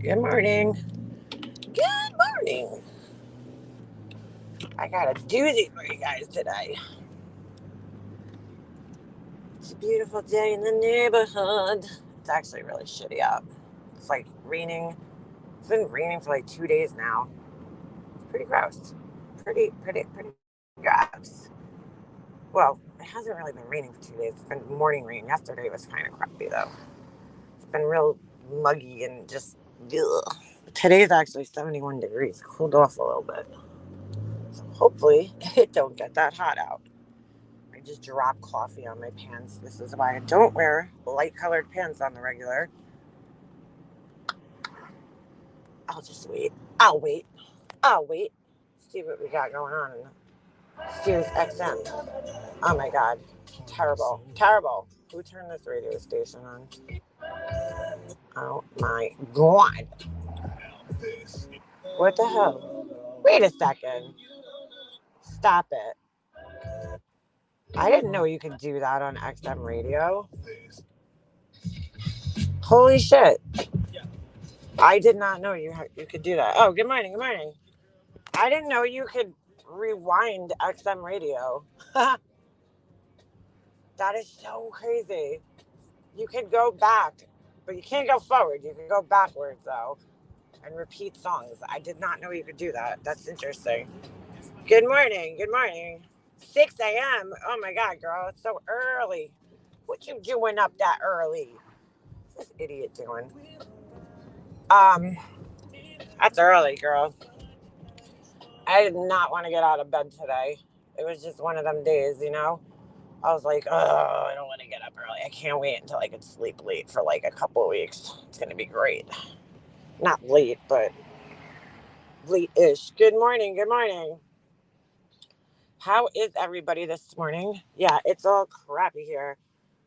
Good morning. Good morning. I got a doozy for you guys today. It's a beautiful day in the neighborhood. It's actually really shitty out. It's like raining. It's been raining for like 2 days now. It's pretty gross. Pretty gross. Well, it hasn't really been raining for 2 days. It's been morning rain. Yesterday was kind of crappy though. It's been real muggy and just ugh. Today's actually 71 degrees. Cooled off a little bit. So hopefully it don't get that hot out. I just drop coffee on my pants. This is why I don't wear light colored pants on the regular. I'll just wait. I'll wait. I'll wait. See what we got going on in Sirius XM. Oh my god. Terrible. Terrible. Who turned this radio station on? Oh my god. What the hell? Wait a second. Stop it. I didn't know you could do that on XM radio. Holy shit. I did not know you could do that. Oh, good morning. Good morning. I didn't know you could rewind XM radio. That is so crazy. You could go back, but you can't go forward. You can go backwards, though, and repeat songs. I did not know you could do that. That's interesting. Good morning. Good morning. 6 a.m. Oh, my God, girl. It's so early. What you doing up that early? What's this idiot doing? Um, that's early, girl. I did not want to get out of bed today. It was just one of them days, you know? I was like, oh, I don't want to get up early. I can't wait until I can sleep late for like a couple of weeks. It's going to be great. Not late, but late-ish. Good morning. Good morning. How is everybody this morning? Yeah, it's all crappy here.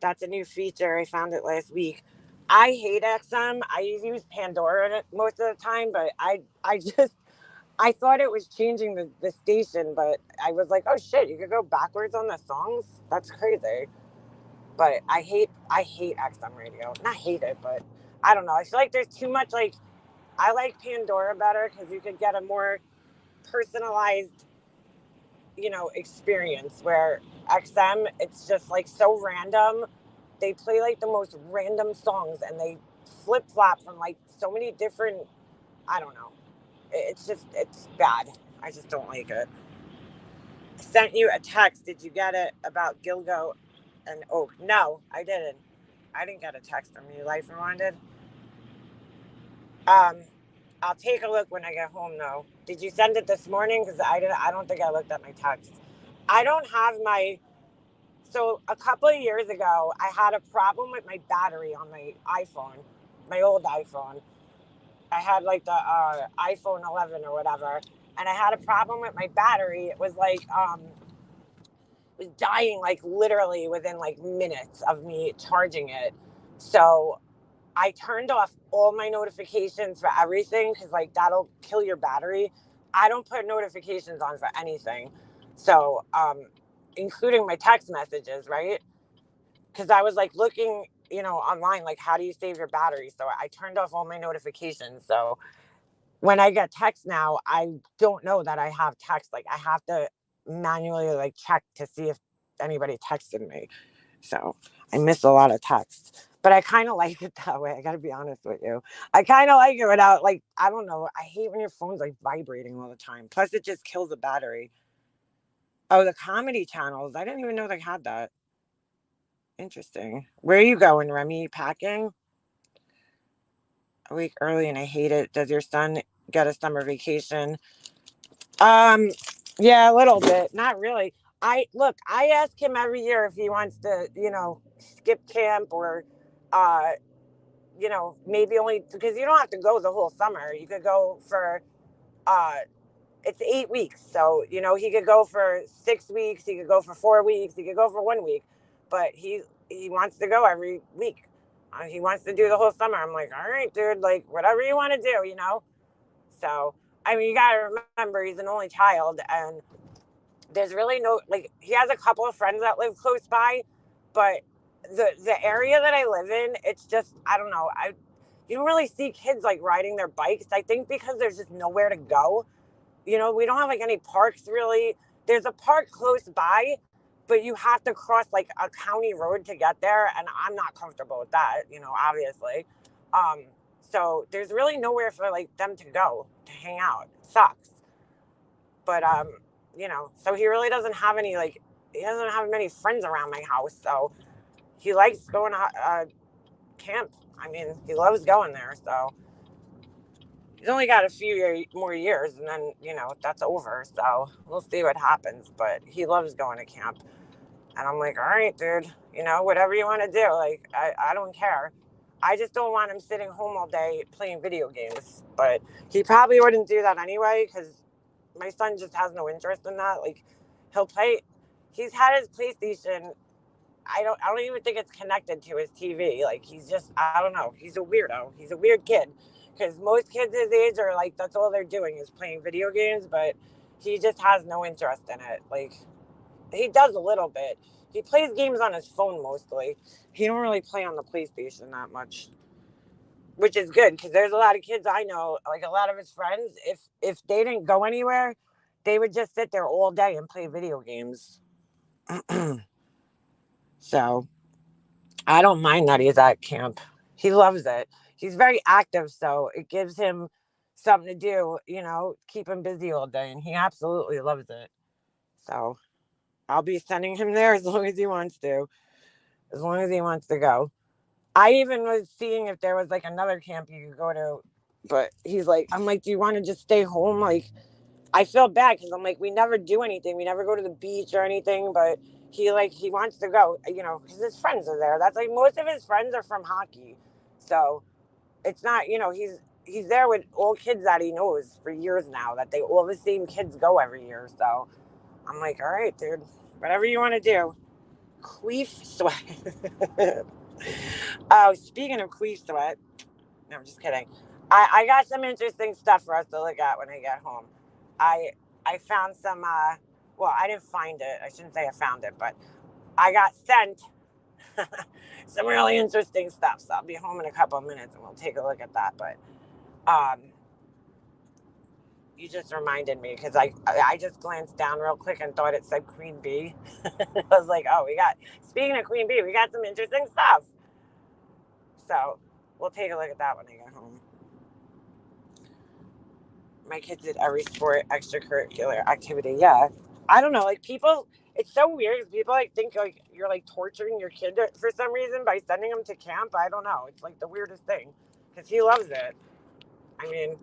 That's a new feature. I found it last week. I hate XM. I use Pandora most of the time, but I just I thought it was changing the station, but I was like, oh shit, you could go backwards on the songs? That's crazy. But I hate XM radio. Not hate it, but I don't know. I feel like there's too much like I like Pandora better because you could get a more personalized, experience where XM it's just like so random. They play like the most random songs and they flip flop from like so many different I don't know. It's bad. I just don't like it. I sent you a text. Did you get it about Gilgo and Oak? No, I didn't. I didn't get a text from you. Life reminded. Um, I'll take a look when I get home though. Did you send it this morning? Because I didn't. I don't think I looked at my text. I don't have my. So a couple of years ago, I had a problem with my battery on my iPhone, my old iPhone. I had like the iPhone 11 or whatever, and I had a problem with my battery. It was like was dying like literally within like minutes of me charging it. So I turned off all my notifications for everything because like that'll kill your battery. I don't put notifications on for anything. So including my text messages, right? Because I was like looking, online, like how do you save your battery? So I turned off all my notifications. So when I get text now, I don't know that I have text. Like I have to manually like check to see if anybody texted me. So I miss a lot of texts. But I kind of like it that way. I got to be honest with you. I kind of like it without, like, I don't know. I hate when your phone's like vibrating all the time. Plus, it just kills the battery. Oh, the comedy channels. I didn't even know they had that. Interesting. Where are you going, Remy? Packing? A week early and I hate it. Does your son get a summer vacation? Um, yeah, a little bit. Not really. I ask him every year if he wants to, skip camp or maybe only because you don't have to go the whole summer. You could go for uh it's 8 weeks. So, he could go for 6 weeks, he could go for 4 weeks, he could go for 1 week. But he wants to go every week. He wants to do the whole summer. I'm like, all right, dude, like whatever you want to do. So I mean, you gotta remember he's an only child, and there's really no like he has a couple of friends that live close by, but the area that I live in, it's just I don't know. you don't really see kids like riding their bikes. I think because there's just nowhere to go. We don't have like any parks really. There's a park close by, but you have to cross like a county road to get there, and I'm not comfortable with that, obviously. So there's really nowhere for like them to go to hang out. It sucks. But so he really doesn't have any like he doesn't have many friends around my house, so he likes going to camp. I mean, he loves going there, so he's only got a few more years, and then that's over. So we'll see what happens. But he loves going to camp, and I'm like, all right, dude, whatever you want to do. Like, I don't care. I just don't want him sitting home all day playing video games. But he probably wouldn't do that anyway, because my son just has no interest in that. Like, he'll play. He's had his PlayStation. I don't even think it's connected to his TV. Like, he's just, I don't know. He's a weirdo. He's a weird kid. Because most kids his age are like, that's all they're doing is playing video games, but he just has no interest in it. Like, he does a little bit. He plays games on his phone mostly. He don't really play on the PlayStation that much, which is good because there's a lot of kids I know, like a lot of his friends, if they didn't go anywhere, they would just sit there all day and play video games. So I don't mind that he's at camp. He loves it. He's very active, so it gives him something to do, keep him busy all day, and he absolutely loves it. So I'll be sending him there as long as he wants to, as long as he wants to go. I even was seeing if there was like another camp you could go to, but I'm like, do you want to just stay home? Like, I feel bad because I'm like, we never do anything. We never go to the beach or anything, but he wants to go, because his friends are there. That's like most of his friends are from hockey. So it's not, he's there with all kids that he knows for years now, that all the same kids go every year. So I'm like, all right, dude, whatever you want to do. Queef sweat. Oh, speaking of queef sweat, no, I'm just kidding. I got some interesting stuff for us to look at when I get home. I I found some. Well, I didn't find it. I shouldn't say I found it, but I got sent some really interesting stuff. So I'll be home in a couple of minutes and we'll take a look at that. But um, you just reminded me because I just glanced down real quick and thought it said Queen Bee. I was like, oh, speaking of Queen Bee, we got some interesting stuff. So we'll take a look at that when I get home. My kids did every sport, extracurricular activity. Yeah. I don't know. Like, people, it's so weird because people like think like you're like torturing your kid for some reason by sending him to camp. I don't know. It's like the weirdest thing because he loves it. I mean,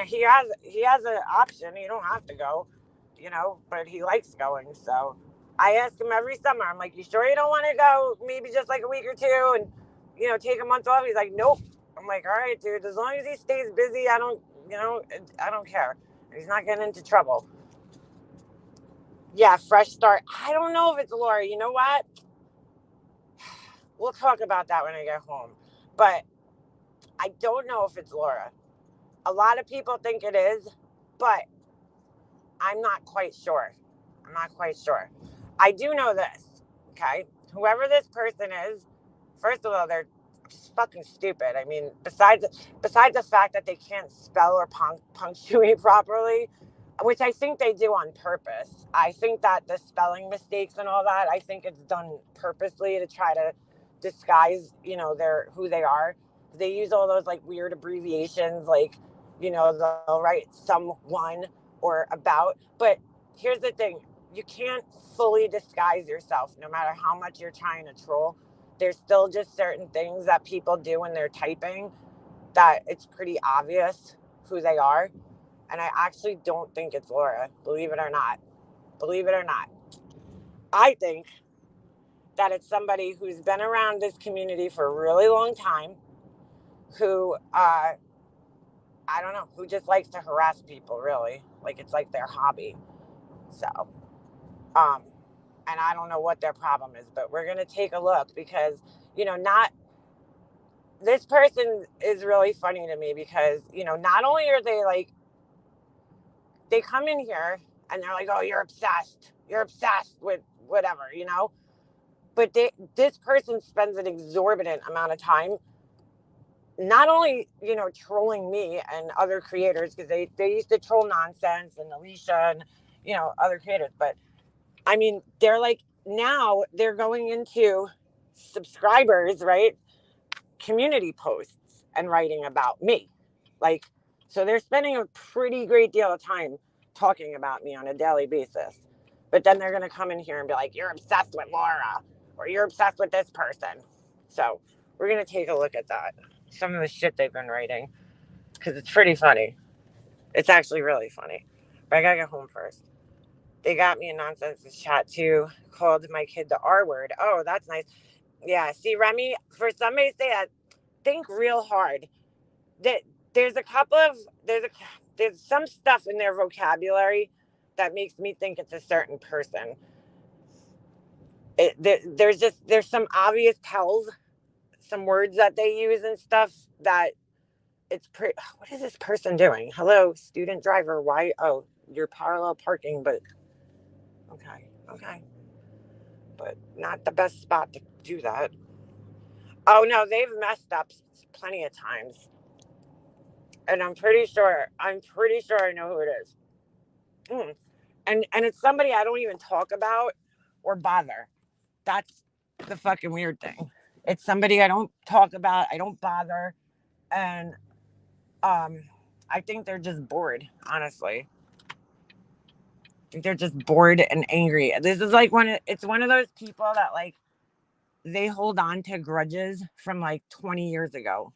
he has an option. You don't have to go, but he likes going. So I ask him every summer. I'm like, you sure you don't want to go? Maybe just like a week or two, and take a month off. He's like, nope. I'm like, all right, dude. As long as he stays busy, I don't care. He's not getting into trouble. Yeah, fresh start. I don't know if it's Laura. You know what? We'll talk about that when I get home. But I don't know if it's Laura. A lot of people think it is, but I'm not quite sure. I'm not quite sure. I do know this, okay? Whoever this person is, first of all, they're just fucking stupid. I mean, besides the fact that they can't spell or punctuate properly, which I think they do on purpose. I think that the spelling mistakes and all that, I think it's done purposely to try to disguise, who they are. They use all those like weird abbreviations, like, they'll write someone or about. But here's the thing, you can't fully disguise yourself no matter how much you're trying to troll. There's still just certain things that people do when they're typing that it's pretty obvious who they are. And I actually don't think it's Laura, believe it or not. Believe it or not. I think that it's somebody who's been around this community for a really long time, who, I don't know, who just likes to harass people, really. Like, it's like their hobby. So, and I don't know what their problem is, but we're going to take a look because, this person is really funny to me because, not only are they like, they come in here and they're like, oh, you're obsessed with whatever, but this person spends an exorbitant amount of time not only, trolling me and other creators, because they used to troll Nonsense and Alicia and, other creators. But I mean, they're like, now they're going into subscribers, right? Community posts and writing about me. Like, so they're spending a pretty great deal of time talking about me on a daily basis. But then they're going to come in here and be like, you're obsessed with Laura, or you're obsessed with this person. So we're going to take a look at that. Some of the shit they've been writing, because it's pretty funny. It's actually really funny. But I got to get home first. They got me in Nonsense chat too. Called my kid the R word. Oh, that's nice. Yeah. See, Remy, for somebody to say that, think real hard. That there's some stuff in their vocabulary that makes me think it's a certain person. There's some obvious tells, some words that they use and stuff that it's pretty. What is this person doing? Hello, student driver. Why? Oh, you're parallel parking, but okay, but not the best spot to do that. Oh no, they've messed up plenty of times, and I'm pretty sure I know who it is. And it's somebody I don't even talk about or bother. That's the fucking weird thing. It's somebody I don't talk about, I don't bother, and I think they're just bored, honestly. I think they're just bored and angry. This is like it's one of those people that like they hold on to grudges from like 20 years ago.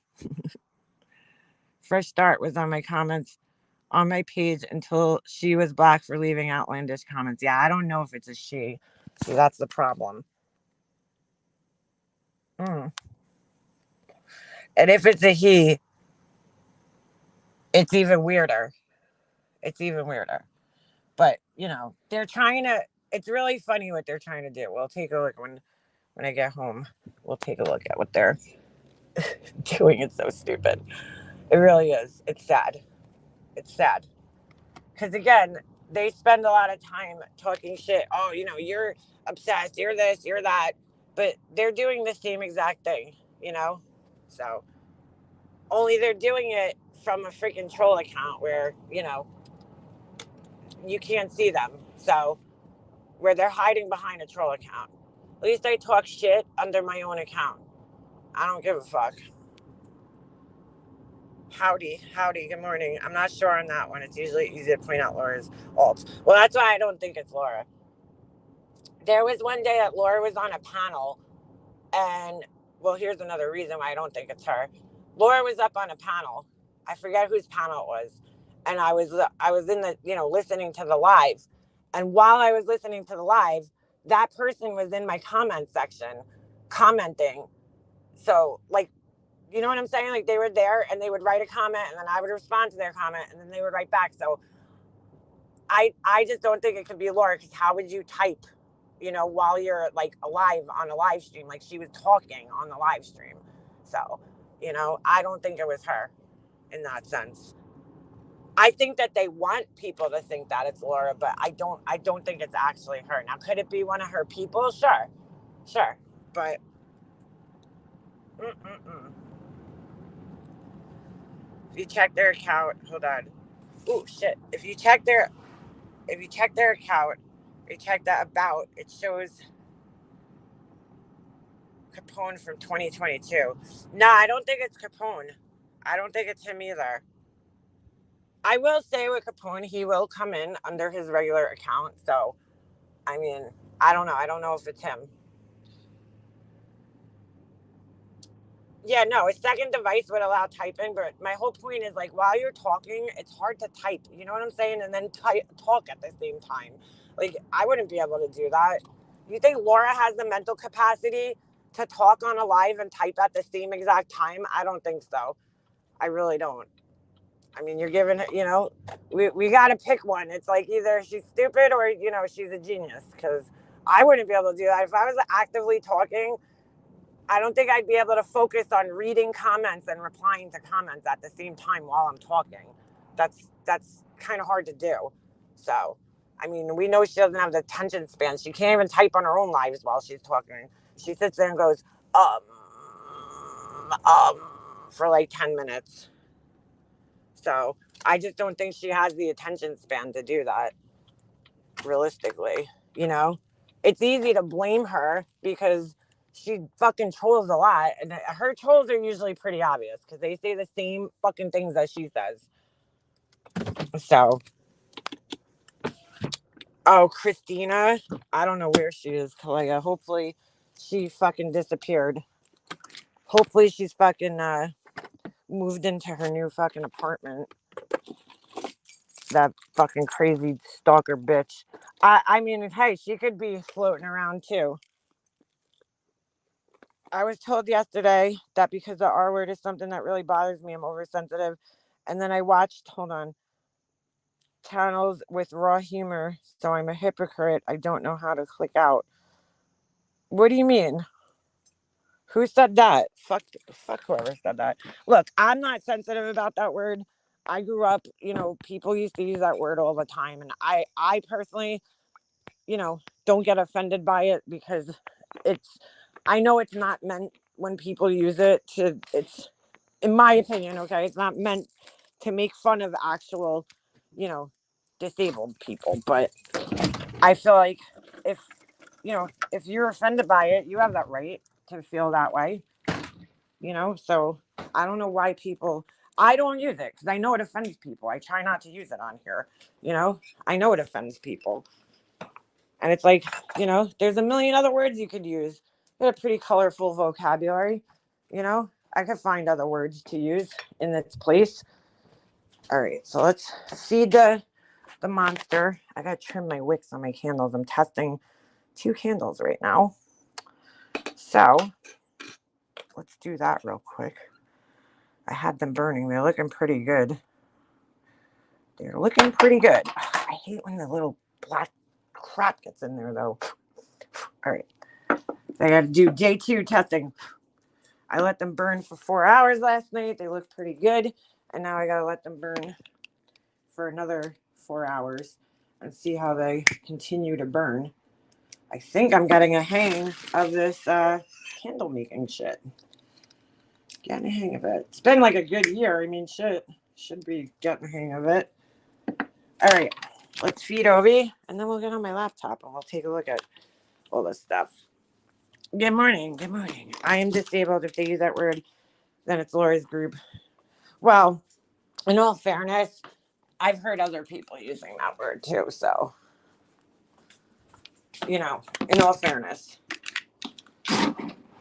Fresh Start was on my comments on my page until she was blocked for leaving outlandish comments. Yeah, I don't know if it's a she. So that's the problem. And if it's a he, it's even weirder. But, they're trying to, it's really funny what they're trying to do. We'll take a look when I get home. We'll take a look at what they're doing. It's so stupid. It really is. It's sad. Because again, they spend a lot of time talking shit. Oh, you're obsessed. You're this, you're that. But they're doing the same exact thing, So, only they're doing it from a freaking troll account where, you can't see them. So, where they're hiding behind a troll account. At least I talk shit under my own account. I don't give a fuck. Howdy, good morning. I'm not sure on that one. It's usually easy to point out Laura's alt. Well, that's why I don't think it's Laura. There was one day that Laura was on a panel, and, well, here's another reason why I don't think it's her. Laura was up on a panel. I forget whose panel it was. And I was in the, listening to the live. And while I was listening to the live, that person was in my comment section commenting. So, like, you know what I'm saying? Like, they were there and they would write a comment and then I would respond to their comment and then they would write back. So I just don't think it could be Laura, because how would you type, while you're like alive on a live stream? Like, she was talking on the live stream. So, I don't think it was her in that sense. I think that they want people to think that it's Laura, but I don't think it's actually her. Now, could it be one of her people? Sure. But if you check their account, hold on. Oh shit. If you check their account, you check that about, it shows Capone from 2022. No, I don't think it's Capone. I don't think it's him either. I will say with Capone, he will come in under his regular account. So, I mean, I don't know. I don't know if it's him. Yeah, no, a second device would allow typing, but my whole point is, like, while you're talking, it's hard to type. You know what I'm saying? And then talk at the same time. Like, I wouldn't be able to do that. You think Laura has the mental capacity to talk on a live and type at the same exact time? I don't think so. I really don't. I mean, you're giving it, we got to pick one. It's like either she's stupid or, she's a genius, because I wouldn't be able to do that. If I was actively talking, I don't think I'd be able to focus on reading comments and replying to comments at the same time while I'm talking. That's kind of hard to do. So, I mean, we know she doesn't have the attention span. She can't even type on her own lives while she's talking. She sits there and goes, for like 10 minutes. So I just don't think she has the attention span to do that, realistically. You know, it's easy to blame her because she fucking trolls a lot, and her trolls are usually pretty obvious because they say the same fucking things that she says. So, oh, Christina, I don't know where she is, Kalega. Hopefully, she fucking disappeared. Hopefully, she's fucking moved into her new fucking apartment. That fucking crazy stalker bitch. I mean, hey, she could be floating around too. I was told yesterday that because the R word is something that really bothers me, I'm oversensitive. And then I watched, hold on, channels with raw humor, so I'm a hypocrite. I don't know how to click out. What do you mean? Who said that? Fuck whoever said that. Look, I'm not sensitive about that word. I grew up, people used to use that word all the time, and I personally, don't get offended by it because I know it's not meant when people use it's, in my opinion, okay, it's not meant to make fun of actual, disabled people. But I feel like if, if you're offended by it, you have that right to feel that way, so I don't know why I don't use it because I know it offends people. I try not to use it on here, I know it offends people. And it's like, there's a million other words you could use. You got a pretty colorful vocabulary, I could find other words to use in its place. All right, so let's feed the monster. I gotta trim my wicks on my candles. I'm testing 2 candles right now. So let's do that real quick. I had them burning. They're looking pretty good. I hate when the little black crap gets in there, though. All right. I got to do day 2 testing. I let them burn for 4 hours last night. They look pretty good. And now I got to let them burn for another 4 hours and see how they continue to burn. I think I'm getting a hang of this candle making shit. Getting a hang of it. It's been like a good year. I mean, shit. Should be getting a hang of it. All right. Let's feed Obi, and then we'll get on my laptop and we'll take a look at all this stuff. Good morning. Good morning. I am disabled. If they use that word, then it's Laura's group. Well, in all fairness, I've heard other people using that word too. So, in all fairness,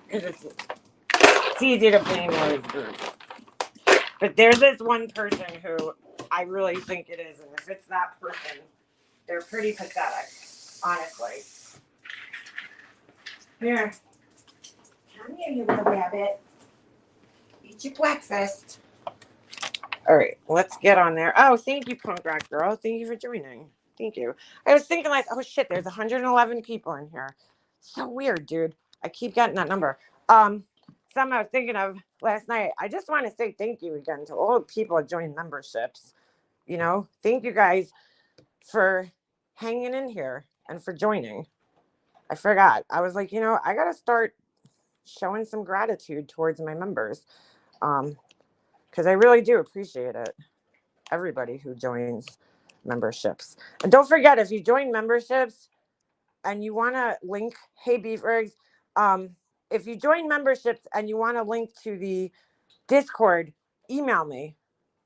it's easy to blame Laura's group. But there's this one person who I really think it is. And if it's that person, they're pretty pathetic, honestly. Here. Come here, you little rabbit. Eat your breakfast. All right, let's get on there. Oh, thank you, Punk Rock Girl. Thank you for joining. Thank you. I was thinking like, oh shit, there's 111 people in here. So weird, dude. I keep getting that number. Something I was thinking of last night. I just want to say thank you again to all the people that joined memberships. Thank you guys for hanging in here and for joining. I forgot. I was like, I got to start showing some gratitude towards my members. Because I really do appreciate it. Everybody who joins memberships. And don't forget, if you join memberships and you want to link, hey Beefers, if you join memberships and you want to link to the Discord, email me.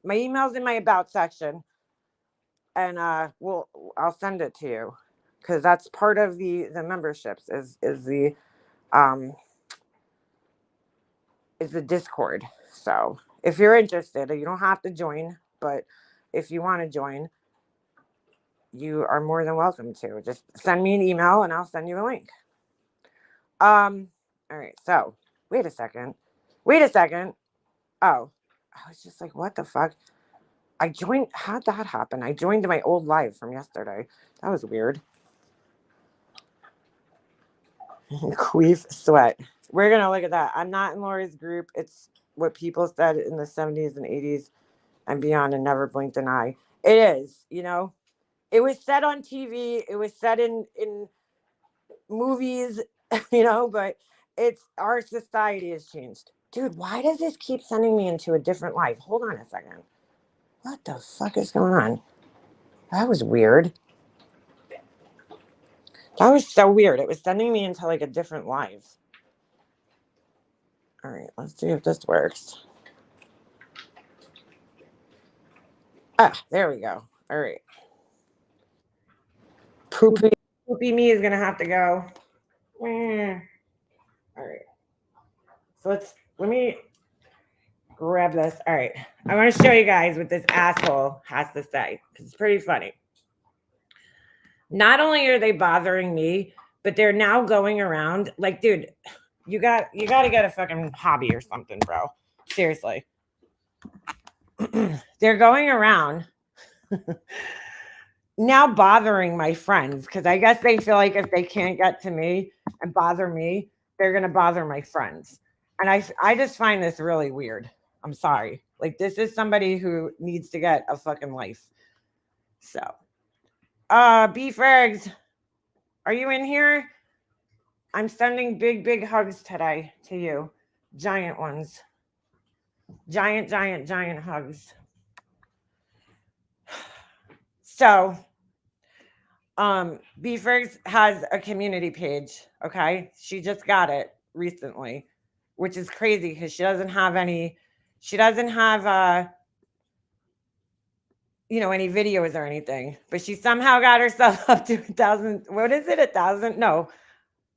My email's in my about section. And I'll send it to you. Because that's part of the memberships is the Discord. So if you're interested, you don't have to join, but if you want to join, you are more than welcome to. Just send me an email and I'll send you a link. All right. So wait a second. Oh, I was just like, what the fuck? I joined. How'd that happen? I joined my old live from yesterday. That was weird. Queef sweat. We're going to look at that. I'm not in Lori's group. It's what people said in the 70s and 80s and beyond and never blinked an eye. It is, It was said on TV. It was said in movies, but our society has changed. Dude, why does this keep sending me into a different life? Hold on a second. What the fuck is going on? That was weird. That was so weird. It was sending me into like a different life. All right, let's see if this works. Ah, there we go. All right. Poopy me is gonna have to go. All right. So let me grab this. All right. I want to show you guys what this asshole has to say because it's pretty funny. Not only are they bothering me, but they're now going around like, dude, you got to get a fucking hobby or something, bro. Seriously. They're going around now bothering my friends because I guess they feel like if they can't get to me and bother me, they're going to bother my friends. And I just find this really weird. I'm sorry. Like, this is somebody who needs to get a fucking life. So, B Fergs, are you in here? I'm sending big hugs today to you. Giant ones. Giant hugs. So, B Fergs has a community page, okay? She just got it recently, which is crazy because she doesn't have any any videos or anything, but she somehow got herself up to 1,000. What is it? 1,000? No.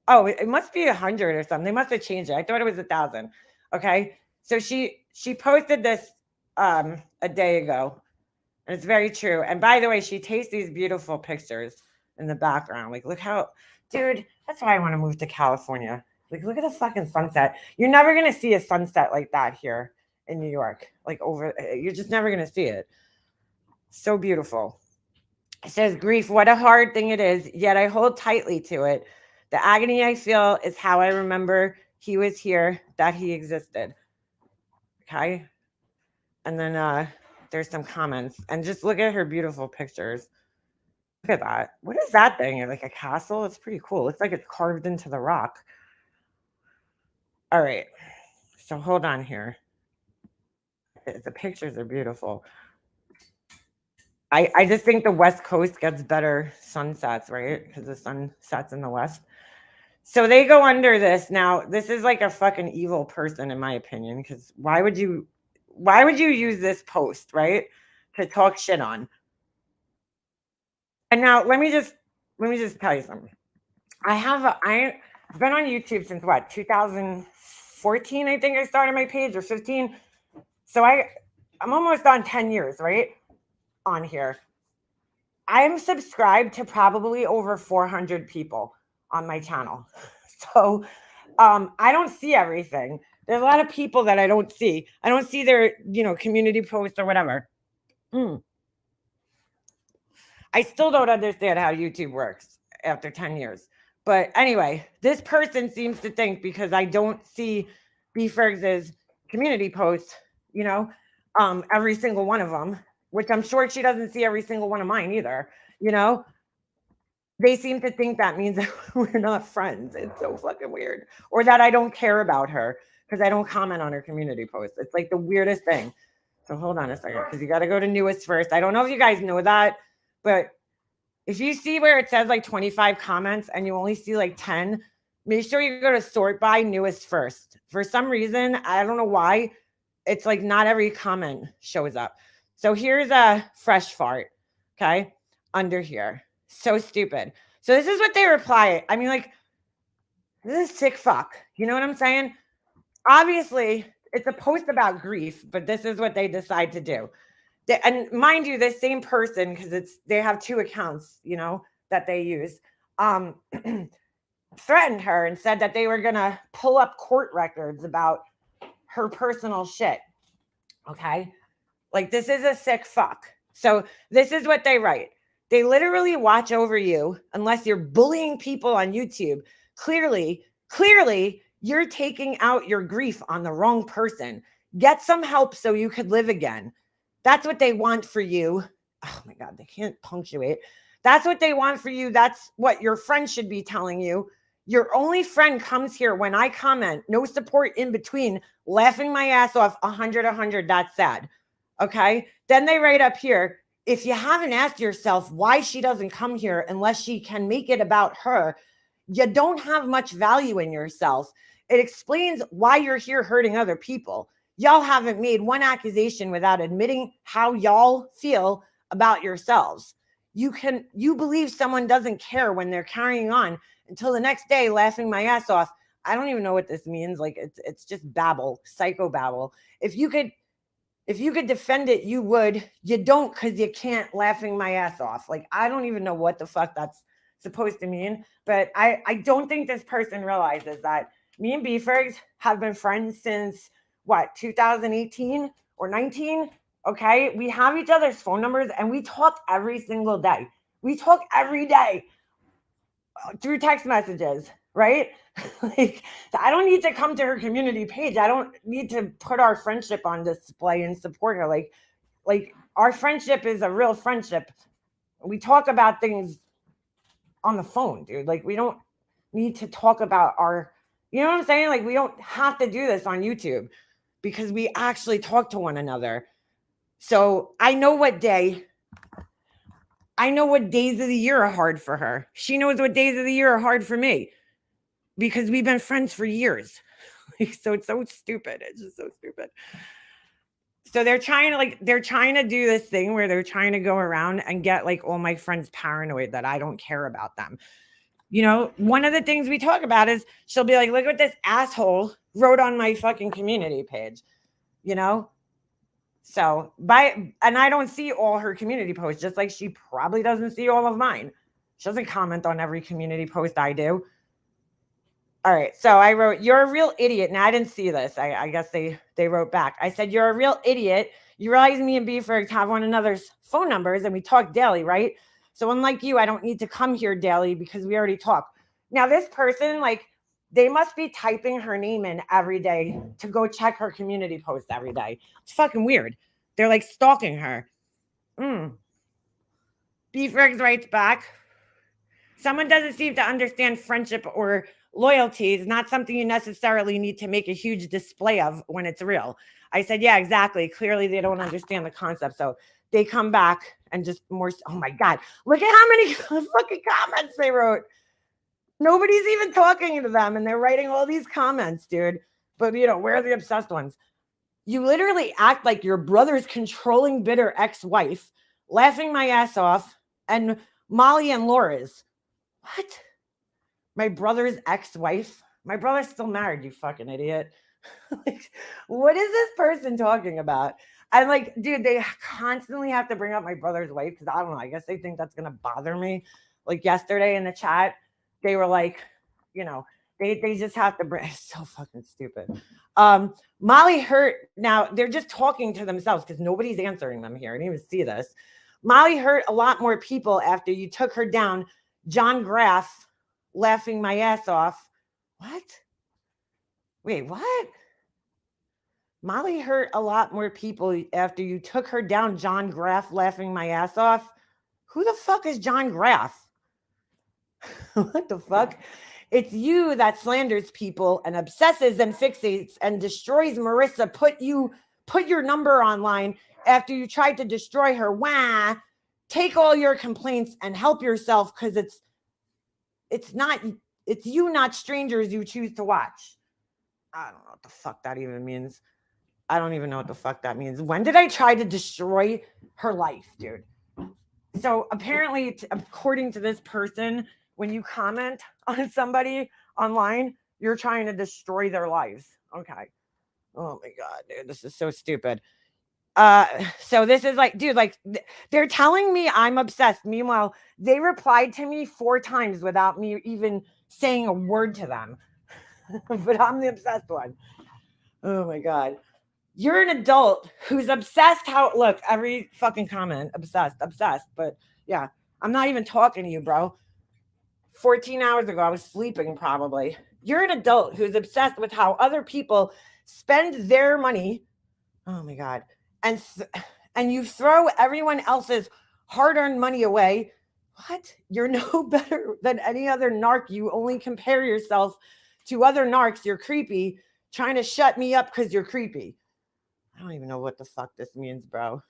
Oh, it must be 100 or something. They must have changed it. I thought it was 1,000. Okay. So she posted this a day ago, and it's very true. And by the way, she takes these beautiful pictures in the background. Like, look how, dude, that's why I want to move to California. Like, look at the fucking sunset. You're never gonna see a sunset like that here in New York. Like, you're just never gonna see it. So beautiful. It says, grief, what a hard thing it is, yet I hold tightly to it. The agony I feel is how I remember he was here, that he existed. Okay. And then there's some comments. And just look at her beautiful pictures. Look at that. What is that thing? Like a castle? It's pretty cool. Looks like it's carved into the rock. All right. So hold on here. The pictures are beautiful. I just think the West Coast gets better sunsets, right? Because the sun sets in the West. So they go under this. Now, this is like a fucking evil person, in my opinion, because why would you use this post, right? To talk shit on. And now let me just tell you something. I've been on YouTube since what, 2014, I think I started my page, or 15. So I'm almost on 10 years, right? On here. I am subscribed to probably over 400 people on my channel. So I don't see everything. There's a lot of people that I don't see. I don't see their, community posts or whatever. I still don't understand how YouTube works after 10 years. But anyway, this person seems to think because I don't see B Fergs's community posts, every single one of them, which I'm sure she doesn't see every single one of mine either, they seem to think that means that we're not friends. It's so fucking weird. Or that I don't care about her because I don't comment on her community posts. It's like the weirdest thing. So hold on a second, because you got to go to newest first. I don't know if you guys know that, but if you see where it says like 25 comments and you only see like 10, make sure you go to sort by newest first. For some reason, I don't know why, it's like not every comment shows up. So here's a fresh fart, okay, under here. So stupid. So this is what they reply. I mean, like, this is sick fuck. You know what I'm saying? Obviously, it's a post about grief, but this is what they decide to do. And mind you, this same person, because they have two accounts, that they use, threatened her and said that they were gonna pull up court records about her personal shit. Okay, like, this is a sick fuck. So this is what they write. They literally watch over you unless you're bullying people on YouTube. Clearly, you're taking out your grief on the wrong person. Get some help so you could live again. That's what they want for you. Oh my God, they can't punctuate. That's what they want for you. That's what your friends should be telling you. Your only friend comes here when I comment, no support in between, laughing my ass off, 100, that's sad. Okay. Then they write up here, if you haven't asked yourself why she doesn't come here unless she can make it about her, you don't have much value in yourself. It explains why you're here hurting other people. Y'all haven't made one accusation without admitting how y'all feel about yourselves. You believe someone doesn't care when they're carrying on until the next day laughing my ass off. I don't even know what this means. Like it's just babble, psycho babble. If you could defend it, you would. You don't, because you can't, laughing my ass off. Like, I don't even know what the fuck that's supposed to mean. But I don't think this person realizes that me and Beefergs have been friends since, what, 2018 or 19? Okay? We have each other's phone numbers, and we talk every single day. We talk every day through text messages, right? Like, I don't need to come to her community page. I don't need to put our friendship on display and support her. Like our friendship is a real friendship. We talk about things on the phone, dude. Like, we don't need to talk about our, you know what I'm saying? Like, we don't have to do this on YouTube because we actually talk to one another. So I know what days of the year are hard for her. She knows what days of the year are hard for me because we've been friends for years. So it's so stupid. It's just so stupid. So they're trying to do this thing where they're trying to go around and get like all my friends paranoid that I don't care about them. You know, one of the things we talk about is she'll be like, look what this asshole wrote on my fucking community page, you know? So and I don't see all her community posts, just like she probably doesn't see all of mine. She doesn't comment on every community post I do. All right. So I wrote, you're a real idiot. Now I didn't see this. I guess they wrote back. I said, you're a real idiot. You realize me and Beefergs have one another's phone numbers and we talk daily, right? So unlike you, I don't need to come here daily because we already talk. Now this person, like, they must be typing her name in every day to go check her community post every day. It's fucking weird. They're like stalking her. Beefergs writes back, someone doesn't seem to understand friendship or loyalty is not something you necessarily need to make a huge display of when it's real. I said, yeah, exactly. Clearly they don't understand the concept. So they come back and just more. Oh my God. Look at how many fucking comments they wrote. Nobody's even talking to them and they're writing all these comments, dude. But you know, where are the obsessed ones? You literally act like your brother's controlling, bitter ex-wife, laughing my ass off, and Molly and Laura's. What? My brother's ex-wife? My brother's still married, you fucking idiot. Like, what is this person talking about? I'm like, dude, they constantly have to bring up my brother's wife because I don't know. I guess they think that's going to bother me. Like yesterday in the chat, they were like, you know, they just have to bring. It's so fucking stupid. Molly Hurt. Now they're just talking to themselves because nobody's answering them here. I didn't even see this. Molly hurt a lot more people after you took her down. John Graff, laughing my ass off. What? Wait, what? Molly hurt a lot more people after you took her down. John Graff, laughing my ass off. Who the fuck is John Graff? What the fuck? It's you that slanders people and obsesses and fixates and destroys Marissa. Put your number online after you tried to destroy her. Wah! Take all your complaints and help yourself because it's you, not strangers you choose to watch. I don't know what the fuck that even means. I don't even know what the fuck that means. When did I try to destroy her life, dude? So apparently, according to this person, when you comment on somebody online, you're trying to destroy their lives. Okay. Oh my God, dude, this is so stupid. So this is like, dude, like they're telling me I'm obsessed. Meanwhile, they replied to me 4 times without me even saying a word to them. But I'm the obsessed one. Oh my God. You're an adult who's obsessed. Look, every fucking comment, obsessed. But yeah, I'm not even talking to you, bro. 14 hours ago, I was sleeping probably. You're an adult who's obsessed with how other people spend their money. Oh my God. And you throw everyone else's hard-earned money away What? You're no better than any other narc. You only compare yourself to other narcs. You're creepy, trying to shut me up because you're creepy. I don't even know what the fuck this means, bro.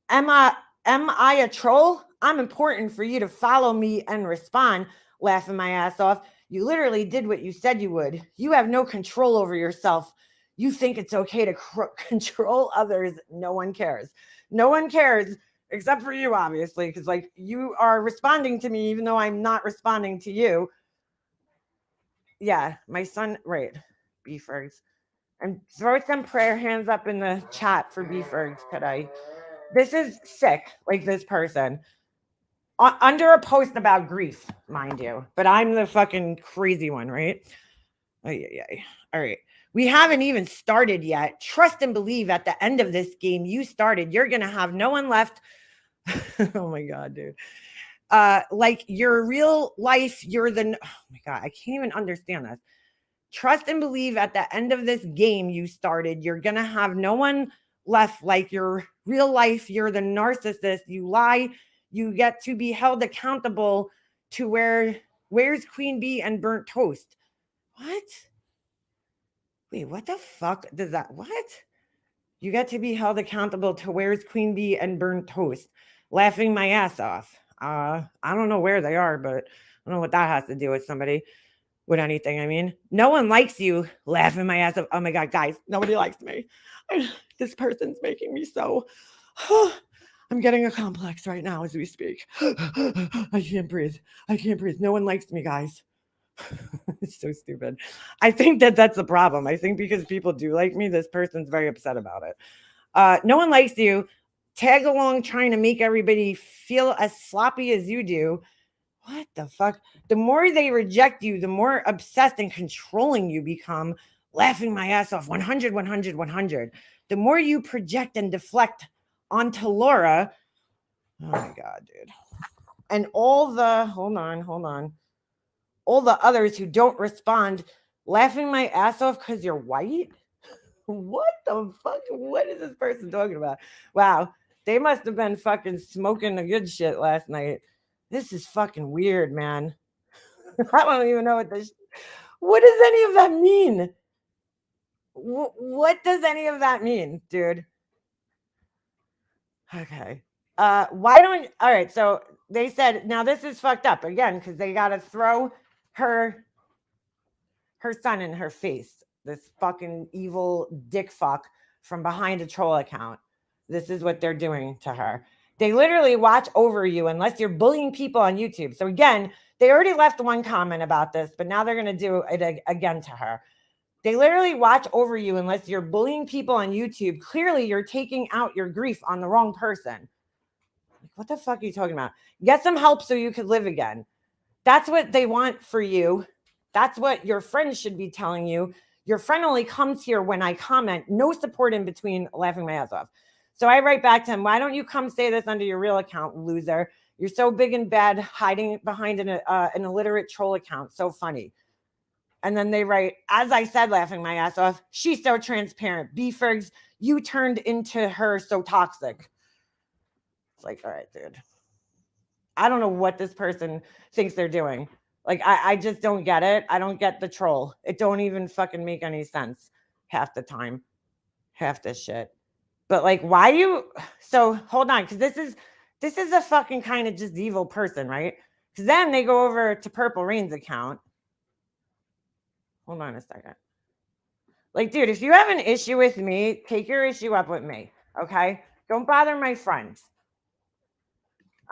Am I am I a troll? I'm important for you to follow me and respond, laughing my ass off. You literally did what you said you would. You have no control over yourself. You think it's okay to control others. No one cares. No one cares except for you, obviously, because like you are responding to me even though I'm not responding to you. Yeah, my son, right. Beefers. And throw some prayer hands up in the chat for Beefers today. This is sick, like this person. Under a post about grief, mind you. But I'm the fucking crazy one, right? Oh, yeah. All right. We haven't even started yet. Trust and believe at the end of this game you started, you're going to have no one left. Oh my God, dude. Like your real life, oh my God, I can't even understand this. Trust and believe at the end of this game you started, you're going to have no one left. Like your real life, you're the narcissist. You lie. You get to be held accountable to where's Queen Bee and burnt toast. What? Wait, what the fuck does that? What? You get to be held accountable to where's Queen Bee and burnt toast. Laughing my ass off. I don't know where they are, but I don't know what that has to do with somebody. With anything, I mean, no one likes you. Laughing my ass off. Oh my God, guys, nobody likes me. This person's making me so. I'm getting a complex right now as we speak. I can't breathe. No one likes me, guys. It's so stupid. I think that's the problem. I think because people do like me, this person's very upset about it. No one likes you. Tag along trying to make everybody feel as sloppy as you do. What the fuck? The more they reject you, the more obsessed and controlling you become. Laughing my ass off. 100, 100, 100. The more you project and deflect onto Laura. Oh my God, dude. And hold on. All the others who don't respond, laughing my ass off because you're white? What the fuck? What is this person talking about? Wow. They must have been fucking smoking the good shit last night. This is fucking weird, man. I don't even know what does any of that mean? What does any of that mean, dude? Okay. Why don't all right, so they said now this is fucked up again because they gotta throw her son in her face. This fucking evil dick fuck from behind a troll account. This is what they're doing to her. They literally watch over you unless you're bullying people on YouTube. So again, they already left one comment about this, but now they're going to do it again to her. They literally watch over you unless you're bullying people on YouTube. Clearly, you're taking out your grief on the wrong person. What the fuck are you talking about? Get some help so you could live again. That's what they want for you. That's what your friends should be telling you. Your friend only comes here when I comment. No support in between, laughing my ass off. So I write back to him, why don't you come say this under your real account, loser? You're so big and bad, hiding behind an illiterate troll account. So funny. And then they write, as I said, laughing my ass off, she's so transparent. B-Fergs, you turned into her so toxic. It's like, all right, dude. I don't know what this person thinks they're doing. Like, I just don't get it. I don't get the troll. It don't even fucking make any sense half the time. Half this shit. But like, why you? So hold on, because this is a fucking kind of just evil person, right? Because then they go over to Purple Rain's account. Hold on a second. Like, dude, if you have an issue with me, take your issue up with me, okay? Don't bother my friends.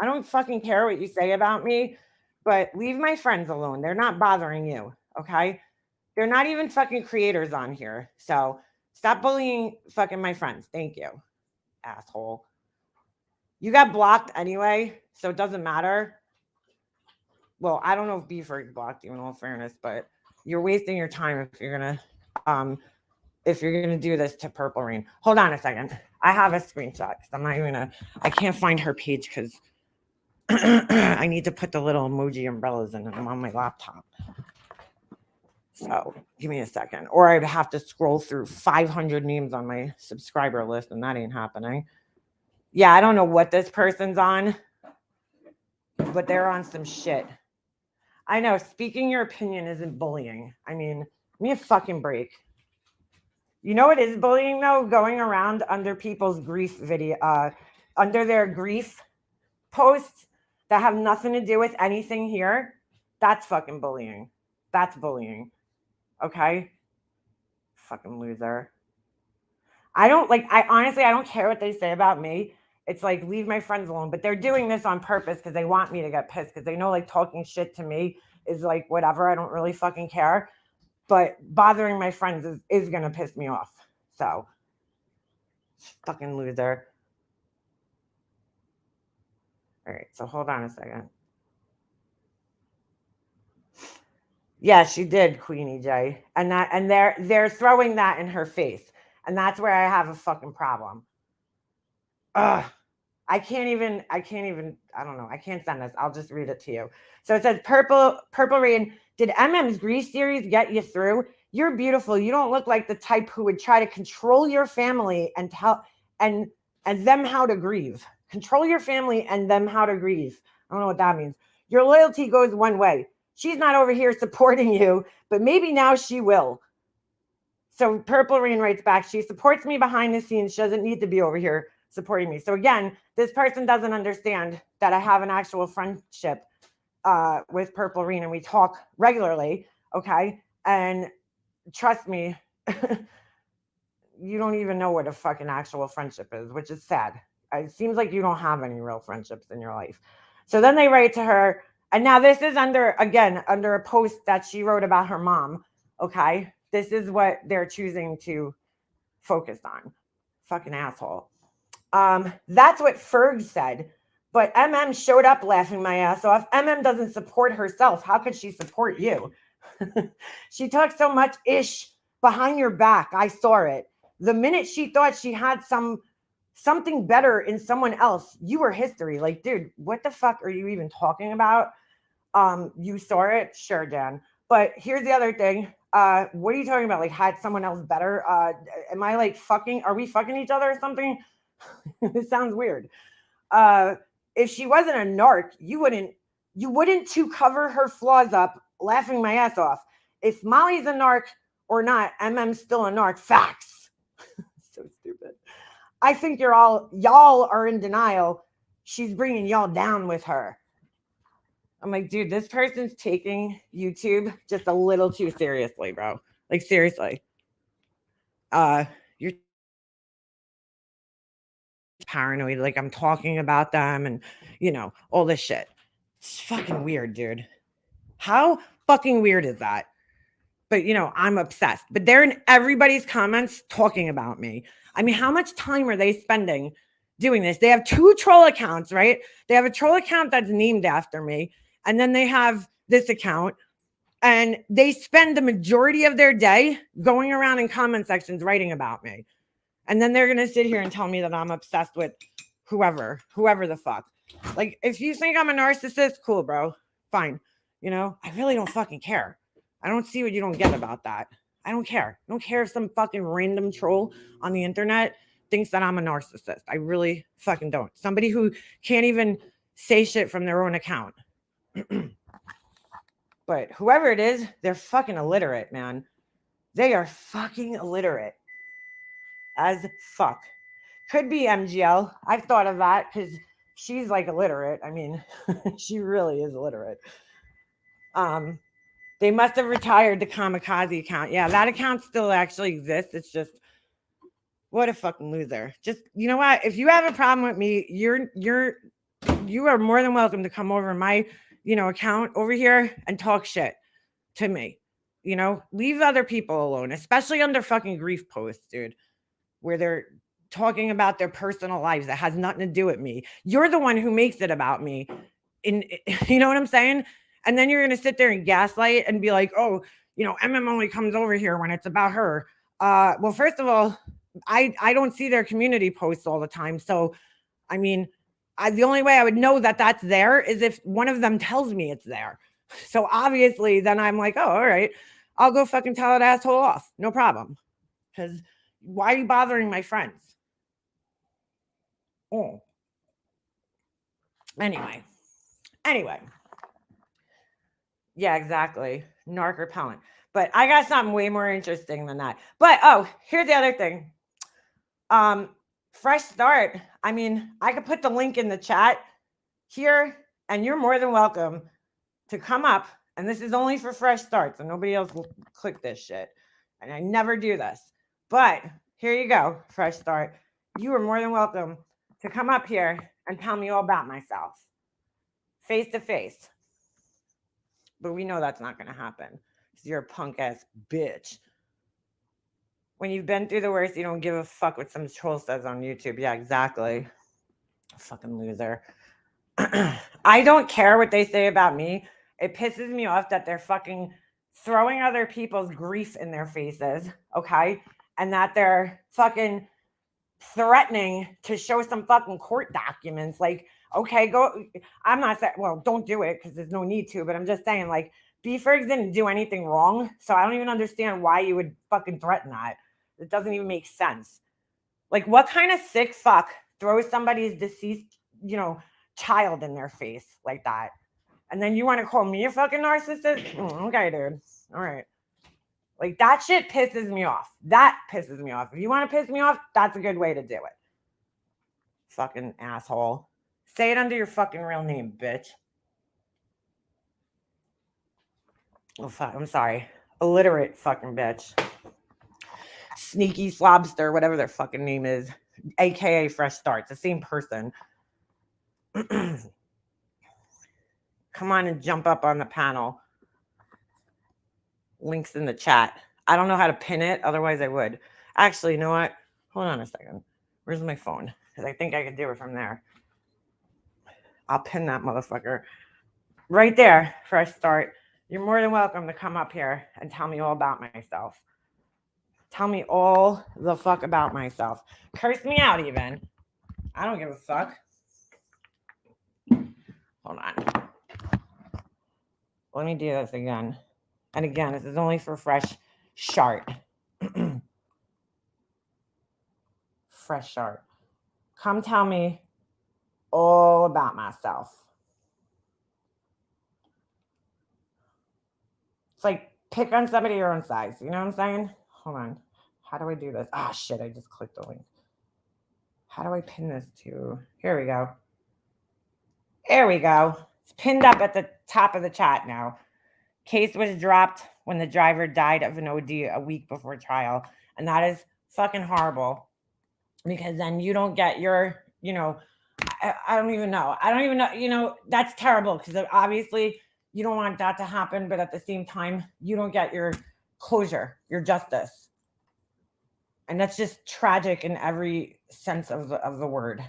I don't fucking care what you say about me, but leave my friends alone. They're not bothering you, okay? They're not even fucking creators on here. So stop bullying fucking my friends. Thank you, asshole. You got blocked anyway, so it doesn't matter. Well, I don't know if Beaver blocked you in all fairness, but you're wasting your time if you're gonna do this to Purple Rain. Hold on a second. I have a screenshot because I'm not even gonna. I can't find her page because I need to put the little emoji umbrellas in them on my laptop. So give me a second. Or I'd have to scroll through 500 names on my subscriber list, and that ain't happening. Yeah, I don't know what this person's on. but they're on some shit. I know, speaking your opinion isn't bullying. I mean, give me a fucking break. You know what is bullying though? Going around under people's grief under their grief posts that have nothing to do with anything here. That's fucking bullying. That's bullying. Okay? Fucking loser. I honestly, I don't care what they say about me. It's like, leave my friends alone. But they're doing this on purpose because they want me to get pissed because they know like talking shit to me is like whatever. I don't really fucking care. But bothering my friends is going to piss me off. So, fucking loser. All right, so hold on a second. Yeah, she did, Queenie J. And they're throwing that in her face. And that's where I have a fucking problem. Ugh. I can't even, I don't know. I can't send this. I'll just read it to you. So it says, Purple Rain, did MM's grief series get you through? You're beautiful. You don't look like the type who would try to control your family and tell and them how to grieve. Control your family and them how to grieve. I don't know what that means. Your loyalty goes one way. She's not over here supporting you, but maybe now she will. So Purple Rain writes back, she supports me behind the scenes. She doesn't need to be over here supporting me. So again, this person doesn't understand that I have an actual friendship with Purple Rain and we talk regularly. Okay. And trust me, you don't even know what a fucking actual friendship is, which is sad. It seems like you don't have any real friendships in your life. So then they write to her. And now this is under a post that she wrote about her mom. Okay. This is what they're choosing to focus on. Fucking asshole. That's what Ferg said. But MM showed up laughing my ass off. MM doesn't support herself. How could she support you? She talks so much ish behind your back. I saw it. The minute she thought she had something better in someone else, you were history. Like, dude, what the fuck are you even talking about? You saw it? Sure, Dan. But here's the other thing. What are you talking about? Like, had someone else better? Am I like fucking? Are we fucking each other or something? This sounds weird. If she wasn't a narc, you wouldn't to cover her flaws up, laughing my ass off. If Molly's a narc or not, MM's still a narc. Facts. So stupid. I think y'all are in denial. She's bringing y'all down with her. I'm like, dude, this person's taking YouTube just a little too seriously, bro. Like, seriously. You're paranoid. Like, I'm talking about them and, all this shit. It's fucking weird, dude. How fucking weird is that? But, I'm obsessed. But they're in everybody's comments talking about me. I mean, how much time are they spending doing this? They have 2 troll accounts, right? They have a troll account that's named after me. And then they have this account. And they spend the majority of their day going around in comment sections writing about me. And then they're going to sit here and tell me that I'm obsessed with whoever the fuck. Like, if you think I'm a narcissist, cool, bro. Fine. I really don't fucking care. I don't see what you don't get about that. I don't care. I don't care if some fucking random troll on the internet thinks that I'm a narcissist. I really fucking don't. Somebody who can't even say shit from their own account. But whoever it is, they're fucking illiterate, man. They are fucking illiterate. As fuck. Could be MGL. I've thought of that because she's like illiterate. I mean, she really is illiterate. They must have retired the kamikaze account. Yeah, that account still actually exists. It's just, what a fucking loser. Just, you know what? If you have a problem with me, you are more than welcome to come over my, account over here and talk shit to me. Leave other people alone, especially under fucking grief posts, dude, where they're talking about their personal lives that has nothing to do with me. You're the one who makes it about me. You know what I'm saying? And then you're going to sit there and gaslight and be like, oh, MM only comes over here when it's about her. Well, first of all, I don't see their community posts all the time. So, I mean, the only way I would know that that's there is if one of them tells me it's there. So obviously then I'm like, oh, all right, I'll go fucking tell that asshole off. No problem. Because why are you bothering my friends? Oh. Anyway, Anyway. Yeah, exactly. Narc repellent. But I got something way more interesting than that. But here's the other thing. Fresh start. I mean, I could put the link in the chat here, and you're more than welcome to come up. And this is only for fresh starts, and nobody else will click this shit. And I never do this. But here you go, fresh start. You are more than welcome to come up here and tell me all about myself. Face to face. But we know that's not going to happen because you're a punk ass bitch. When you've been through the worst, you don't give a fuck what some troll says on YouTube. Yeah, exactly. Fucking loser. I don't care what they say about me. It pisses me off that they're fucking throwing other people's grief in their faces, okay? And that they're fucking threatening to show some fucking court documents. Like, okay, go. I'm not saying, well, don't do it because there's no need to, but I'm just saying, like, B-Fergs didn't do anything wrong. So I don't even understand why you would fucking threaten that. It doesn't even make sense. Like, what kind of sick fuck throws somebody's deceased, child in their face like that? And then you want to call me a fucking narcissist? Okay, dude. All right. Like, that shit pisses me off. That pisses me off. If you want to piss me off, that's a good way to do it. Fucking asshole. Say it under your fucking real name, bitch. Oh, fuck. I'm sorry. Illiterate fucking bitch. Sneaky Slobster, whatever their fucking name is. AKA Fresh Starts. The same person. Come on and jump up on the panel. Links in the chat. I don't know how to pin it. Otherwise, I would. Actually, you know what? Hold on a second. Where's my phone? Because I think I could do it from there. I'll pin that motherfucker. Right there. Fresh start. You're more than welcome to come up here and tell me all about myself. Tell me all the fuck about myself. Curse me out even. I don't give a fuck. Hold on. Let me do this again. And again, this is only for fresh Shart. Fresh Shart. Come tell me all about myself. It's like pick on somebody your own size. You know what I'm saying? Hold on. How do I do this? Ah, shit. I just clicked the link. How do I pin this to? Here we go. There we go. It's pinned up at the top of the chat now. Case was dropped when the driver died of an OD a week before trial. And that is fucking horrible. Because then you don't get your, I don't even know. I don't even know. That's terrible because obviously you don't want that to happen. But at the same time, you don't get your closure, your justice. And that's just tragic in every sense of the word.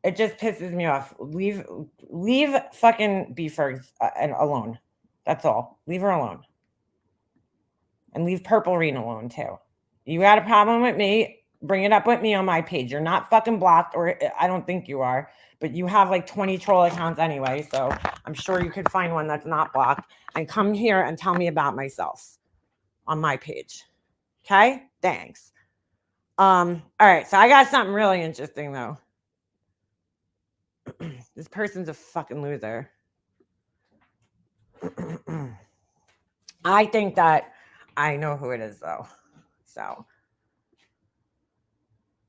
It just pisses me off. Leave fucking B-Fergs alone. That's all. Leave her alone. And leave Purple Rain alone too. You got a problem with me, bring it up with me on my page. You're not fucking blocked, or I don't think you are, but you have like 20 troll accounts anyway, so I'm sure you could find one that's not blocked and come here and tell me about myself on my page. Okay? Thanks. All right, so I got something really interesting though. This person's a fucking loser. I think that I know who it is though. So,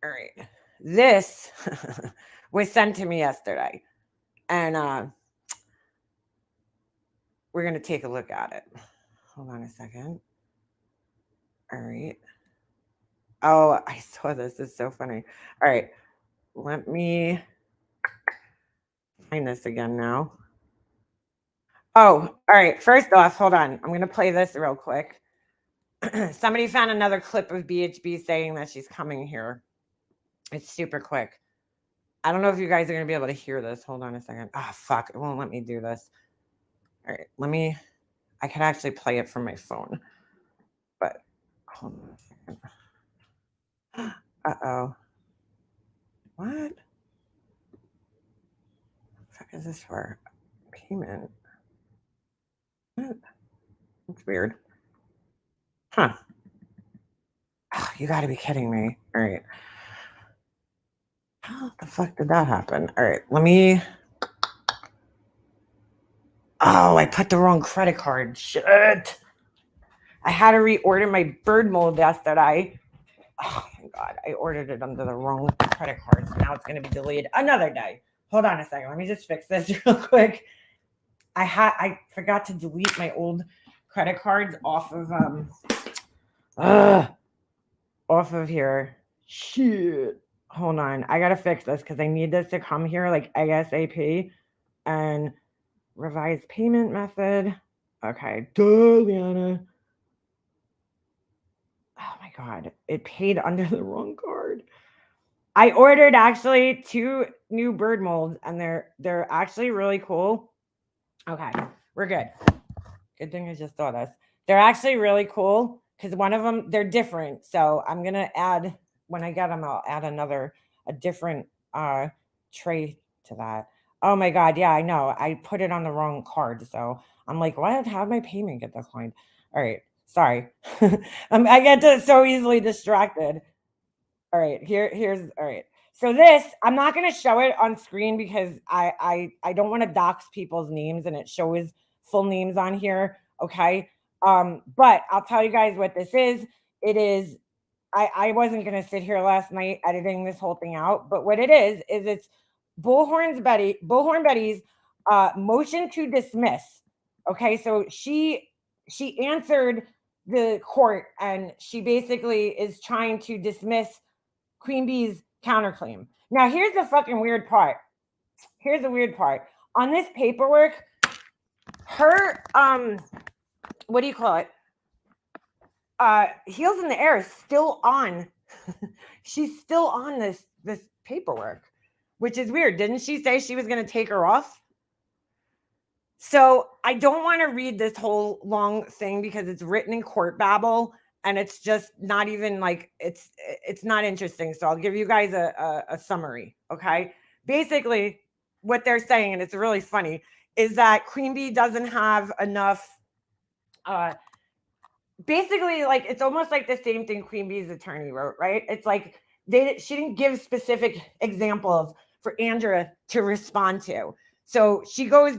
all right. This was sent to me yesterday. And we're going to take a look at it. Hold on a second. All right. Oh, I saw this. This is so funny. All right. Let me find this again now. Oh, all right. First off, hold on. I'm going to play this real quick. Somebody found another clip of BHB saying that she's coming here. It's super quick. I don't know if you guys are going to be able to hear this. Hold on a second. Oh, fuck. It won't let me do this. All right. I could actually play it from my phone. But hold on a second. Uh-oh. What? What the fuck is this for? Payment. What? That's weird. Huh. Oh, you gotta be kidding me. All right. How the fuck did that happen? All right, let me Oh, I put the wrong credit card. Shit. I had to reorder my bird mold yesterday. Oh my God. I ordered it under the wrong credit card. So now it's going to be delayed another day. Hold on a second. Let me just fix this real quick. I forgot to delete my old credit cards off of here. Shit. Hold on. I gotta fix this because I need this to come here like ASAP. And revise payment method. Okay. Duh, Liana. Oh my God. It paid under the wrong card. I ordered actually 2 new bird molds and they're actually really cool. Okay, we're good. Good thing I just saw this. They're actually really cool because one of them, they're different. So I'm going to add, when I get them, I'll add a different tray to that. Oh my God. Yeah, I know. I put it on the wrong card. So I'm like, what? How did my payment get declined? All right. Sorry. I get so easily distracted. All right. Here's all right. So this, I'm not going to show it on screen because I don't want to dox people's names and it shows full names on here. Okay. But I'll tell you guys what this is. It is, I wasn't going to sit here last night editing this whole thing out, but what it is it's Bullhorn Betty's motion to dismiss. Okay. So she answered the court and she basically is trying to dismiss Queen Bee's counterclaim. Now, here's the fucking weird part. Here's the weird part. On this paperwork, her what do you call it? Heels in the Air is still on. She's still on this paperwork, which is weird. Didn't she say she was going to take her off? So I don't want to read this whole long thing because it's written in court babble and it's just not even like it's not interesting. So I'll give you guys a summary. Okay. Basically, what they're saying, and it's really funny, is that Queen Bee doesn't have enough. Basically, like it's almost like the same thing Queen Bee's attorney wrote, right? It's like she didn't give specific examples for Andrea to respond to. So she goes,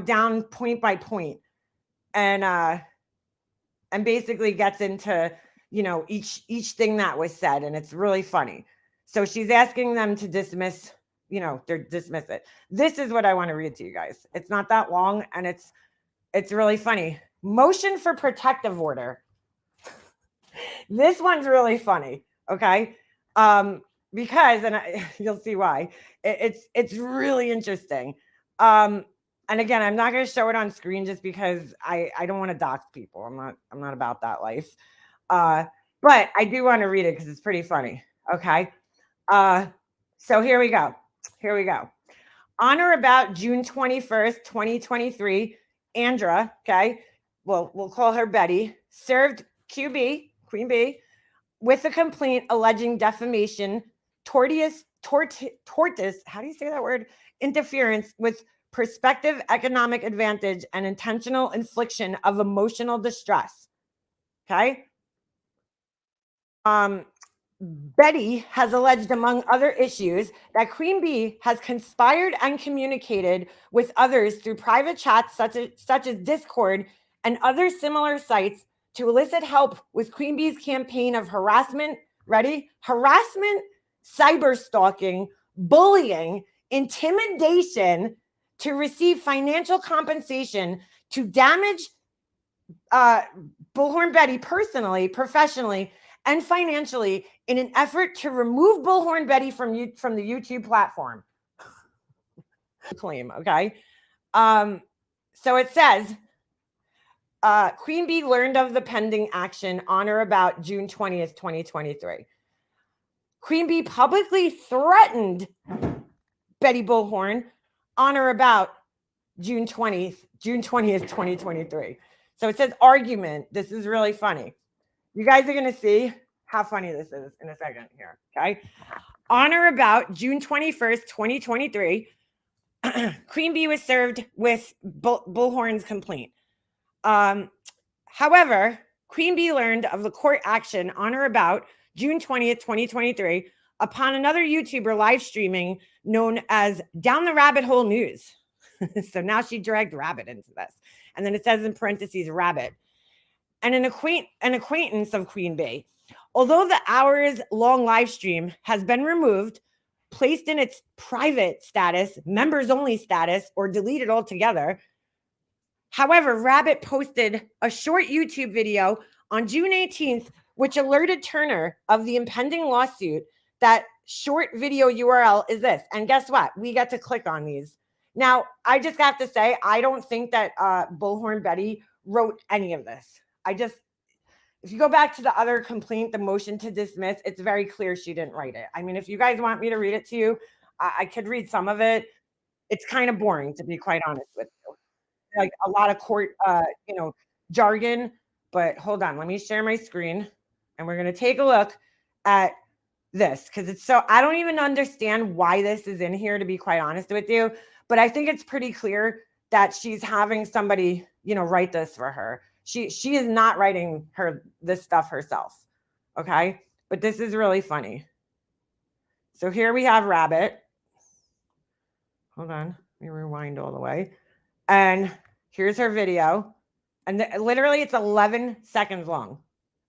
down point by point and basically gets into, each thing that was said. And it's really funny. So she's asking them to dismiss it. This is what I want to read to you guys. It's not that long and it's really funny. Motion for protective order. This one's really funny. Okay. Because, and you'll see why it's really interesting. And again, I'm not going to show it on screen just because I don't want to dox people. I'm not about that life. But I do want to read it because it's pretty funny. Okay. So here we go. On or about June 21st, 2023, Andrea, okay, well, we'll call her Betty, served Queen Bee, with a complaint alleging defamation, tortious, how do you say that word? Interference with prospective economic advantage and intentional infliction of emotional distress. Okay. Betty has alleged, among other issues, that Queen Bee has conspired and communicated with others through private chats such as Discord and other similar sites to elicit help with Queen Bee's campaign of harassment, cyber stalking, bullying, intimidation to receive financial compensation to damage Bullhorn Betty personally, professionally, and financially in an effort to remove Bullhorn Betty from the YouTube platform. Claim, okay? So it says, Queen Bee learned of the pending action on or about June 20th, 2023. Queen Bee publicly threatened Betty Bullhorn on or about June 20th, 2023. So it says argument. This is really funny. You guys are going to see how funny this is in a second here, okay? On or about June 21st, 2023, Queen Bee was served with Bullhorn's complaint. However, Queen Bee learned of the court action on or about June 20th, 2023, upon another YouTuber live streaming known as Down the Rabbit Hole News. So now she dragged rabbit into this. And then it says in parentheses, rabbit. And an acquaintance of Queen Bee. Although the hours-long live stream has been removed, placed in its private status, members-only status, or deleted altogether, however, Rabbit posted a short YouTube video on June 18th, which alerted Turner of the impending lawsuit. That short video URL is this. And guess what? We get to click on these. Now, I just have to say, I don't think that Bullhorn Betty wrote any of this. If you go back to the other complaint, the motion to dismiss, it's very clear she didn't write it. I mean, if you guys want me to read it to you, I could read some of it. It's kind of boring, to be quite honest with you. Like a lot of court, jargon. But hold on, let me share my screen, and we're going to take a look at this, because it's so, I don't even understand why this is in here, to be quite honest with you. But I think it's pretty clear that she's having somebody, write this for her. She is not writing this stuff herself. Okay. But this is really funny. So here we have Rabbit. Hold on. Let me rewind all the way. And here's her video. And literally it's 11 seconds long.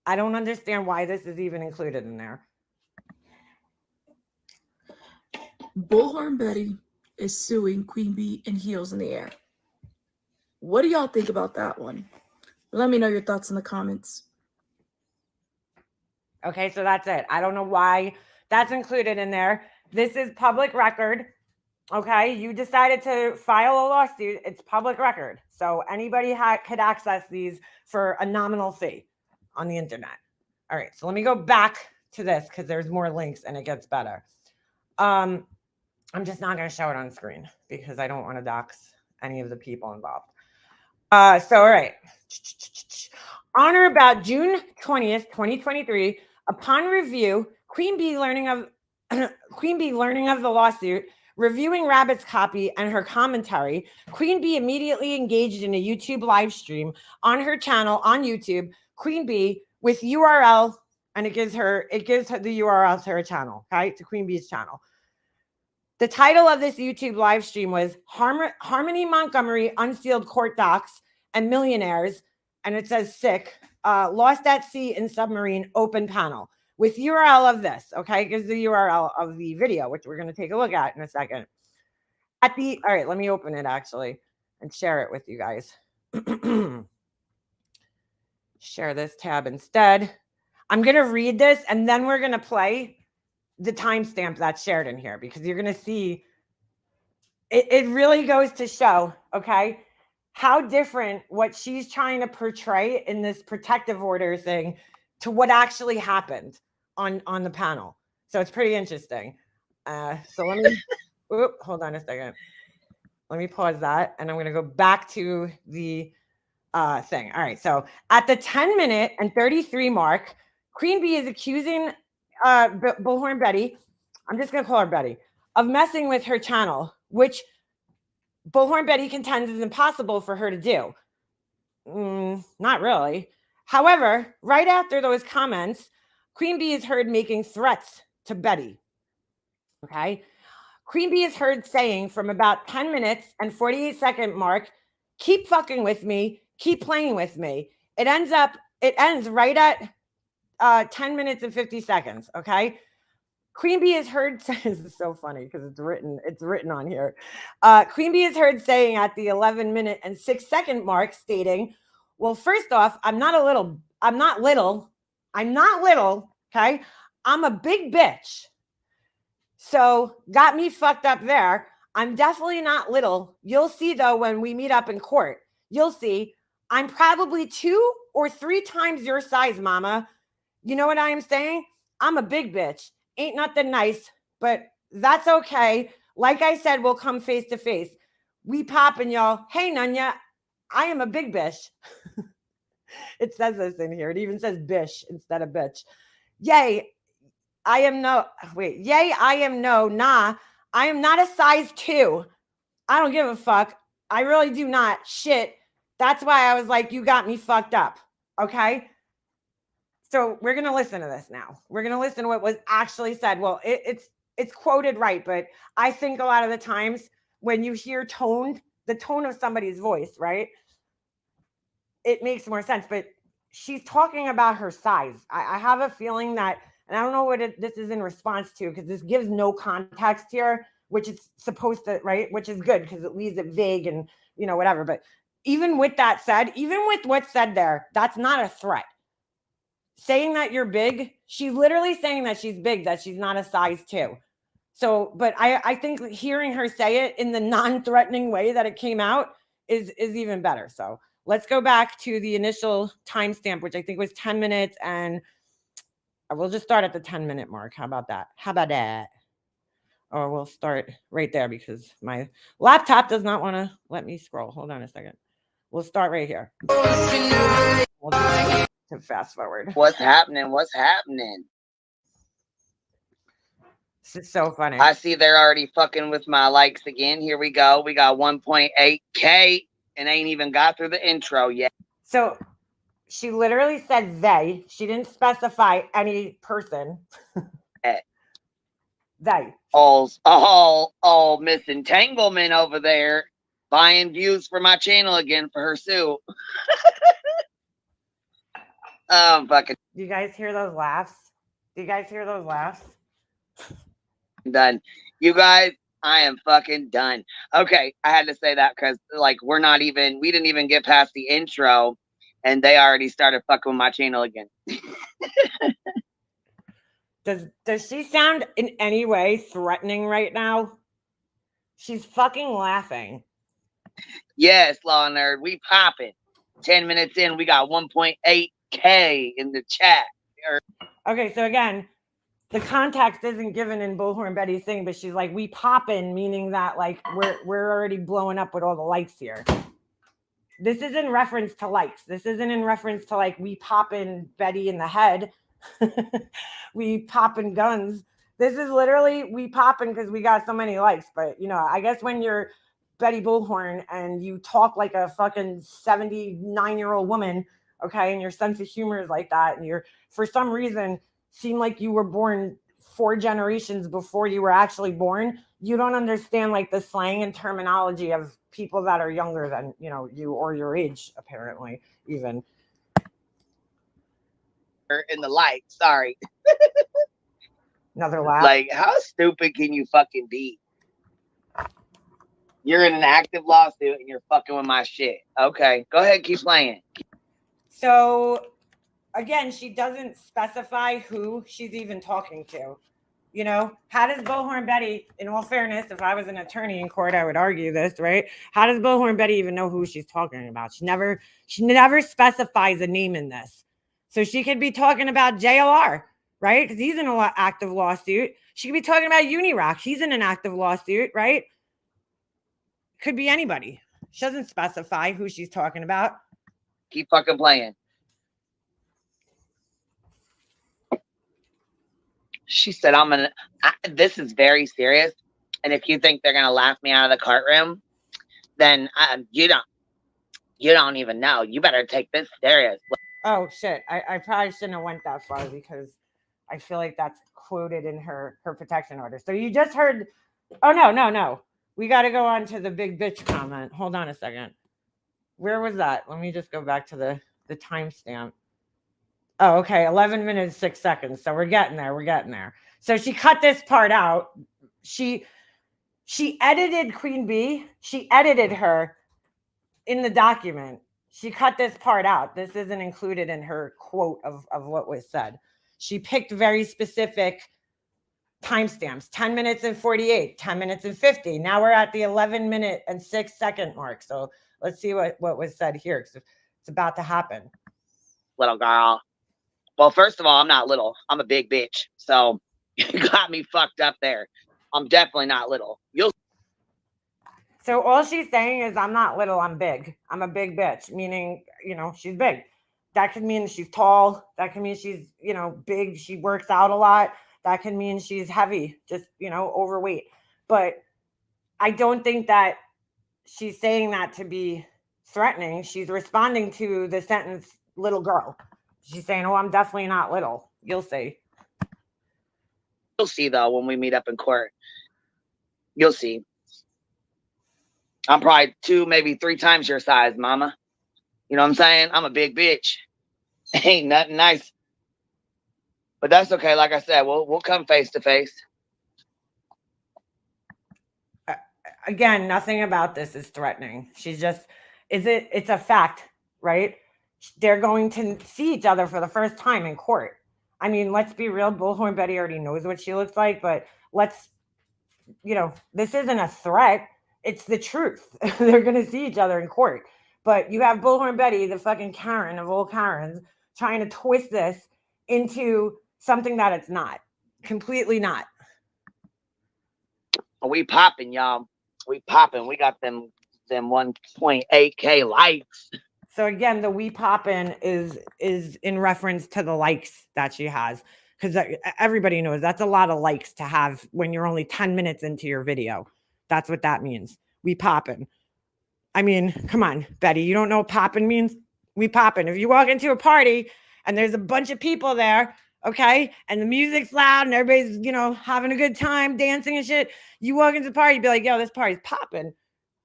I don't understand why this is even included in there. Bullhorn Betty is suing Queen Bee in heels in the air. What do y'all think about that one? Let me know your thoughts in the comments. Okay, so that's it. I don't know why that's included in there. This is public record. Okay, you decided to file a lawsuit. It's public record. So anybody could access these for a nominal fee on the internet. All right, so let me go back to this because there's more links and it gets better. I'm just not going to show it on screen because I don't want to dox any of the people involved. So, all right. On or about June 20th, 2023, upon review, Queen Bee learning of the lawsuit, reviewing Rabbit's copy and her commentary, Queen Bee immediately engaged in a YouTube live stream on her channel on YouTube, Queen Bee, with URL, and it gives her the URL to her channel, okay, to Queen Bee's channel. The title of this YouTube live stream was Harmony Montgomery Unsealed Court Docs and Millionaires, and it says sick, Lost at Sea in Submarine Open Panel, with URL of this, okay? It gives the URL of the video, which we're going to take a look at in a second. All right, let me open it actually and share it with you guys. Share this tab instead. I'm going to read this, and then we're going to play the timestamp that's shared in here, because you're going to see it really goes to show, okay, how different what she's trying to portray in this protective order thing to what actually happened on the panel. So it's pretty interesting. So let me hold on a second. Let me pause that, and I'm going to go back to the thing. All right. So at the 10-minute and 33 mark, Queen Bee is accusing Bullhorn Betty, I'm just going to call her Betty, of messing with her channel, which Bullhorn Betty contends is impossible for her to do. Not really. However, right after those comments, Queen Bee is heard making threats to Betty. Okay. Queen Bee is heard saying from about 10 minutes and 48-second mark, keep fucking with me, keep playing with me. It ends right at 10 minutes and 50 seconds. Okay. Queen Bee is heard, this is so funny because it's written on here. Queen Bee is heard saying at the 11-minute and 6-second mark, stating, well, first off, I'm not little. Okay. I'm a big bitch. So got me fucked up there. I'm definitely not little. You'll see though, when we meet up in court, you'll see I'm probably 2 or 3 times your size, mama. You know what I am saying? I'm a big bitch. Ain't nothing nice, but that's okay. Like I said, we'll come face to face. We poppin', y'all. Hey, Nunya, I am a big bitch. It says this in here. It even says bish instead of bitch. Yay, I am no, nah, I am not a size 2. I don't give a fuck. I really do not. Shit. That's why I was like, you got me fucked up. Okay. So we're going to listen to this now. We're going to listen to what was actually said. Well, it's quoted right, but I think a lot of the times when you hear toned, the tone of somebody's voice, right? It makes more sense. But she's talking about her size. I have a feeling that, and I don't know what this is in response to, because this gives no context here, which it's supposed to, right? Which is good because it leaves it vague and, whatever. But even with that said, even with what's said there, that's not a threat. Saying that you're big, she's literally saying that she's big, that she's not a size 2. So, but I think hearing her say it in the non-threatening way that it came out is even better. So let's go back to the initial timestamp, which I think was 10 minutes, and we'll just start at the 10-minute mark. How about that? Or we'll start right there because my laptop does not want to let me scroll. Hold on a second. We'll start right here. We'll to fast forward. What's happening? This is so funny. I see they're already fucking with my likes again. Here we go. We got 1.8K and ain't even got through the intro yet. So she literally said they. She didn't specify any person. They. All Miss Entanglement over there buying views for my channel again for her suit. Fucking. Do you guys hear those laughs? Done. You guys, I am fucking done. Okay, I had to say that because we didn't even get past the intro and they already started fucking with my channel again. Does she sound in any way threatening right now? She's fucking laughing. Yes, Law Nerd, we popping. 10 minutes in, we got 1.8K in the chat. Okay, so again, the context isn't given in Bullhorn Betty's thing, but she's like, we poppin', meaning that like we're already blowing up with all the likes here. This is in reference to likes. This isn't in reference to like we poppin' Betty in the head. We poppin' guns. This is literally we poppin' because we got so many likes. But I guess when you're Betty Bullhorn and you talk like a fucking 79-year-old woman, okay, and your sense of humor is like that, and you're for some reason seem like you were born 4 generations before you were actually born, you don't understand like the slang and terminology of people that are younger than you or your age, apparently, even. In the light, sorry. Another laugh. Like, how stupid can you fucking be? You're in an active lawsuit and you're fucking with my shit. Okay, go ahead, keep playing. So again, she doesn't specify who she's even talking to. How does Bullhorn Betty, in all fairness, if I was an attorney in court, I would argue this, right? How does Bullhorn Betty even know who she's talking about? She never specifies a name in this. So she could be talking about JLR, right? Because he's in an active lawsuit. She could be talking about Unirock. He's in an active lawsuit, right? Could be anybody. She doesn't specify who she's talking about. Keep fucking playing. She said, this is very serious. And if you think they're going to laugh me out of the courtroom, then you don't even know. You better take this serious. Oh, shit. I probably shouldn't have went that far because I feel like that's quoted in her protection order. So you just heard. Oh, no. We got to go on to the big bitch comment. Hold on a second. Where was that? Let me just go back to the timestamp. Oh, okay. 11 minutes, 6 seconds. So we're getting there. So she cut this part out. She edited Queen Bee. She edited her in the document. She cut this part out. This isn't included in her quote of what was said. She picked very specific timestamps, 10 minutes and 48, 10 minutes and 50. Now we're at the 11 minute and 6 second mark. So let's see what was said here, because it's about to happen. Little girl. Well, first of all, I'm not little. I'm a big bitch. So you got me fucked up there. I'm definitely not little. So all she's saying is, I'm not little, I'm big. I'm a big bitch, meaning, she's big. That could mean she's tall. That can mean she's, big. She works out a lot. That can mean she's heavy, just, overweight. But I don't think that she's saying that to be threatening. She's responding to the sentence, little girl. She's saying, oh, I'm definitely not little. You'll see. You'll see, though, when we meet up in court. You'll see. I'm probably 2, maybe 3 times your size, mama. You know what I'm saying? I'm a big bitch. Ain't nothing nice. But that's okay. Like I said, we'll come face to face. Again, nothing about this is threatening. She's just, it's a fact, right? They're going to see each other for the first time in court. I mean, let's be real. Bullhorn Betty already knows what she looks like, but let's, this isn't a threat. It's the truth. They're going to see each other in court. But you have Bullhorn Betty, the fucking Karen of all Karens, trying to twist this into something that it's not. Completely not. We popping, y'all. We popping. We got them 1.8K likes. So again, the we poppin' is in reference to the likes that she has, because everybody knows that's a lot of likes to have when you're only 10 minutes into your video. That's what that means. We poppin'. I mean, come on, Betty, you don't know what poppin' means? We poppin'. If you walk into a party and there's a bunch of people there, okay, and the music's loud and everybody's, having a good time, dancing and shit, you walk into the party, you'd be like, yo, this party's poppin'.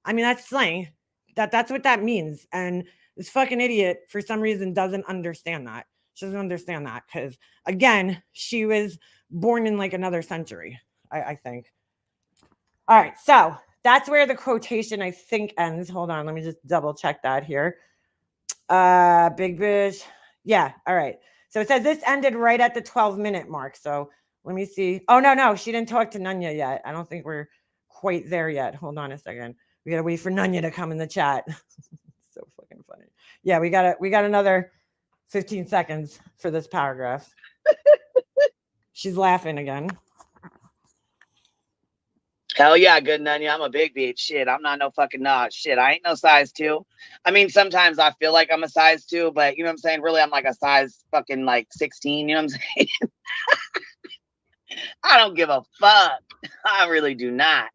I mean, that's slang. That's what that means. And this fucking idiot, for some reason, doesn't understand that. She doesn't understand that because, again, she was born in like another century, I think. All right, so that's where the quotation, I think, ends. Hold on, let me just double check that here. Big bitch. Yeah, all right. So it says this ended right at the 12-minute mark. So let me see. Oh, no, she didn't talk to Nunya yet. I don't think we're quite there yet. Hold on a second. We got to wait for Nunya to come in the chat. So fucking funny. Yeah, we got another 15 seconds for this paragraph. She's laughing again. Hell yeah, good Nunya. I'm a big bitch. Shit, I'm not no fucking shit. I ain't no size 2. I mean, sometimes I feel like I'm a size 2, but you know what I'm saying? Really, I'm like a size fucking like 16. You know what I'm saying? I don't give a fuck. I really do not.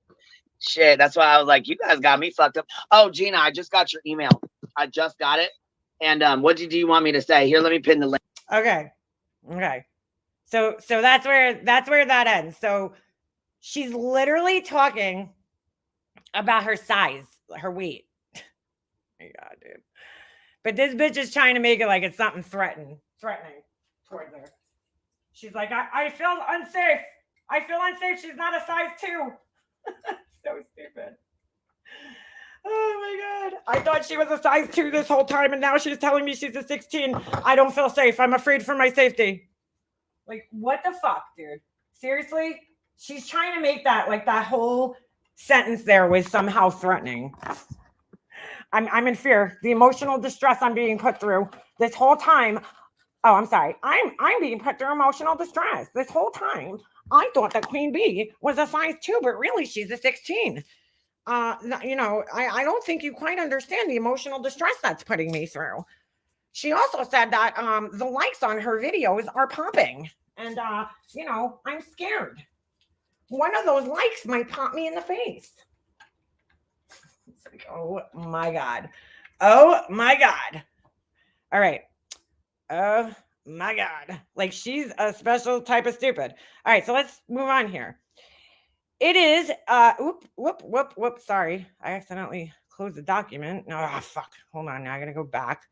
Shit, that's why I was like, you guys got me fucked up. Oh, Gina, I just got your email. I just got it. And what did you want me to say? Here, let me pin the link. Okay. So that's where that ends. So she's literally talking about her size, her weight. Oh my God, dude. But this bitch is trying to make it like it's something threatening towards her. She's like, I feel unsafe. I feel unsafe. She's not a size 2. So stupid. Oh my God. I thought she was a size 2 this whole time, and now she's telling me she's a 16. I don't feel safe. I'm afraid for my safety. Like, what the fuck, dude? Seriously? She's trying to make that, like, that whole sentence there was somehow threatening. I'm in fear. The emotional distress I'm being put through this whole time. Oh, I'm sorry. I'm being put through emotional distress this whole time. I thought that Queen Bee was a size 2, but really she's a 16. I don't think you quite understand the emotional distress that's putting me through. She also said that the likes on her videos are popping. And, I'm scared. One of those likes might pop me in the face. It's like, oh my God. Oh my God. All right. Oh my God. Like, she's a special type of stupid. All right, so let's move on here. It is, whoop. Sorry. I accidentally closed the document. No, fuck. Hold on. Now I gotta go back.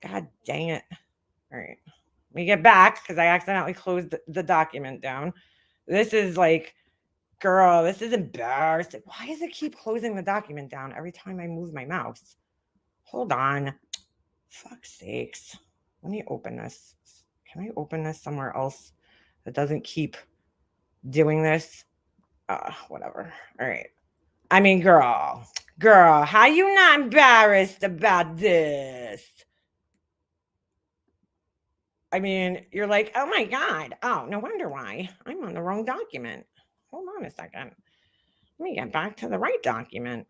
God dang it. All right. Let me get back because I accidentally closed the document down. This is like, girl, this is embarrassing. Why does it keep closing the document down every time I move my mouse? Hold on. Fuck's sakes. Let me open this. Can I open this somewhere else that doesn't keep doing this? Whatever. All right. I mean, girl, how you not embarrassed about this? I mean, you're like, oh my God. Oh, no wonder why. I'm on the wrong document. Hold on a second. Let me get back to the right document.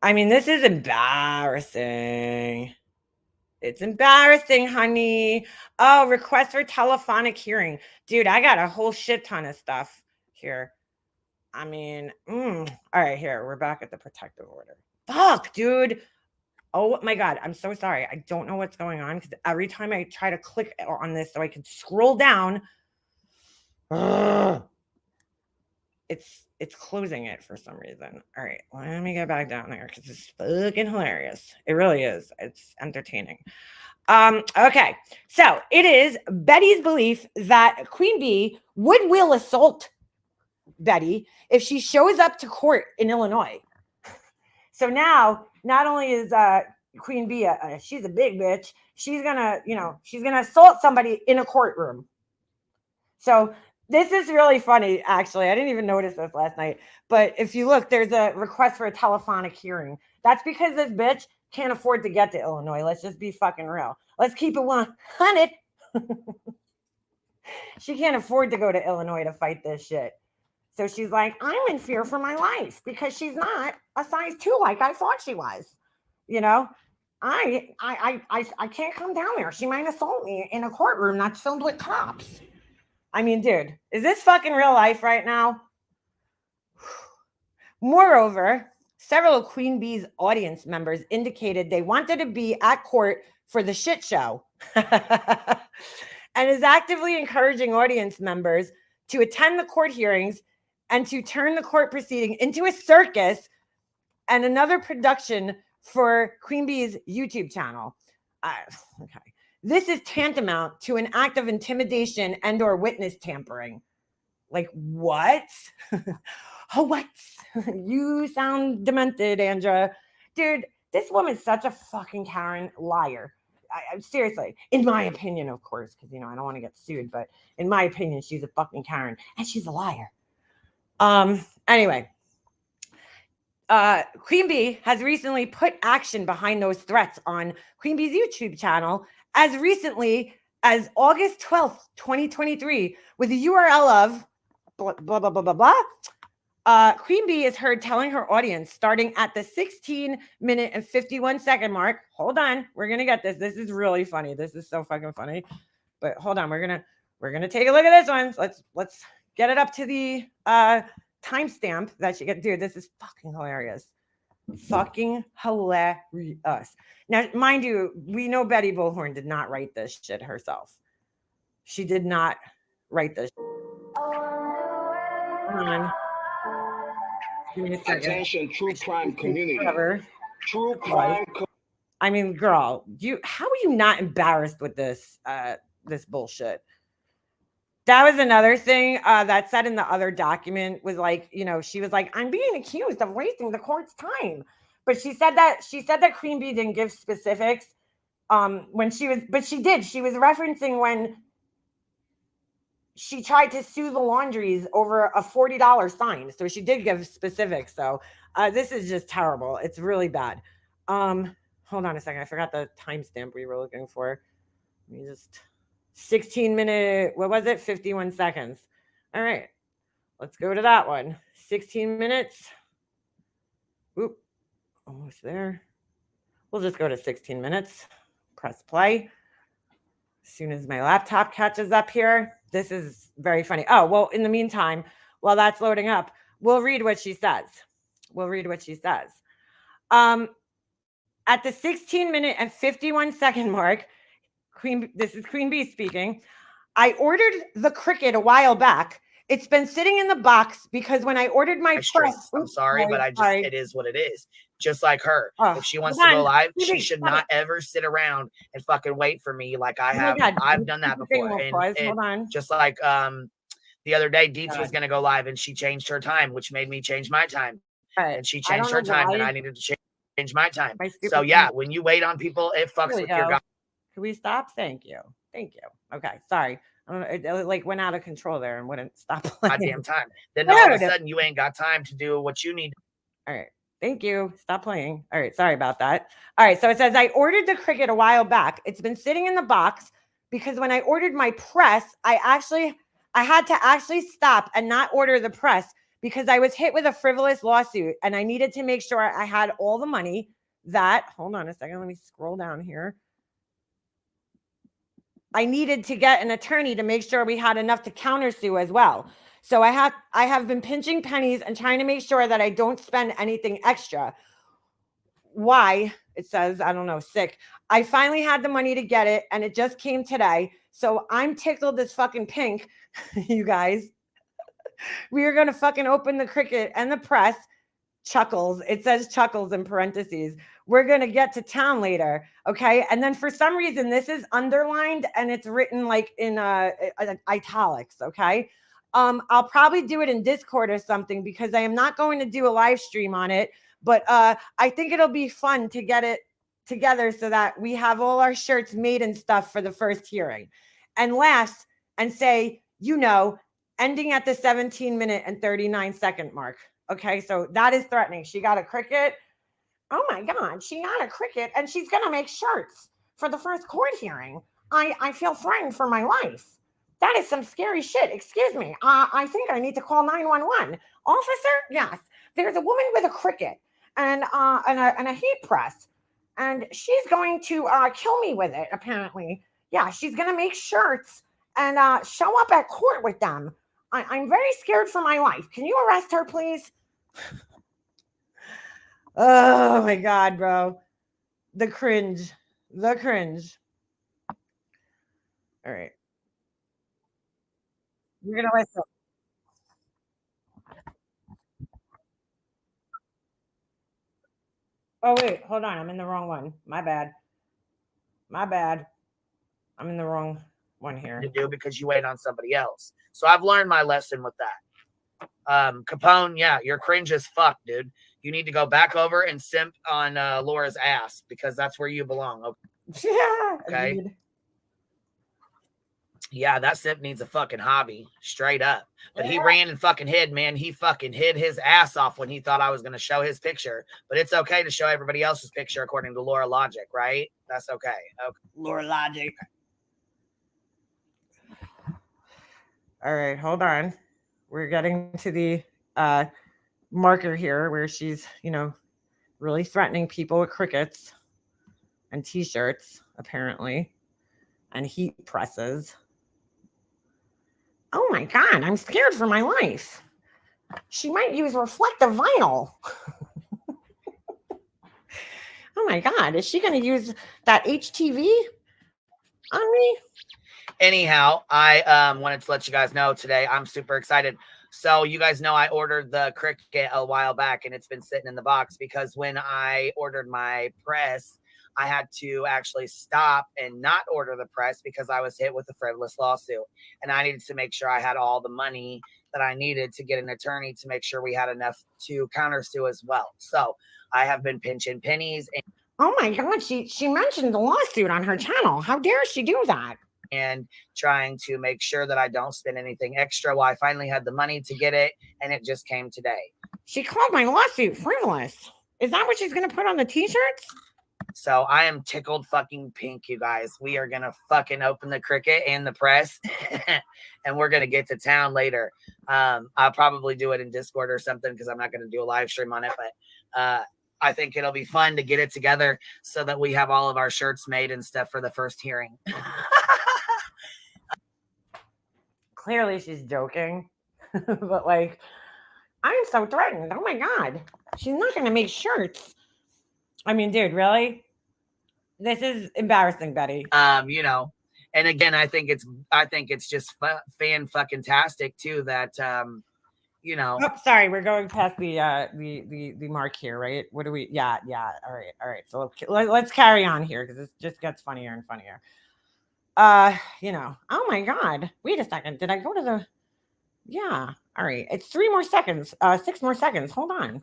I mean, this is embarrassing. It's embarrassing, honey. Oh, request for telephonic hearing. Dude, I got a whole shit ton of stuff here. I mean, all right, here. We're back at the protective order. Fuck, dude. Oh my God. I'm so sorry. I don't know what's going on because every time I try to click on this so I can scroll down, it it's closing it for some reason. All right, let me get back down there because it's fucking hilarious. It really is. It's entertaining. Okay, so it is Betty's belief that Queen Bee will assault Betty if she shows up to court in Illinois. So now, not only is Queen Bee she's a big bitch, she's gonna assault somebody in a courtroom. So this is really funny, actually. I didn't even notice this last night. But if you look, there's a request for a telephonic hearing. That's because this bitch can't afford to get to Illinois. Let's just be fucking real. Let's keep it 100. She can't afford to go to Illinois to fight this shit. So she's like, I'm in fear for my life because she's not a size 2 like I thought she was. You know, I can't come down there. She might assault me in a courtroom that's filled with cops. I mean, dude, is this fucking real life right now? Moreover, several of Queen Bee's audience members indicated they wanted to be at court for the shit show and is actively encouraging audience members to attend the court hearings and to turn the court proceeding into a circus and another production for Queen Bee's YouTube channel. Okay. This is tantamount to an act of intimidation and or witness tampering. Like, what? Oh, what? You sound demented, Andra. Dude, this woman's such a fucking Karen liar. Seriously, in my opinion, of course, because, I don't want to get sued, but in my opinion, she's a fucking Karen and she's a liar. Anyway, Queen Bee has recently put action behind those threats on Queen Bee's YouTube channel as recently as August 12th, 2023, with the URL of blah, blah, blah, blah, blah, blah. Queen Bee is heard telling her audience starting at the 16-minute and 51-second mark. Hold on. We're going to get this. This is really funny. This is so fucking funny. But hold on. We're going to take a look at this one. Let's get it up to the timestamp that you get. Dude, this is fucking hilarious. Fucking hilarious. Now, mind you, we know Betty Bullhorn did not write this shit herself. She did not write this. Come on. Give me a second. Attention, true crime community. True crime. I mean, girl, how are you not embarrassed with this this bullshit? That was another thing that said in the other document was like, she was like, I'm being accused of wasting the court's time. But she said that Queen Bee didn't give specifics when she was, but she did. She was referencing when she tried to sue the Laundries over a $40 fine. So she did give specifics. So this is just terrible. It's really bad. Hold on a second. I forgot the timestamp we were looking for. Let me just 16-minute, what was it? 51 seconds. All right. Let's go to that one. 16 minutes. Oop. Almost there. We'll just go to 16 minutes. Press play. As soon as my laptop catches up here. This is very funny. Oh, well, in the meantime, while that's loading up, we'll read what she says. At the 16-minute and 51-second mark, this is Queen Bee speaking. I ordered the cricket a while back. It's been sitting in the box because when I ordered my press, I'm sorry, but it is what it is. Just like her. If she wants to go live, she should not ever sit around and fucking wait for me like I have. I've done that before. And just like the other day, Deets was going to go live and she changed her time, which made me change my time. And she changed her time and I needed to change my time. So yeah, when you wait on people, it fucks with your guy. Can we stop? Thank you. Okay, sorry. It like went out of control there and wouldn't stop playing. Goddamn time. Then all of a sudden you ain't got time to do what you need. All right. Thank you. Stop playing. All right. Sorry about that. All right. So it says, I ordered the cricket a while back. It's been sitting in the box because when I ordered my press, I had to actually stop and not order the press because I was hit with a frivolous lawsuit and I needed to make sure I had all the money that, hold on a second. Let me scroll down here. I needed to get an attorney to make sure we had enough to countersue as well. So I have been pinching pennies and trying to make sure that I don't spend anything extra. Why? It says, I don't know, sick. I finally had the money to get it and it just came today. So I'm tickled as fucking pink, you guys. We are going to fucking open the cricket and the press. Chuckles. It says chuckles in parentheses. We're going to get to town later. Okay. And then for some reason, this is underlined and it's written like in italics. Okay. I'll probably do it in Discord or something because I am not going to do a live stream on it. But I think it'll be fun to get it together so that we have all our shirts made and stuff for the first hearing. And last, and say, ending at the 17-minute and 39-second mark. Okay, so that is threatening. She got a cricket. Oh my God, she got a cricket and she's going to make shirts for the first court hearing. I feel threatened for my life. That is some scary shit. Excuse me. I think I need to call 911. Officer? Yes. There's a woman with a cricket and a heat press. And she's going to kill me with it, apparently. Yeah, she's going to make shirts and show up at court with them. I'm very scared for my life. Can you arrest her, please? Oh, my God, bro. The cringe. The cringe. All right. You're going to listen. Oh, wait. Hold on. I'm in the wrong one. My bad. My bad. I'm in the wrong one here. To do because you wait on somebody else. So I've learned my lesson with that. Capone, yeah, you're cringe as fuck, dude. You need to go back over and simp on Laura's ass because that's where you belong. Okay. Yeah. Okay. Dude. Yeah, that simp needs a fucking hobby, straight up. But he ran and fucking hid, man. He fucking hid his ass off when he thought I was going to show his picture. But it's okay to show everybody else's picture according to Laura logic, right? That's okay. Okay. Laura logic. All right, hold on. We're getting to the marker here where she's, really threatening people with crickets and T-shirts, apparently, and heat presses. Oh my God, I'm scared for my life. She might use reflective vinyl. Oh my God, is she going to use that HTV on me? Anyhow, I wanted to let you guys know today I'm super excited. So you guys know I ordered the cricket a while back and it's been sitting in the box because when I ordered my press, I had to actually stop and not order the press because I was hit with a frivolous lawsuit. And I needed to make sure I had all the money that I needed to get an attorney to make sure we had enough to countersue as well. So I have been pinching pennies. Oh my God, she mentioned the lawsuit on her channel. How dare she do that? And trying to make sure that I don't spend anything extra. Well, I finally had the money to get it, and it just came today. She called my lawsuit frivolous. Is that what she's going to put on the T-shirts? So I am tickled fucking pink, you guys. We are going to fucking open the cricket and the press, and we're going to get to town later. I'll probably do it in Discord or something because I'm not going to do a live stream on it, but I think it'll be fun to get it together so that we have all of our shirts made and stuff for the first hearing. Clearly she's joking, but like, I'm so threatened. Oh my God, she's not going to make shirts. I mean, dude, really? This is embarrassing, Betty. And again, I think it's just fan fucking tastic too that Oh, sorry, we're going past the mark here, right? What do we? Yeah. All right. So let's carry on here because it just gets funnier and funnier. Oh my God. Wait a second. Did I go to the? Yeah. All right. It's 3 more seconds. 6 more seconds. Hold on.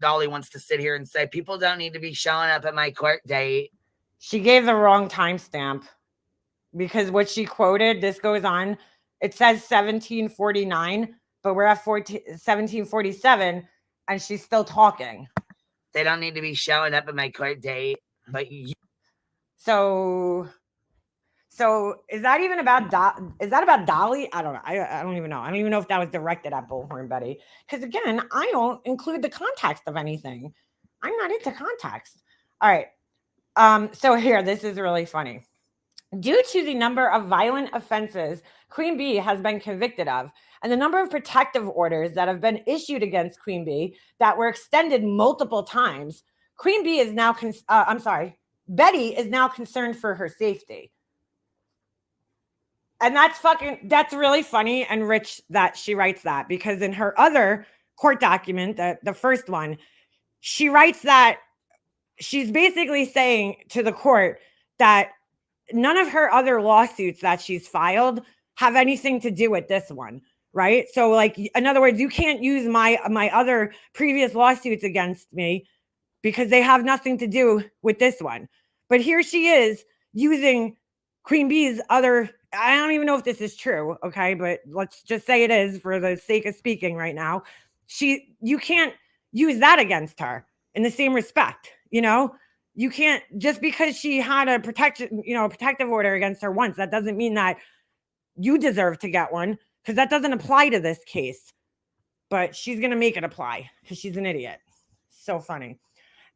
Dolly wants to sit here and say people don't need to be showing up at my court date. She gave the wrong timestamp because what she quoted, this goes on. It says 1749, but we're at 1747, and she's still talking. They don't need to be showing up at my court date, but you. So is that even about is that about Dolly? I don't know. I don't even know. I don't even know if that was directed at Bullhorn Betty. Because again, I don't include the context of anything. I'm not into context. All right. So here, this is really funny. Due to the number of violent offenses Queen Bee has been convicted of, and the number of protective orders that have been issued against Queen Bee that were extended multiple times, Queen Bee is now, Betty is now concerned for her safety. And that's really funny and rich that she writes that, because in her other court document, the first one, she writes that she's basically saying to the court that none of her other lawsuits that she's filed have anything to do with this one, right? So like, in other words, you can't use my other previous lawsuits against me because they have nothing to do with this one. But here she is using Queen Bee's other, I don't even know if this is true, okay, but let's just say it is for the sake of speaking right now. You can't use that against her in the same respect, you know? You can't, just because she had a protective order against her once, that doesn't mean that you deserve to get one, because that doesn't apply to this case. But she's going to make it apply because she's an idiot. So funny.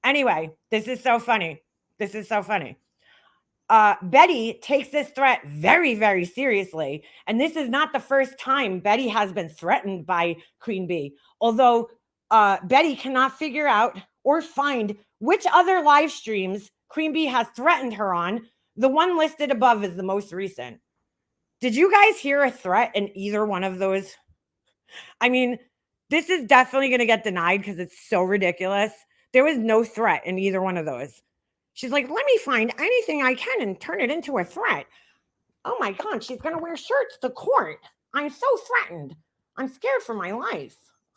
Anyway, this is so funny. This is so funny. Betty takes this threat very, very seriously. And this is not the first time Betty has been threatened by Queen Bee. Although Betty cannot figure out or find which other live streams Queen Bee has threatened her on. The one listed above is the most recent. Did you guys hear a threat in either one of those? I mean, this is definitely going to get denied because it's so ridiculous. There was no threat in either one of those. She's like, let me find anything I can and turn it into a threat. Oh my God, she's going to wear shirts to court. I'm so threatened. I'm scared for my life.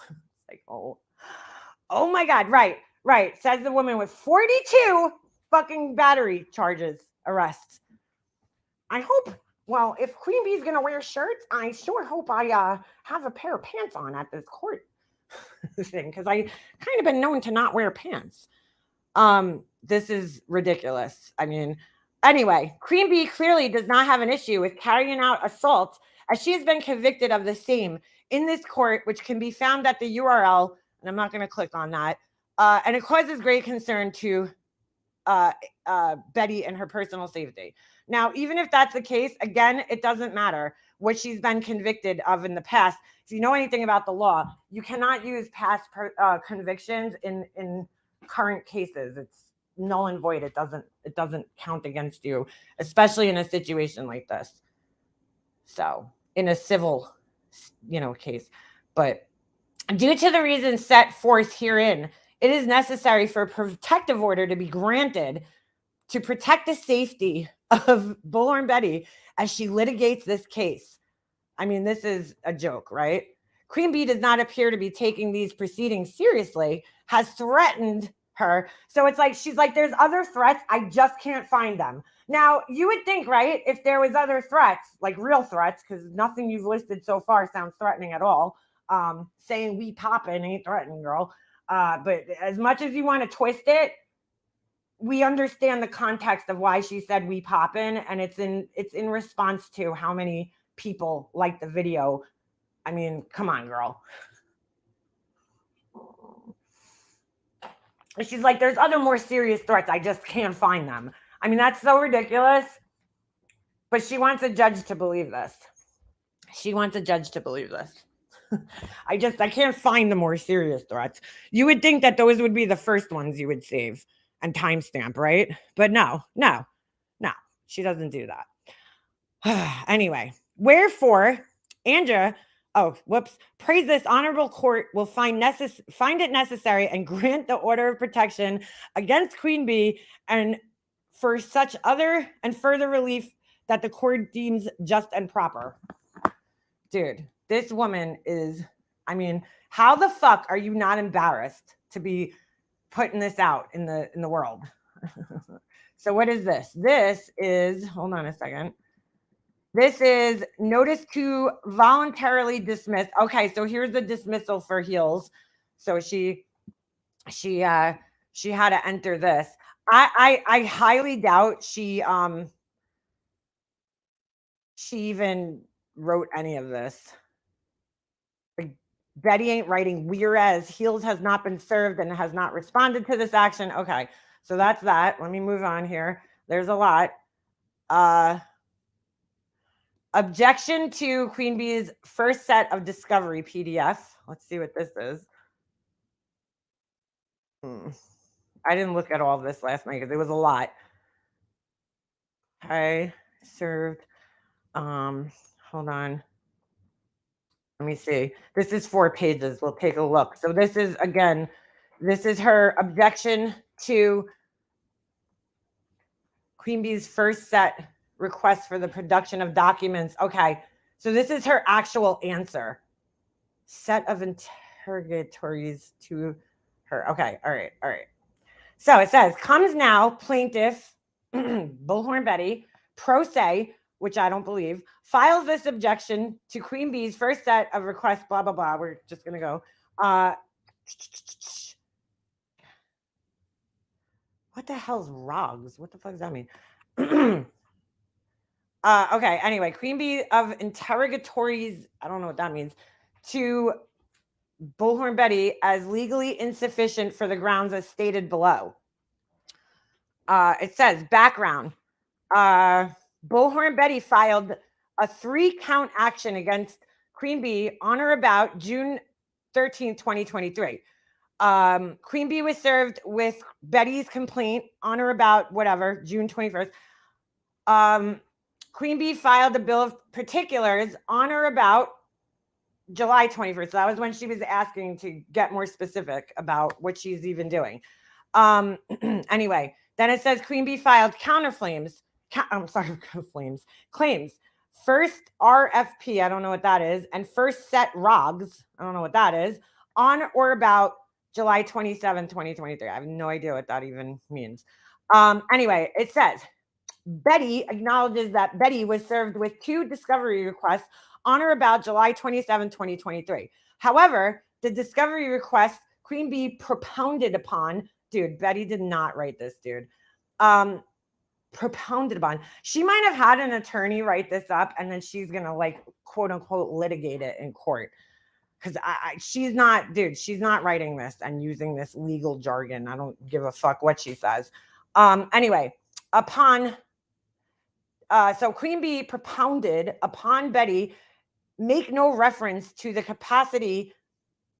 It's like, oh my God, right. Says the woman with 42 fucking battery charges, arrests. I hope, well, if Queen Bee's going to wear shirts, I sure hope I have a pair of pants on at this court thing, because I kind of been known to not wear pants. This is ridiculous. I mean, anyway, Queen Bee clearly does not have an issue with carrying out assault, as she has been convicted of the same in this court, which can be found at the URL, and I'm not going to click on that. And it causes great concern to Betty and her personal safety. Now, even if that's the case, again, it doesn't matter what she's been convicted of in the past. If you know anything about the law, you cannot use past convictions in current cases. It's null and void. It doesn't count against you, especially in a situation like this. So, in a civil, case. But due to the reasons set forth herein, it is necessary for a protective order to be granted to protect the safety of Bullhorn Betty as she litigates this case. I mean, this is a joke, right? Queen Bee does not appear to be taking these proceedings seriously, has threatened her. So it's like, she's like, there's other threats. I just can't find them. Now, you would think, right, if there was other threats, like real threats, because nothing you've listed so far sounds threatening at all. Saying we poppin' ain't threatening, girl. But as much as you want to twist it, we understand the context of why she said we poppin', and it's in response to how many people like the video. I mean, come on, girl. She's like, there's other more serious threats. I just can't find them. I mean, that's so ridiculous. But she wants a judge to believe this. I can't find the more serious threats. You would think that those would be the first ones you would save and timestamp, right? But no, she doesn't do that. Anyway, wherefore, Andrea, praise this honorable court will find it necessary and grant the order of protection against Queen Bee and for such other and further relief that the court deems just and proper. Dude, this woman is, I mean, how the fuck are you not embarrassed to be putting this out in the world? So what is this? This is, hold on a second. This is notice to voluntarily dismiss. Okay, so here's the dismissal for Heels. So she had to enter this. I highly doubt she even wrote any of this. Like, Betty ain't writing, whereas Heels has not been served and has not responded to this action. Okay, so that's that. Let me move on here. There's a lot. Objection to Queen Bee's first set of discovery PDF. Let's see what this is. I didn't look at all of this last night because it was a lot. Okay, served. Hold on. Let me see. This is 4 pages. We'll take a look. So this is, again, this is her objection to Queen Bee's first set request for the production of documents. Okay. So this is her actual answer. Set of interrogatories to her. Okay. All right. All right. So it says, comes now plaintiff, Bullhorn Betty, pro se, which I don't believe, files this objection to Queen Bee's first set of requests, blah, blah, blah. We're just going to go. What the hell's ROGs? What the fuck does that mean? Okay, anyway, Queen Bee of interrogatories, I don't know what that means, to Bullhorn Betty as legally insufficient for the grounds as stated below. It says, background. Bullhorn Betty filed a 3-count action against Queen Bee on or about June 13th, 2023. Queen Bee was served with Betty's complaint on or about whatever, June 21st. Queen Bee filed a bill of particulars on or about July 21st. So that was when she was asking to get more specific about what she's even doing. Anyway, then it says Queen Bee filed claims. First RFP, I don't know what that is, and first set ROGs, I don't know what that is, on or about July 27, 2023. I have no idea what that even means. Anyway, it says, Betty acknowledges that Betty was served with 2 discovery requests on or about July 27, 2023. However, the discovery request Queen Bee propounded upon, dude, Betty did not write this, dude. Propounded upon. She might have had an attorney write this up and then she's going to like, quote unquote, litigate it in court. Because she's not, dude, she's not writing this and using this legal jargon. I don't give a fuck what she says. Anyway, so Queen Bee propounded upon Betty, make no reference to the capacity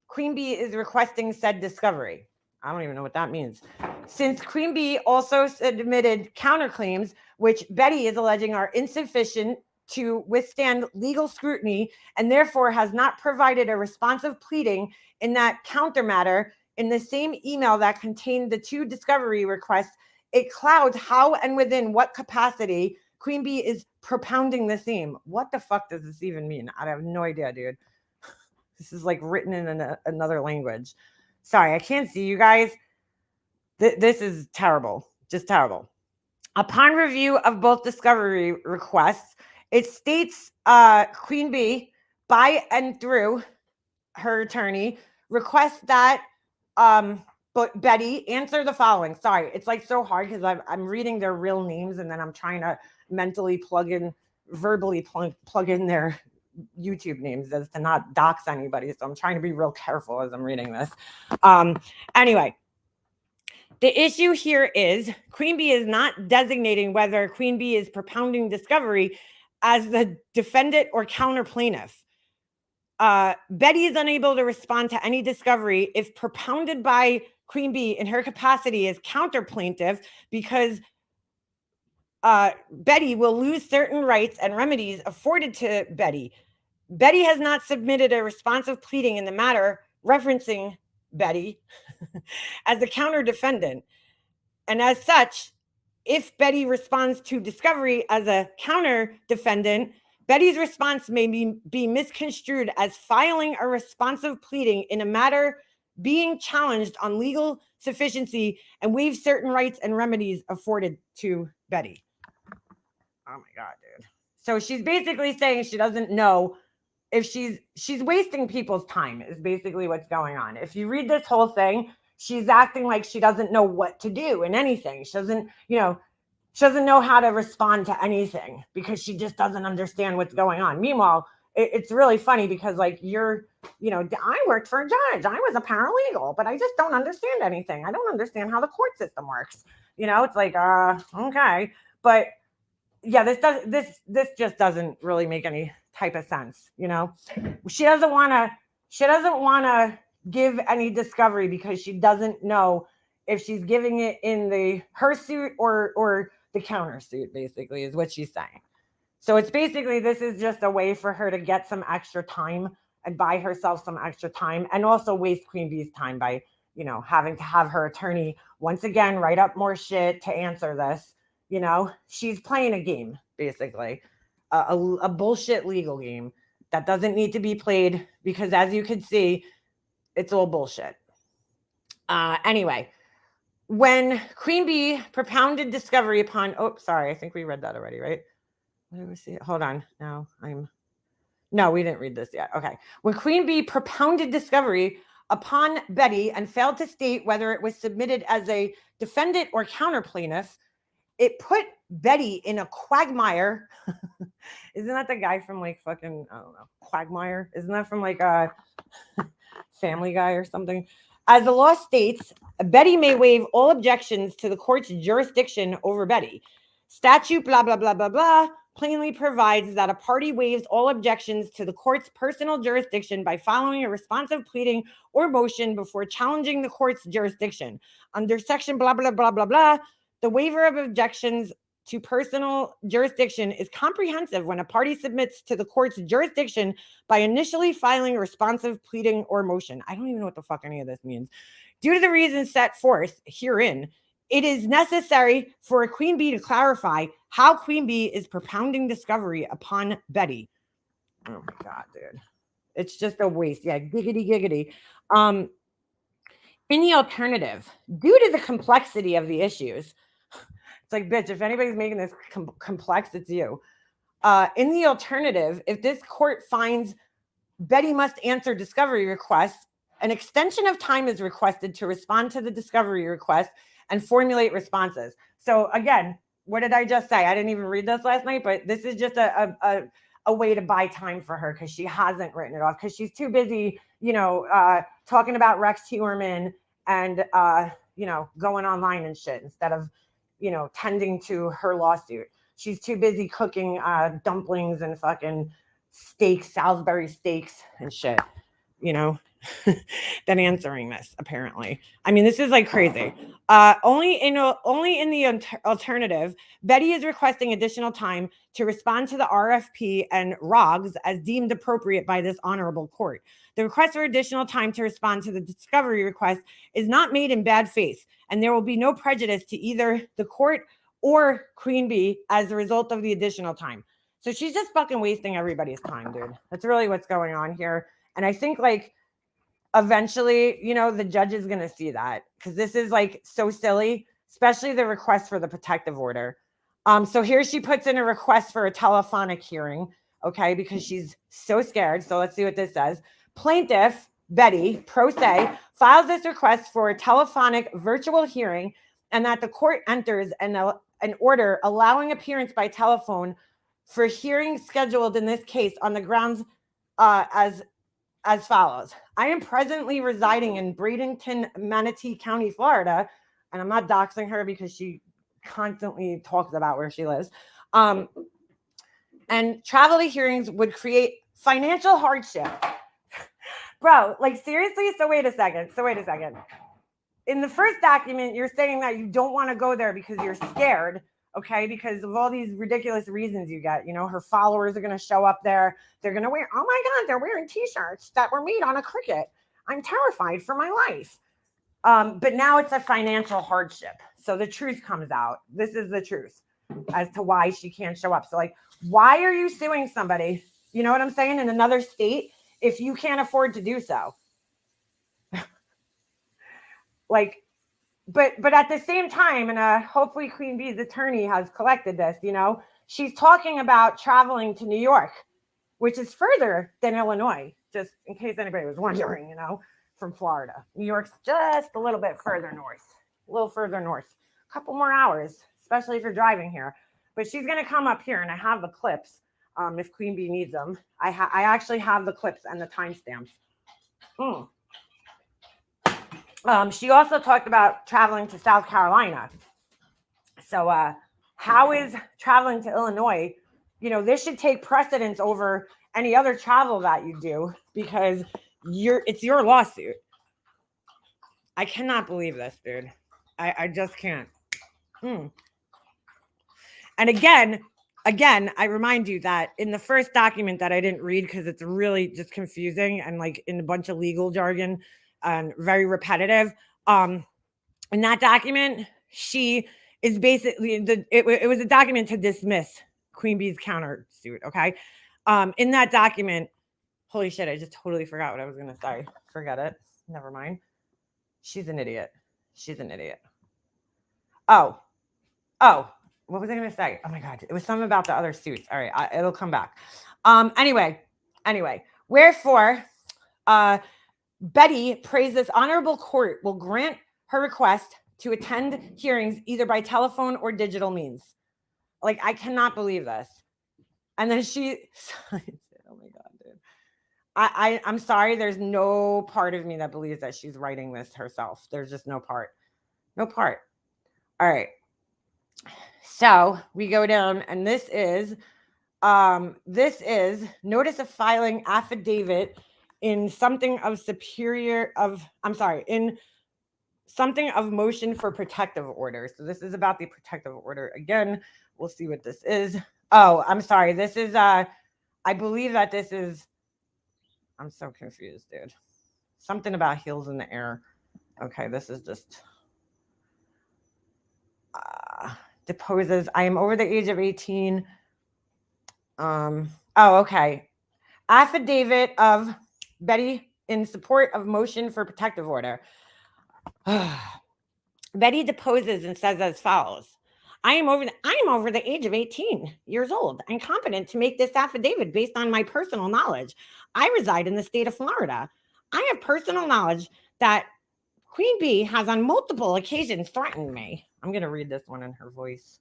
Queen Bee is requesting said discovery. I don't even know what that means. Since Queen Bee also submitted counterclaims, which Betty is alleging are insufficient to withstand legal scrutiny and therefore has not provided a responsive pleading in that counter matter in the same email that contained the 2 discovery requests, it clouds how and within what capacity Queen Bee is propounding the same. What the fuck does this even mean? I have no idea, dude. This is like written in another language. Sorry, I can't see you guys. This is terrible. Just terrible. Upon review of both discovery requests, it states Queen Bee, by and through her attorney, requests that but Betty answer the following. Sorry, it's like so hard because I'm reading their real names and then I'm trying to mentally verbally plug in their YouTube names as to not dox anybody. So I'm trying to be real careful as I'm reading this. Anyway, the issue here is Queen Bee is not designating whether Queen Bee is propounding discovery as the defendant or counter plaintiff. Betty is unable to respond to any discovery if propounded by Queen Bee in her capacity as counter plaintiff because Betty will lose certain rights and remedies afforded to Betty. Betty has not submitted a responsive pleading in the matter referencing Betty as the counter defendant. And as such, if Betty responds to discovery as a counter defendant, Betty's response may be misconstrued as filing a responsive pleading in a matter being challenged on legal sufficiency and waive certain rights and remedies afforded to Betty. Oh my God, dude. So she's basically saying she doesn't know if she's wasting people's time is basically what's going on. If you read this whole thing, she's acting like she doesn't know what to do in anything. She doesn't know how to respond to anything because she just doesn't understand what's going on. Meanwhile, it's really funny because like I worked for a judge. I was a paralegal, but I just don't understand anything. I don't understand how the court system works. It's like, okay. But yeah, this just doesn't really make any type of sense. She doesn't want to give any discovery because she doesn't know if she's giving it in her suit or the counter suit, basically, is what she's saying. So it's basically, this is just a way for her to get some extra time and buy herself some extra time, and also waste Queen Bee's time by, you know, having to have her attorney once again write up more shit to answer this. You know, she's playing a game, basically, a bullshit legal game that doesn't need to be played, because as you can see, it's all bullshit. Anyway, when Queen Bee propounded discovery upon, oh, sorry, I think we read that already, right? Let me see. Hold on. No, we didn't read this yet. Okay. When Queen Bee propounded discovery upon Betty and failed to state whether it was submitted as a defendant or counter plaintiff, it put Betty in a quagmire. Isn't that the guy from like fucking, I don't know, Quagmire? Isn't that from like a Family Guy or something? As the law states, Betty may waive all objections to the court's jurisdiction over Betty. Statute blah, blah, blah, blah, blah plainly provides that a party waives all objections to the court's personal jurisdiction by following a responsive pleading or motion before challenging the court's jurisdiction. Under section blah, blah, blah, blah, blah, the waiver of objections to personal jurisdiction is comprehensive when a party submits to the court's jurisdiction by initially filing a responsive pleading or motion. I don't even know what the fuck any of this means. Due to the reasons set forth herein, it is necessary for a Queen Bee to clarify how Queen Bee is propounding discovery upon Betty. Oh my God, dude. It's just a waste. Yeah, giggity, giggity. In the alternative, due to the complexity of the issues, it's like, bitch, if anybody's making this complex, it's you. In the alternative, if this court finds Betty must answer discovery requests, an extension of time is requested to respond to the discovery request and formulate responses. So again, what did I just say? I didn't even read this last night, but this is just a way to buy time for her, because she hasn't written it off, because she's too busy, you know, talking about Rex Heuermann and, you know, going online and shit instead of, you know, tending to her lawsuit. She's too busy cooking dumplings and fucking steaks, Salisbury steaks and shit, you know, than answering this, apparently. I mean, this is like crazy. Only in the alternative, Betty is requesting additional time to respond to the RFP and ROGs as deemed appropriate by this honorable court. The request for additional time to respond to the discovery request is not made in bad faith, and there will be no prejudice to either the court or Queen Bee as a result of the additional time. So she's just fucking wasting everybody's time, dude. That's really what's going on here. And I think, like, eventually, you know, the judge is going to see that, because this is like so silly, especially the request for the protective order. So here she puts in a request for a telephonic hearing, okay, because she's so scared. So let's see what this says. Plaintiff Betty, pro se, files this request for a telephonic virtual hearing, and that the court enters an order allowing appearance by telephone for hearing scheduled in this case on the grounds as follows. I am presently residing in Bradenton, Manatee County, Florida, and I'm not doxing her because she constantly talks about where she lives. And travel to hearings would create financial hardship. Bro, like, seriously? So wait a second. In the first document, you're saying that you don't want to go there because you're scared, okay? Because of all these ridiculous reasons you get. You know, her followers are going to show up there. They're going to wear, oh my God, they're wearing t-shirts that were made on a cricket. I'm terrified for my life. But now it's a financial hardship. So the truth comes out. This is the truth as to why she can't show up. So, like, why are you suing somebody, you know what I'm saying, in another state if you can't afford to do so? Like, but at the same time, and hopefully Queen Bee's attorney has collected this, you know, she's talking about traveling to New York, which is further than Illinois, just in case anybody was wondering, you know, from Florida. New York's just a little bit further north, a couple more hours, especially if you're driving here. But she's going to come up here, and I have the clips if Queen Bee needs them. I actually have the clips and the timestamps. She also talked about traveling to South Carolina. So how is traveling to Illinois? You know, this should take precedence over any other travel that you do, because it's your lawsuit. I cannot believe this, dude. I just can't. And again, again, I remind you that in the first document that I didn't read because it's really just confusing and like in a bunch of legal jargon and very repetitive. In that document, she is basically it was a document to dismiss Queen Bee's countersuit. Okay. In that document, holy shit, I just totally forgot what I was gonna say. Forget it. Never mind. She's an idiot. She's an idiot. Oh, what was I going to say? Oh my God. It was something about the other suits. All right. It'll come back. Anyway, wherefore, Betty prays this honorable court will grant her request to attend hearings either by telephone or digital means. Like, I cannot believe this. And then she, oh my God, dude. I'm sorry. There's no part of me that believes that she's writing this herself. There's just no part. No part. All right. So we go down, and this is notice of filing affidavit in something of in something of motion for protective order. So this is about the protective order. Again, we'll see what this is. Oh, I'm sorry. This is I believe that this is, I'm so confused, dude. Something about heels in the air. Okay, this is just deposes. I am over the age of 18. Okay. Affidavit of Betty in support of motion for protective order. Betty deposes and says as follows. I am over the age of 18 years old and competent to make this affidavit based on my personal knowledge. I reside in the state of Florida. I have personal knowledge that Queen Bee has on multiple occasions threatened me. I'm going to read this one in her voice.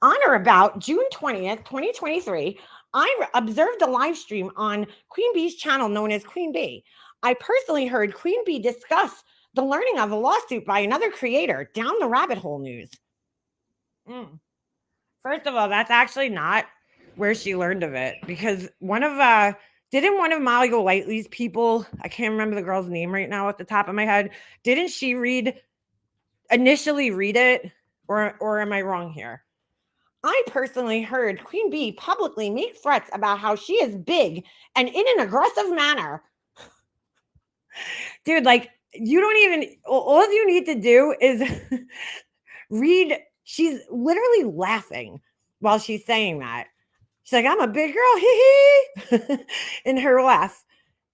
On or about June 20th, 2023, I observed a live stream on Queen Bee's channel known as Queen Bee. I personally heard Queen Bee discuss the learning of a lawsuit by another creator down the rabbit hole news. First of all, that's actually not where she learned of it, because didn't one of Molly Golightly's people, I can't remember the girl's name right now at the top of my head, didn't she initially read it? Or am I wrong here? I personally heard Queen Bee publicly make threats about how she is big and in an aggressive manner. Dude, like, you don't even, all you need to do is read. She's literally laughing while she's saying that. She's like, I'm a big girl, hee. In her laugh.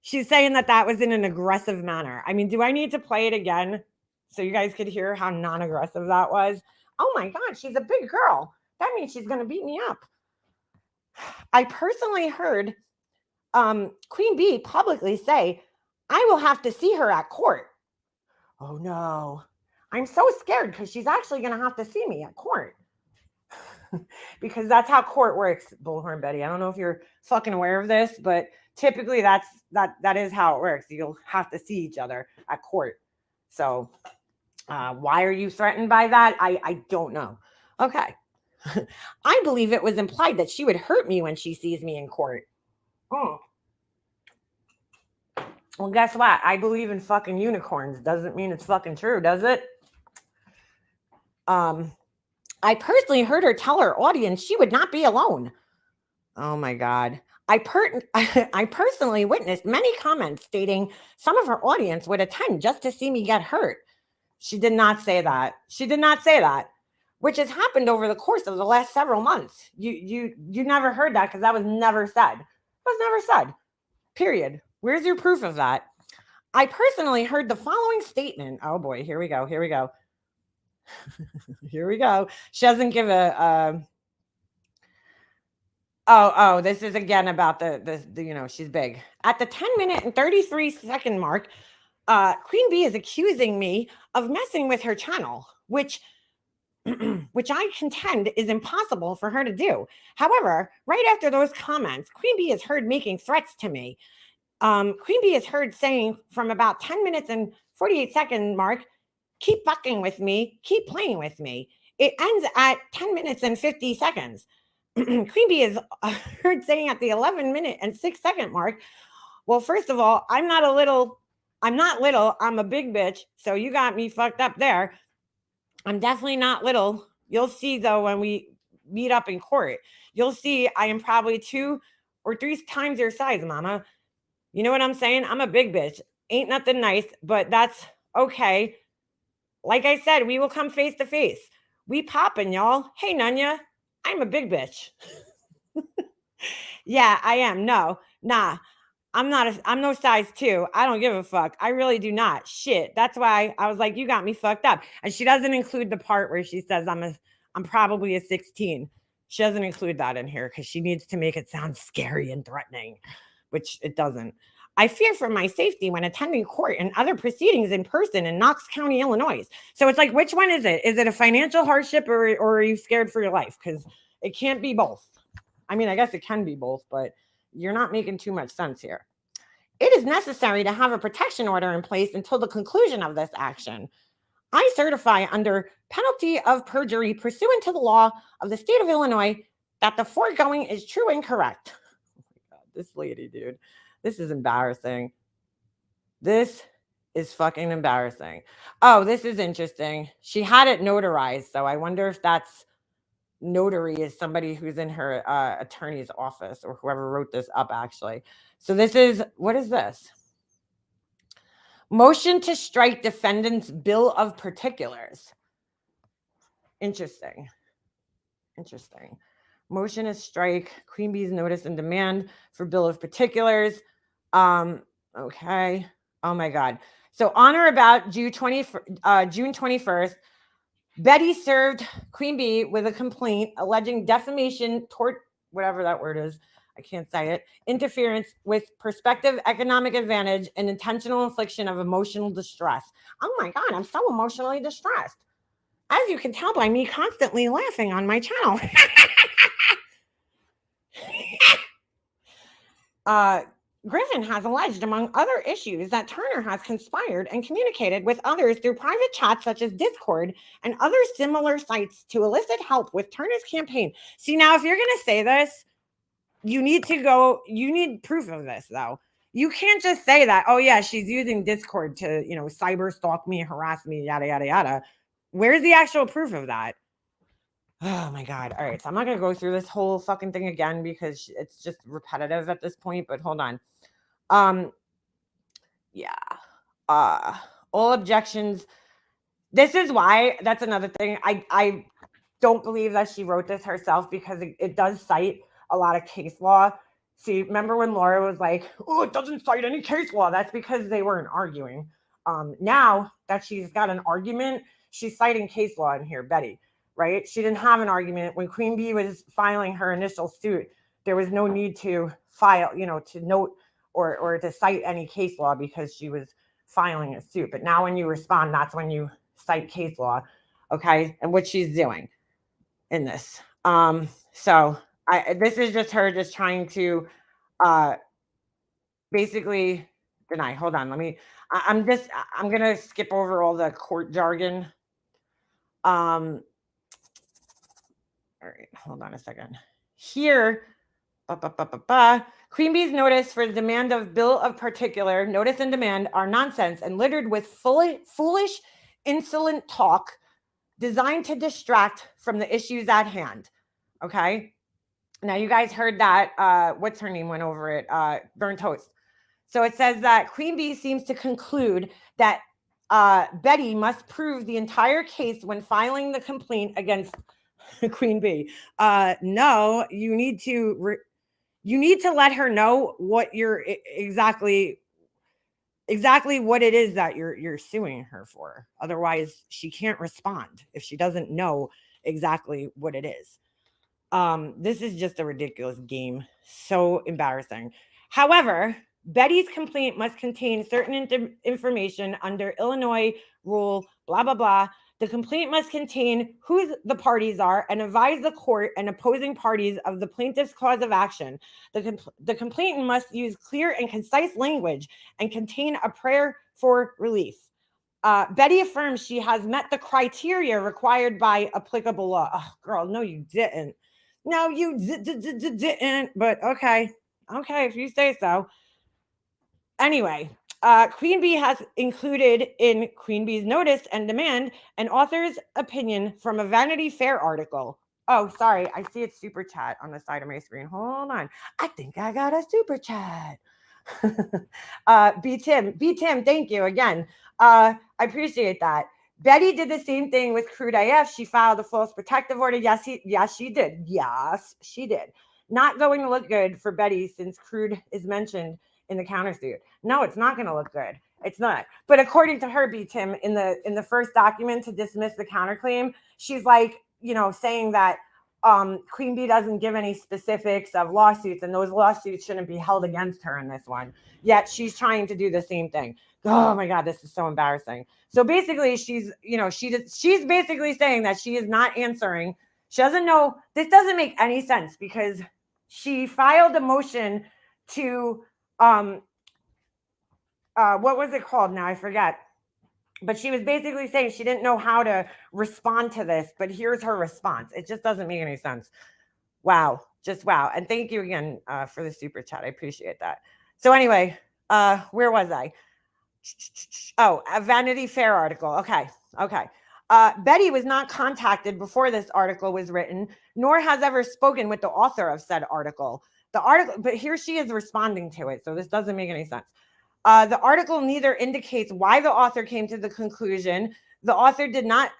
She's saying that was in an aggressive manner. I mean, do I need to play it again so you guys could hear how non-aggressive that was? Oh my God, she's a big girl. That means she's going to beat me up. I personally heard Queen Bee publicly say, I will have to see her at court. Oh no, I'm so scared because she's actually going to have to see me at court. Because that's how court works, Bullhorn Betty. I don't know if you're fucking aware of this, but typically that is how it works. You'll have to see each other at court. So why are you threatened by that? I don't know. Okay. I believe it was implied that she would hurt me when she sees me in court. Oh. Well, guess what? I believe in fucking unicorns. Doesn't mean it's fucking true, does it? I personally heard her tell her audience she would not be alone. Oh my God. I personally witnessed many comments stating some of her audience would attend just to see me get hurt. She did not say that. She did not say that, which has happened over the course of the last several months. You never heard that because that was never said. It was never said. Period. Where's your proof of that? I personally heard the following statement. Oh boy, here we go. Here we go. Here we go. She doesn't give a Oh, this is again about the she's big. At the 10-minute and 33-second mark, Queen Bee is accusing me of messing with her channel, which I contend is impossible for her to do. However, right after those comments, Queen Bee is heard making threats to me. Queen Bee is heard saying from about 10 minutes and 48-second mark, keep fucking with me, keep playing with me. It ends at 10 minutes and 50 seconds. Queen Bee is heard saying at the 11-minute and 6-second mark, well, first of all, I'm not little, I'm a big bitch, so you got me fucked up there. I'm definitely not little. You'll see, though, when we meet up in court, you'll see I am probably 2 or 3 times your size, mama. You know what I'm saying? I'm a big bitch. Ain't nothing nice, but that's okay. Like I said, we will come face to face. We poppin', y'all. Hey, Nunya, I'm a big bitch. Yeah, I am. No, nah. I'm no size 2. I don't give a fuck. I really do not. Shit. That's why I was like, you got me fucked up. And she doesn't include the part where she says I'm probably a 16. She doesn't include that in here because she needs to make it sound scary and threatening, which it doesn't. I fear for my safety when attending court and other proceedings in person in Knox County, Illinois. So it's like, which one is it? Is it a financial hardship or are you scared for your life? Because it can't be both. I mean, I guess it can be both, but you're not making too much sense here. It is necessary to have a protection order in place until the conclusion of this action. I certify under penalty of perjury pursuant to the law of the state of Illinois that the foregoing is true and correct. Oh my God, this lady, dude. This is embarrassing. This is fucking embarrassing. Oh, this is interesting. She had it notarized, so I wonder if that's notary is somebody who's in her attorney's office or whoever wrote this up, actually. So this is, what is this? Motion to strike defendant's bill of particulars. Interesting. Motion to strike Queen Bee's notice and demand for bill of particulars. Okay. Oh my God. So on or about June 21st, Betty served Queen Bee with a complaint alleging defamation, tort, whatever that word is, I can't say it, interference with prospective economic advantage and intentional infliction of emotional distress. Oh my God, I'm so emotionally distressed. As you can tell by me constantly laughing on my channel. Griffin has alleged, among other issues, that Turner has conspired and communicated with others through private chats such as Discord and other similar sites to elicit help with Turner's campaign. See, now, if you're going to say this, you need proof of this, though. You can't just say that, oh, yeah, she's using Discord to, cyber stalk me, harass me, yada, yada, yada. Where's the actual proof of that? Oh my God. All right. So I'm not going to go through this whole fucking thing again because it's just repetitive at this point, but hold on. Yeah. All objections. This is why, that's another thing. I don't believe that she wrote this herself because it does cite a lot of case law. See, remember when Laura was like, oh, it doesn't cite any case law. That's because they weren't arguing. Now that she's got an argument, she's citing case law in here, Betty. Right? She didn't have an argument. When Queen Bee was filing her initial suit, there was no need to file, to note or to cite any case law because she was filing a suit. But now when you respond, that's when you cite case law. Okay. And what she's doing in this. So this is just her just trying to basically deny. Hold on. I'm going to skip over all the court jargon. All right, hold on a second. Here, Queen Bee's notice for the demand of bill of particular, notice and demand are nonsense and littered with foolish, insolent talk designed to distract from the issues at hand. Okay? Now, you guys heard that, what's her name went over it, Burnt Toast. So it says that Queen Bee seems to conclude that Betty must prove the entire case when filing the complaint against Queen Bee. No, you need to let her know what you're exactly what it is that you're suing her for. Otherwise, she can't respond if she doesn't know exactly what it is. This is just a ridiculous game. So embarrassing. However, Betty's complaint must contain certain information under Illinois rule, blah, blah, blah. The complaint must contain who the parties are and advise the court and opposing parties of the plaintiff's cause of action. The complainant must use clear and concise language and contain a prayer for relief. Betty affirms she has met the criteria required by applicable law. Oh, girl, no, you didn't. No, you didn't. But okay, if you say so. Anyway, Queen Bee has included in Queen Bee's notice and demand an author's opinion from a Vanity Fair article. Oh, sorry. I see it's super chat on the side of my screen. Hold on. I think I got a super chat. B. Tim, thank you again. I appreciate that. Betty did the same thing with Crude AF. She filed a false protective order. Yes, she did. Yes, she did. Not going to look good for Betty since Crude is mentioned in the countersuit. No, it's not going to look good. It's not. But according to her, B. Tim, in the first document to dismiss the counterclaim, she's like, saying that Queen Bee doesn't give any specifics of lawsuits, and those lawsuits shouldn't be held against her in this one. Yet she's trying to do the same thing. Oh my God, this is so embarrassing. So basically, she's basically saying that she is not answering. She doesn't know. This doesn't make any sense because she filed a motion to what was it called now? I forget. But she was basically saying she didn't know how to respond to this, but here's her response. It just doesn't make any sense. Wow. Just wow. And thank you again for the super chat. I appreciate that. So anyway, where was I? Oh, a Vanity Fair article. Okay. Betty was not contacted before this article was written, nor has ever spoken with the author of said article. But here she is responding to it. So this doesn't make any sense. The article neither indicates why the author came to the conclusion the author nor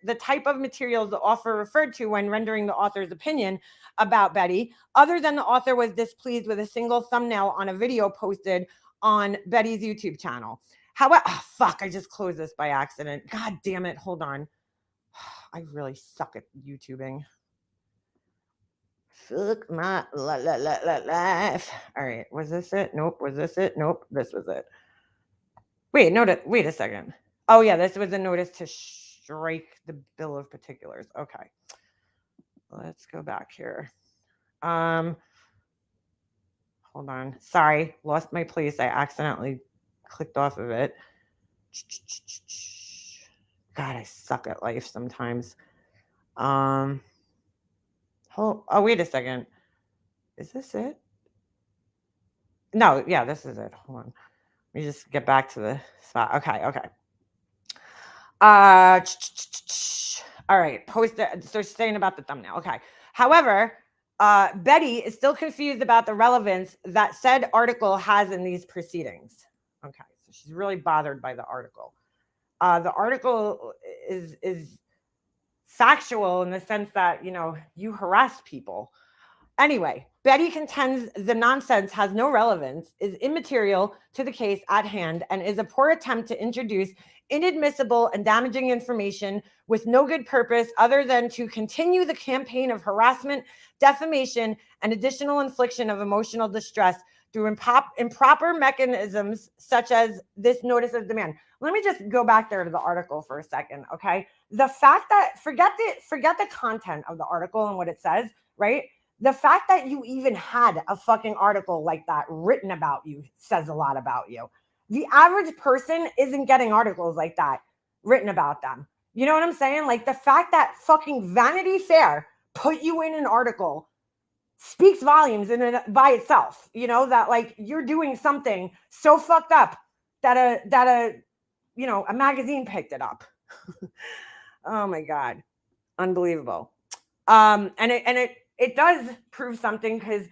the type of materials the author referred to when rendering the author's opinion about Betty, other than the author was displeased with a single thumbnail on a video posted on Betty's YouTube channel. However, I just closed this by accident. God damn it. Hold on. I really suck at YouTubing. Fuck my life. All right. Was this it? Nope. Was this it? Nope. This was it. Wait a second. Oh, yeah. This was a notice to strike the bill of particulars. Okay. Let's go back here. Hold on. Sorry. Lost my place. I accidentally clicked off of it. God, I suck at life sometimes. Oh, wait a second. Is this it? No, yeah, this is it. Hold on. Let me just get back to the spot. Okay. All right. Post it. So she's saying about the thumbnail. Okay. However, Betty is still confused about the relevance that said article has in these proceedings. Okay. So she's really bothered by the article. The article is factual in the sense that, you harass people. Anyway, Betty contends the nonsense has no relevance, is immaterial to the case at hand, and is a poor attempt to introduce inadmissible and damaging information with no good purpose other than to continue the campaign of harassment, defamation, and additional infliction of emotional distress through improper mechanisms such as this notice of demand. Let me just go back there to the article for a second, okay? The fact that, forget the content of the article and what it says, right? The fact that you even had a fucking article like that written about you says a lot about you. The average person isn't getting articles like that written about them. You know what I'm saying? Like the fact that fucking Vanity Fair put you in an article speaks volumes in it by itself. That like you're doing something so fucked up that a magazine picked it up. Oh my God. Unbelievable. And it does prove something because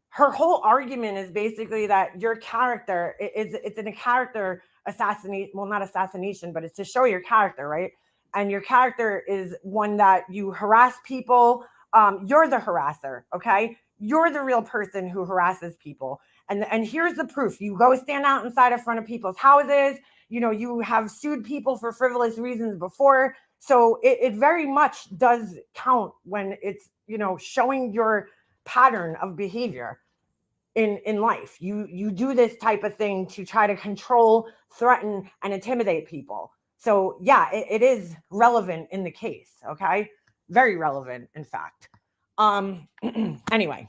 her whole argument is basically that your character it's in a character assassination. Well, not assassination, but it's to show your character, right? And your character is one that you harass people. You're the harasser, okay? You're the real person who harasses people. And here's the proof. You go stand out inside in front of people's houses. You have sued people for frivolous reasons before. So it very much does count when it's, showing your pattern of behavior in life. You do this type of thing to try to control, threaten, and intimidate people. So yeah, it is relevant in the case. Okay. Very relevant, in fact. Anyway,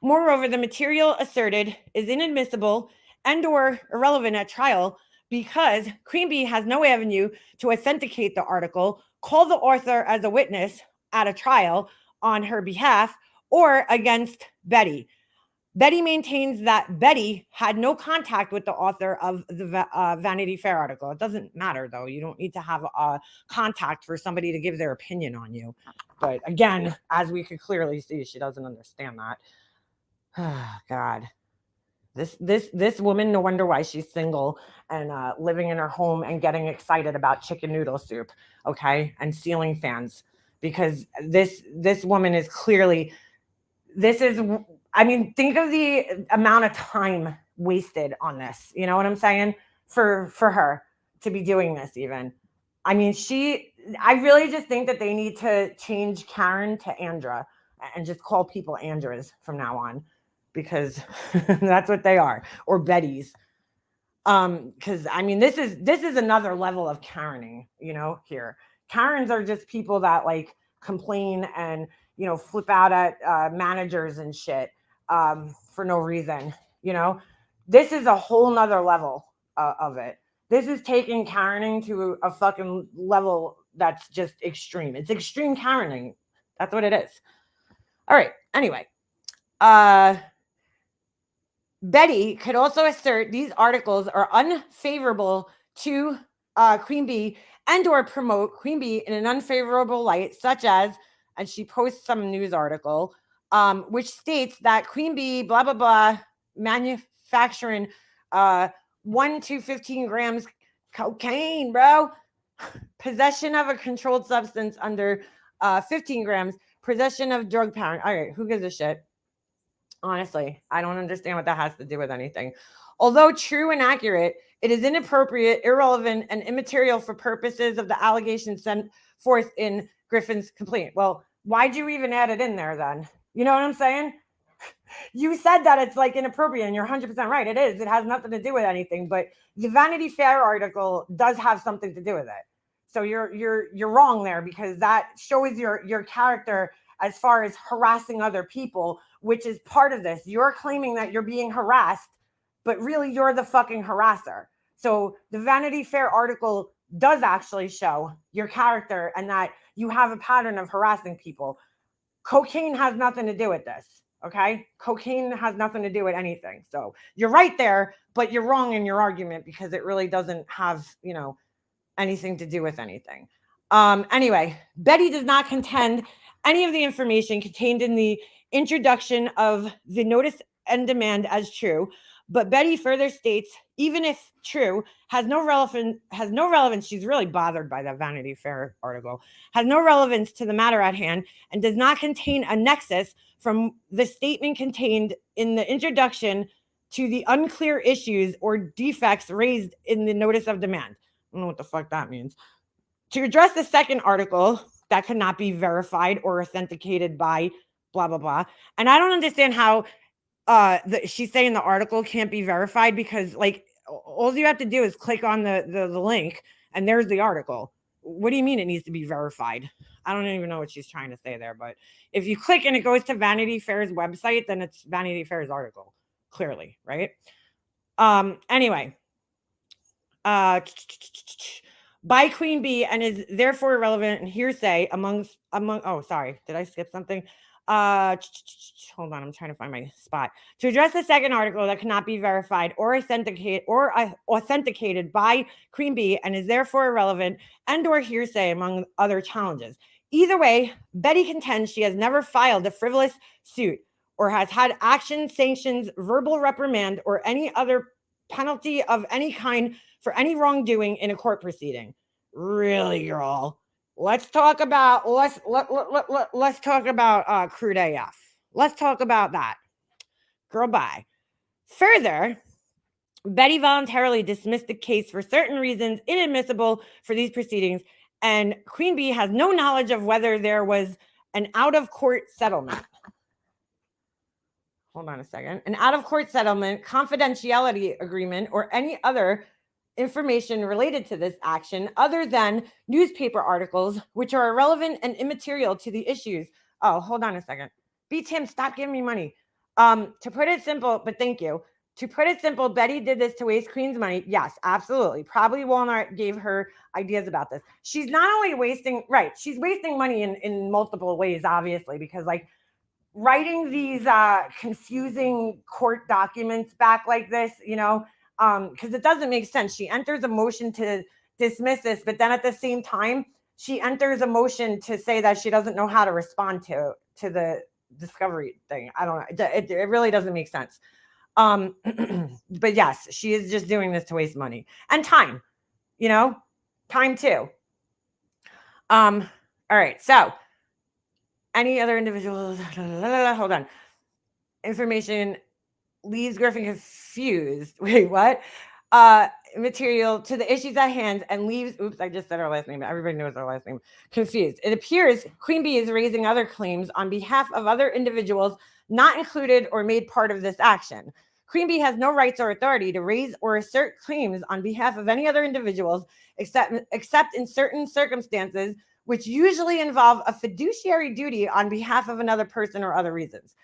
moreover, the material asserted is inadmissible and or irrelevant at trial because Queen Bee has no avenue to authenticate the article, call the author as a witness at a trial on her behalf or against Betty. Betty maintains that Betty had no contact with the author of the Vanity Fair article. It doesn't matter, though. You don't need to have a contact for somebody to give their opinion on you. But again, as we could clearly see, she doesn't understand that. Oh, God. This woman, no wonder why she's single and living in her home and getting excited about chicken noodle soup, okay, and ceiling fans, because this woman is clearly, I mean, think of the amount of time wasted on this. You know what I'm saying? For her to be doing this even. I mean, I really just think that they need to change Karen to Andra and just call people Andras from now on, because that's what they are, or Betty's. Because I mean, this is another level of Karening, you know, here. Karens are just people that like complain and, you know, flip out at managers and shit for no reason, you know. This is a whole nother level of it. This is taking Karening to a fucking level that's just extreme. It's extreme Karening. That's what it is. All right. Anyway, Betty could also assert these articles are unfavorable to Queen Bee and or promote Queen Bee in an unfavorable light, such as, and she posts some news article, which states that Queen Bee, blah, blah, blah, manufacturing 1 to 15 grams cocaine, bro. Possession of a controlled substance under 15 grams, possession of drug power. All right, who gives a shit? Honestly, I don't understand what that has to do with anything. Although true and accurate, it is inappropriate, irrelevant, and immaterial for purposes of the allegations sent forth in Griffin's complaint. Well, why'd you even add it in there then? You know what I'm saying? You said that it's like inappropriate, and you're 100% right. It is. It has nothing to do with anything, but the Vanity Fair article does have something to do with it. So you're wrong there, because that shows your character as far as harassing other people, which is part of this. You're claiming that you're being harassed, but really you're the fucking harasser. So the Vanity Fair article does actually show your character and that you have a pattern of harassing people. Cocaine has nothing to do with this, okay? Cocaine has nothing to do with anything. So you're right there, but you're wrong in your argument, because it really doesn't have, you know, anything to do with anything. Anyway, Betty does not contend any of the information contained in the introduction of the notice and demand as true, but Betty further states, even if true, has no relevance. She's really bothered by that Vanity Fair article. Has no relevance to the matter at hand and does not contain a nexus from the statement contained in the introduction to the unclear issues or defects raised in the notice of demand. I don't know what the fuck that means. To address the second article that cannot be verified or authenticated by blah, blah, blah. And I don't understand how she's saying the article can't be verified, because like all you have to do is click on the link and there's the article. What do you mean it needs to be verified? I don't even know what she's trying to say there, but if you click and it goes to Vanity Fair's website, then it's Vanity Fair's article, clearly, right? Anyway, by Queen Bee and is therefore irrelevant and hearsay among oh, sorry, did I skip something? Hold on, I'm trying to find my spot. To address the second article that cannot be verified or authenticated by Queen Bee and is therefore irrelevant and or hearsay among other challenges. Either way, Betty contends she has never filed a frivolous suit or has had action, sanctions, verbal reprimand, or any other penalty of any kind for any wrongdoing in a court proceeding. Really, girl? Let's talk about crude AF. Let's talk about that. Girl, bye. Further, Betty voluntarily dismissed the case for certain reasons inadmissible for these proceedings, and Queen Bee has no knowledge of whether there was an out-of-court settlement. Hold on a second. An out-of-court settlement, confidentiality agreement, or any other information related to this action other than newspaper articles, which are irrelevant and immaterial to the issues. Oh, hold on a second. Tim, stop giving me money. To put it simple, but thank you. To put it simple, Betty did this to waste Queen's money. Yes, absolutely. Probably Walmart gave her ideas about this. She's not only wasting, right, she's wasting money in multiple ways, obviously, because like writing these confusing court documents back like this, you know, because it doesn't make sense. She enters a motion to dismiss this, but then at the same time, she enters a motion to say that she doesn't know how to respond to the discovery thing. I don't know. It really doesn't make sense. But yes, she is just doing this to waste money and time, you know, time too. All right. So any other individuals, hold on. Information leaves Griffin confused. Wait, what? Material to the issues at hand and leaves, oops, I just said our last name. Everybody knows our last name. Confused. It appears Queen Bee is raising other claims on behalf of other individuals not included or made part of this action. Queen Bee has no rights or authority to raise or assert claims on behalf of any other individuals except in certain circumstances, which usually involve a fiduciary duty on behalf of another person or other reasons.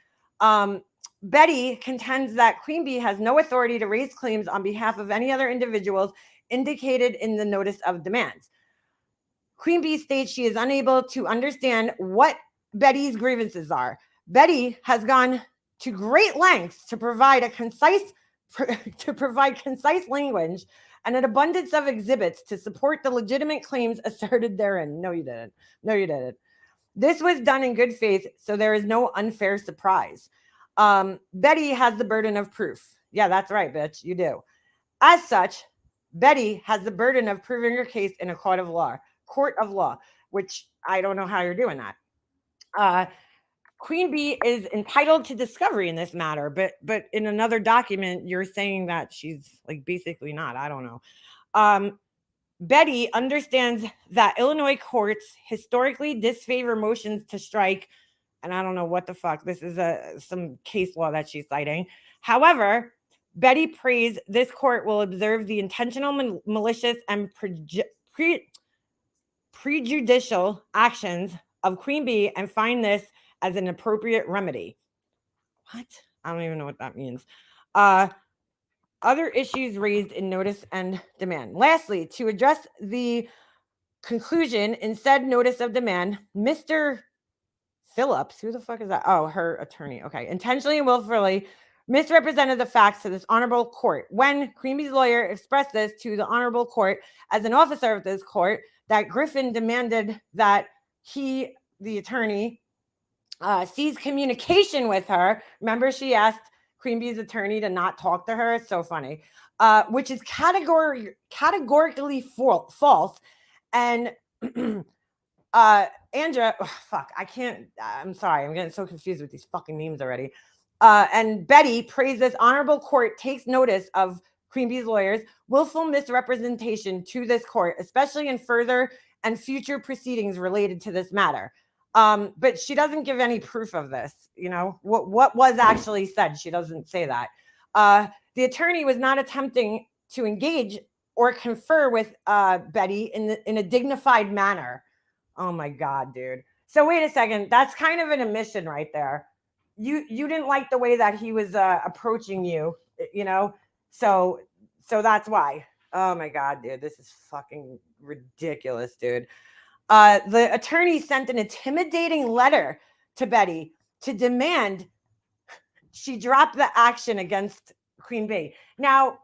Betty contends that Queen Bee has no authority to raise claims on behalf of any other individuals indicated in the notice of demands. Queen Bee states she is unable to understand what Betty's grievances are. Betty has gone to great lengths to provide concise language and an abundance of exhibits to support the legitimate claims asserted therein. No, you didn't. No, you didn't. This was done in good faith, so there is no unfair surprise. Betty has the burden of proof. Yeah, that's right, bitch. You do. As such, Betty has the burden of proving her case in a court of law, which I don't know how you're doing that. Queen Bee is entitled to discovery in this matter, but in another document, you're saying that she's like basically not. I don't know. Betty understands that Illinois courts historically disfavor motions to strike, and I don't know what the fuck. This is some case law that she's citing. However, Betty prays this court will observe the intentional, malicious, and prejudicial actions of Queen Bee and find this as an appropriate remedy. What? I don't even know what that means. Other issues raised in notice and demand. Lastly, to address the conclusion in said notice of demand, Mr. Phillips, who the fuck is that? Oh, her attorney. Okay. Intentionally and willfully misrepresented the facts to this honorable court. When Queen Bee's lawyer expressed this to the honorable court as an officer of this court, that Griffin demanded that he, the attorney, cease communication with her. Remember, she asked Queen Bee's attorney to not talk to her. It's so funny. Which is categorically false. And Andrea, I'm sorry, I'm getting so confused with these fucking names already. And Betty prays this honorable court takes notice of Queen Bee's lawyers' willful misrepresentation to this court, especially in further and future proceedings related to this matter. But she doesn't give any proof of this, you know, what was actually said. She doesn't say that. The attorney was not attempting to engage or confer with Betty in a dignified manner. Oh my God, dude. So wait a second. That's kind of an admission right there. You didn't like the way that he was approaching you, you know? So that's why. Oh my God, dude. This is fucking ridiculous, dude. The attorney sent an intimidating letter to Betty to demand she drop the action against Queen Bee. Now,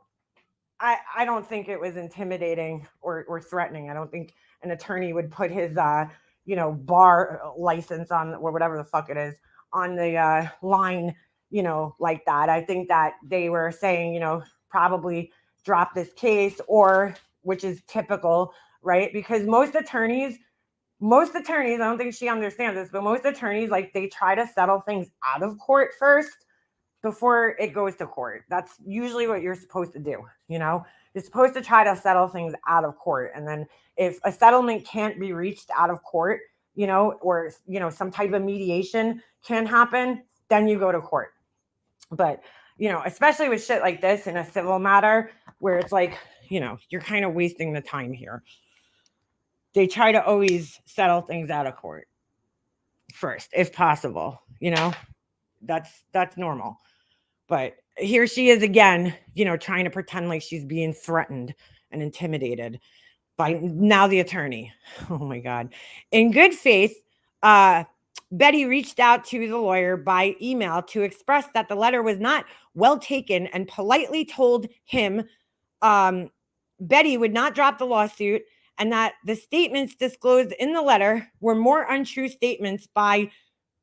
I don't think it was intimidating or threatening. I don't think an attorney would put his, bar license on, or whatever the fuck it is, on the line, like that. I think that they were saying, probably drop this case, or, which is typical, right? Because most attorneys, I don't think she understands this, but most attorneys, like, they try to settle things out of court first before it goes to court. That's usually what you're supposed to do. You're supposed to try to settle things out of court. And then if a settlement can't be reached out of court, or, some type of mediation can happen, then you go to court. But, especially with shit like this in a civil matter where it's like, you're kind of wasting the time here. They try to always settle things out of court first, if possible. That's normal. But here she is again, trying to pretend like she's being threatened and intimidated by now the attorney. Oh my God. In good faith, Betty reached out to the lawyer by email to express that the letter was not well taken and politely told him Betty would not drop the lawsuit and that the statements disclosed in the letter were more untrue statements by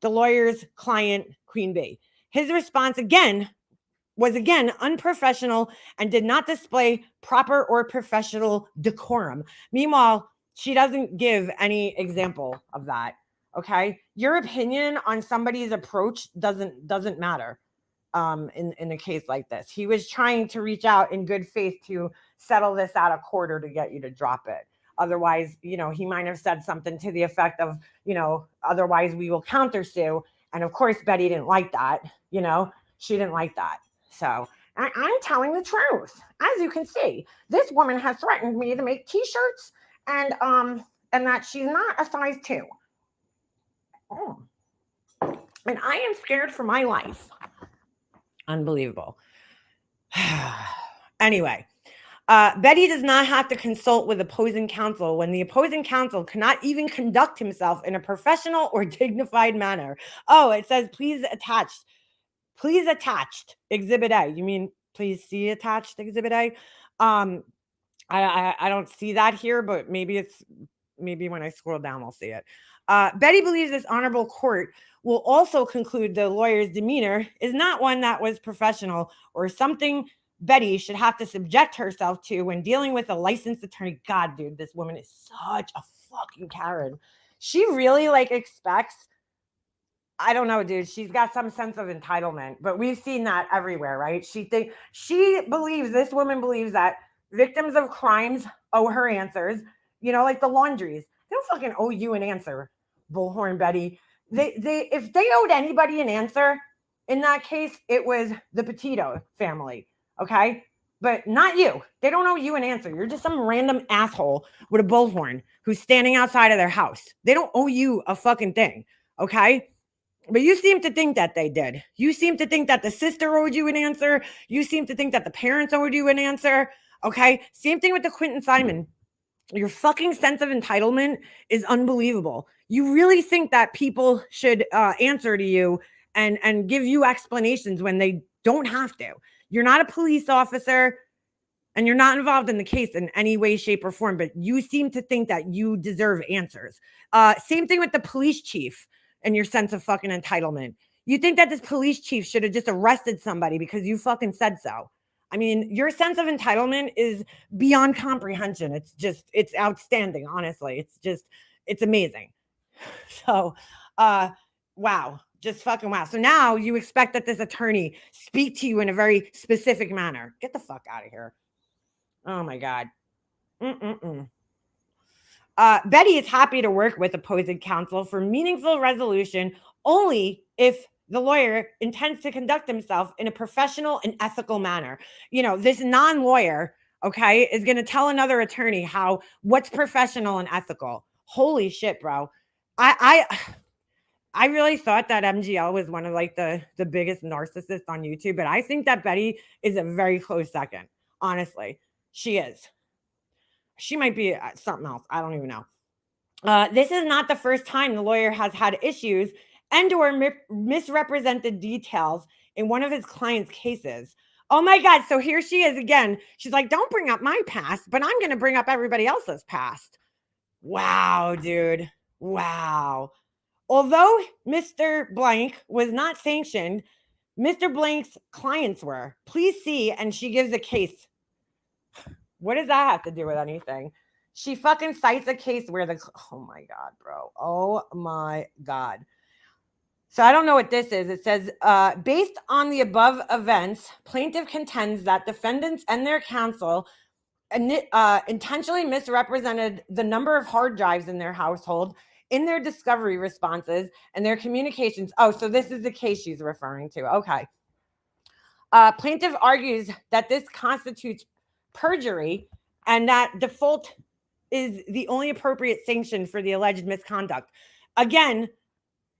the lawyer's client, Queen Bee. His response was unprofessional and did not display proper or professional decorum. Meanwhile, she doesn't give any example of that. Okay, your opinion on somebody's approach doesn't matter. In a case like this, he was trying to reach out in good faith to settle this out of court or to get you to drop it. Otherwise, he might have said something to the effect of, otherwise we will countersue. And of course, Betty didn't like that. She didn't like that. So I'm telling the truth. As you can see, this woman has threatened me to make T-shirts and that she's not a size 2. Oh. And I am scared for my life. Unbelievable. Anyway, Betty does not have to consult with opposing counsel when the opposing counsel cannot even conduct himself in a professional or dignified manner. Oh, it says, please attached exhibit A. You mean please see attached exhibit A? I don't see that here, but maybe when I scroll down, I'll see it. Betty believes this honorable court will also conclude the lawyer's demeanor is not one that was professional or something Betty should have to subject herself to when dealing with a licensed attorney. God, dude, this woman is such a fucking Karen. She really expects, I don't know, dude. She's got some sense of entitlement, but we've seen that everywhere, right? This woman believes that victims of crimes owe her answers, like the laundries. They don't fucking owe you an answer, Bullhorn Betty. If they owed anybody an answer, in that case, it was the Petito family, okay? But not you. They don't owe you an answer. You're just some random asshole with a bullhorn who's standing outside of their house. They don't owe you a fucking thing, okay? But you seem to think that they did. You seem to think that the sister owed you an answer. You seem to think that the parents owed you an answer, okay? Same thing with the Quentin Simon. Your fucking sense of entitlement is unbelievable. You really think that people should answer to you and give you explanations when they don't have to. You're not a police officer and you're not involved in the case in any way, shape, or form, but you seem to think that you deserve answers. Same thing with the police chief and your sense of fucking entitlement. You think that this police chief should have just arrested somebody because you fucking said so. I mean, your sense of entitlement is beyond comprehension. It's outstanding, honestly. It's amazing. So, wow, just fucking wow. So now you expect that this attorney speak to you in a very specific manner. Get the fuck out of here. Oh my God. Betty is happy to work with opposing counsel for meaningful resolution only if the lawyer intends to conduct himself in a professional and ethical manner. This non-lawyer, okay, is going to tell another attorney what's professional and ethical. Holy shit, bro. I really thought that MGL was one of the biggest narcissists on YouTube, but I think that Betty is a very close second. Honestly, she is. She might be something else. I don't even know. This is not the first time the lawyer has had issues and or misrepresented details in one of his client's cases. Oh my God. So here she is again. She's like, don't bring up my past, but I'm going to bring up everybody else's past. Wow, dude. Wow. Although Mr. Blank was not sanctioned, Mr. Blank's clients were. Please see, and she gives a case. What does that have to do with anything? She fucking cites a case where oh my God, bro. Oh my God. So I don't know what this is. It says, based on the above events, plaintiff contends that defendants and their counsel intentionally misrepresented the number of hard drives in their household in their discovery responses and their communications. Oh, so this is the case she's referring to. Okay. Plaintiff argues that this constitutes perjury and that default is the only appropriate sanction for the alleged misconduct. Again,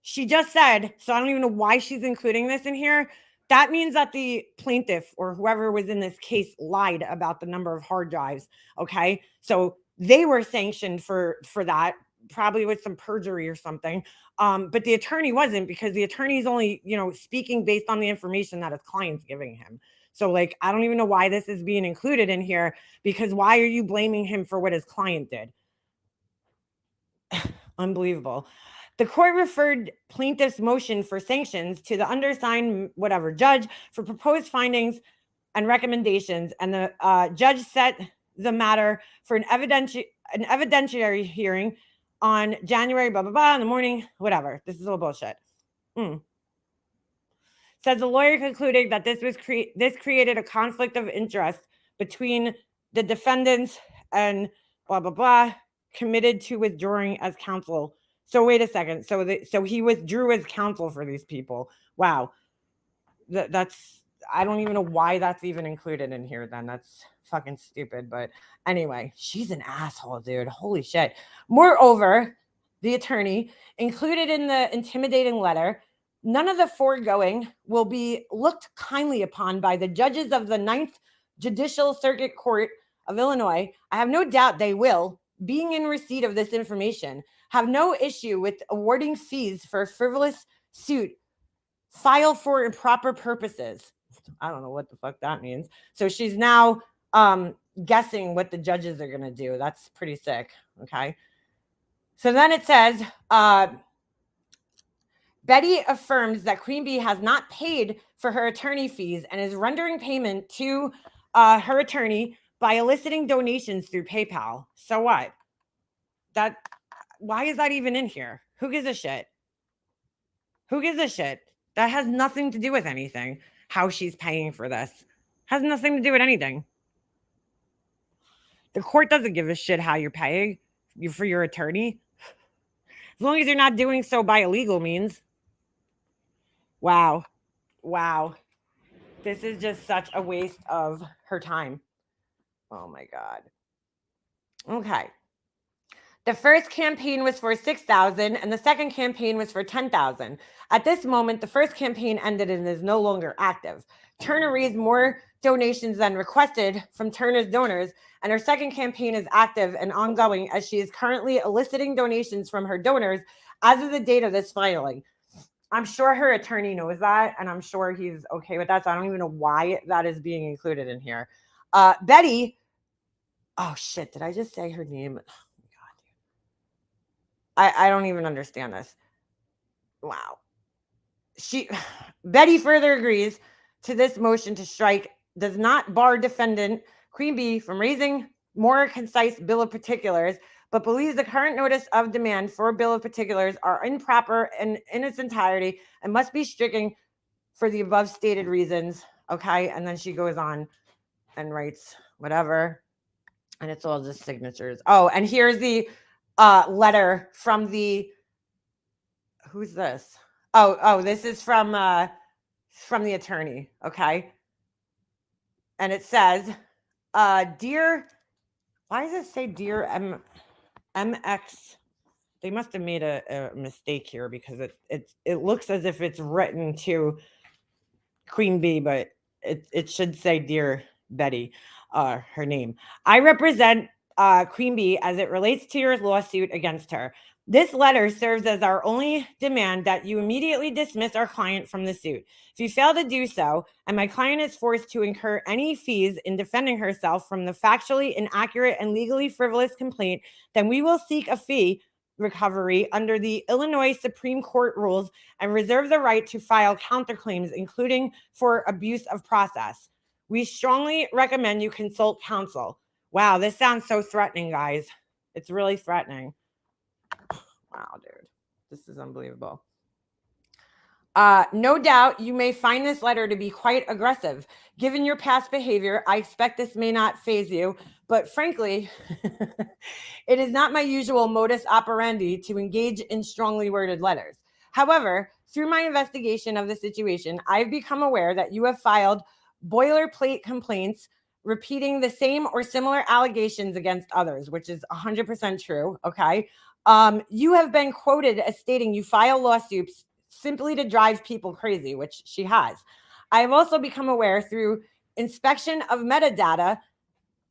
she just said, so I don't even know why she's including this in here. That means that the plaintiff or whoever was in this case lied about the number of hard drives. Okay. So they were sanctioned for that probably with some perjury or something. But the attorney wasn't, because the attorney's only, speaking based on the information that his client's giving him. So like, I don't even know why this is being included in here, because why are you blaming him for what his client did? Unbelievable. The court referred plaintiff's motion for sanctions to the undersigned judge for proposed findings and recommendations, and the judge set the matter for an evidentiary hearing on January blah blah blah in the morning. Whatever. This is all bullshit. Says the lawyer concluded that this created a conflict of interest between the defendants and blah blah blah, committed to withdrawing as counsel. So wait a second. So he withdrew as counsel for these people. Wow. That's, I don't even know why that's even included in here then. That's fucking stupid. But anyway, she's an asshole, dude. Holy shit. Moreover, the attorney included in the intimidating letter, none of the foregoing will be looked kindly upon by the judges of the 9th Judicial Circuit Court of Illinois. I have no doubt they will, being in receipt of this information, have no issue with awarding fees for a frivolous suit filed for improper purposes. I don't know what the fuck that means. So she's now guessing what the judges are going to do. That's pretty sick. Okay. So then it says, Betty affirms that Queen Bee has not paid for her attorney fees and is rendering payment to her attorney by eliciting donations through PayPal. So what? Why is that even in here? Who gives a shit? Who gives a shit? That has nothing to do with anything. How she's paying for this has nothing to do with anything. The court doesn't give a shit how you're paying for your attorney, as long as you're not doing so by illegal means. Wow. This is just such a waste of her time. Oh my God. Okay. The first campaign was for $6,000 and the second campaign was for $10,000. At this moment, the first campaign ended and is no longer active. Turner raised more donations than requested from Turner's donors, and her second campaign is active and ongoing as she is currently eliciting donations from her donors as of the date of this filing. I'm sure her attorney knows that, and I'm sure he's okay with that, so I don't even know why that is being included in here. Betty, oh shit, did I just say her name? I don't even understand this. Wow. Betty further agrees to this motion to strike does not bar defendant Queen Bee from raising more concise bill of particulars, but believes the current notice of demand for bill of particulars are improper and in its entirety and must be stricken for the above stated reasons. Okay. And then she goes on and writes whatever. And it's all just signatures. Oh, and here's the letter from the, who's this? Oh, this is from the attorney. Okay. And it says, dear, why does it say dear MX? They must have made a mistake here because it looks as if it's written to Queen Bee, but it should say dear Betty, her name. I represent Queen Bee as it relates to your lawsuit against her. This letter serves as our only demand that you immediately dismiss our client from the suit. If you fail to do so, and my client is forced to incur any fees in defending herself from the factually inaccurate and legally frivolous complaint, then we will seek a fee recovery under the Illinois Supreme Court rules and reserve the right to file counterclaims, including for abuse of process. We strongly recommend you consult counsel. Wow, this sounds so threatening, guys. It's really threatening. Wow, dude. This is unbelievable. No doubt you may find this letter to be quite aggressive. Given your past behavior, I expect this may not faze you, but frankly, it is not my usual modus operandi to engage in strongly worded letters. However, through my investigation of the situation, I've become aware that you have filed boilerplate complaints repeating the same or similar allegations against others, which is 100% true, okay? You have been quoted as stating you file lawsuits simply to drive people crazy, which she has. I have also become aware through inspection of metadata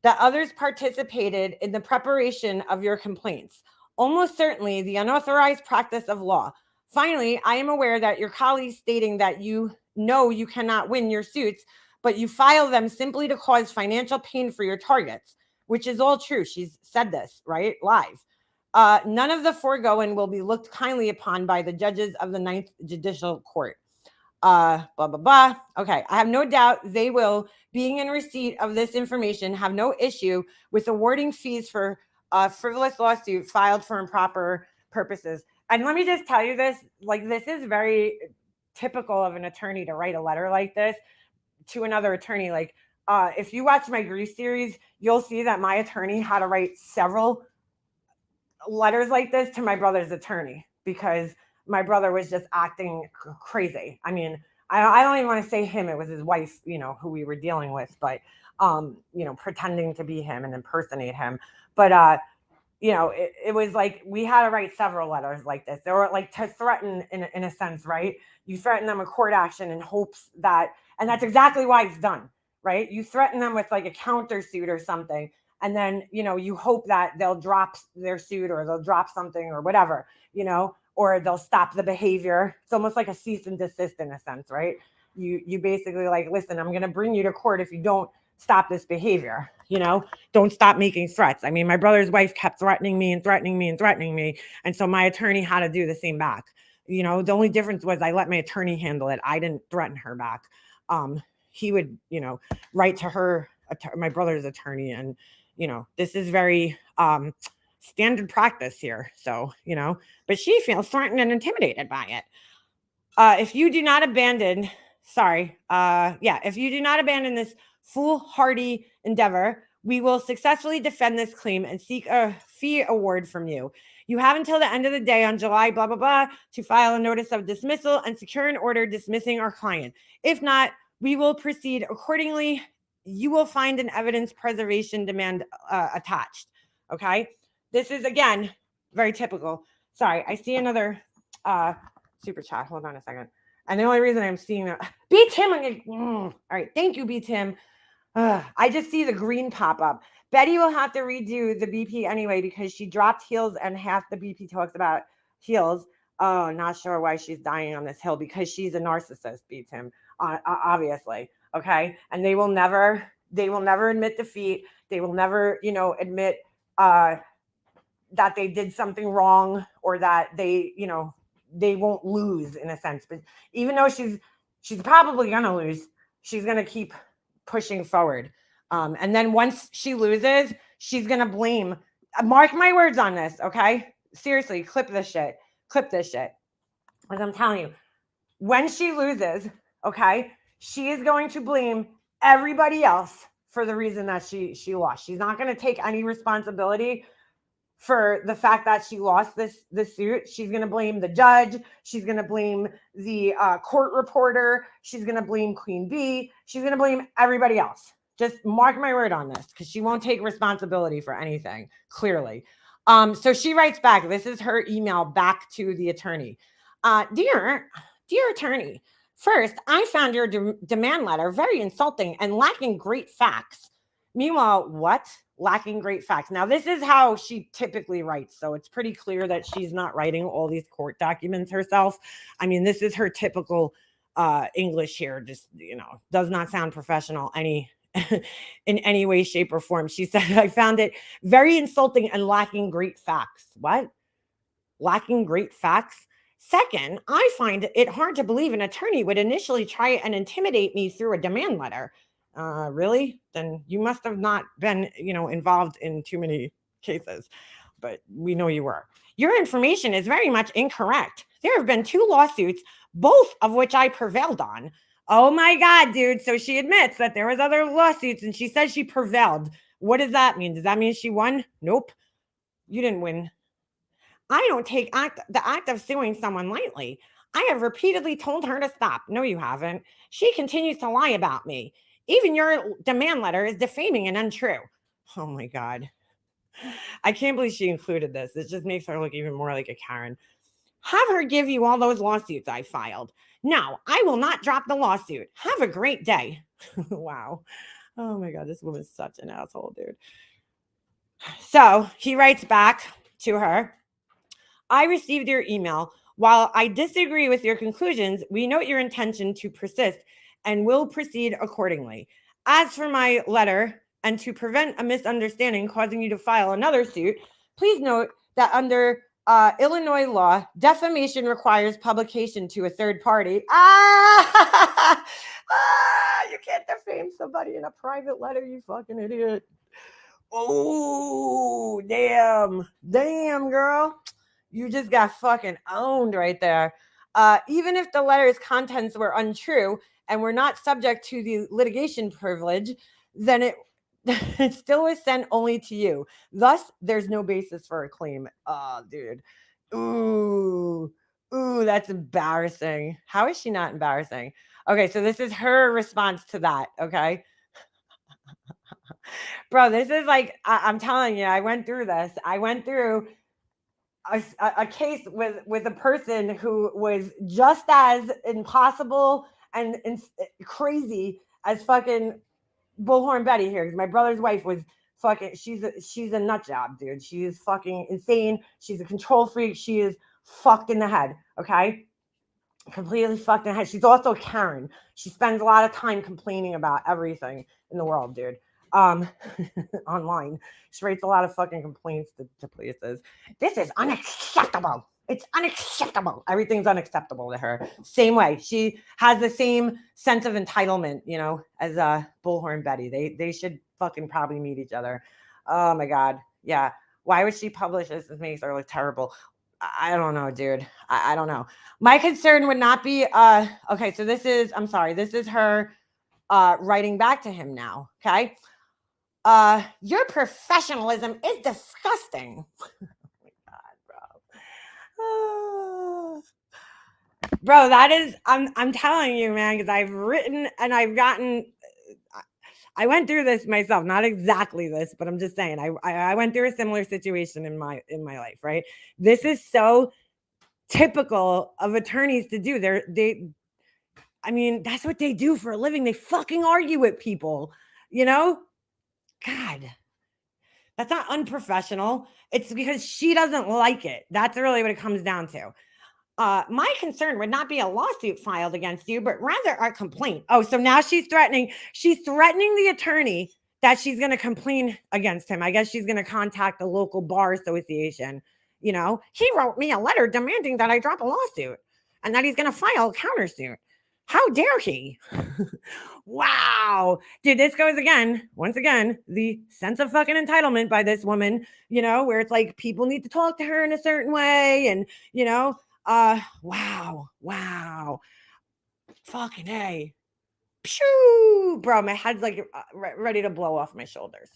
that others participated in the preparation of your complaints. almost certainly the unauthorized practice of law. Finally, I am aware that your colleagues stating that you know you cannot win your suits, but you file them simply to cause financial pain for your targets, which is all true. She's said this, right? Live. None of the foregoing will be looked kindly upon by the judges of the 9th Judicial Court. Blah, blah, blah. Okay. I have no doubt they will, being in receipt of this information, have no issue with awarding fees for a frivolous lawsuit filed for improper purposes. And let me just tell you this, like, this is very typical of an attorney to write a letter like this to another attorney. Like, if you watch my Grease series, you'll see that my attorney had to write several letters like this to my brother's attorney because my brother was just acting crazy. I mean, I don't even want to say him. It was his wife, you know, who we were dealing with, but, you know, pretending to be him and impersonate him. But, you know, it was like we had to write several letters like this. They were like to threaten in a sense, right? You threaten them with court action in hopes that, and that's exactly why it's done, right? You threaten them with like a countersuit or something. And then, you know, you hope that they'll drop their suit or they'll drop something or whatever, you know, or they'll stop the behavior. It's almost like a cease and desist in a sense, right? You basically like, listen, I'm going to bring you to court if you don't stop this behavior, you know, don't stop making threats. I mean, my brother's wife kept threatening me and threatening me and threatening me. And so my attorney had to do the same back. You know, the only difference was I let my attorney handle it. I didn't threaten her back. He would, you know, write to her, my brother's attorney. And, you know, this is very standard practice here. So, you know, but she feels threatened and intimidated by it. If you do not abandon, if you do not abandon this foolhardy endeavor, we will successfully defend this claim and seek a fee award from you. You have until the end of the day on July, blah, blah, blah, to file a notice of dismissal and secure an order dismissing our client. If not, we will proceed accordingly. You will find an evidence preservation demand attached. Okay. This is, again, very typical. Sorry, I see another super chat. Hold on a second. And the only reason I'm seeing that, B. Tim, all right, thank you, B. Tim. I just see the green pop up. Betty will have to redo the BP anyway because she dropped heels and half the BP talks about heels. Oh, not sure why she's dying on this hill because she's a narcissist, B. Tim, obviously. Okay. And they will never admit defeat. They will never, you know, admit that they did something wrong or that they, you know, they won't lose in a sense. But even though she's probably going to lose, she's going to keep pushing forward. And then once she loses, she's going to blame. Mark my words on this, okay? Seriously, clip this shit. Because I'm telling you, when she loses, okay, she is going to blame everybody else for the reason that she lost. She's not going to take any responsibility for the fact that she lost this suit. She's going to blame the judge. She's going to blame the court reporter. She's going to blame Queen Bee. She's going to blame everybody else. Just mark my word on this because she won't take responsibility for anything, clearly. So she writes back. This is her email back to the attorney. Dear attorney, first, I found your demand letter very insulting and lacking great facts. Meanwhile, what? Lacking great facts. Now, this is how she typically writes. So it's pretty clear that she's not writing all these court documents herself. I mean, this is her typical English here. Just, you know, does not sound professional in any way, shape, or form. She said, I found it very insulting and lacking great facts. What? Lacking great facts? Second, I find it hard to believe an attorney would initially try and intimidate me through a demand letter. Really? Then you must have not been, you know, involved in too many cases, but we know you were. Your information is very much incorrect. There have been 2 lawsuits, both of which I prevailed on. Oh my God, dude. So she admits that there was other lawsuits and she says she prevailed. What does that mean? Does that mean she won? Nope. You didn't win. I don't take the act of suing someone lightly. I have repeatedly told her to stop. No, you haven't. She continues to lie about me. Even your demand letter is defaming and untrue. Oh my God. I can't believe she included this. It just makes her look even more like a Karen. Have her give you all those lawsuits I filed. No, I will not drop the lawsuit. Have a great day. Wow. Oh my God, this woman's such an asshole, dude. So he writes back to her. I received your email. While I disagree with your conclusions, we note your intention to persist and will proceed accordingly. As for my letter, and to prevent a misunderstanding causing you to file another suit, please note that under Illinois law, defamation requires publication to a third party. You can't defame somebody in a private letter, you fucking idiot. Oh, damn, girl. You just got fucking owned right there. Even if the letter's contents were untrue and were not subject to the litigation privilege, then it still was sent only to you. Thus, there's no basis for a claim. Oh, dude. Ooh, that's embarrassing. How is she not embarrassing? Okay, so this is her response to that, okay? Bro, this is like, I'm telling you, I went through this. I went through a case with a person who was just as impossible and crazy as fucking Bullhorn Betty here. Because my brother's wife was fucking, she's a nut job, dude. She is fucking insane. She's a control freak. She is fucked in the head, okay? Completely fucked in the head. She's also a Karen. She spends a lot of time complaining about everything in the world, dude. Online. She writes a lot of fucking complaints to places. This is unacceptable. It's unacceptable. Everything's unacceptable to her. Same way. She has the same sense of entitlement, you know, as Bullhorn Betty. They should fucking probably meet each other. Oh my God. Yeah. Why would she publish this? This makes her look terrible. I don't know, dude. I don't know. My concern would not be okay, so this is her writing back to him now. Okay. Your professionalism is disgusting. Oh my God, bro. Bro, that is, I'm telling you, man, because I've written and I've gotten, I went through this myself, not exactly this, but I'm just saying, I went through a similar situation in my life, right? This is so typical of attorneys to do. I mean, that's what they do for a living. They fucking argue with people, you know? God, that's not unprofessional. It's because she doesn't like it. That's really what it comes down to. My concern would not be a lawsuit filed against you, but rather a complaint. Oh, so now she's threatening the attorney that she's going to complain against him. I guess she's going to contact the local bar association. You know, he wrote me a letter demanding that I drop a lawsuit and that he's going to file a countersuit. How dare he? Wow. Dude, this goes once again, the sense of fucking entitlement by this woman, you know, where it's like people need to talk to her in a certain way. And, you know, wow. Fucking A. Phew. Bro, my head's like ready to blow off my shoulders.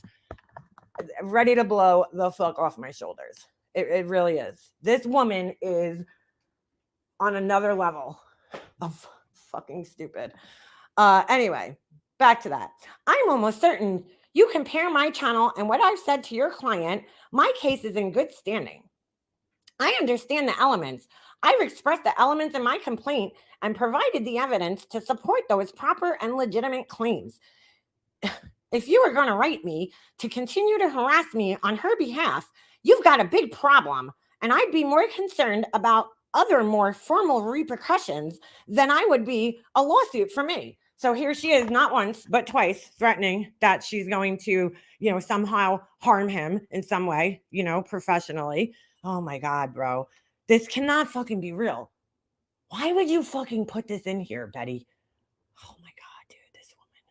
Ready to blow the fuck off my shoulders. It really is. This woman is on another level of fucking stupid. Anyway, back to that. I'm almost certain you compare my channel and what I've said to your client, my case is in good standing. I understand the elements. I've expressed the elements in my complaint and provided the evidence to support those proper and legitimate claims. If you are going to write me to continue to harass me on her behalf, you've got a big problem, and I'd be more concerned about other more formal repercussions than I would be a lawsuit for me. So here she is, not once, but twice, threatening that she's going to, you know, somehow harm him in some way, you know, professionally. Oh my God, bro. This cannot fucking be real. Why would you fucking put this in here, Betty? Oh my God, dude, this woman.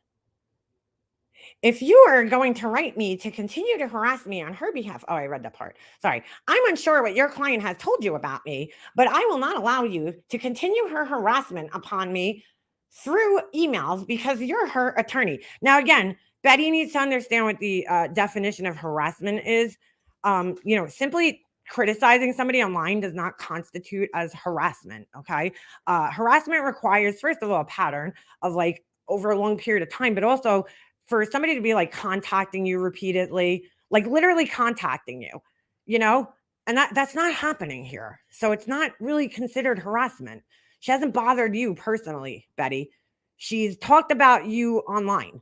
If you are going to write me to continue to harass me on her behalf, oh, I read that part. Sorry. I'm unsure what your client has told you about me, but I will not allow you to continue her harassment upon me through emails because you're her attorney. Now, again, Betty needs to understand what the definition of harassment is. You know, simply criticizing somebody online does not constitute as harassment. Okay. Harassment requires, first of all, a pattern of like over a long period of time, but also for somebody to be like contacting you repeatedly, like literally contacting you, you know, and that's not happening here. So it's not really considered harassment. She hasn't bothered you personally, Betty. She's talked about you online.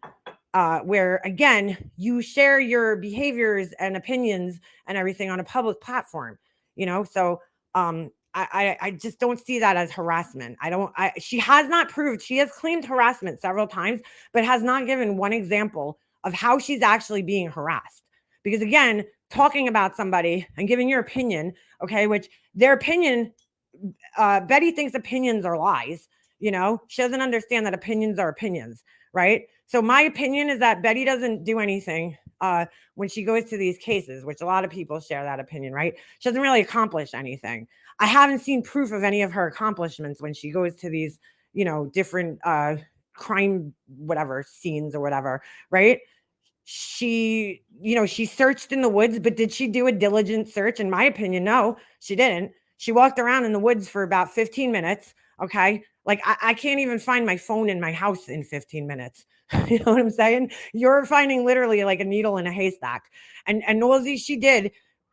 Where again, you share your behaviors and opinions and everything on a public platform, you know? So I just don't see that as harassment. She has not proved, she has claimed harassment several times, but has not given one example of how she's actually being harassed. Because again, talking about somebody and giving your opinion, okay, which their opinion, Betty thinks opinions are lies. You know, she doesn't understand that opinions are opinions, right? So my opinion is that Betty doesn't do anything when she goes to these cases, which a lot of people share that opinion, right? She doesn't really accomplish anything. I haven't seen proof of any of her accomplishments when she goes to these, you know, different crime, whatever, scenes or whatever, right? She, you know, she searched in the woods, but did she do a diligent search? In my opinion, no, she didn't. She walked around in the woods for about 15 minutes. Okay. Like I can't even find my phone in my house in 15 minutes. You know what I'm saying? You're finding literally like a needle in a haystack. And all she did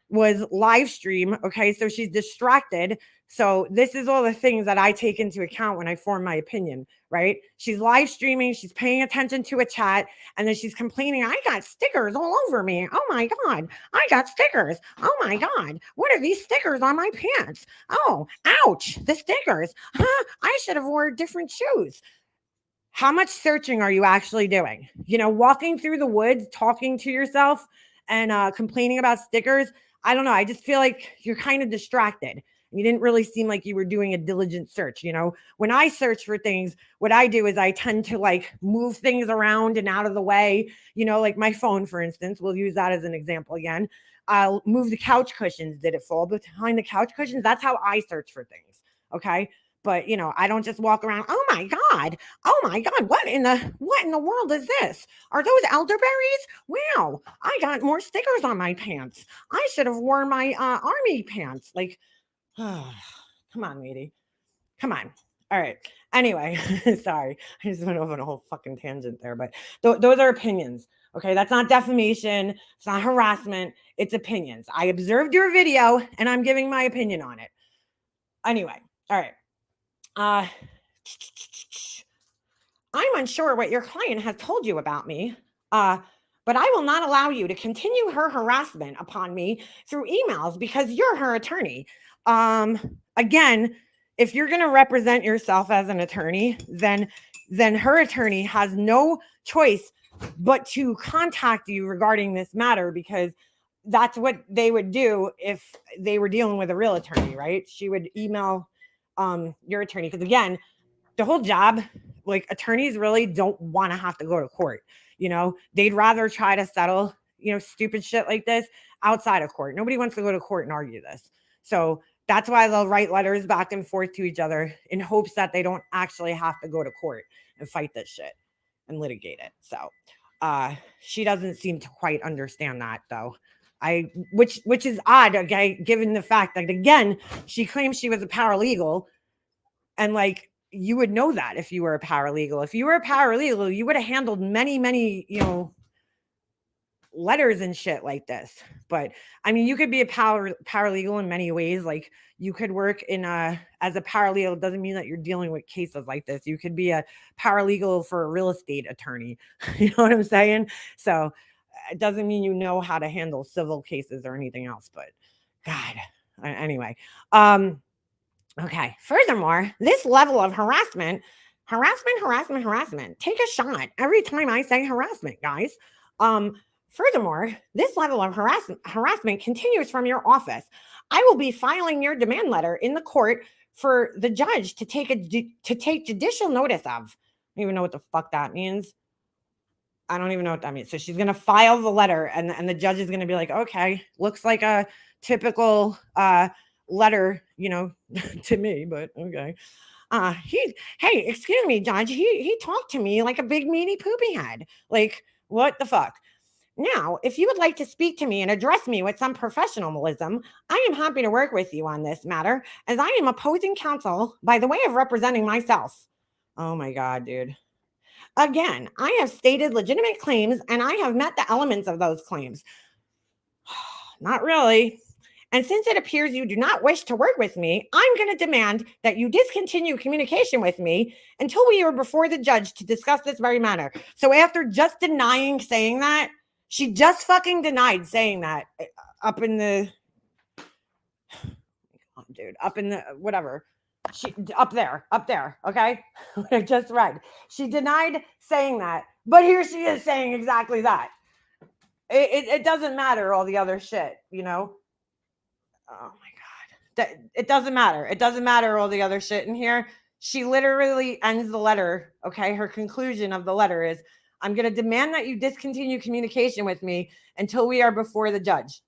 was live stream. Okay. So she's distracted. So this is all the things that I take into account when I form my opinion, right? She's live streaming. She's paying attention to a chat. And then she's complaining, I got stickers all over me. Oh my God. I got stickers. Oh my God. What are these stickers on my pants? Oh, ouch. The stickers. Huh? I should have worn different shoes. How much searching are you actually doing? You know, walking through the woods, talking to yourself and complaining about stickers. I don't know. I just feel like you're kind of distracted. You didn't really seem like you were doing a diligent search. You know, when I search for things, what I do is I tend to like move things around and out of the way, you know, like my phone, for instance, we'll use that as an example again. I'll move the couch cushions. Did it fall behind the couch cushions? That's how I search for things. Okay. But, you know, I don't just walk around. Oh my God. Oh my God. What in the world is this? Are those elderberries? Wow. I got more stickers on my pants. I should have worn my army pants. Like, oh, come on, lady. Come on. All right. Anyway, sorry. I just went over a whole fucking tangent there, but those are opinions. Okay. That's not defamation. It's not harassment. It's opinions. I observed your video and I'm giving my opinion on it. Anyway. All right. I'm unsure what your client has told you about me, but I will not allow you to continue her harassment upon me through emails because you're her attorney. Again, if you're going to represent yourself as an attorney, then her attorney has no choice but to contact you regarding this matter because that's what they would do if they were dealing with a real attorney, right? She would email your attorney because again, the whole job, like attorneys really don't want to have to go to court. You know, they'd rather try to settle, you know, stupid shit like this outside of court. Nobody wants to go to court and argue this. So that's why they'll write letters back and forth to each other in hopes that they don't actually have to go to court and fight this shit and litigate it. So she doesn't seem to quite understand that though. Which is odd, okay, given the fact that again, she claims she was a paralegal, and like you would know that if you were a paralegal. If you were a paralegal, you would have handled many, you know, letters and shit like this. But I mean, you could be a paralegal in many ways. Like you could work in as a paralegal. It doesn't mean that you're dealing with cases like this. You could be a paralegal for a real estate attorney. You know what I'm saying? So it doesn't mean you know how to handle civil cases or anything else, but God, anyway. Okay. Furthermore, this level of harassment, take a shot every time I say harassment, guys. Furthermore, this level of harassment continues from your office. I will be filing your demand letter in the court for the judge to take judicial notice of. I don't even know what the fuck that means. I don't even know what that means. So she's going to file the letter and the judge is going to be like, okay, looks like a typical letter, you know, to me, but okay. Hey, excuse me, judge. He talked to me like a big meaty poopy head. Like, what the fuck? Now, if you would like to speak to me and address me with some professionalism, I am happy to work with you on this matter as I am opposing counsel by the way of representing myself. Oh my God, dude. Again, I have stated legitimate claims and I have met the elements of those claims. Not really. And since it appears you do not wish to work with me, I'm going to demand that you discontinue communication with me until we are before the judge to discuss this very matter. So after just denying saying that, she just fucking denied saying that up in the... dude, up in the whatever. She up there. Okay. I just read. She denied saying that, but here she is saying exactly that. It doesn't matter all the other shit, you know. Oh my God. It doesn't matter. It doesn't matter all the other shit in here. She literally ends the letter. Okay. Her conclusion of the letter is, I'm going to demand that you discontinue communication with me until we are before the judge.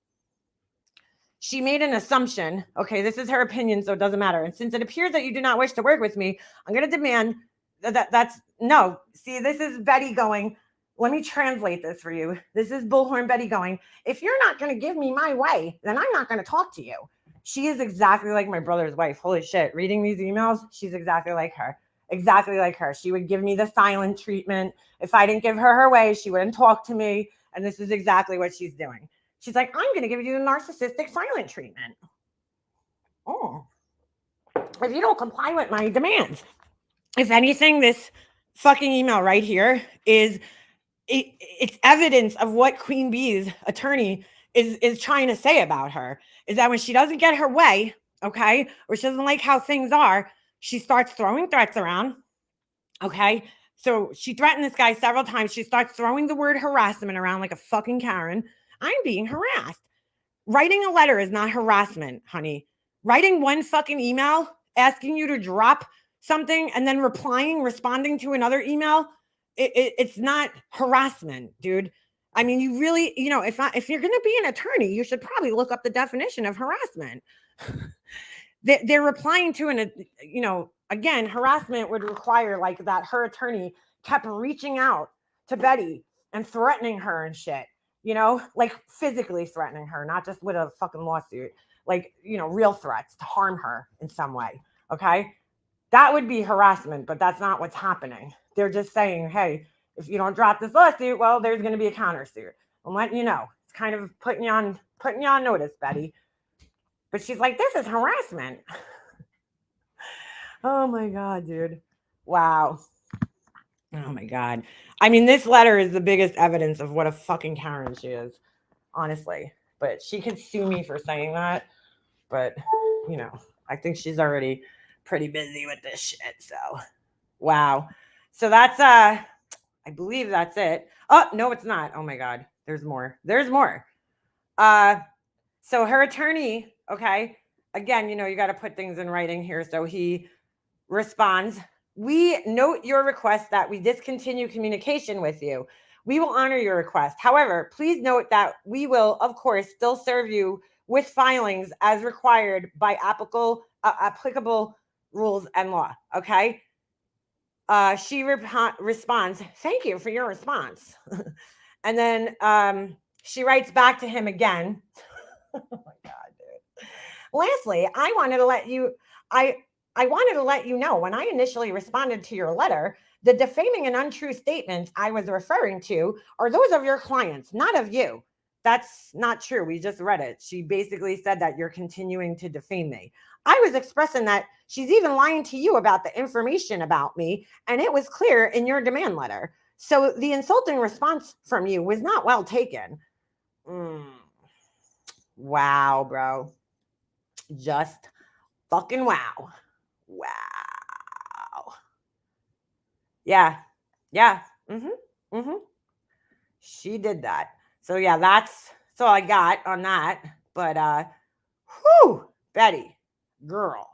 She made an assumption. Okay, this is her opinion, so it doesn't matter. And since it appears that you do not wish to work with me, I'm going to demand that's no. See, this is Betty going, let me translate this for you. This is Bullhorn Betty going, if you're not going to give me my way, then I'm not going to talk to you. She is exactly like my brother's wife. Holy shit. Reading these emails, she's exactly like her. Exactly like her. She would give me the silent treatment. If I didn't give her way, she wouldn't talk to me. And this is exactly what she's doing. She's like, I'm going to give you the narcissistic silent treatment. Oh, if you don't comply with my demands. If anything, this fucking email right here is it's evidence of what Queen Bee's attorney is trying to say about her, is that when she doesn't get her way, okay, or she doesn't like how things are, she starts throwing threats around, okay? So she threatened this guy several times. She starts throwing the word harassment around like a fucking Karen. I'm being harassed. Writing a letter is not harassment, honey. Writing one fucking email, asking you to drop something and then responding to another email, it's not harassment, dude. I mean, you really, you know, if you're going to be an attorney, you should probably look up the definition of harassment. They're replying to you know, again, harassment would require like that her attorney kept reaching out to Betty and threatening her and shit, you know, like physically threatening her, not just with a fucking lawsuit, like, you know, real threats to harm her in some way. Okay. That would be harassment, but that's not what's happening. They're just saying, hey, if you don't drop this lawsuit, well, there's going to be a countersuit. I'm letting you know. It's kind of putting you on notice, Betty. But she's like, this is harassment. Oh my God, dude. Wow. Oh my God. I mean, this letter is the biggest evidence of what a fucking Karen she is, honestly. But she could sue me for saying that. But, you know, I think she's already pretty busy with this shit. So, wow. So that's, I believe that's it. Oh, no, it's not. Oh my God. There's more. There's more. So her attorney, okay, again, you know, you got to put things in writing here. So he responds, we note your request that we discontinue communication with you. We will honor your request. However, please note that we will, of course, still serve you with filings as required by applicable rules and law. Okay. She responds, thank you for your response. And then she writes back to him again. Oh my God, dude. Lastly, I wanted to let you know, when I initially responded to your letter, the defaming and untrue statements I was referring to are those of your clients, not of you. That's not true. We just read it. She basically said that you're continuing to defame me. I was expressing that she's even lying to you about the information about me, and it was clear in your demand letter. So the insulting response from you was not well taken. Wow, bro. Just fucking wow. Wow. Yeah. She did that. So yeah, that's all I got on that. But whew, Betty, girl.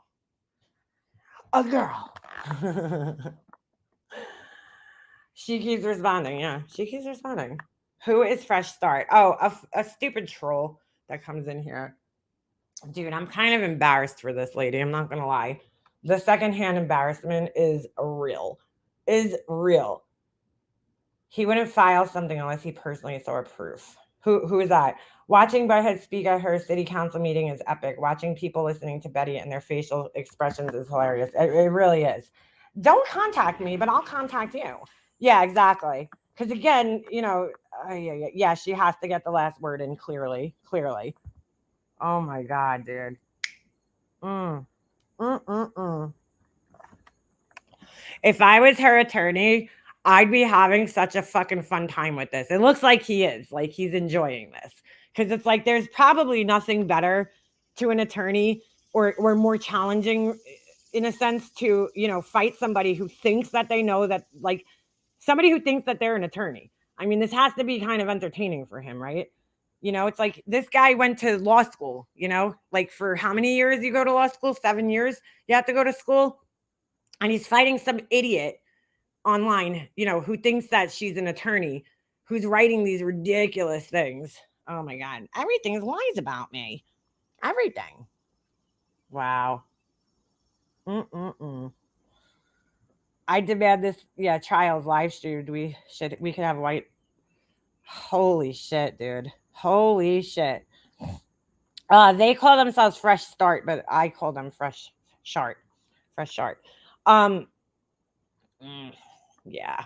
A girl. She keeps responding. Yeah, she keeps responding. Who is Fresh Start? Oh, a stupid troll that comes in here. Dude, I'm kind of embarrassed for this lady. I'm not going to lie. The secondhand embarrassment is real. He wouldn't file something unless he personally saw proof. Who is that? Watching Butthead speak at her city council meeting is epic. Watching people listening to Betty and their facial expressions is hilarious. It really is. Don't contact me, but I'll contact you. Yeah, exactly. Because again, you know, yeah, she has to get the last word in clearly. Oh my God, dude. If I was her attorney, I'd be having such a fucking fun time with this. It looks like he is. Like he's enjoying this. Because it's like there's probably nothing better to an attorney or more challenging in a sense to, fight somebody who thinks that they know that, like somebody who thinks that they're an attorney. I mean, this has to be kind of entertaining for him, right? It's like this guy went to law school, like for how many years you go to law school? 7 years you have to go to school. And he's fighting some idiot online, who thinks that she's an attorney, who's writing these ridiculous things. Oh my God. Everything's lies about me. Everything. Wow. I demand this, trials live streamed. We could have white. Holy shit, dude. Holy shit. They call themselves Fresh Start, but I call them Fresh Shart. Fresh Shart. Yeah.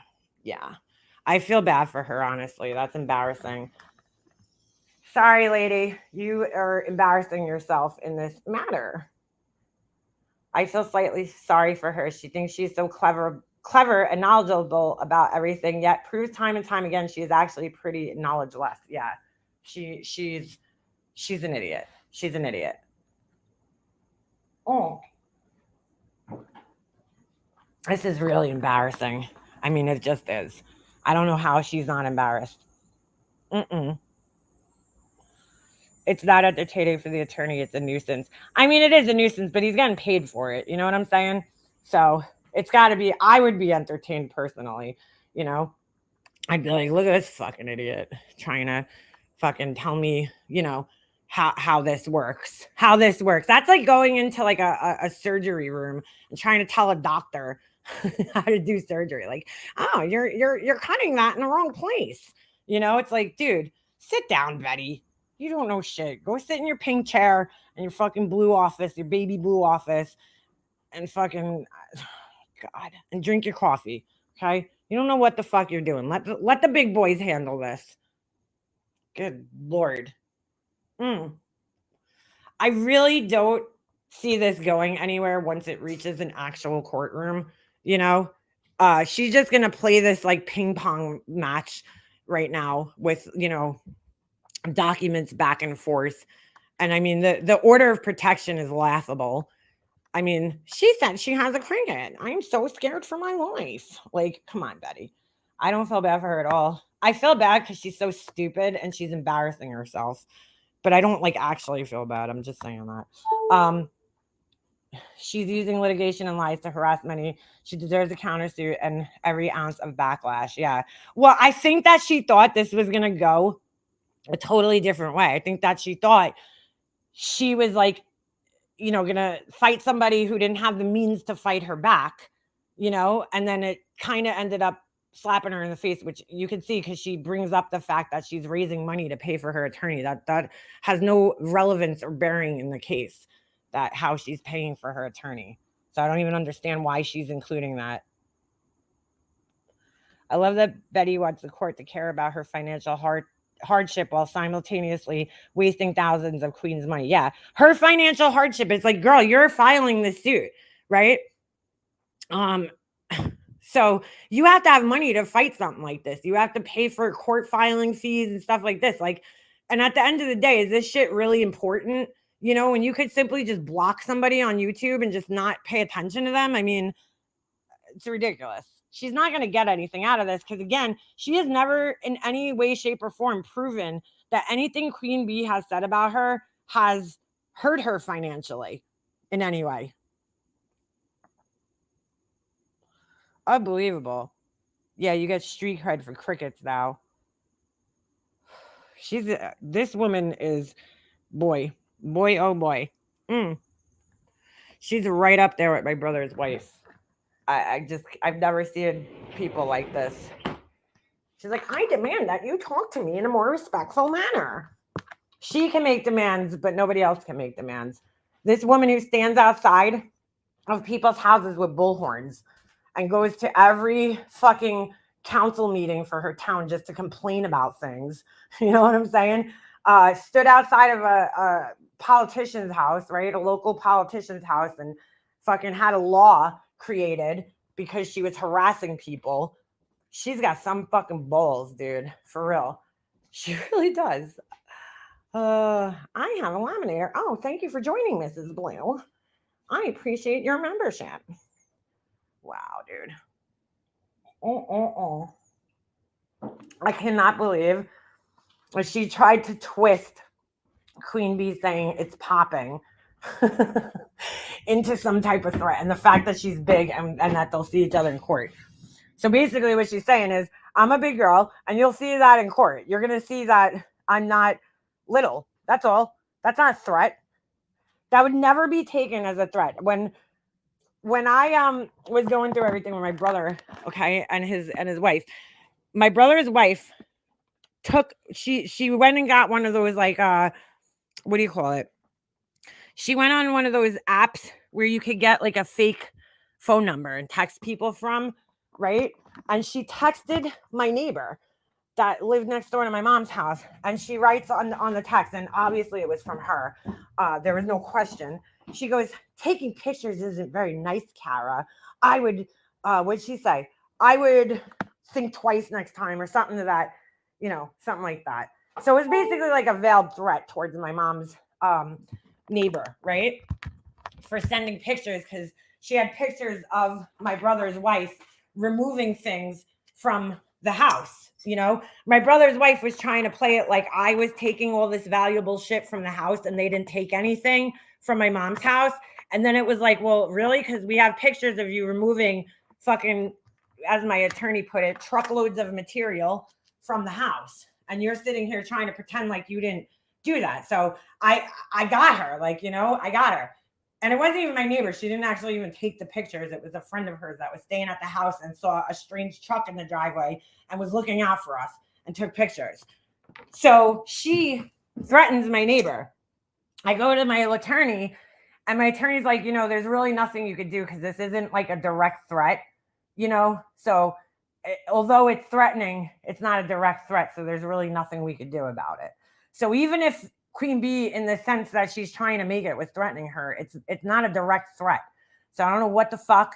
I feel bad for her, honestly. That's embarrassing. Sorry, lady. You are embarrassing yourself in this matter. I feel slightly sorry for her. She thinks she's so clever and knowledgeable about everything, yet proves time and time again she is actually pretty knowledgeless. Yeah. She's an idiot. She's an idiot. Oh. This is really embarrassing. I mean, it just is. I don't know how she's not embarrassed. It's not entertaining for the attorney. It's a nuisance. I mean, it is a nuisance, but he's getting paid for it. You know what I'm saying? So it's got to be, I would be entertained personally. I'd be like, look at this fucking idiot trying to fucking tell me, how this works. That's like going into like a surgery room and trying to tell a doctor how to do surgery. Like, oh, you're cutting that in the wrong place. It's like, dude, sit down, Betty. You don't know shit. Go sit in your pink chair in your fucking blue office, your baby blue office, and fucking, God, and drink your coffee, okay? You don't know what the fuck you're doing. Let the big boys handle this. Good Lord. I really don't see this going anywhere once it reaches an actual courtroom, She's just going to play this like ping pong match right now with, documents back and forth. And I mean, the order of protection is laughable. I mean, she said she has a cricket. I'm so scared for my life. Like, come on, Betty. I don't feel bad for her at all. I feel bad because she's so stupid and she's embarrassing herself. But I don't like actually feel bad. I'm just saying that. She's using litigation and lies to harass many. She deserves a countersuit and every ounce of backlash. Yeah. Well, I think that she thought this was going to go a totally different way. I think that she thought she was like, going to fight somebody who didn't have the means to fight her back, and then it kind of ended up slapping her in the face, which you can see because she brings up the fact that she's raising money to pay for her attorney. That has no relevance or bearing in the case, that how she's paying for her attorney. So I don't even understand why she's including that. I love that Betty wants the court to care about her financial hardship while simultaneously wasting thousands of Queen's money. Yeah, her financial hardship is like, girl, you're filing this suit, right? So you have to have money to fight something like this. You have to pay for court filing fees and stuff like this. Like, and at the end of the day, is this shit really important? When you could simply just block somebody on YouTube and just not pay attention to them. I mean, it's ridiculous. She's not going to get anything out of this because, again, she has never in any way, shape, or form proven that anything Queen Bee has said about her has hurt her financially in any way. Unbelievable. Yeah, you get street cred for crickets now. This woman is, boy, oh boy. She's right up there with my brother's wife. I've never seen people like this. She's like, I demand that you talk to me in a more respectful manner. She can make demands, but nobody else can make demands. This woman who stands outside of people's houses with bullhorns and goes to every fucking council meeting for her town just to complain about things. You know what I'm saying? Stood outside of a politician's house, right? A local politician's house, and fucking had a law created because she was harassing people. She's got some fucking balls, dude. For real. She really does. I have a laminator. Oh, thank you for joining, Mrs. Blue. I appreciate your membership. Wow, dude. I cannot believe she tried to twist Queen Bee saying it's popping into some type of threat, and the fact that she's big and that they'll see each other in court. So basically what she's saying is, I'm a big girl and you'll see that in court. You're going to see that I'm not little. That's all. That's not a threat. That would never be taken as a threat. When I was going through everything with my brother, okay, and his wife, my brother's wife she went and got one of those, like, what do you call it? She went on one of those apps where you could get like a fake phone number and text people from, right? And she texted my neighbor that lived next door to my mom's house, and she writes on the text, and obviously it was from her. There was no question. She goes, taking pictures isn't very nice, Kara. I would, what'd she say? I would think twice next time, or something to that, something like that. So it's basically like a veiled threat towards my mom's neighbor, right? For sending pictures, because she had pictures of my brother's wife removing things from the house. My brother's wife was trying to play it like I was taking all this valuable shit from the house and they didn't take anything from my mom's house. And then it was like, well, really? Because we have pictures of you removing fucking, as my attorney put it, truckloads of material from the house. And you're sitting here trying to pretend like you didn't do that. So I got her, I got her. And it wasn't even my neighbor. She didn't actually even take the pictures. It was a friend of hers that was staying at the house and saw a strange truck in the driveway and was looking out for us and took pictures. So she threatens my neighbor. I go to my attorney, and my attorney's like, there's really nothing you could do because this isn't like a direct threat, So although it's threatening, it's not a direct threat. So there's really nothing we could do about it. So even if Queen Bee, in the sense that she's trying to make it, was threatening her, it's not a direct threat. So I don't know what the fuck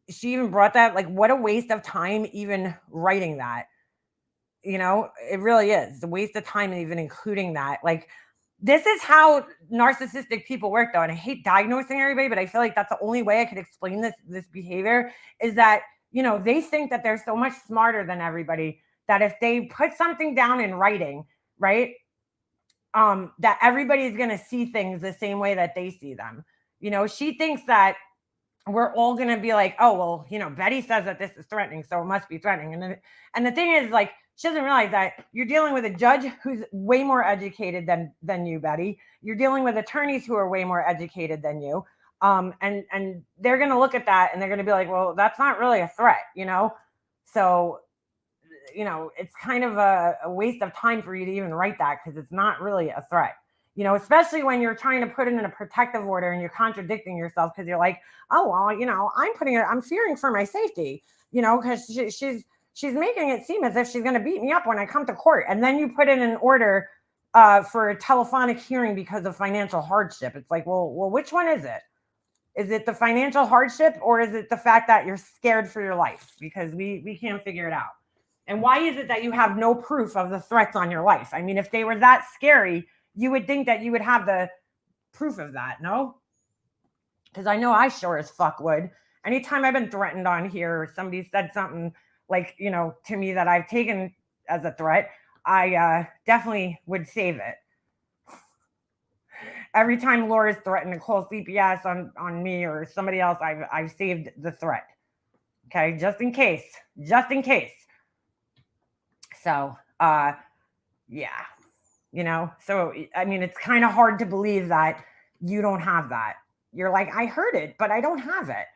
she even brought that. Like, what a waste of time even writing that. It really is. It's a waste of time even including that. Like, this is how narcissistic people work, though. And I hate diagnosing everybody, but I feel like that's the only way I could explain this behavior, is that, they think that they're so much smarter than everybody, that if they put something down in writing, right, that everybody's going to see things the same way that they see them. She thinks that we're all going to be like, oh, well, Betty says that this is threatening, so it must be threatening. And the thing is, like, she doesn't realize that you're dealing with a judge who's way more educated than you, Betty. You're dealing with attorneys who are way more educated than you. And they're going to look at that and they're going to be like, well, that's not really a threat, So, it's kind of a waste of time for you to even write that, because it's not really a threat, especially when you're trying to put it in a protective order and you're contradicting yourself, because you're like, oh, well, I'm fearing for my safety, because she's making it seem as if she's going to beat me up when I come to court. And then you put in an order for a telephonic hearing because of financial hardship. It's like, well, which one is it? Is it the financial hardship, or is it the fact that you're scared for your life? Because we can't figure it out. And why is it that you have no proof of the threats on your life? I mean, if they were that scary, you would think that you would have the proof of that, no? Because I know I sure as fuck would. Anytime I've been threatened on here, or somebody said something like, to me that I've taken as a threat, I definitely would save it. Every time Laura's threatened to call CPS on me or somebody else, I've saved the threat. Okay, just in case. So, yeah, so, I mean, it's kind of hard to believe that you don't have that. You're like, I heard it, but I don't have it,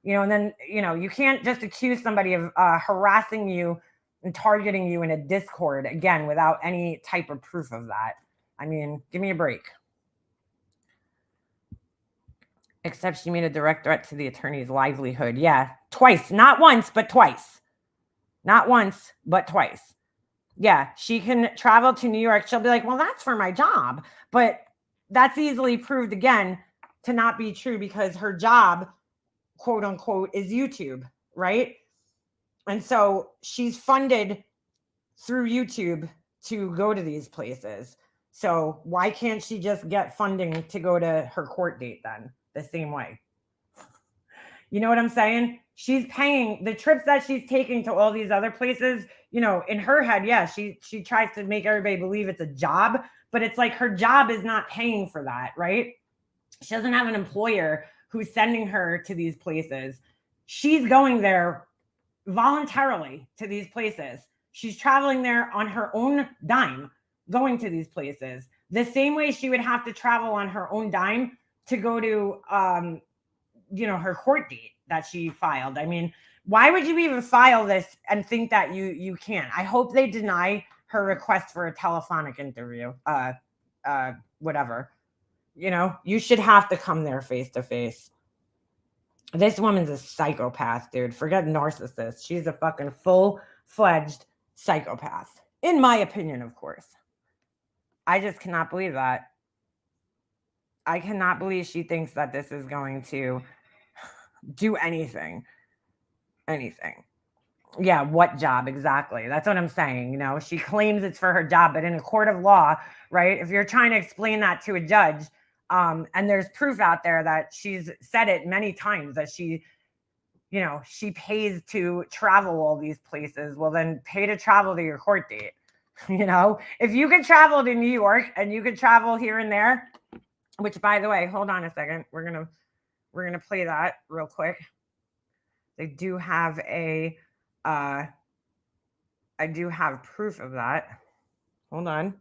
and then, you can't just accuse somebody of harassing you and targeting you in a Discord, again, without any type of proof of that. I mean, give me a break. Except she made a direct threat to the attorney's livelihood. Yeah, twice, not once, but twice. Not once, but twice. Yeah, she can travel to New York. She'll be like, well, that's for my job. But that's easily proved, again, to not be true, because her job, quote unquote, is YouTube, right? And so she's funded through YouTube to go to these places. So why can't she just get funding to go to her court date then the same way? You know what I'm saying? She's paying the trips that she's taking to all these other places. You know, in her head, yeah, she tries to make everybody believe it's a job, but it's like her job is not paying for that, right? She doesn't have an employer who's sending her to these places. She's going there voluntarily to these places. She's traveling there on her own dime, going to these places. The same way she would have to travel on her own dime to go to, her court date that she filed. I mean, why would you even file this and think that you can? I hope they deny her request for a telephonic interview. Whatever. You know, you should have to come there face to face. This woman's a psychopath, dude. Forget narcissist. She's a fucking full-fledged psychopath. In my opinion, of course. I just cannot believe that. I cannot believe she thinks that this is going to do anything. Anything. Yeah, what job exactly? That's what I'm saying. You know, she claims it's for her job, but in a court of law, right? If you're trying to explain that to a judge, and there's proof out there that she's said it many times that she pays to travel all these places, well, then pay to travel to your court date. You know, if you could travel to New York and you could travel here and there, which, by the way, hold on a second. We're gonna play that real quick. They do have I do have proof of that. Hold on.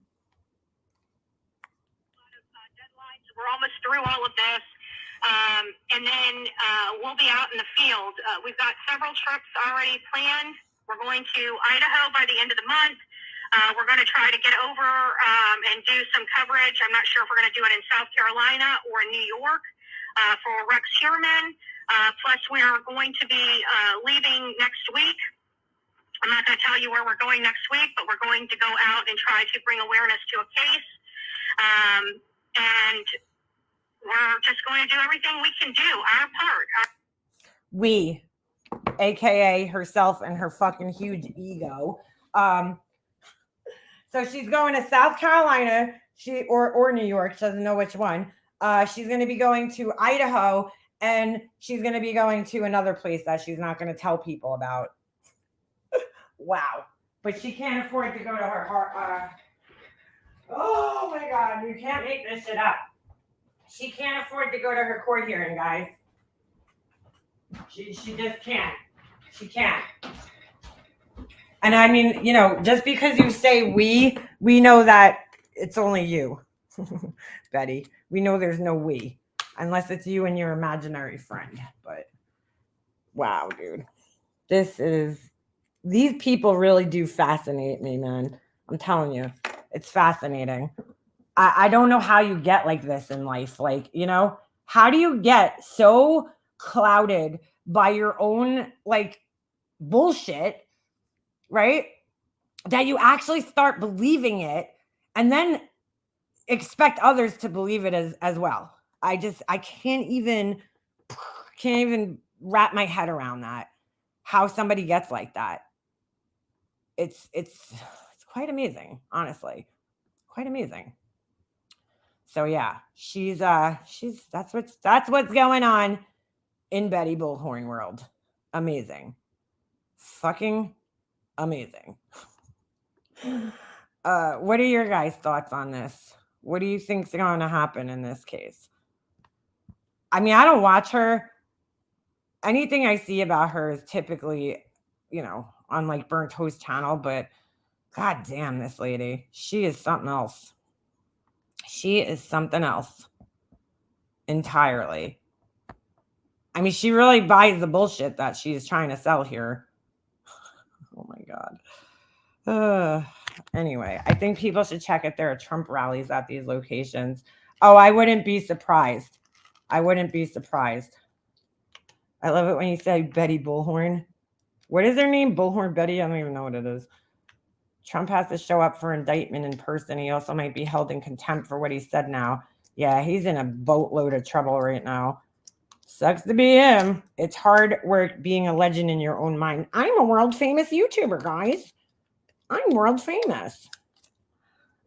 We're almost through all of this. And then we'll be out in the field. We've got several trips already planned. We're going to Idaho by the end of the month. We're going to try to get over and do some coverage. I'm not sure if we're going to do it in South Carolina or in New York for Rex Heuermann. Plus, we're going to be leaving next week. I'm not going to tell you where we're going next week, but we're going to go out and try to bring awareness to a case. And we're just going to do everything we can do, our part. We, aka herself and her fucking huge ego. So she's going to South Carolina, or New York. She doesn't know which one. She's going to be going to Idaho, and she's going to be going to another place that she's not going to tell people about. Wow. But she can't afford to go to her oh my God, you can't make this shit up. She can't afford to go to her court hearing, guys. She just can't. She can't. And I mean, you know, just because you say we know that it's only you, Betty. We know there's no we, unless it's you and your imaginary friend. But wow, dude. These people really do fascinate me, man. I'm telling you, it's fascinating. I don't know how you get like this in life. Like, you know, how do you get so clouded by your own like bullshit, right? That you actually start believing it and then expect others to believe it as well. I can't even wrap my head around that. How somebody gets like that. It's quite amazing, honestly. Quite amazing. So yeah, that's what's going on in Betty Bullhorn world. Amazing. Fucking amazing. What are your guys' thoughts on this? What do you think's going to happen in this case? I mean, I don't watch her. Anything I see about her is typically, you know, on like Burnt Toast channel, but God damn, this lady, she is something else. She is something else entirely. I mean, she really buys the bullshit that she's trying to sell here. Oh my God. Anyway, I think people should check if there are Trump rallies at these locations. Oh, I wouldn't be surprised. I wouldn't be surprised. I love it when you say Betty Bullhorn. What is her name? Bullhorn Betty? I don't even know what it is. Trump has to show up for indictment in person. He also might be held in contempt for what he said now. Yeah, he's in a boatload of trouble right now. Sucks to be him. It's hard work being a legend in your own mind. I'm a world famous YouTuber, guys. I'm world famous.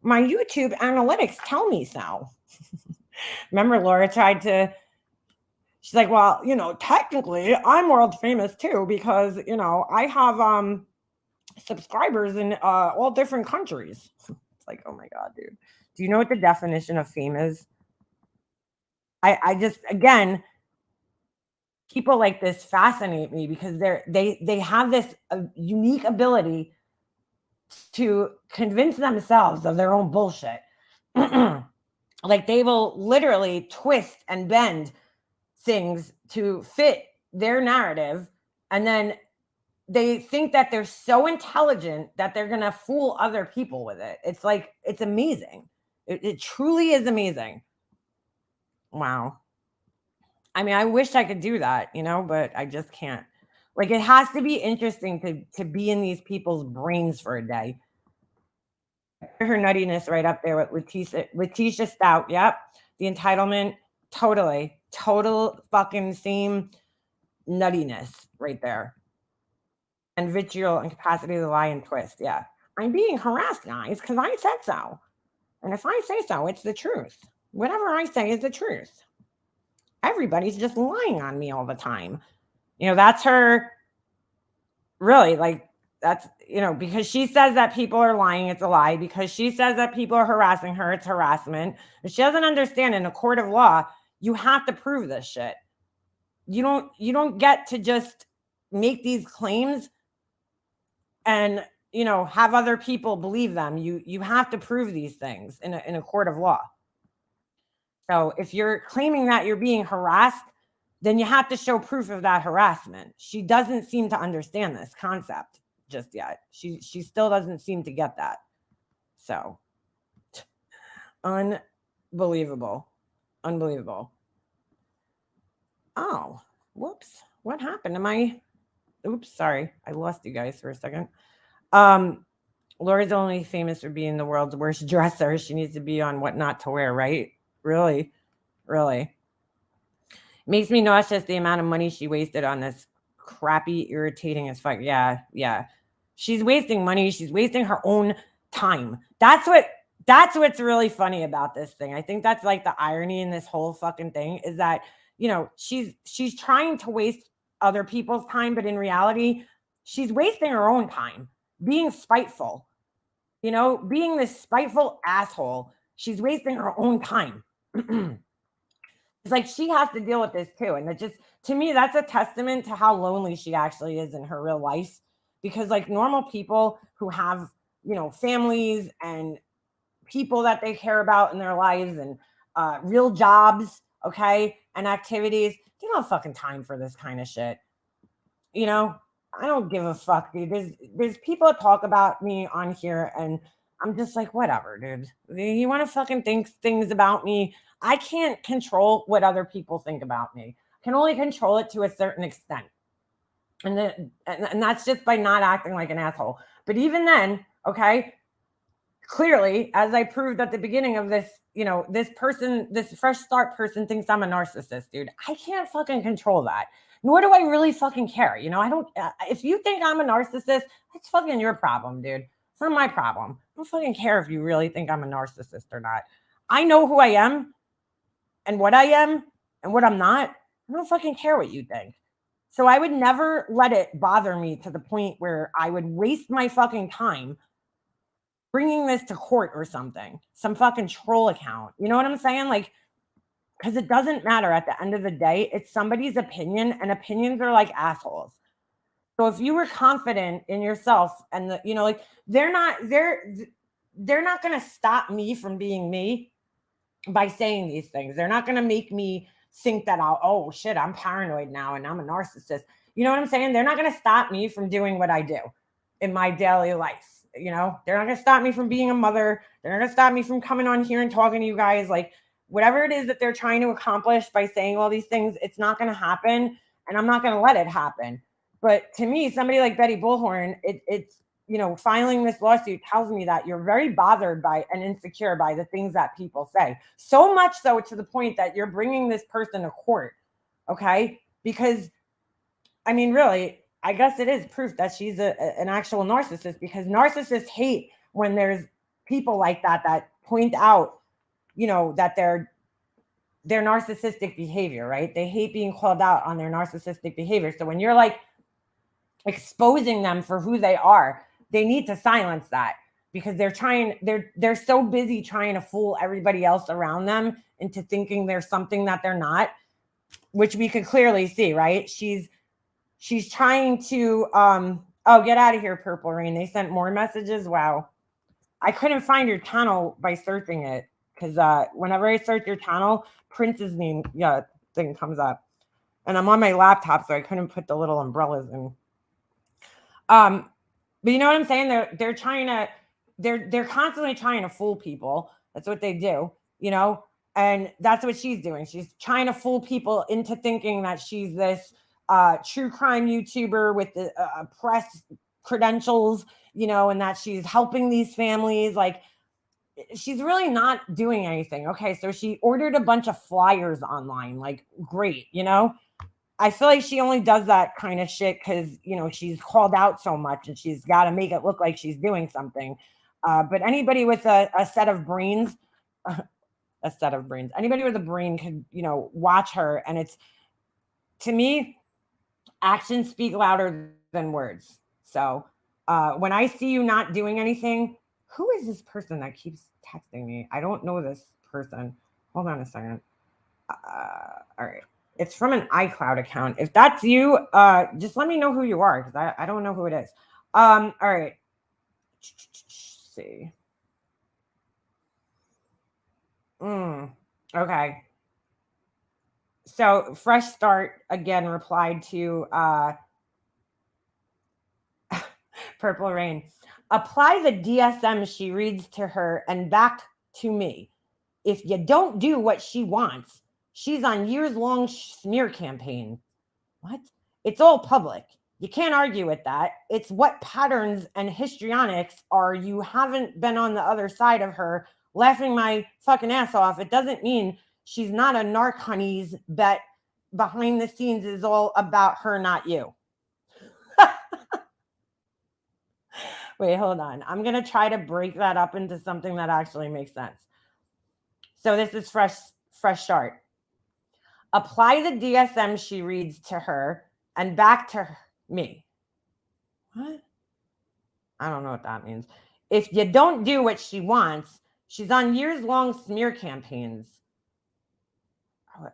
my YouTube analytics tell me so. Remember, Laura tried to, she's like, well, you know, technically I'm world famous too, because, you know, I have subscribers in all different countries. It's like, oh my God, dude. Do you know what the definition of fame is? I just, again, people like this fascinate me because they have this unique ability to convince themselves of their own bullshit. Like they will literally twist and bend things to fit their narrative, and then they think that they're so intelligent that they're gonna fool other people with it. It's like, it's amazing. It truly is amazing. Wow. I mean, I wish I could do that, you know, but I just can't. Like, it has to be interesting to be in these people's brains for a day. Her nuttiness right up there with Letitia Stout. Yep. The entitlement. Totally. Total fucking same nuttiness right there. And vitriol and capacity to lie and twist. Yeah. I'm being harassed, guys, because I said so. And if I say so, it's the truth. Whatever I say is the truth. Everybody's just lying on me all the time. You know, that's her, really, like, that's, you know, because she says that people are lying, it's a lie. Because she says that people are harassing her, it's harassment. But she doesn't understand, in a court of law, you have to prove this shit. You don't get to just make these claims and, you know, have other people believe them. You have to prove these things in a court of law. So if you're claiming that you're being harassed, then you have to show proof of that harassment. She doesn't seem to understand this concept just yet. She still doesn't seem to get that. So unbelievable. Unbelievable. Oh, whoops. What happened? Oops, sorry. I lost you guys for a second. Lori's only famous for being the world's worst dresser. She needs to be on What Not to Wear, right? Really? Really? Makes me nauseous the amount of money she wasted on this crappy, irritating as fuck. Yeah. She's wasting money. She's wasting her own time. That's what's really funny about this thing. I think that's like the irony in this whole fucking thing is that, you know, she's trying to waste other people's time, but in reality, she's wasting her own time, being spiteful, you know, being this spiteful asshole. She's wasting her own time. It's like she has to deal with this too. And it just, to me, that's a testament to how lonely she actually is in her real life. Because like normal people who have, you know, families and people that they care about in their lives and real jobs, okay, and activities, they don't have fucking time for this kind of shit. You know, I don't give a fuck, dude. There's people that talk about me on here and I'm just like, whatever, dude. You want to fucking think things about me? I can't control what other people think about me. I can only control it to a certain extent. And that's just by not acting like an asshole. But even then, okay, clearly, as I proved at the beginning of this, you know, this fresh start person thinks I'm a narcissist, dude. I can't fucking control that. Nor do I really fucking care. You know, I don't, if you think I'm a narcissist, that's fucking your problem, dude. It's not my problem. I don't fucking care if you really think I'm a narcissist or not. I know who I am and what I am and what I'm not. I don't fucking care what you think. So I would never let it bother me to the point where I would waste my fucking time bringing this to court or something, some fucking troll account. You know what I'm saying? Like, because it doesn't matter at the end of the day. It's somebody's opinion, and opinions are like assholes. So if you were confident in yourself and you know, like they're not going to stop me from being me by saying these things. They're not going to make me think that oh shit, I'm paranoid now and I'm a narcissist. You know what I'm saying? They're not going to stop me from doing what I do in my daily life. You know, they're not going to stop me from being a mother. They're not going to stop me from coming on here and talking to you guys. Like whatever it is that they're trying to accomplish by saying all these things, it's not going to happen. And I'm not going to let it happen. But to me, somebody like Betty Bullhorn, it's, you know, filing this lawsuit tells me that you're very bothered by and insecure by the things that people say. So much so to the point that you're bringing this person to court. Okay. Because, I mean, really, I guess it is proof that she's an actual narcissist, because narcissists hate when there's people like that point out, you know, that their narcissistic behavior, right? They hate being called out on their narcissistic behavior. So when you're like exposing them for who they are, they need to silence that, because they're so busy trying to fool everybody else around them into thinking they're something that they're not, which we could clearly see, right? She's trying to oh, get out of here, Purple Rain. They sent more messages. Wow. I couldn't find your channel by searching it, because whenever I search your channel, Prince's name thing comes up, and I'm on my laptop, so I couldn't put the little umbrellas in. But you know what I'm saying? They're trying to, they're constantly trying to fool people. That's what they do, you know? And that's what she's doing. She's trying to fool people into thinking that she's this true crime YouTuber with the press credentials, you know, and that she's helping these families. Like, she's really not doing anything. Okay, so she ordered a bunch of flyers online. Like, great, you know? I feel like she only does that kind of shit because, you know, she's called out so much and she's got to make it look like she's doing something. But anybody with a set of brains, anybody with a brain could, you know, watch her. And it's, to me, actions speak louder than words. So when I see you not doing anything, who is this person that keeps texting me? I don't know this person. Hold on a second. All right. It's from an iCloud account. If that's you, just let me know who you are, because I don't know who it is. All right. Let's see. Okay. So Fresh Start again replied to Purple Rain. Apply the DSM she reads to her and back to me. If you don't do what she wants, she's on years-long smear campaign. What? It's all public. You can't argue with that. It's what patterns and histrionics are. You haven't been on the other side of her laughing my fucking ass off. It doesn't mean she's not a narc honeys, but behind the scenes is all about her, not you. Wait, hold on. I'm going to try to break that up into something that actually makes sense. So this is Fresh Shart. Apply the DSM she reads to her and back to me. What? I don't know what that means. If you don't do what she wants, she's on years-long smear campaigns.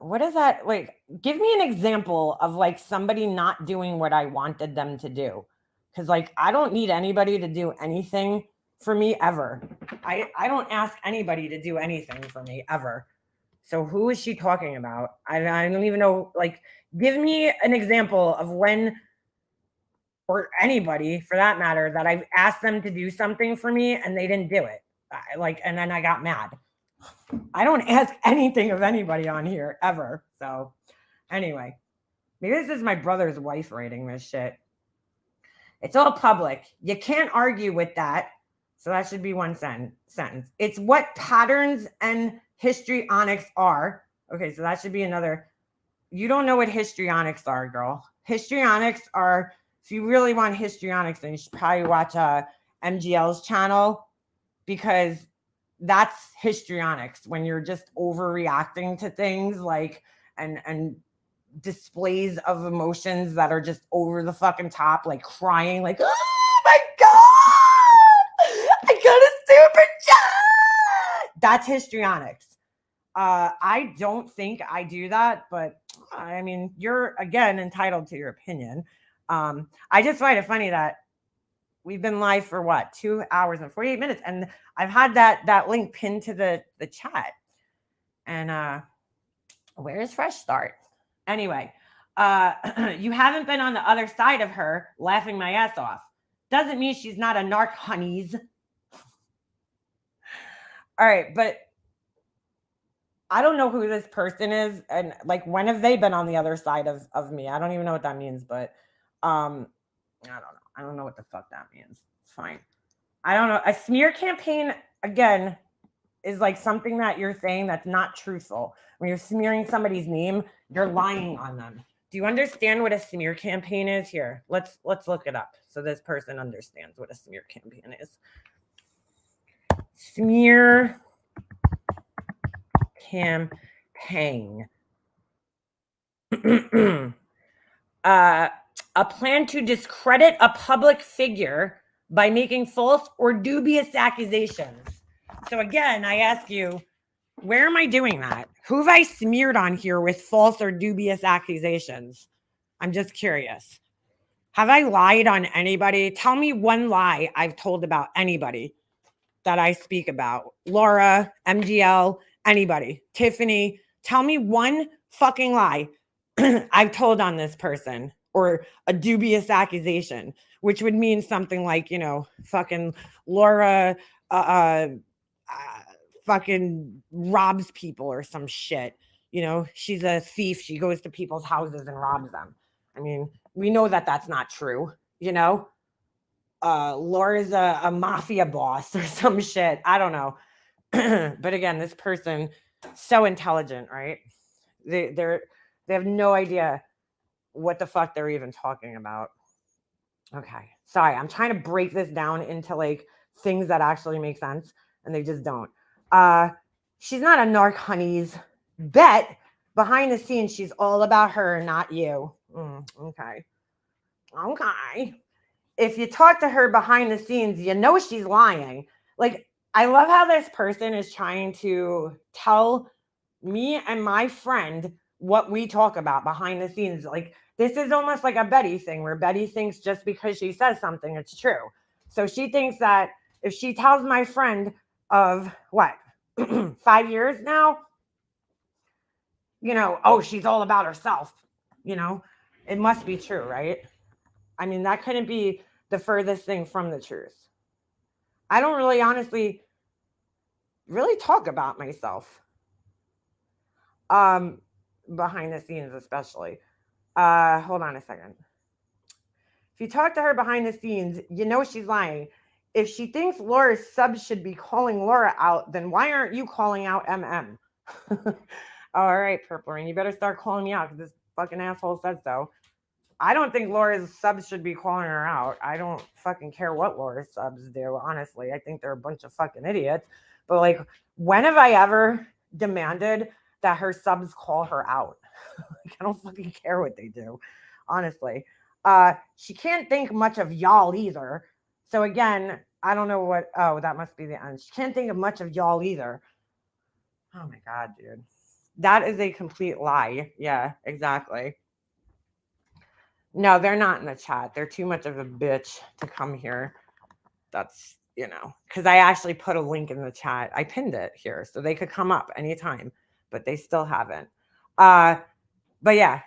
What is that? Like, give me an example of like somebody not doing what I wanted them to do. Because like, I don't need anybody to do anything for me ever. I don't ask anybody to do anything for me ever. So who is she talking about? I don't even know. Like, give me an example of when, or anybody for that matter, that I've asked them to do something for me and they didn't do it. And then I got mad. I don't ask anything of anybody on here ever. So anyway, maybe this is my brother's wife writing this shit. It's all public. You can't argue with that. So that should be one sentence. It's what patterns and histrionics are. Okay, so that should be another. You don't know what histrionics are, girl. Histrionics are, if you really want histrionics, then you should probably watch MGL's channel, because that's histrionics, when you're just overreacting to things, like and displays of emotions that are just over the fucking top, like crying, like, oh my God, I got a super chat. That's histrionics. I don't think I do that, but I mean, you're again entitled to your opinion. I just find it funny that we've been live for what, 2 hours and 48 minutes, and I've had that link pinned to the chat. And where is Fresh Start? Anyway, you haven't been on the other side of her laughing my ass off. Doesn't mean she's not a narc honeys. All right, but I don't know who this person is, and like, when have they been on the other side of me? I don't even know what that means, but I don't know. I don't know what the fuck that means. It's fine. I don't know. A smear campaign, again, is like something that you're saying that's not truthful. When you're smearing somebody's name, you're lying on them. Do you understand what a smear campaign is? Here, let's look it up so this person understands what a smear campaign is. smear campaign. A plan to discredit a public figure by making false or dubious accusations. So again, I ask you, where am I doing that? Who have I smeared on here with false or dubious accusations? I'm just curious. Have I lied on anybody? Tell me one lie I've told about anybody that I speak about. Laura, MGL, anybody. Tiffany, tell me one fucking lie I've told on this person or a dubious accusation, which would mean something like, you know, fucking Laura fucking robs people or some shit. You know, she's a thief. She goes to people's houses and robs them. I mean, we know that that's not true, you know? Laura's a mafia boss or some shit. I don't know. But again, this person, so intelligent, right? They have no idea what the fuck they're even talking about. Okay. Sorry, I'm trying to break this down into like things that actually make sense, and they just don't. She's not a narc, honeys. Bet behind the scenes, she's all about her, not you. Okay. If you talk to her behind the scenes, you know she's lying. Like, I love how this person is trying to tell me and my friend what we talk about behind the scenes. Like, this is almost like a Betty thing where Betty thinks just because she says something, it's true. So she thinks that if she tells my friend of what, 5 years now, you know, oh, she's all about herself, you know, it must be true, right? I mean, that couldn't be the furthest thing from the truth. I don't really honestly really talk about myself. Behind the scenes, especially. Hold on a second. If you talk to her behind the scenes, you know she's lying. If she thinks Laura's subs should be calling Laura out, then why aren't you calling out MM? All right, Purple Rain, you better start calling me out because this fucking asshole said so. I don't think Laura's subs should be calling her out. I don't fucking care what Laura's subs do, honestly. I think they're a bunch of fucking idiots. But like, when have I ever demanded that her subs call her out? Like, I don't fucking care what they do, honestly. She can't think much of y'all either. So again, I don't know what, oh, that must be the end. She can't think of much of y'all either. Oh my God, dude. That is a complete lie. Yeah, exactly. No, they're not in the chat. They're too much of a bitch to come here. That's, you know, because I actually put a link in the chat. I pinned it here so they could come up anytime, but they still haven't. But yeah.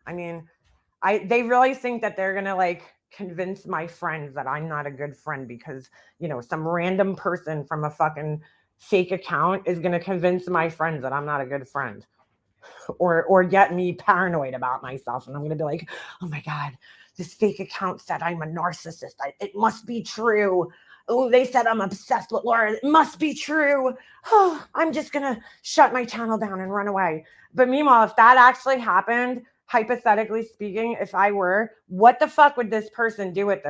I mean, they really think that they're gonna like convince my friends that I'm not a good friend because, you know, some random person from a fucking fake account is gonna convince my friends that I'm not a good friend. Or get me paranoid about myself. And I'm going to be like, oh my God, this fake account said I'm a narcissist. It must be true. Oh, they said I'm obsessed with Laura. It must be true. Oh, I'm just going to shut my channel down and run away. But meanwhile, if that actually happened, hypothetically speaking, if I were, what the fuck would this person do with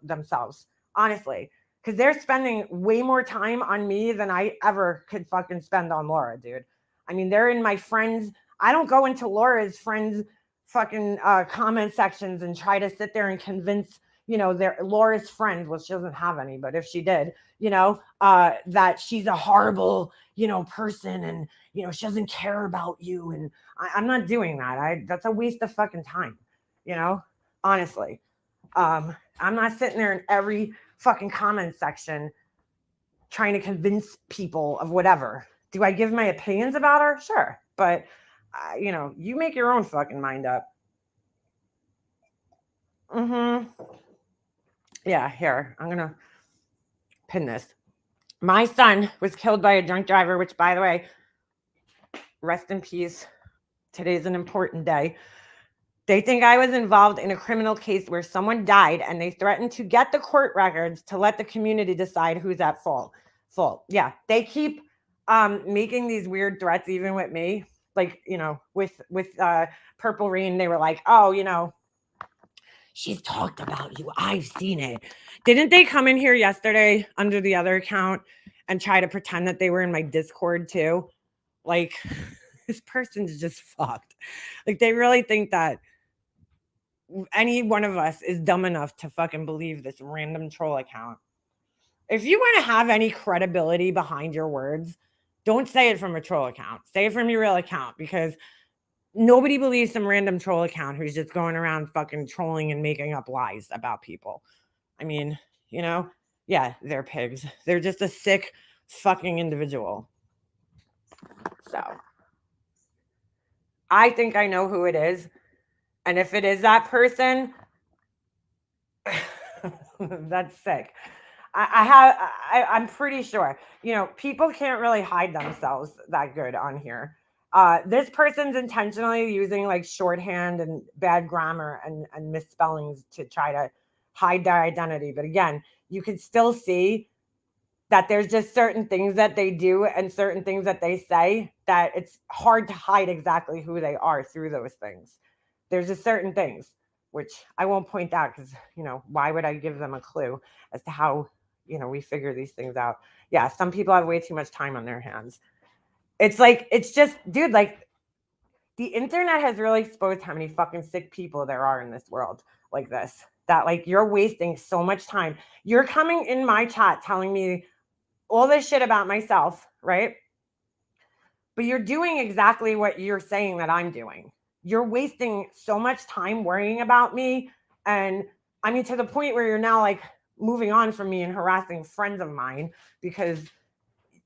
themselves? Honestly, because they're spending way more time on me than I ever could fucking spend on Laura, dude. I mean, they're in my friends. I don't go into Laura's friends' fucking comment sections and try to sit there and convince, you know, Laura's friends, well, she doesn't have any, but if she did, you know, that she's a horrible, you know, person and, you know, she doesn't care about you. And I'm not doing that. That's a waste of fucking time, you know, honestly. I'm not sitting there in every fucking comment section trying to convince people of whatever. Do I give my opinions about her? Sure. But, you know, you make your own fucking mind up. Yeah, here. I'm going to pin this. My son was killed by a drunk driver, which, by the way, rest in peace. Today's an important day. They think I was involved in a criminal case where someone died and they threatened to get the court records to let the community decide who's at fault. Yeah, they keep making these weird threats even with me. Like, you know, with Purple Rain, they were like, oh, you know, she's talked about you. I've seen it. Didn't they come in here yesterday under the other account and try to pretend that they were in my Discord too. Like, this person's just fucked. Like, they really think that any one of us is dumb enough to fucking believe this random troll account. If you want to have any credibility behind your words, don't say it from a troll account. Say it from your real account, because nobody believes some random troll account who's just going around fucking trolling and making up lies about people. I mean, you know, yeah, they're pigs. They're just a sick fucking individual. So I think I know who it is. And if it is that person, that's sick. I'm pretty sure, you know, people can't really hide themselves that good on here. This person's intentionally using like shorthand and bad grammar and misspellings to try to hide their identity. But again, you can still see that there's just certain things that they do and certain things that they say that it's hard to hide exactly who they are through those things. There's just certain things, which I won't point out because, you know, why would I give them a clue as to how, you know, we figure these things out? Yeah, some people have way too much time on their hands. It's like, it's just, dude, like, the internet has really exposed how many fucking sick people there are in this world like this. That, like, you're wasting so much time. You're coming in my chat telling me all this shit about myself, right? But you're doing exactly what you're saying that I'm doing. You're wasting so much time worrying about me. And I mean, to the point where you're now like moving on from me and harassing friends of mine because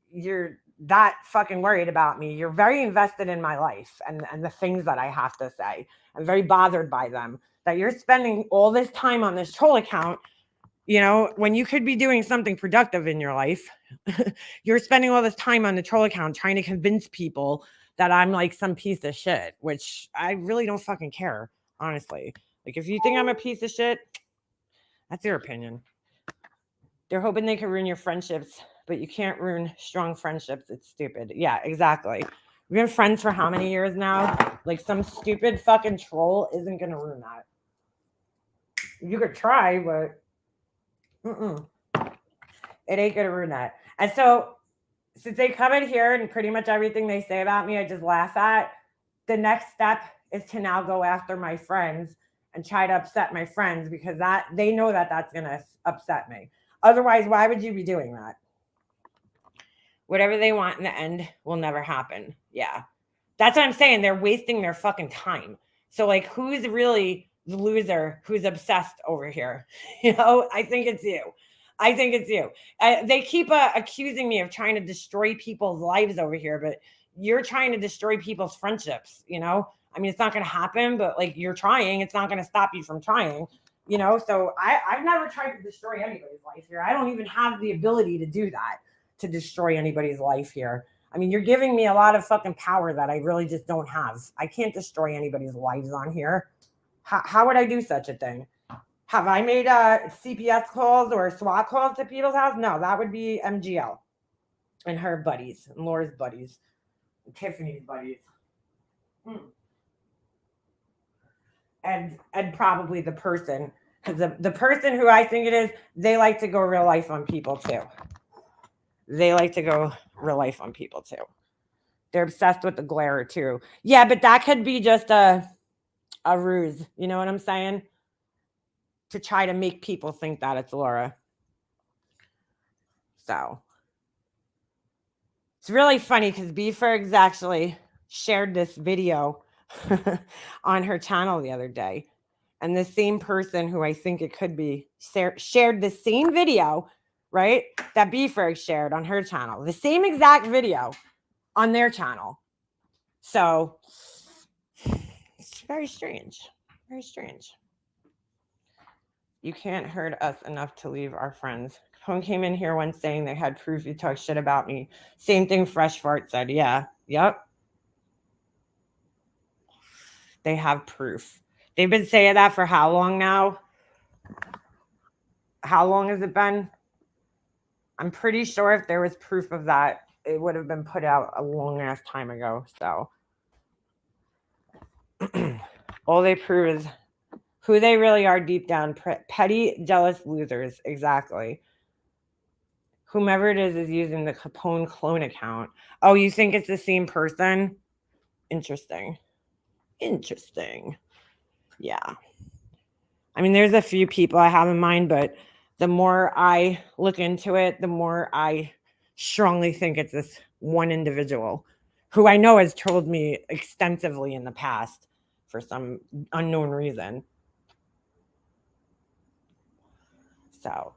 you're that fucking worried about me. You're very invested in my life and the things that I have to say. I'm very bothered by them. That you're spending all this time on this troll account, you know, when you could be doing something productive in your life. You're spending all this time on the troll account trying to convince people that I'm like some piece of shit, which I really don't fucking care, honestly. Like, if you think I'm a piece of shit, that's your opinion. They're hoping they can ruin your friendships, but you can't ruin strong friendships. It's stupid. Yeah, exactly. We've been friends for how many years now? Like, some stupid fucking troll isn't going to ruin that. You could try, but it ain't going to ruin that. And so, since they come in here and pretty much everything they say about me, I just laugh at, the next step is to now go after my friends and try to upset my friends because that they know that that's going to upset me. Otherwise, why would you be doing that? Whatever they want in the end will never happen. Yeah. That's what I'm saying. They're wasting their fucking time. So, like, who's really the loser who's obsessed over here? You know, I think it's you. I think it's you. They keep accusing me of trying to destroy people's lives over here, but you're trying to destroy people's friendships, you know? I mean, it's not going to happen, but like, you're trying. It's not going to stop you from trying, you know? So I've never tried to destroy anybody's life here. I don't even have the ability to do that, to destroy anybody's life here. I mean, you're giving me a lot of fucking power that I really just don't have. I can't destroy anybody's lives on here. How would I do such a thing? Have I made CPS calls or SWAT calls to people's house? No, that would be MGL and her buddies, and Laura's buddies, and Tiffany's buddies. And probably the person, because the person who I think it is, they like to go real life on people too. They like to go real life on people too. They're obsessed with the glare too. Yeah, but that could be just a ruse. You know what I'm saying? To try to make people think that it's Laura. So it's really funny because B-Fergs actually shared this video on her channel the other day. And the same person who I think it could be shared the same video, right, that B-Ferg shared on her channel. The same exact video on their channel. So it's very strange. Very strange. You can't hurt us enough to leave our friends. Capone came in here once saying they had proof you talk shit about me. Same thing Fresh Fart said. Yeah. Yep. They have proof. They've been saying that for how long now? How long has it been? I'm pretty sure if there was proof of that, it would have been put out a long ass time ago. So all they prove is who they really are deep down. Petty, jealous losers. Exactly. Whomever it is using the Capone clone account. Oh, you think it's the same person? Interesting. Interesting. Yeah. I mean, there's a few people I have in mind, but the more I look into it, the more I strongly think it's this one individual who I know has trolled me extensively in the past for some unknown reason. So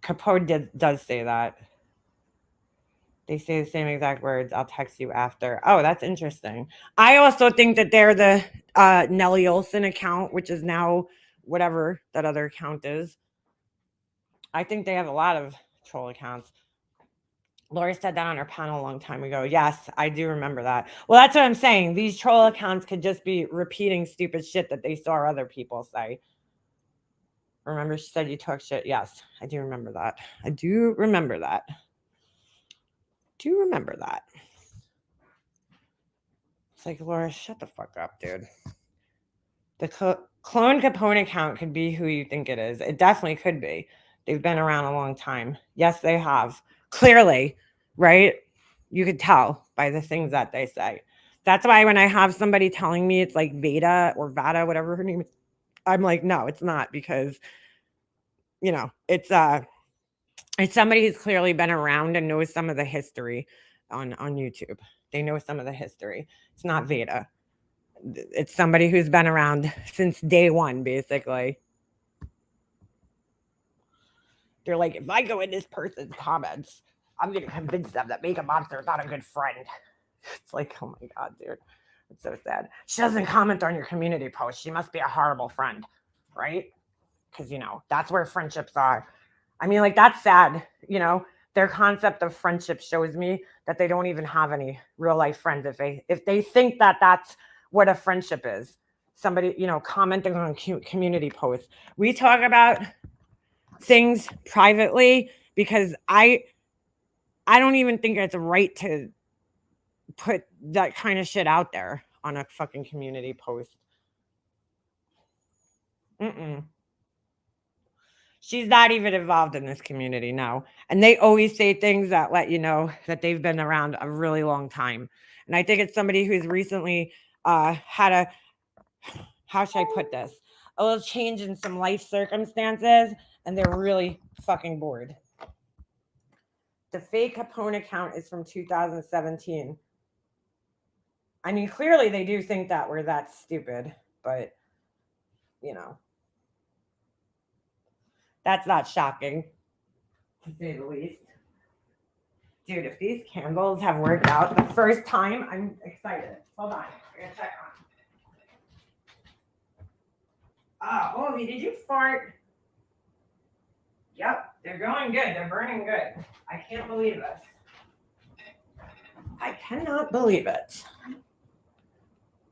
Capone does say that. They say the same exact words. I'll text you after. Oh, that's interesting. I also think that they're the Nellie Olson account, which is now whatever that other account is. I think they have a lot of troll accounts. Laura said that on her panel a long time ago. Yes, I do remember that. Well, that's what I'm saying. These troll accounts could just be repeating stupid shit that they saw other people say. Remember, she said you talk shit. Yes, I do remember that. I do remember that. It's like, Laura, shut the fuck up, dude. The clone Capone account could be who you think it is. It definitely could be. They've been around a long time. Yes, they have. Clearly, right? You could tell by the things that they say. That's why when I have somebody telling me it's like Veda or Vada, whatever her name is, I'm like, no, it's not, because, you know, it's somebody who's clearly been around and knows some of the history on YouTube. They know some of the history. It's not Veda. It's somebody who's been around since day one, basically. They're like, if I go in this person's comments, I'm going to convince them that Makeup Monster is not a good friend. It's like, oh my God, dude. It's so sad. She doesn't comment on your community post. She must be a horrible friend, right? Because, you know, that's where friendships are. I mean, like, that's sad. You know, their concept of friendship shows me that they don't even have any real life friends. If they think that that's what a friendship is, somebody, you know, commenting on community posts. We talk about things privately because I don't even think it's right to put that kind of shit out there on a fucking community post. She's not even involved in this community now. And they always say things that let you know that they've been around a really long time. And I think it's somebody who's recently had a, how should I put this? A little change in some life circumstances, and they're really fucking bored. The fake Capone account is from 2017. I mean, clearly they do think that we're that stupid, but, you know. That's not shocking, to say the least. Dude, if these candles have worked out the first time, I'm excited. Hold on. I gotta check on. Oh, did you fart? Yep, they're going good. They're burning good. I can't believe this. I cannot believe it.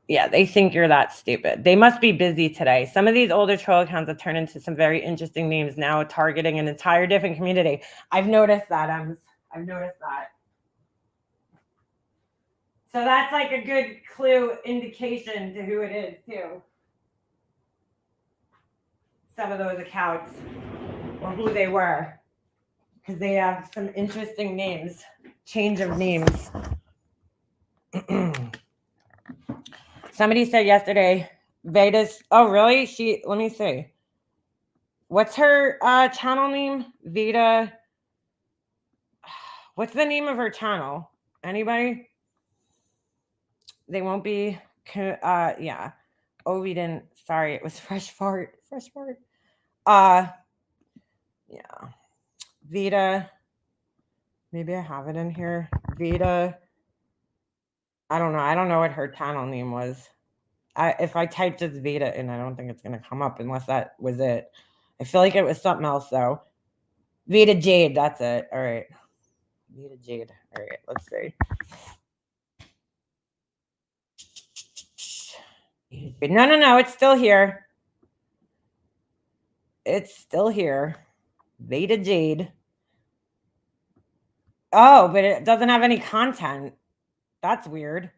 Yeah, they think you're that stupid. They must be busy today. Some of these older troll accounts have turned into some very interesting names now, targeting an entire different community. I've noticed that, I've noticed that. So that's like a good clue indication to who it is, too. Some of those accounts, or who they were. Because they have some interesting names. Change of names. Somebody said yesterday, Veda's, oh really? Let me see. What's her channel name? Veda. What's the name of her channel? Anybody? They won't be, yeah. Oh, we didn't, sorry, it was Fresh Fart. Yeah. Veda. Maybe I have it in here. Veda. I don't know what her channel name was. If I type just Veda in, I don't think it's going to come up unless that was it. I feel like it was something else, though. Veda Jade, that's it. All right. Veda Jade. All right, let's see. No, it's still here. It's still here. Veda Jade. Oh, but it doesn't have any content. That's weird.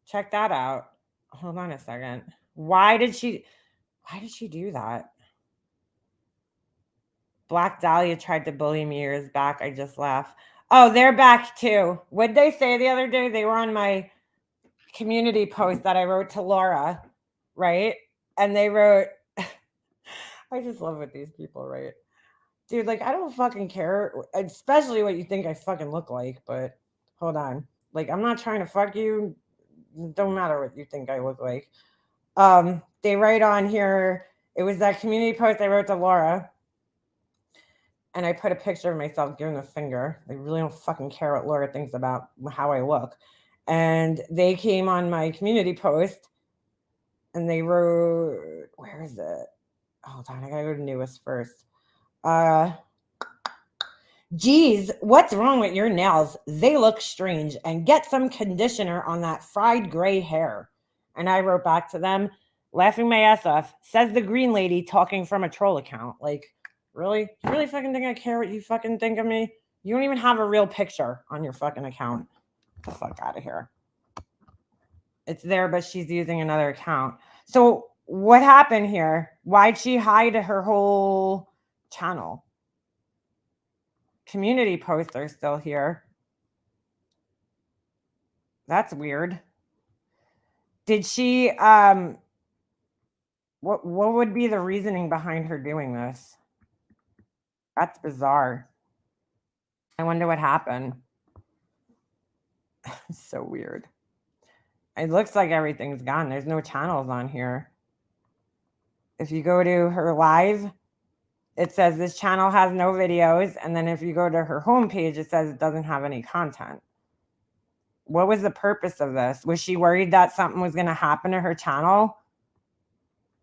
Check that out. Hold on a second. Why did she do that? Black Dahlia tried to bully me years back. I just laugh. Oh, they're back too. What'd they say the other day? They were on my community post that I wrote to Laura, right? And they wrote, I just love what these people write. Dude, like, I don't fucking care, especially what you think I fucking look like, but hold on. Like, I'm not trying to fuck you. Don't matter what you think I look like. They write on here, it was that community post I wrote to Laura. And I put a picture of myself giving a finger. I really don't fucking care what Laura thinks about how I look. And they came on my community post and they wrote, where is it? Hold on, I gotta go to newest first. Geez, what's wrong with your nails? They look strange, and get some conditioner on that fried gray hair. And I wrote back to them, laughing my ass off, says the green lady talking from a troll account. Like, really? You really fucking think I care what you fucking think of me? You don't even have a real picture on your fucking account. Get the fuck out of here. It's there, but she's using another account. So what happened here? Why'd she hide her whole channel? Community posts are still here. That's weird. Did she what would be the reasoning behind her doing this? That's bizarre. I wonder what happened. So weird. It looks like everything's gone. There's no channels on here. If you go to her live, it says this channel has no videos. And then if you go to her homepage, it says it doesn't have any content. What was the purpose of this? Was she worried that something was going to happen to her channel?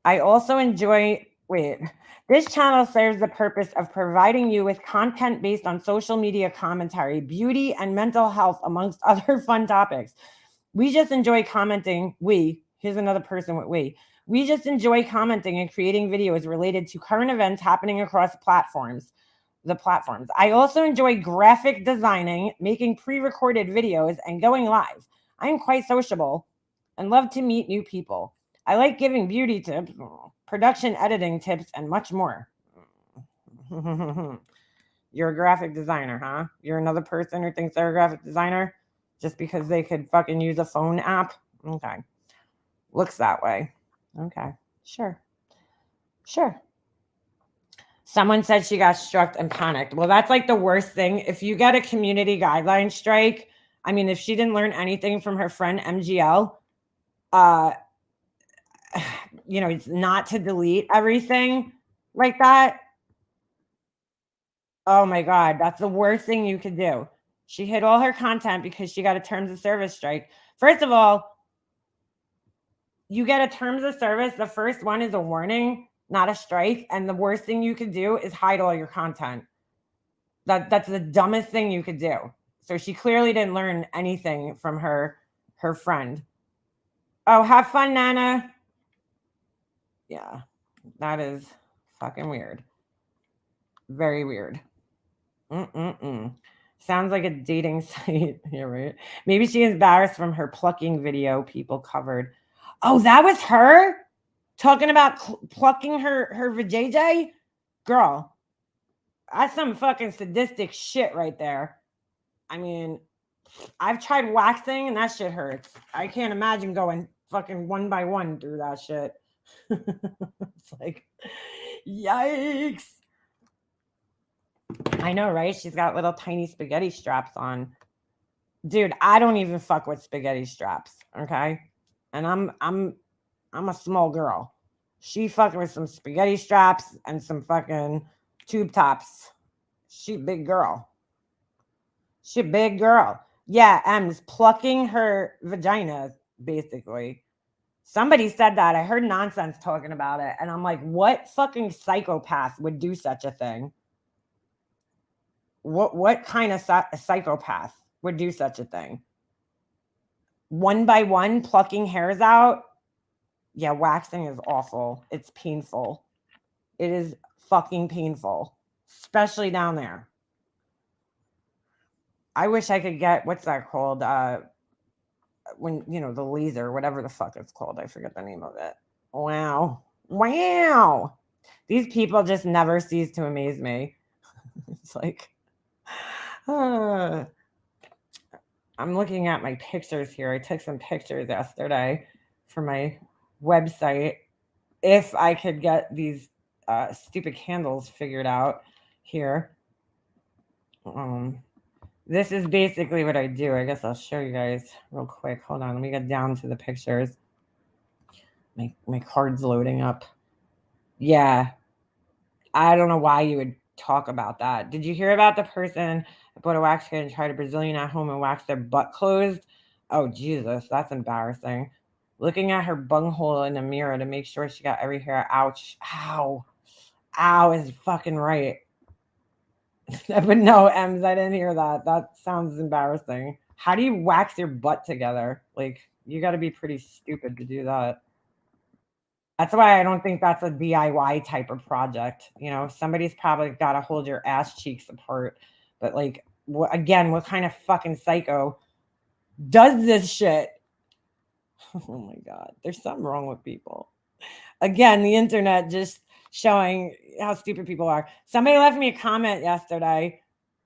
I also enjoy, this channel serves the purpose of providing you with content based on social media commentary, beauty, and mental health, amongst other fun topics. We just enjoy commenting. Here's another person with we just enjoy commenting and creating videos related to current events happening across the platforms. I also enjoy graphic designing, making pre-recorded videos, and going live. I am quite sociable and love to meet new people. I like giving beauty tips, production editing tips, and much more. You're a graphic designer, huh? You're another person who thinks they're a graphic designer just because they could fucking use a phone app? Okay. Looks that way. Okay. Sure. Someone said she got struck and panicked. Well, that's like the worst thing. If you get a community guideline strike, I mean, if she didn't learn anything from her friend MGL, it's not to delete everything like that. Oh my God, that's the worst thing you could do. She hid all her content because she got a terms of service strike. First of all, you get a terms of service. The first one is a warning, not a strike. And the worst thing you could do is hide all your content. That's the dumbest thing you could do. So she clearly didn't learn anything from her friend. Oh, have fun, Nana. Yeah, that is fucking weird. Very weird. Sounds like a dating site. Yeah, right. Maybe she is embarrassed from her plucking video people covered. Oh, that was her talking about plucking her vajayjay? Girl, that's some fucking sadistic shit right there. I mean, I've tried waxing and that shit hurts. I can't imagine going fucking one by one through that shit. It's like, yikes. I know, right? She's got little tiny spaghetti straps on. Dude, I don't even fuck with spaghetti straps, okay? And I'm a small girl. She fucking with some spaghetti straps and some fucking tube tops. She big girl. Yeah, M's plucking her vagina, basically. Somebody said that. I heard nonsense talking about it. And I'm like, what fucking psychopath would do such a thing? What kind of psychopath would do such a thing? One by one, plucking hairs out? Yeah, waxing is awful. It's painful. It is fucking painful, especially down there. I wish I could get, what's that called? When, the laser, whatever the fuck it's called. I forget the name of it. Wow. These people just never cease to amaze me. It's like, I'm looking at my pictures here. I took some pictures yesterday for my website. If I could get these stupid candles figured out here. This is basically what I do. I guess I'll show you guys real quick. Hold on. Let me get down to the pictures. My card's loading up. Yeah. I don't know why you would talk about that. Did you hear about the person that put a wax gun and tried a Brazilian at home and waxed their butt closed? Oh, Jesus. That's embarrassing. Looking at her bunghole in the mirror to make sure she got every hair. Ouch. Ow. Ow is fucking right. But no, Ems, I didn't hear that. That sounds embarrassing. How do you wax your butt together? Like, you got to be pretty stupid to do that. That's why I don't think that's a DIY type of project. You know, somebody's probably got to hold your ass cheeks apart. But like, again, what kind of fucking psycho does this shit? Oh my God. There's something wrong with people. Again, the internet just showing how stupid people are. Somebody left me a comment yesterday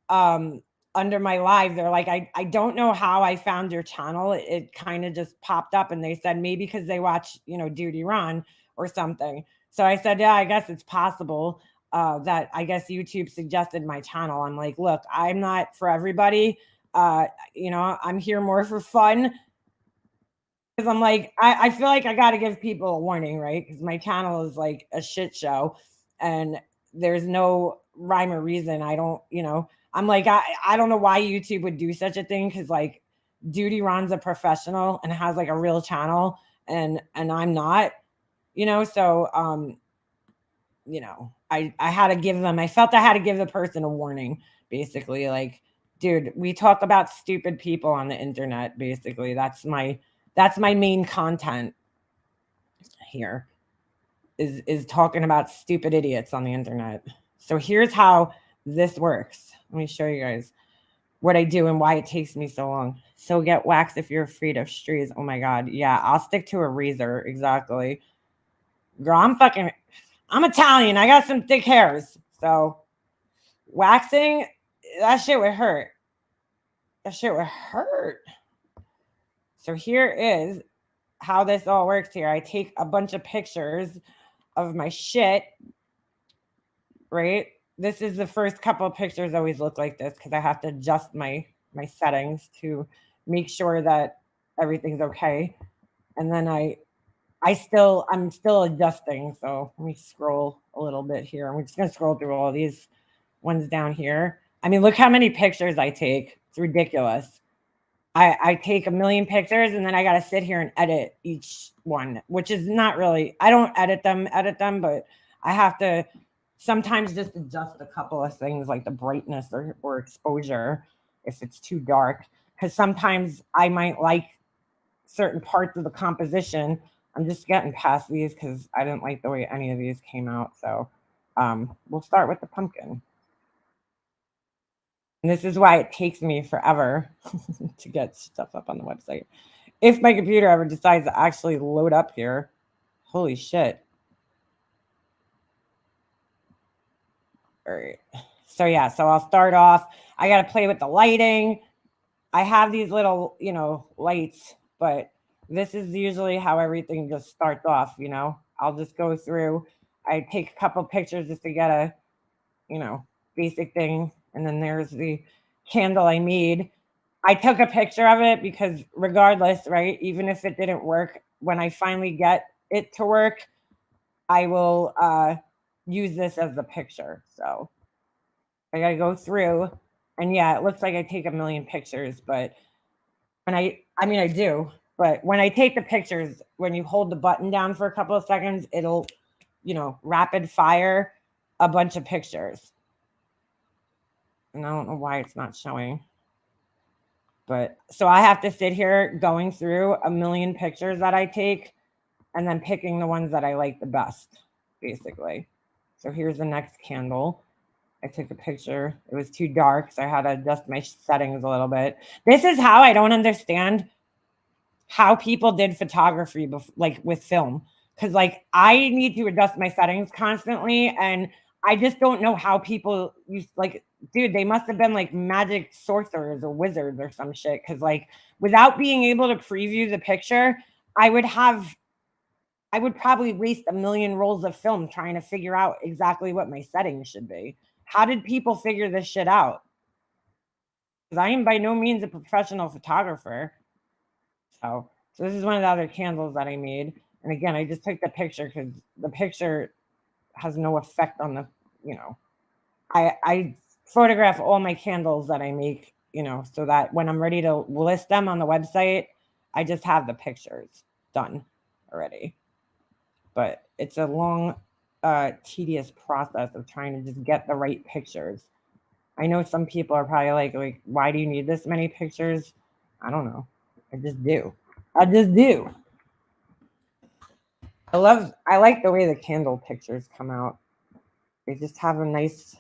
under my live. They're like, I don't know how I found your channel. It kind of just popped up, and they said maybe because they watch, you know, Duty Ron or something. So I said, yeah, I guess it's possible that I guess YouTube suggested my channel. I'm like, look, I'm not for everybody. You know, I'm here more for fun. Because I'm like, I feel like I got to give people a warning, right? Because my channel is like a shit show and there's no rhyme or reason. I don't, you know, I'm like, I don't know why YouTube would do such a thing. Because like Duty Ron's a professional and has like a real channel and I'm not, you know, so, you know, I had to give them, I felt I had to give the person a warning, basically. Like, dude, we talk about stupid people on the internet, basically. That's my main content here is talking about stupid idiots on the internet. So here's how this works. Let me show you guys what I do and why it takes me so long. So get waxed if you're afraid of streaks. Oh my God. Yeah, I'll stick to a razor. Exactly. Girl, I'm Italian. I got some thick hairs. So waxing, that shit would hurt. That shit would hurt. So here is how this all works here. I take a bunch of pictures of my shit, right? This is the first couple of pictures always look like this because I have to adjust my settings to make sure that everything's okay. And then I'm still adjusting. So let me scroll a little bit here. I'm just going to scroll through all these ones down here. I mean, look how many pictures I take. It's ridiculous. I take a million pictures and then I got to sit here and edit each one, which is not really, I don't edit them, but I have to sometimes just adjust a couple of things like the brightness or exposure if it's too dark. Because sometimes I might like certain parts of the composition. I'm just getting past these because I didn't like the way any of these came out. So we'll start with the pumpkin. And this is why it takes me forever to get stuff up on the website. If my computer ever decides to actually load up here, holy shit. All right. So yeah, so I'll start off. I got to play with the lighting. I have these little, you know, lights, but this is usually how everything just starts off, you know. I'll just go through. I take a couple pictures just to get a, you know, basic thing. And then there's the candle I made. I took a picture of it because regardless, right, even if it didn't work, when I finally get it to work, I will use this as the picture. So I got to go through. And yeah, it looks like I take a million pictures, but when I do. But when I take the pictures, when you hold the button down for a couple of seconds, it'll, you know, rapid fire a bunch of pictures. And I don't know why it's not showing. But so I have to sit here going through a million pictures that I take and then picking the ones that I like the best, basically. So here's the next candle. I took a picture. It was too dark, so I had to adjust my settings a little bit. This is how I don't understand how people did photography, like with film. Because like I need to adjust my settings constantly, and I just don't know how people use, like, dude, they must have been like magic sorcerers or wizards or some shit. Because like without being able to preview the picture, I would probably waste a million rolls of film trying to figure out exactly what my settings should be. How did people figure this shit out? Because I am by no means a professional photographer. So this is one of the other candles that I made. And again, I just took the picture because the picture has no effect on the, I photograph all my candles that I make, so that when I'm ready to list them on the website, I just have the pictures done already. But it's a long, tedious process of trying to just get the right pictures. I know some people are probably like, why do you need this many pictures? I don't know. I just do. I like the way the candle pictures come out. They just have a nice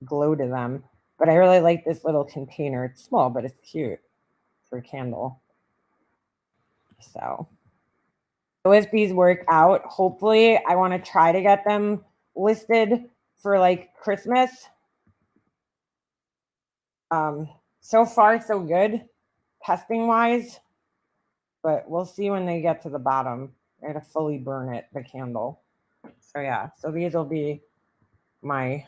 glow to them. But I really like this little container. It's small, but it's cute for a candle. So if these work out, hopefully I want to try to get them listed for like Christmas. So far, so good, testing wise. But we'll see when they get to the bottom. I gotta fully burn it, the candle. So yeah, so these will be my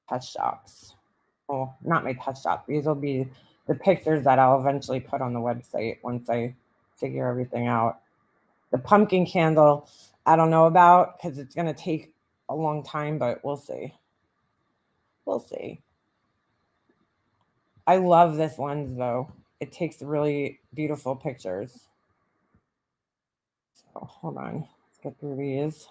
test shots. Well, not my test shots. These will be the pictures that I'll eventually put on the website once I figure everything out. The pumpkin candle, I don't know about because it's gonna take a long time, but we'll see. We'll see. I love this lens though. It takes really beautiful pictures. So hold on. Let's get through these.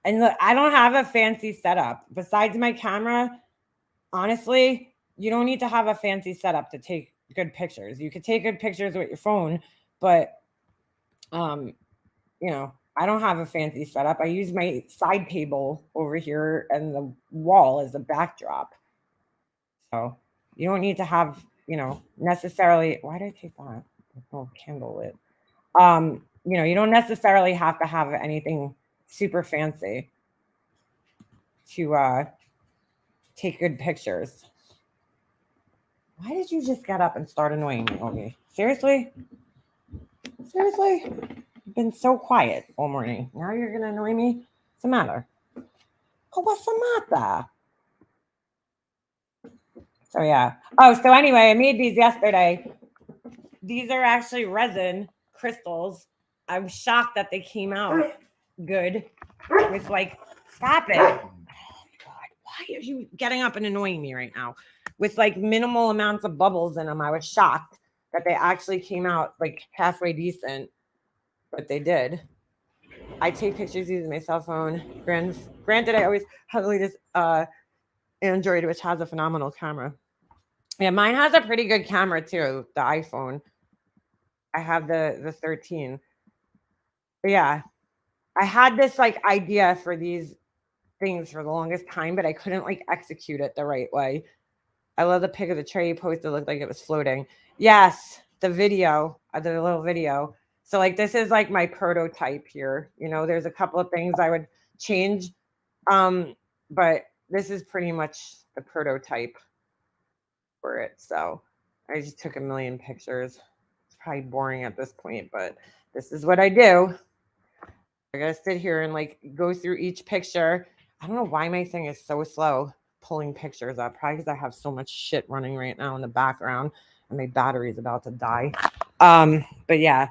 And look, I don't have a fancy setup. Besides my camera, honestly, you don't need to have a fancy setup to take good pictures. You could take good pictures with your phone, but I don't have a fancy setup. I use my side table over here and the wall as a backdrop. So you don't need to have, necessarily. Why did I take that? Oh, candle lit. You don't necessarily have to have anything super fancy to take good pictures. Why did you just get up and start annoying me, Ogie? Seriously? You've been so quiet all morning. Now you're going to annoy me? What's the matter? Oh, what's the matter? So, yeah. Oh, so anyway, I made these yesterday. These are actually resin crystals. I'm shocked that they came out good with like, stop it. Oh, God. Why are you getting up and annoying me right now? With like minimal amounts of bubbles in them. I was shocked that they actually came out like halfway decent, but they did. I take pictures using my cell phone. Granted, I always have the latest Android, which has a phenomenal camera. Yeah, mine has a pretty good camera too, the iPhone. I have the 13. But yeah, I had this like idea for these things for the longest time, but I couldn't like execute it the right way. I love the pic of the tray you posted. It looked like it was floating. Yes, the little video. So like this is like my prototype here. There's a couple of things I would change. But this is pretty much the prototype for it. So I just took a million pictures. It's probably boring at this point, but this is what I do. I gotta sit here and like go through each picture. I don't know why my thing is so slow pulling pictures up. Probably because I have so much shit running right now in the background and my battery is about to die. But yeah.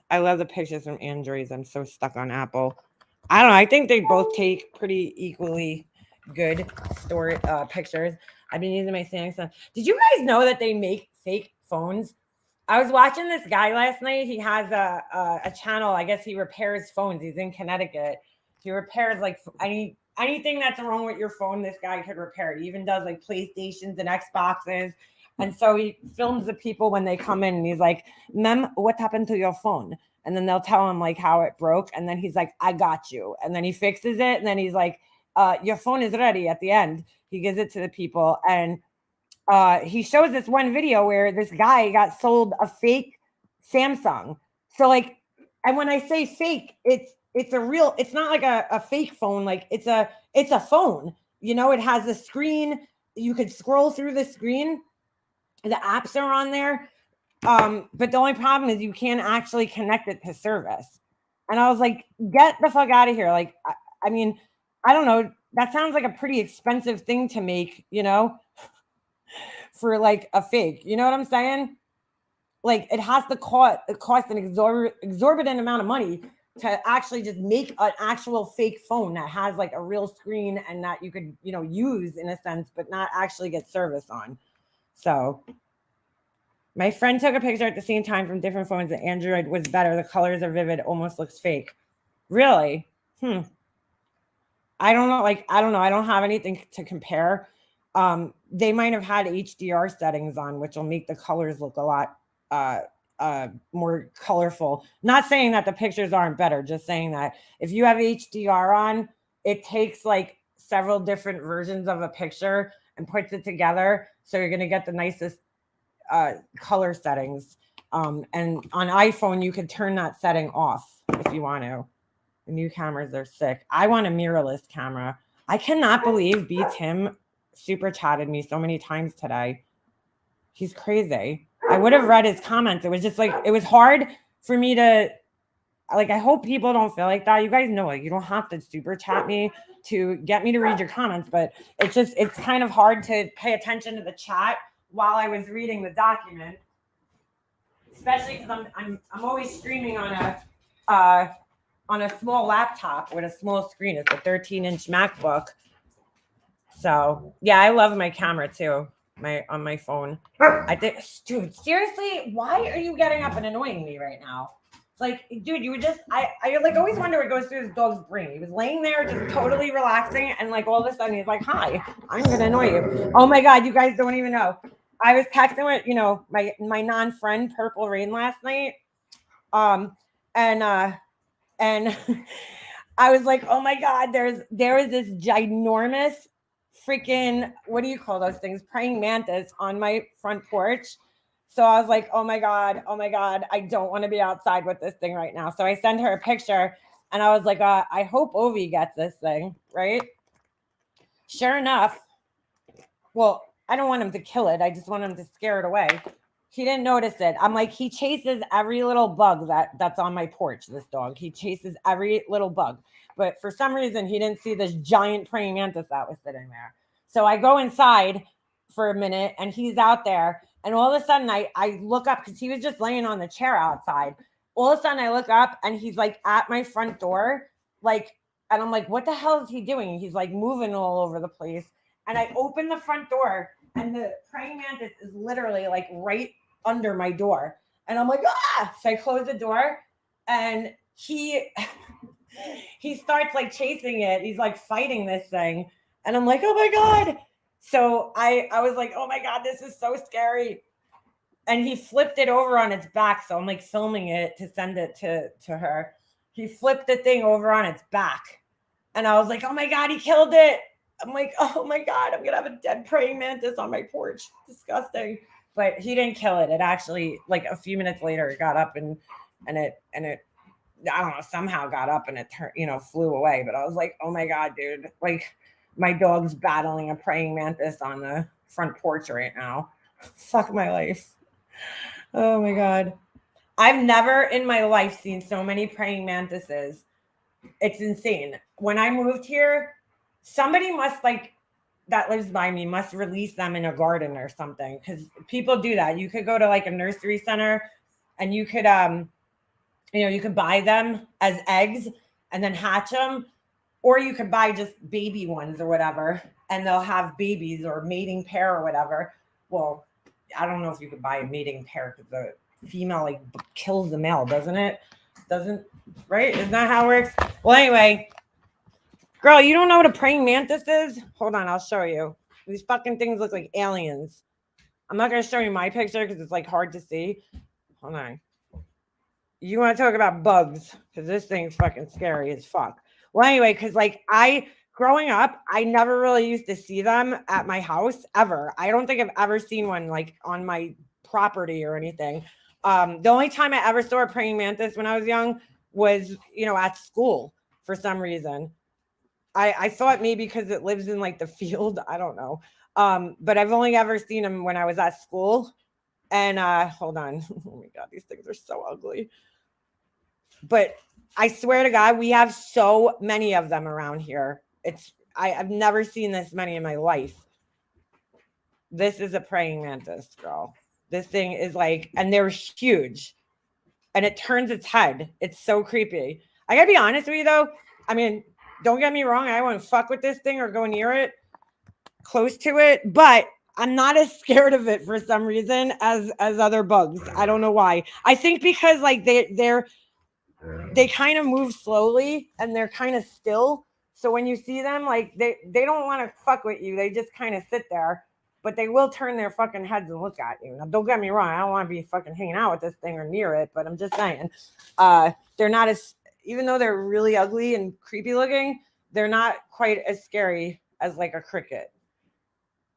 I love the pictures from Androids. I'm so stuck on Apple. I don't know. I think they both take pretty equally good pictures. I've been using my Samsung. Did you guys know that they make fake phones? I was watching this guy last night. He has a channel. I guess he repairs phones. He's in Connecticut. He repairs like anything that's wrong with your phone. This guy could repair it. He even does like PlayStations and Xboxes. And so he films the people when they come in and he's like, "Ma'am, what happened to your phone?" And then they'll tell him like how it broke. And then he's like, "I got you." And then he fixes it. And then he's like, "Your phone is ready." At the end, he gives it to the people. And he shows this one video where this guy got sold a fake Samsung. So like, and when I say fake, it's a real, it's not like a fake phone. Like it's a phone, you know, it has a screen. You could scroll through the screen. The apps are on there. But the only problem is you can't actually connect it to service. And I was like, get the fuck out of here. Like, I mean, I don't know. That sounds like a pretty expensive thing to make, you know, for like a fake. You know what I'm saying? Like it has to cost an exorbitant amount of money to actually just make an actual fake phone that has like a real screen and that you could, you know, use in a sense, but not actually get service on. So my friend took a picture at the same time from different phones. The Android was better. The colors are vivid, almost looks fake. Really? I don't know. Like, I don't know. I don't have anything to compare. They might have had HDR settings on, which will make the colors look a lot more colorful. Not saying that the pictures aren't better, just saying that if you have HDR on, it takes like several different versions of a picture and puts it together. So you're going to get the nicest color settings. And on iPhone, you could turn that setting off if you want to. The new cameras are sick. I want a mirrorless camera. I cannot believe B. Tim super chatted me so many times today. He's crazy. I would have read his comments. It was just like, it was hard for me to, like, I hope people don't feel like that. You guys know it. You don't have to super chat me to get me to read your comments, but it's just, it's kind of hard to pay attention to the chat while I was reading the document, especially because I'm always streaming on a small laptop with a small screen. It's a 13-inch MacBook. So yeah, I love my camera too. On my phone. I think, dude, seriously, why are you getting up and annoying me right now? It's like, dude, you were just, I like always wonder what goes through this dog's brain. He was laying there just totally relaxing, and like all of a sudden he's like, hi, I'm gonna annoy you. Oh my God, you guys don't even know. I was texting with, you know, my non-friend Purple Rain last night. And I was like, oh my God, there is this ginormous freaking, what do you call those things? Praying mantis on my front porch. So I was like, oh my God, I don't want to be outside with this thing right now. So I sent her a picture and I was like, I hope Ovi gets this thing, right? Sure enough, well, I don't want him to kill it. I just want him to scare it away. He didn't notice it. I'm like, he chases every little bug that's on my porch, this dog. He chases every little bug. But for some reason, he didn't see this giant praying mantis that was sitting there. So I go inside for a minute, and he's out there. And all of a sudden, I look up, because he was just laying on the chair outside. All of a sudden, I look up, and he's, like, at my front door. Like, and I'm like, what the hell is he doing? He's, like, moving all over the place. And I open the front door, and the praying mantis is literally, like, right under my door. And I'm like, ah! So I close the door, and he starts like chasing it. He's like fighting this thing. And I'm like, oh my God. So I was like, oh my God, this is so scary. And he flipped it over on its back. So I'm like filming it to send it to her. He flipped the thing over on its back. And I was like, oh my God, he killed it. I'm like, oh my God, I'm going to have a dead praying mantis on my porch. Disgusting. But he didn't kill it. It actually, like a few minutes later, it got up and it I don't know, somehow got up and it flew away. But I was like, oh my God, dude, like my dog's battling a praying mantis on the front porch right now. Fuck my life. Oh my God. I've never in my life seen so many praying mantises. It's insane. When I moved here, somebody must that lives by me must release them in a garden or something. Cause people do that. You could go to like a nursery center and you could, you could buy them as eggs and then hatch them, or you could buy just baby ones or whatever, and they'll have babies or mating pair or whatever. Well, I don't know if you could buy a mating pair because the female like kills the male, doesn't it? Doesn't, right? Isn't that how it works? Well, anyway, girl, you don't know what a praying mantis is? Hold on, I'll show you. These fucking things look like aliens. I'm not going to show you my picture because it's like hard to see. Hold on. You want to talk about bugs, because this thing's fucking scary as fuck. Well, anyway, because like I growing up, I never really used to see them at my house ever. I don't think I've ever seen one like on my property or anything. The only time I ever saw a praying mantis when I was young was, at school for some reason. I thought maybe because it lives in like the field. I don't know. But I've only ever seen them when I was at school. And hold on. Oh my God, these things are so ugly. But I swear to God, we have so many of them around here. I've never seen this many in my life. This is a praying mantis, girl. This thing is like, and they're huge. And it turns its head. It's so creepy. I gotta be honest with you though. I mean, don't get me wrong. I wouldn't fuck with this thing or go near it, close to it. But I'm not as scared of it for some reason as other bugs. I don't know why. I think because like they kind of move slowly and they're kind of still. So when you see them, like they don't want to fuck with you. They just kind of sit there, but they will turn their fucking heads and look at you. Now, don't get me wrong. I don't want to be fucking hanging out with this thing or near it, but I'm just saying, they're not as, even though they're really ugly and creepy looking, they're not quite as scary as like a cricket.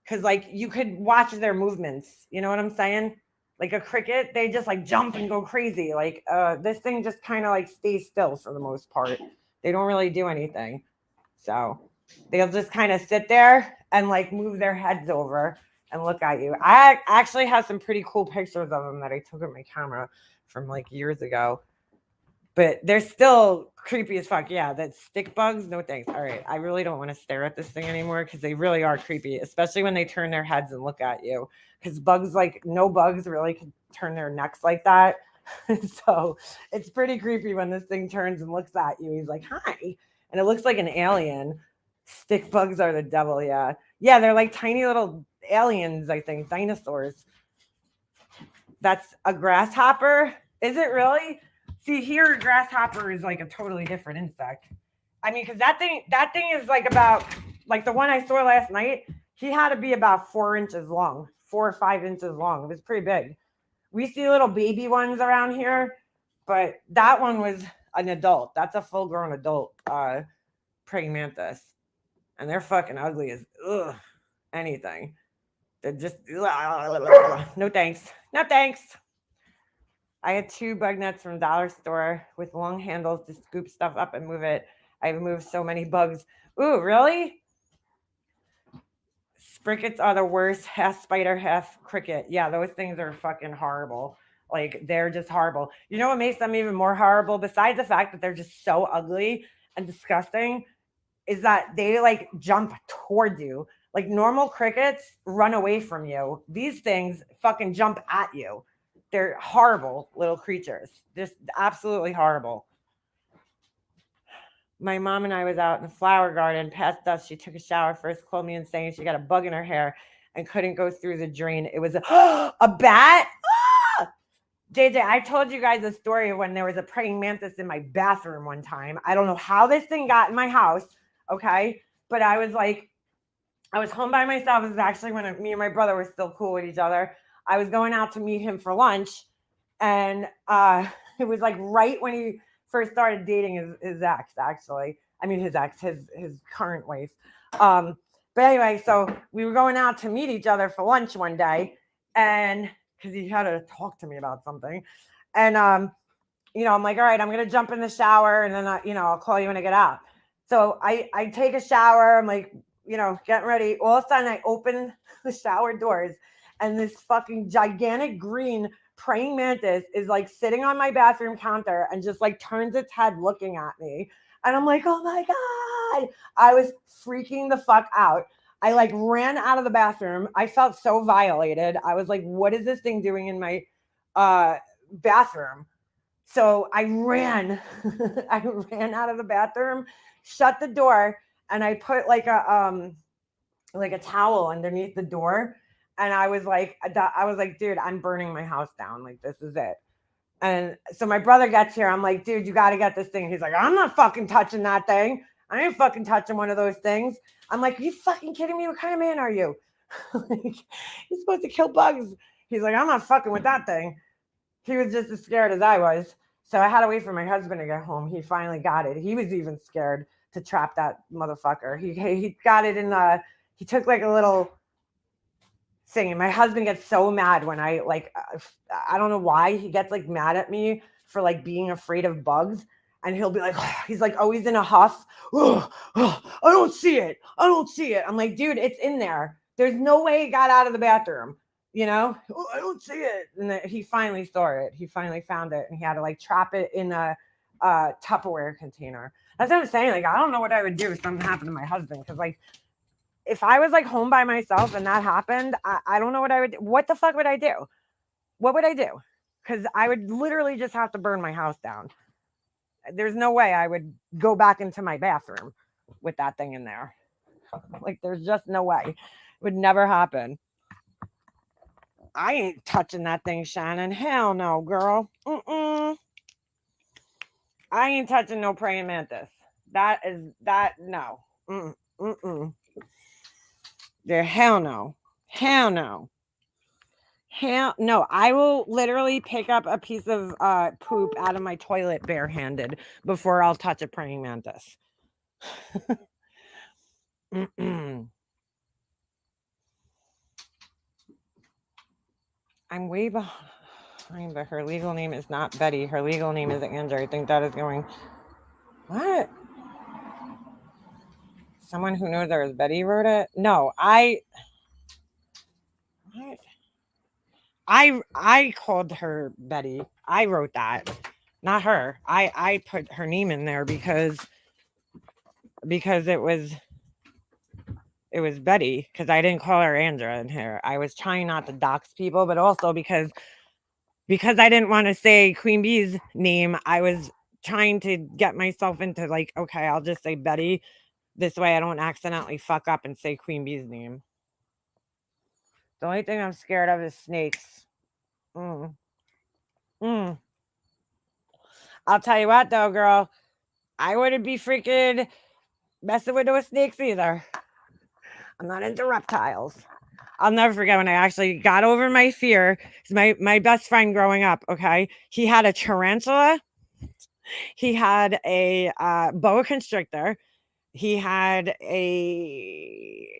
Cause like you could watch their movements. You know what I'm saying? Like a cricket, they just like jump and go crazy. Like this thing just kind of like stays still for the most part. They don't really do anything. So they'll just kind of sit there and like move their heads over and look at you. I actually have some pretty cool pictures of them that I took with my camera from like years ago. But they're still creepy as fuck. Yeah, that stick bugs, no thanks. All right, I really don't want to stare at this thing anymore because they really are creepy, especially when they turn their heads and look at you. Because bugs, like no bugs really can turn their necks like that. So it's pretty creepy when this thing turns and looks at you. He's like, hi. And it looks like an alien. Stick bugs are the devil, yeah. Yeah, they're like tiny little aliens, I think, dinosaurs. That's a grasshopper? Is it really? See, here a grasshopper is like a totally different insect. I mean, because that thing is like about, like the one I saw last night, he had to be about 4 inches long, 4 or 5 inches long. It was pretty big. We see little baby ones around here, but that one was an adult. That's a full-grown adult praying mantis. And they're fucking ugly as anything. They're just, no thanks. No thanks. I had 2 bug nets from Dollar Store with long handles to scoop stuff up and move it. I've moved so many bugs. Ooh, really? Sprickets are the worst. Half spider, half cricket. Yeah, those things are fucking horrible. Like, they're just horrible. You know what makes them even more horrible, besides the fact that they're just so ugly and disgusting, is that they, like, jump towards you. Like, normal crickets run away from you. These things fucking jump at you. They're horrible little creatures. Just absolutely horrible. My mom and I was out in the flower garden. Past us, she took a shower first, called me and saying she got a bug in her hair and couldn't go through the drain. It was a bat. JJ, I told you guys a story of when there was a praying mantis in my bathroom one time. I don't know how this thing got in my house, okay? But I was home by myself. This is actually when me and my brother were still cool with each other. I was going out to meet him for lunch, and it was like right when he first started dating his ex, actually. I mean, his current wife. But anyway, so we were going out to meet each other for lunch one day, and because he had to talk to me about something. And, I'm like, all right, I'm going to jump in the shower, and then, I'll call you when I get out. So I take a shower. I'm like, getting ready. All of a sudden, I open the shower doors, and this fucking gigantic green praying mantis is like sitting on my bathroom counter and just like turns its head looking at me. And I'm like, oh my God. I was freaking the fuck out. I like ran out of the bathroom. I felt so violated. I was like, what is this thing doing in my bathroom? So I ran out of the bathroom, shut the door, and I put like a towel underneath the door. And I was like, dude, I'm burning my house down. Like, this is it. And so my brother gets here. I'm like, dude, you got to get this thing. He's like, I'm not fucking touching that thing. I ain't fucking touching one of those things. I'm like, are you fucking kidding me? What kind of man are you? Like, you're supposed to kill bugs. He's like, I'm not fucking with that thing. He was just as scared as I was. So I had to wait for my husband to get home. He finally got it. He was even scared to trap that motherfucker. He got it in the, he took like a little thing. And my husband gets so mad when I don't know why he gets like mad at me for like being afraid of bugs. And he'll be like, he's like always in a huff. I don't see it. I don't see it. I'm like, dude, it's in there. There's no way it got out of the bathroom. You know, I don't see it. And then he finally saw it. He finally found it, and he had to like trap it in a Tupperware container. That's what I'm saying. Like, I don't know what I would do if something happened to my husband. Because like, if I was like home by myself and that happened, I don't know what I would do. What the fuck would I do? What would I do? Because I would literally just have to burn my house down. There's no way I would go back into my bathroom with that thing in there. Like, there's just no way. It would never happen. I ain't touching that thing, Shannon. Hell no, girl. I ain't touching no praying mantis. No. There, hell no. Hell no. Hell no. I will literally pick up a piece of poop out of my toilet barehanded before I'll touch a praying mantis. I'm way behind, but her legal name is not Betty. Her legal name is Andrew. I think that is going. What? Someone who knows her as Betty wrote it? No, What? I called her Betty. I wrote that, not her. I put her name in there because it was Betty, because I didn't call her Andra in here. I was trying not to dox people, but also because I didn't want to say Queen Bee's name. I was trying to get myself into like, okay, I'll just say Betty. This way I don't accidentally fuck up and say Queen Bee's name. The only thing I'm scared of is snakes. I'll tell you what though, girl. I wouldn't be freaking messing with those snakes either. I'm not into reptiles. I'll never forget when I actually got over my fear. My best friend growing up, okay? He had a tarantula. He had a boa constrictor. He had every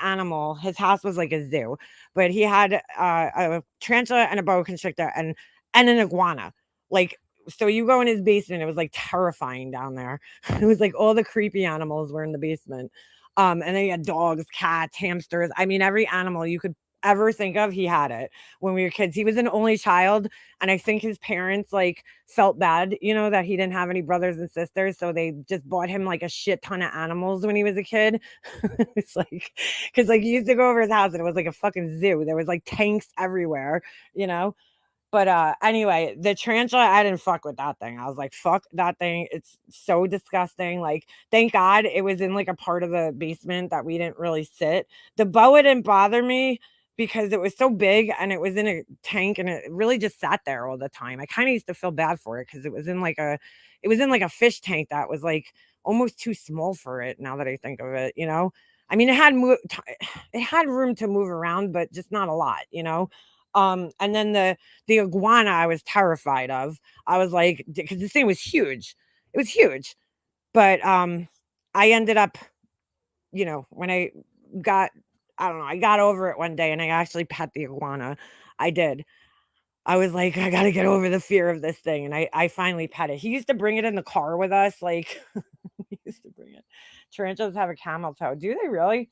animal. His house was like a zoo, but he had a tarantula and a boa constrictor and an iguana. Like, so you go in his basement, it was like terrifying down there. It was like all the creepy animals were in the basement. And then he had dogs, cats, hamsters. I mean, every animal you could ever think of, he had it when we were kids. He was an only child, and I think his parents like felt bad, you know, that he didn't have any brothers and sisters, so they just bought him like a shit ton of animals when he was a kid. It's like, because like he used to go over his house and it was like a fucking zoo. There was like tanks everywhere, you know. But anyway, the tarantula, I didn't fuck with that thing. I was like, fuck that thing. It's so disgusting. Like, thank God it was in like a part of the basement that we didn't really sit. The boa didn't bother me because it was so big and it was in a tank and it really just sat there all the time. I kind of used to feel bad for it because it was in like a fish tank that was like almost too small for it, now that I think of it, you know. I mean, it had room to move around, but just not a lot, you know. And then the iguana I was terrified of. I was like, because this thing was huge. It was huge. But I ended up, you know, when I got over it one day and I actually pet the iguana. I did. I was like, I got to get over the fear of this thing. And I finally pet it. He used to bring it in the car with us. Like, he used to bring it. Tarantulas have a camel toe. Do they really?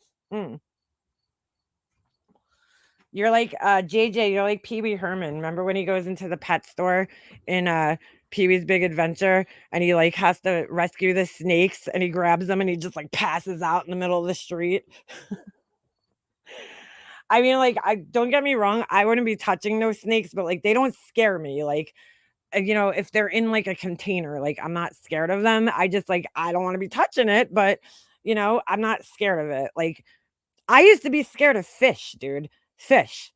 You're like JJ, you're like Pee Wee Herman. Remember when he goes into the pet store in Pee Wee's Big Adventure and he like has to rescue the snakes and he grabs them and he just like passes out in the middle of the street? I mean, like, don't get me wrong, I wouldn't be touching those snakes, but like they don't scare me. Like, you know, if they're in like a container, like I'm not scared of them. I just like, I don't want to be touching it, but you know, I'm not scared of it. Like, I used to be scared of fish, dude. Fish.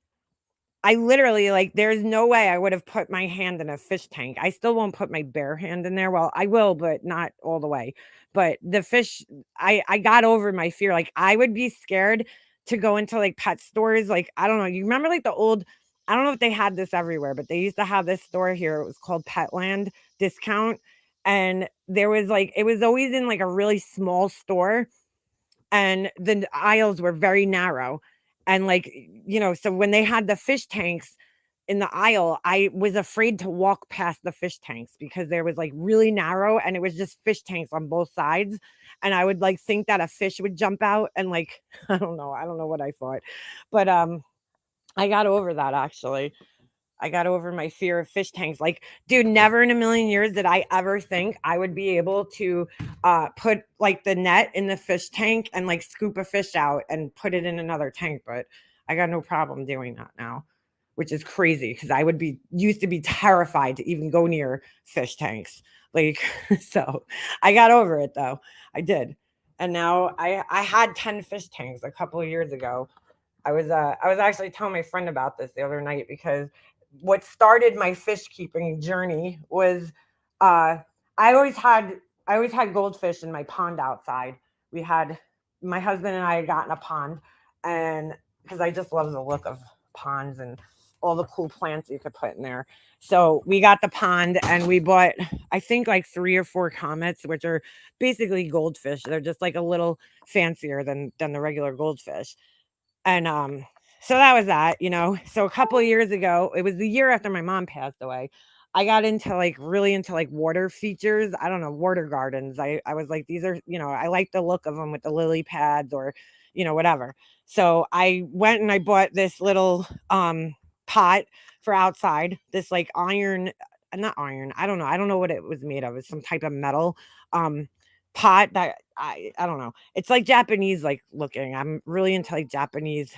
I literally, like, there's no way I would have put my hand in a fish tank. I still won't put my bare hand in there. Well, I will, but not all the way. But the fish, I got over my fear. Like, I would be scared to go into like pet stores. Like, I don't know. You remember like the old, I don't know if they had this everywhere, but they used to have this store here. It was called Petland Discount. And there was like, it was always in like a really small store, and the aisles were very narrow. And like, so when they had the fish tanks in the aisle, I was afraid to walk past the fish tanks because there was like really narrow and it was just fish tanks on both sides. And I would like think that a fish would jump out and like, I don't know what I thought. But I got over that actually. I got over my fear of fish tanks. Like, dude, never in a million years did I ever think I would be able to put like the net in the fish tank and like scoop a fish out and put it in another tank. But I got no problem doing that now, which is crazy because I used to be terrified to even go near fish tanks. Like, so I got over it though. I did. And now I had 10 fish tanks a couple of years ago. I was actually telling my friend about this the other night because what started my fish keeping journey was I always had goldfish in my pond outside. My husband and I had gotten a pond, and because I just love the look of ponds and all the cool plants you could put in there. So we got the pond and we bought, I think, like 3 or 4 comets, which are basically goldfish. They're just like a little fancier than the regular goldfish. And so that was that. So a couple of years ago, it was the year after my mom passed away, I got really into like water features. I don't know, water gardens. I was like, these are, I like the look of them with the lily pads or, whatever. So I went and I bought this little pot for outside, this like not iron. I don't know what it was made of. It's some type of metal pot that I don't know. It's like Japanese like looking. I'm really into like Japanese,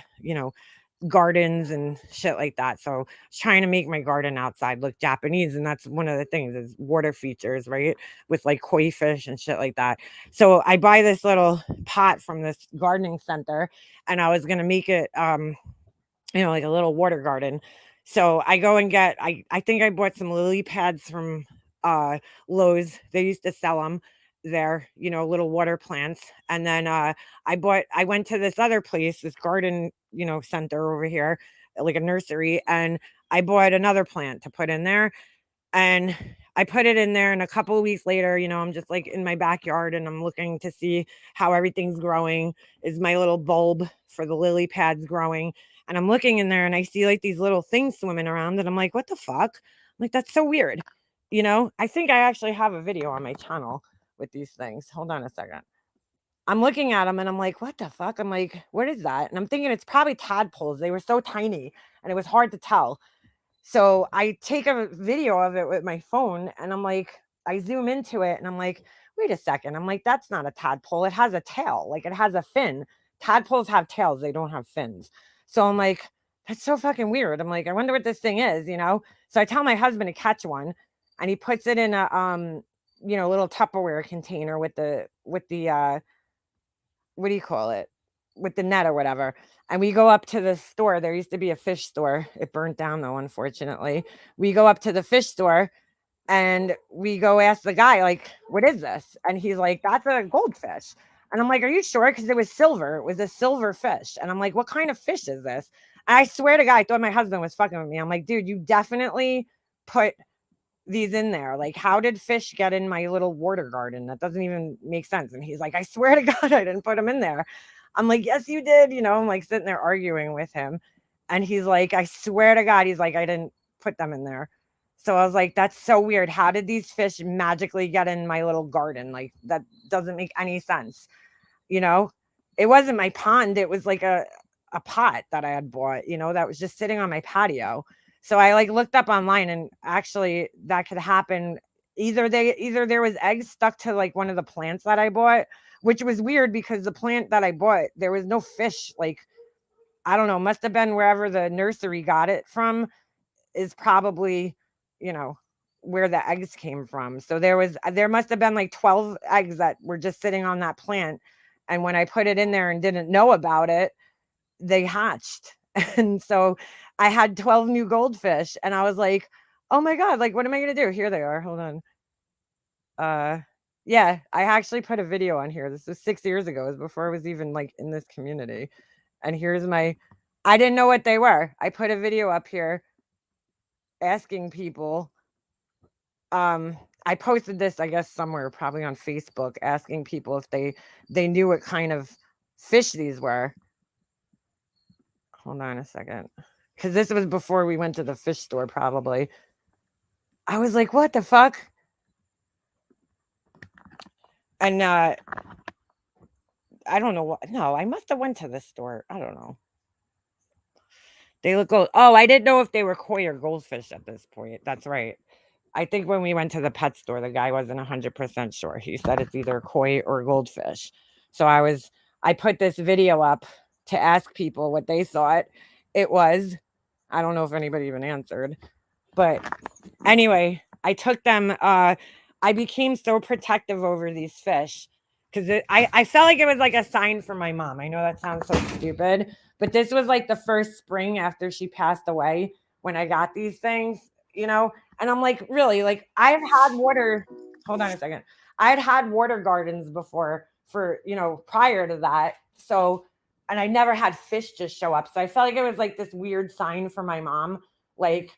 gardens and shit like that. So I was trying to make my garden outside look Japanese, and that's one of the things is water features, right? With like koi fish and shit like that. So I buy this little pot from this gardening center, and I was gonna make it like a little water garden. So I go and get I think I bought some lily pads from Lowe's. They used to sell them there, little water plants. And then I went to this other place, this garden, center over here, like a nursery, and I bought another plant to put in there. And I put it in there, and a couple of weeks later, I'm just like in my backyard and I'm looking to see how everything's growing. Is my little bulb for the lily pads growing? And I'm looking in there and I see like these little things swimming around, and I'm like, what the fuck? I'm like, that's so weird. I think I actually have a video on my channel with these things. Hold on a second. I'm looking at them and I'm like, what the fuck? I'm like, what is that? And I'm thinking it's probably tadpoles. They were so tiny and it was hard to tell. So I take a video of it with my phone and I'm like, I zoom into it and I'm like, wait a second. I'm like, that's not a tadpole. It has a tail. Like it has a fin. Tadpoles have tails. They don't have fins. So I'm like, that's so fucking weird. I'm like, I wonder what this thing is, So I tell my husband to catch one, and he puts it in a little Tupperware container with the what do you call it? With the net or whatever. And we go up to the store. There used to be a fish store. It burnt down though, unfortunately. We go up to the fish store and we go ask the guy, like, what is this? And he's like, that's a goldfish. And I'm like, are you sure? Because it was silver. It was a silver fish. And I'm like, what kind of fish is this? And I swear to God, I thought my husband was fucking with me. I'm like, dude, you definitely put these in there. Like, how did fish get in my little water garden? That doesn't even make sense. And he's like, I swear to God, I didn't put them in there. I'm like, yes, you did. I'm like sitting there arguing with him. And he's like, I swear to God, he's like, I didn't put them in there. So I was like, that's so weird. How did these fish magically get in my little garden? Like, that doesn't make any sense. It wasn't my pond. It was like a pot that I had bought, that was just sitting on my patio. So I like looked up online, and actually that could happen. Either there was eggs stuck to like one of the plants that I bought, which was weird because the plant that I bought, there was no fish. Like, I don't know, must have been wherever the nursery got it from is probably, where the eggs came from. So there must have been like 12 eggs that were just sitting on that plant. And when I put it in there and didn't know about it, they hatched. And so I had 12 new goldfish, and I was like, oh my God, like, what am I going to do? Here they are. Hold on. Yeah, I actually put a video on here. This was 6 years ago. It was before I was even like in this community. And here's I didn't know what they were. I put a video up here asking people. I I posted this, I guess, somewhere, probably on Facebook, asking people if they knew what kind of fish these were. Hold on a second. Because this was before we went to the fish store, probably. I was like, what the fuck? And I don't know what. No, I must have went to the store. I don't know. They look gold. Oh, I didn't know if they were koi or goldfish at this point. That's right. I think when we went to the pet store, the guy wasn't 100% sure. He said it's either koi or goldfish. So I put this video up to ask people what they thought it was. I don't know if anybody even answered. But anyway, I took them. I became so protective over these fish because I felt like it was like a sign from my mom. I know that sounds so stupid, but this was like the first spring after she passed away when I got these things, you know? And I'm like, really? Like, I've had water. Hold on a second. I'd had water gardens before for, you know, prior to that. So, and I never had fish just show up. So I felt like it was like this weird sign for my mom. Like,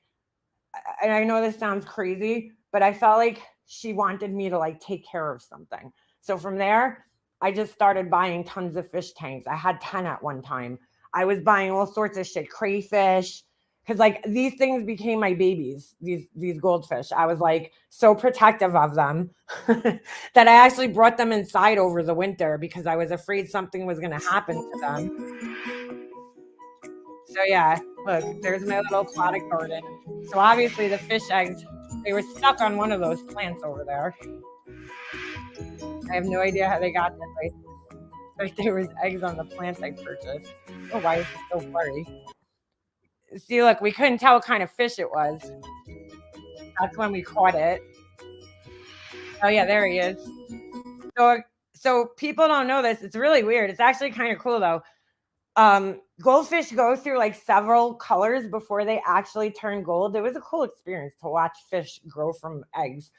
and I know this sounds crazy, but I felt like she wanted me to like take care of something. So from there, I just started buying tons of fish tanks. I had 10 at one time. I was buying all sorts of shit, crayfish, because like these things became my babies, these goldfish. I was like so protective of them that I actually brought them inside over the winter because I was afraid something was going to happen to them. So yeah, look, there's my little aquatic garden. So obviously the fish eggs, they were stuck on one of those plants over there. I have no idea how they got there. Like there was eggs on the plant I purchased. Oh, why is it so blurry? See, look, we couldn't tell what kind of fish it was. That's when we caught it. Oh yeah, there he is. So people don't know this. It's really weird. It's actually kind of cool though. Goldfish go through like several colors before they actually turn gold. It was a cool experience to watch fish grow from eggs,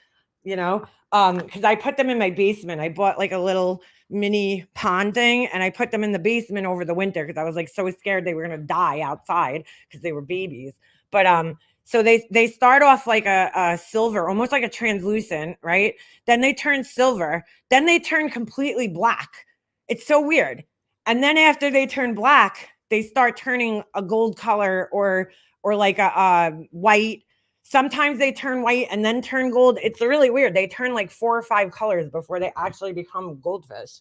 you know, because I put them in my basement. I bought like a little mini pond thing and I put them in the basement over the winter because I was like so scared they were going to die outside because they were babies. But so they start off like a silver, almost like a translucent, right? Then they turn silver. Then they turn completely black. It's so weird. And then after they turn black, they start turning a gold color or like a white. Sometimes they turn white and then turn gold. It's really weird. They turn like 4 or 5 colors before they actually become goldfish.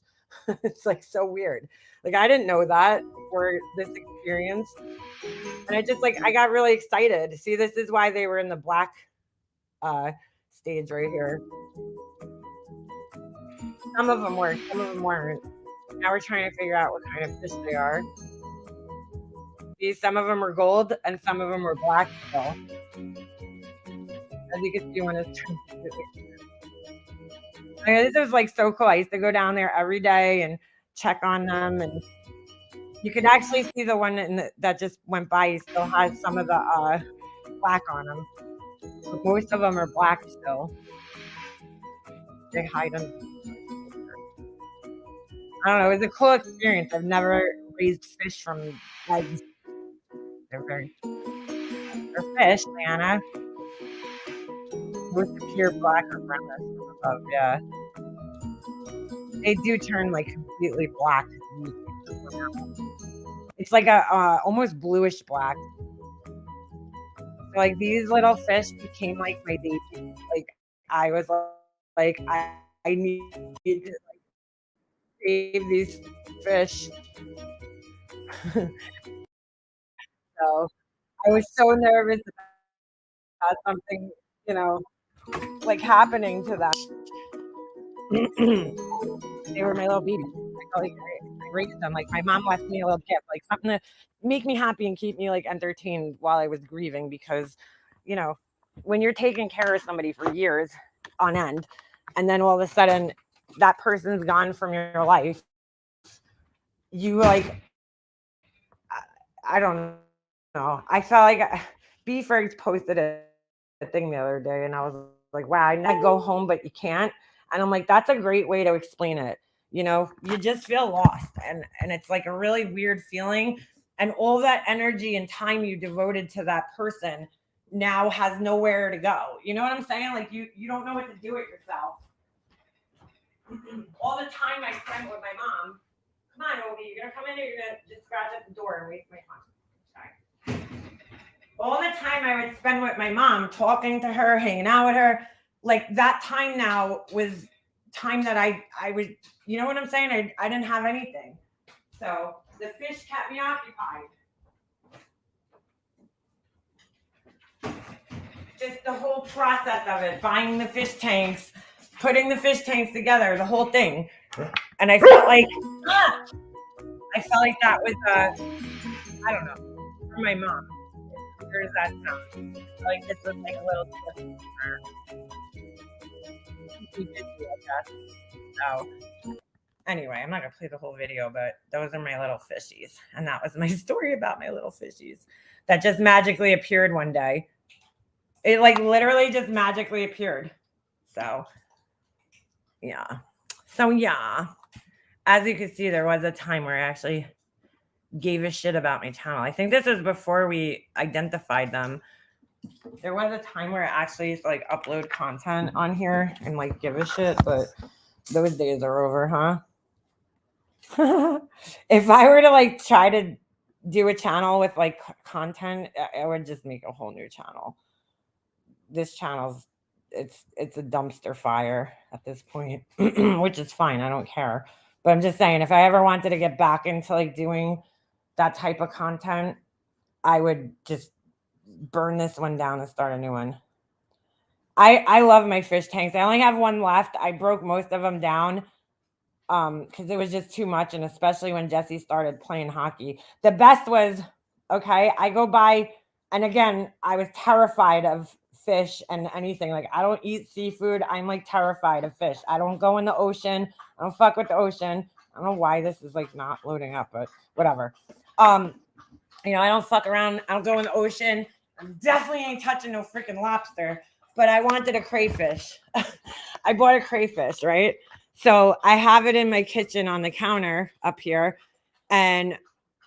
It's like so weird. Like I didn't know that for this experience. And I got really excited. See, this is why they were in the black stage right here. Some of them were, some of them weren't. Now we're trying to figure out what kind of fish they are. See, some of them are gold and some of them are black still. As you can see when it's this is like so cool. I used to go down there every day and check on them, and you can actually see the one that just went by. He still has some of the black on them. But most of them are black still. They hide them. I don't know. It was a cool experience. I've never raised fish from eggs. They're fish, Diana. Most appear black or brown above, yeah. They do turn like completely black. It's like a almost bluish black. So, like these little fish became like my baby. Like I was like I need to like save these fish. So I was so nervous about something, you know, like happening to them. They were my little babies. I raised them. Like my mom left me a little gift, like something to make me happy and keep me like entertained while I was grieving. Because, you know, when you're taking care of somebody for years on end, and then all of a sudden that person's gone from your life, you like, I don't know. I felt like B Fergs posted a thing the other day, and I was like, wow, I go home, but you can't. And I'm like, that's a great way to explain it. You know, you just feel lost, and it's like a really weird feeling. And all that energy and time you devoted to that person now has nowhere to go. You know what I'm saying? Like you don't know what to do with yourself. All the time I spend with my mom. Come on, Obi, you're gonna come in or you're gonna just scratch at the door and waste my time. Okay. All the time I would spend with my mom, talking to her, hanging out with her, like that time now was time that I was, you know what I'm saying? I didn't have anything. So the fish kept me occupied. Just the whole process of it, buying the fish tanks, putting the fish tanks together, the whole thing. And I felt like that was, I don't know, for my mom. Where does that sound? Like this was like a little twist for her. So anyway, I'm not gonna play the whole video, but those are my little fishies. And that was my story about my little fishies that just magically appeared one day. It like literally just magically appeared. So yeah. As you can see, there was a time where I actually gave a shit about my channel. I think this is before we identified them. There was a time where I actually used to like upload content on here and like give a shit, but those days are over, huh? If I were to like try to do a channel with like content, I would just make a whole new channel. This channel's it's a dumpster fire at this point, which is fine. I don't care. But I'm just saying, if I ever wanted to get back into like doing that type of content, I would just burn this one down and start a new one. I love my fish tanks. I only have one left. I broke most of them down because it was just too much. And especially when Jesse started playing hockey. The best was, okay, I go by, and again, I was terrified of fish and anything. Like, I don't eat seafood. I'm like terrified of fish. I don't go in the ocean. I don't fuck with the ocean. I don't know why this is like not loading up, but whatever. You know, I don't fuck around. I don't go in the ocean. I definitely ain't touching no freaking lobster, but I wanted a crayfish. I bought a crayfish, right? So I have it in my kitchen on the counter up here. And,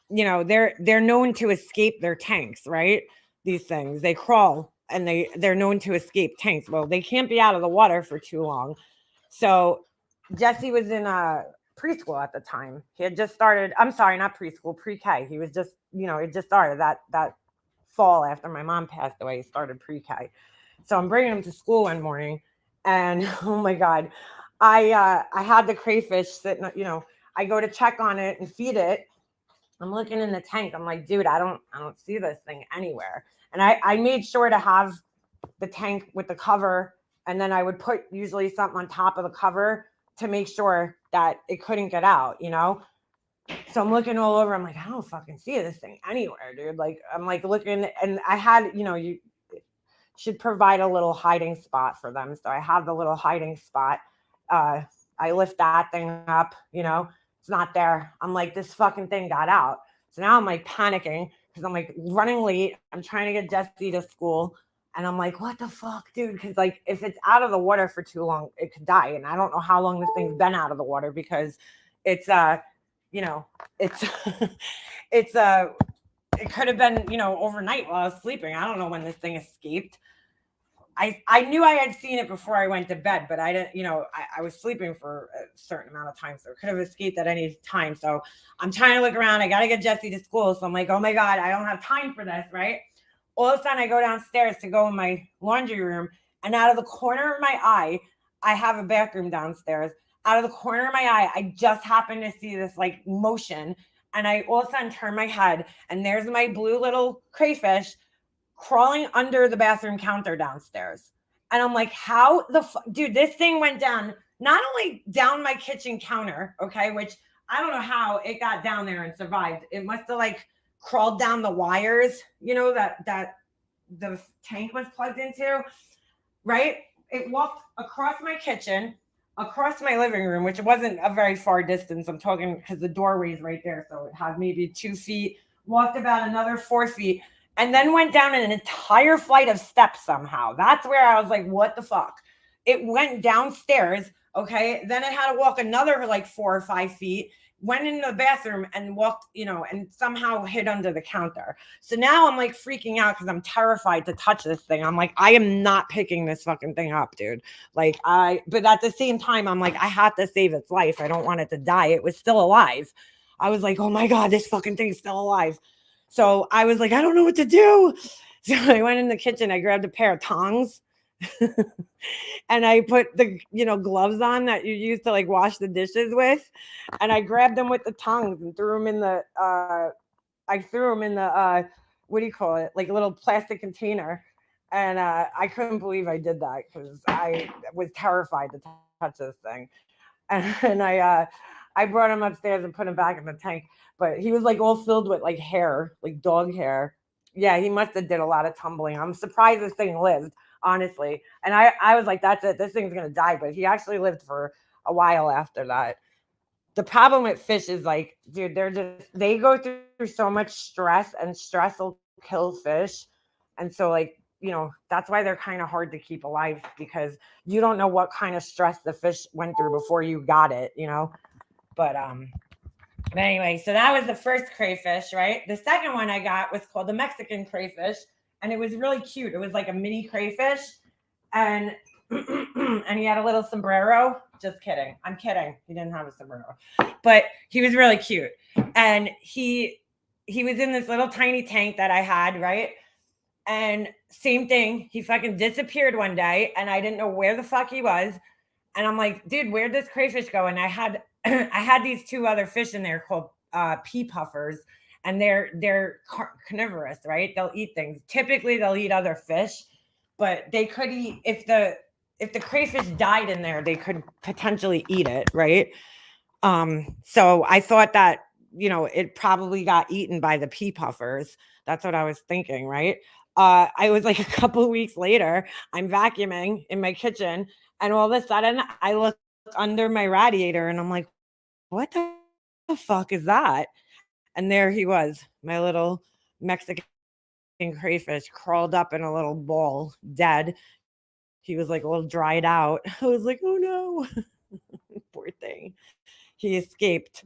you know, they're known to escape their tanks, right? These things, they crawl and they're known to escape tanks. Well, they can't be out of the water for too long. So Jesse was in preschool at the time. He had just started, I'm sorry, not preschool, pre-K. He was just, you know, it just started that fall after my mom passed away. He started pre-K. So I'm bringing him to school one morning, and oh my God, I had the crayfish sitting, you know, I go to check on it and feed it. I'm looking in the tank. I'm like, dude, I don't see this thing anywhere. And I made sure to have the tank with the cover, and then I would put usually something on top of the cover to make sure that it couldn't get out, you know? So I'm looking all over. I'm like, I don't fucking see this thing anywhere, dude. Like, I'm like looking, and I had, you know, you should provide a little hiding spot for them. So I have the little hiding spot. I lift that thing up, you know, it's not there. I'm like, this fucking thing got out. So now I'm like panicking because I'm like running late. I'm trying to get Jesse to school. And I'm like, what the fuck, dude? Because like, if it's out of the water for too long, it could die. And I don't know how long this thing's been out of the water, because it's, you know, it's, it could have been, you know, overnight while I was sleeping. I don't know when this thing escaped. I knew I had seen it before I went to bed, but I didn't, you know, I was sleeping for a certain amount of time. So it could have escaped at any time. So I'm trying to look around. I got to get Jesse to school. So I'm like, oh my God, I don't have time for this, right? All of a sudden I go downstairs to go in my laundry room, and out of the corner of my eye, I have a bathroom downstairs. Out of the corner of my eye, I just happened to see this like motion, and I all of a sudden turn my head, and there's my blue little crayfish crawling under the bathroom counter downstairs. And I'm like, how the fuck, dude, this thing went down, not only down my kitchen counter, okay, which I don't know how it got down there and survived. It must have like crawled down the wires, you know, that the tank was plugged into, right? It walked across my kitchen, across my living room, which wasn't a very far distance. I'm talking because the doorway's right there. So it had maybe 2 feet, walked about another 4 feet, and then went down an entire flight of steps somehow. That's where I was like, what the fuck? It went downstairs, okay? Then it had to walk another like 4 or 5 feet. went in the bathroom and walked, and somehow hid under the counter. So now I'm like freaking out because I'm terrified to touch this thing. I'm like, I am not picking this fucking thing up, dude. But at the same time, I'm like, I have to save its life. I don't want it to die. It was still alive. I was like, oh my God, this fucking thing's still alive. So I was like, I don't know what to do. So I went in the kitchen. I grabbed a pair of tongs and I put the, gloves on that you use to like wash the dishes with. And I grabbed them with the tongs and threw them in the, what do you call it? Like a little plastic container. And I couldn't believe I did that because I was terrified to touch this thing. And I brought him upstairs and put him back in the tank. But he was like all filled with like hair, like dog hair. Yeah, he must have did a lot of tumbling. I'm surprised this thing lived, honestly. And I was like, that's it. This thing's going to die. But he actually lived for a while after that. The problem with fish is like, dude, they go through so much stress, and stress will kill fish. And so like, that's why they're kind of hard to keep alive, because you don't know what kind of stress the fish went through before you got it, But anyway, so that was the first crayfish, right? The second one I got was called the Mexican crayfish, and it was really cute. It was like a mini crayfish, and and he had a little sombrero. Just kidding. I'm kidding. He didn't have a sombrero, but he was really cute. And he was in this little tiny tank that I had, right? And same thing, he fucking disappeared one day, and I didn't know where the fuck he was. And I'm like, dude, where'd this crayfish go? And I had these two other fish in there called pea puffers, and they're carnivorous, right? They'll eat things. Typically, they'll eat other fish, but they could eat if the crayfish died in there, they could potentially eat it, right? So I thought that it probably got eaten by the pea puffers. That's what I was thinking, right? I was like a couple of weeks later, I'm vacuuming in my kitchen, and all of a sudden I look under my radiator and I'm like, what the fuck is that? And there he was, my little Mexican crayfish, crawled up in a little ball, dead. He was like a little dried out. I was like, oh no, poor thing. He escaped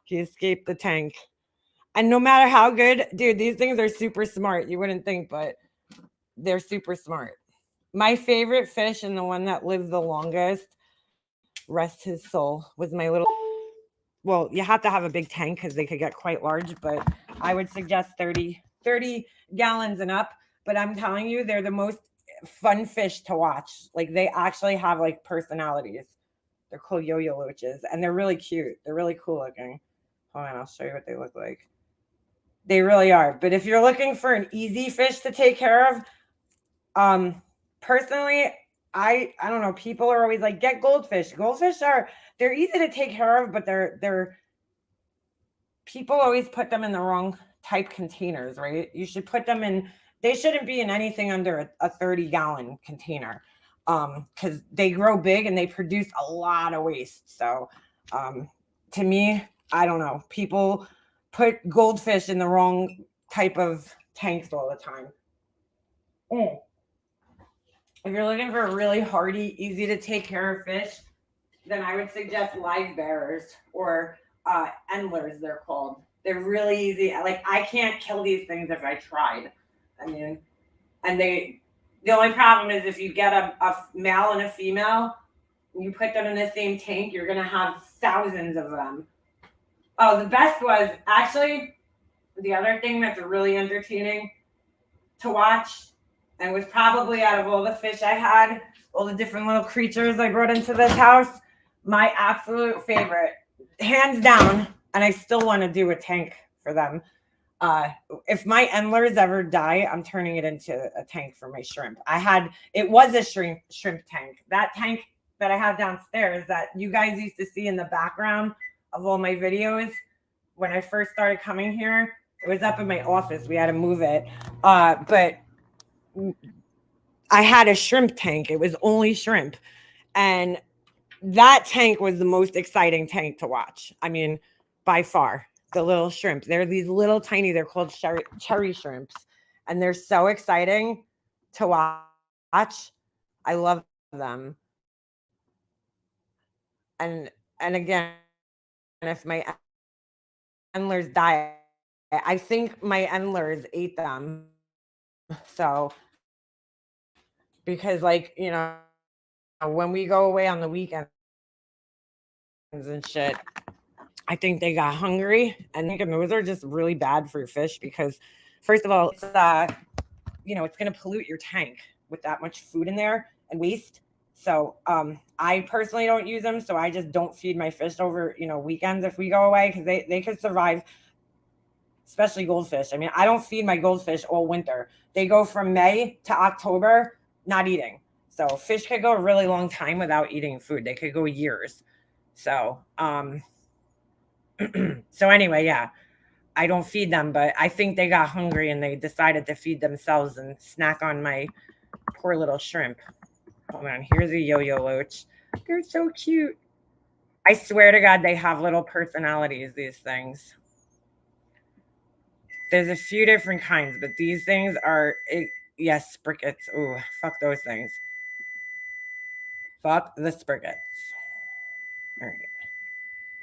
the tank. And no matter how good, dude, these things are super smart. You wouldn't think, but they're super smart. My favorite fish, and the one that lived the longest, rest his soul, was my little, well, you have to have a big tank because they could get quite large, but I would suggest 30 gallons and up. But I'm telling you, they're the most fun fish to watch. Like, they actually have like personalities. They're called yo-yo loaches, and they're really cute. They're really cool looking. Hold on, I'll show you what they look like. They really are. But if you're looking for an easy fish to take care of, personally, I don't know. People are always like, get goldfish. Goldfish they're easy to take care of, but they're people always put them in the wrong type containers, right? You should put them in. They shouldn't be in anything under a 30-gallon container, because they grow big and they produce a lot of waste. So, to me, I don't know. People put goldfish in the wrong type of tanks all the time. If you're looking for a really hardy, easy to take care of fish, then I would suggest live bearers, or endlers, they're called. They're really easy. Like, I can't kill these things if I tried. I mean, and the only problem is if you get a male and a female, and you put them in the same tank, you're going to have thousands of them. Oh, the best was actually the other thing that's really entertaining to watch, and was probably out of all the fish I had, all the different little creatures I brought into this house, my absolute favorite, hands down, and I still want to do a tank for them. If my endlers ever die, I'm turning it into a tank for my shrimp. It was a shrimp tank. That tank that I have downstairs that you guys used to see in the background of all my videos when I first started coming here, it was up in my office. We had to move it. But I had a shrimp tank. It was only shrimp. And that tank was the most exciting tank to watch. I mean, by far, the little shrimp. They're these little tiny, they're called cherry shrimps. And they're so exciting to watch. I love them. And again, if my endlers diet. I think my endlers ate them. So, because like, you know, when we go away on the weekends and shit, I think they got hungry, and those are just really bad for your fish because, first of all, it's you know, it's going to pollute your tank with that much food in there and waste. So I personally don't use them, so I just don't feed my fish over, you know, weekends if we go away, because they could survive, especially goldfish. I mean, I don't feed my goldfish all winter. They go from May to October not eating. So fish could go a really long time without eating food. They could go years. So so anyway, yeah, I don't feed them, but I think they got hungry and they decided to feed themselves and snack on my poor little shrimp. Hold on, here's a yo-yo loach. They're so cute. I swear to God, they have little personalities, these things. There's a few different kinds, but these things are, yes, sprickets. Ooh, fuck those things. Fuck the sprickets. All right.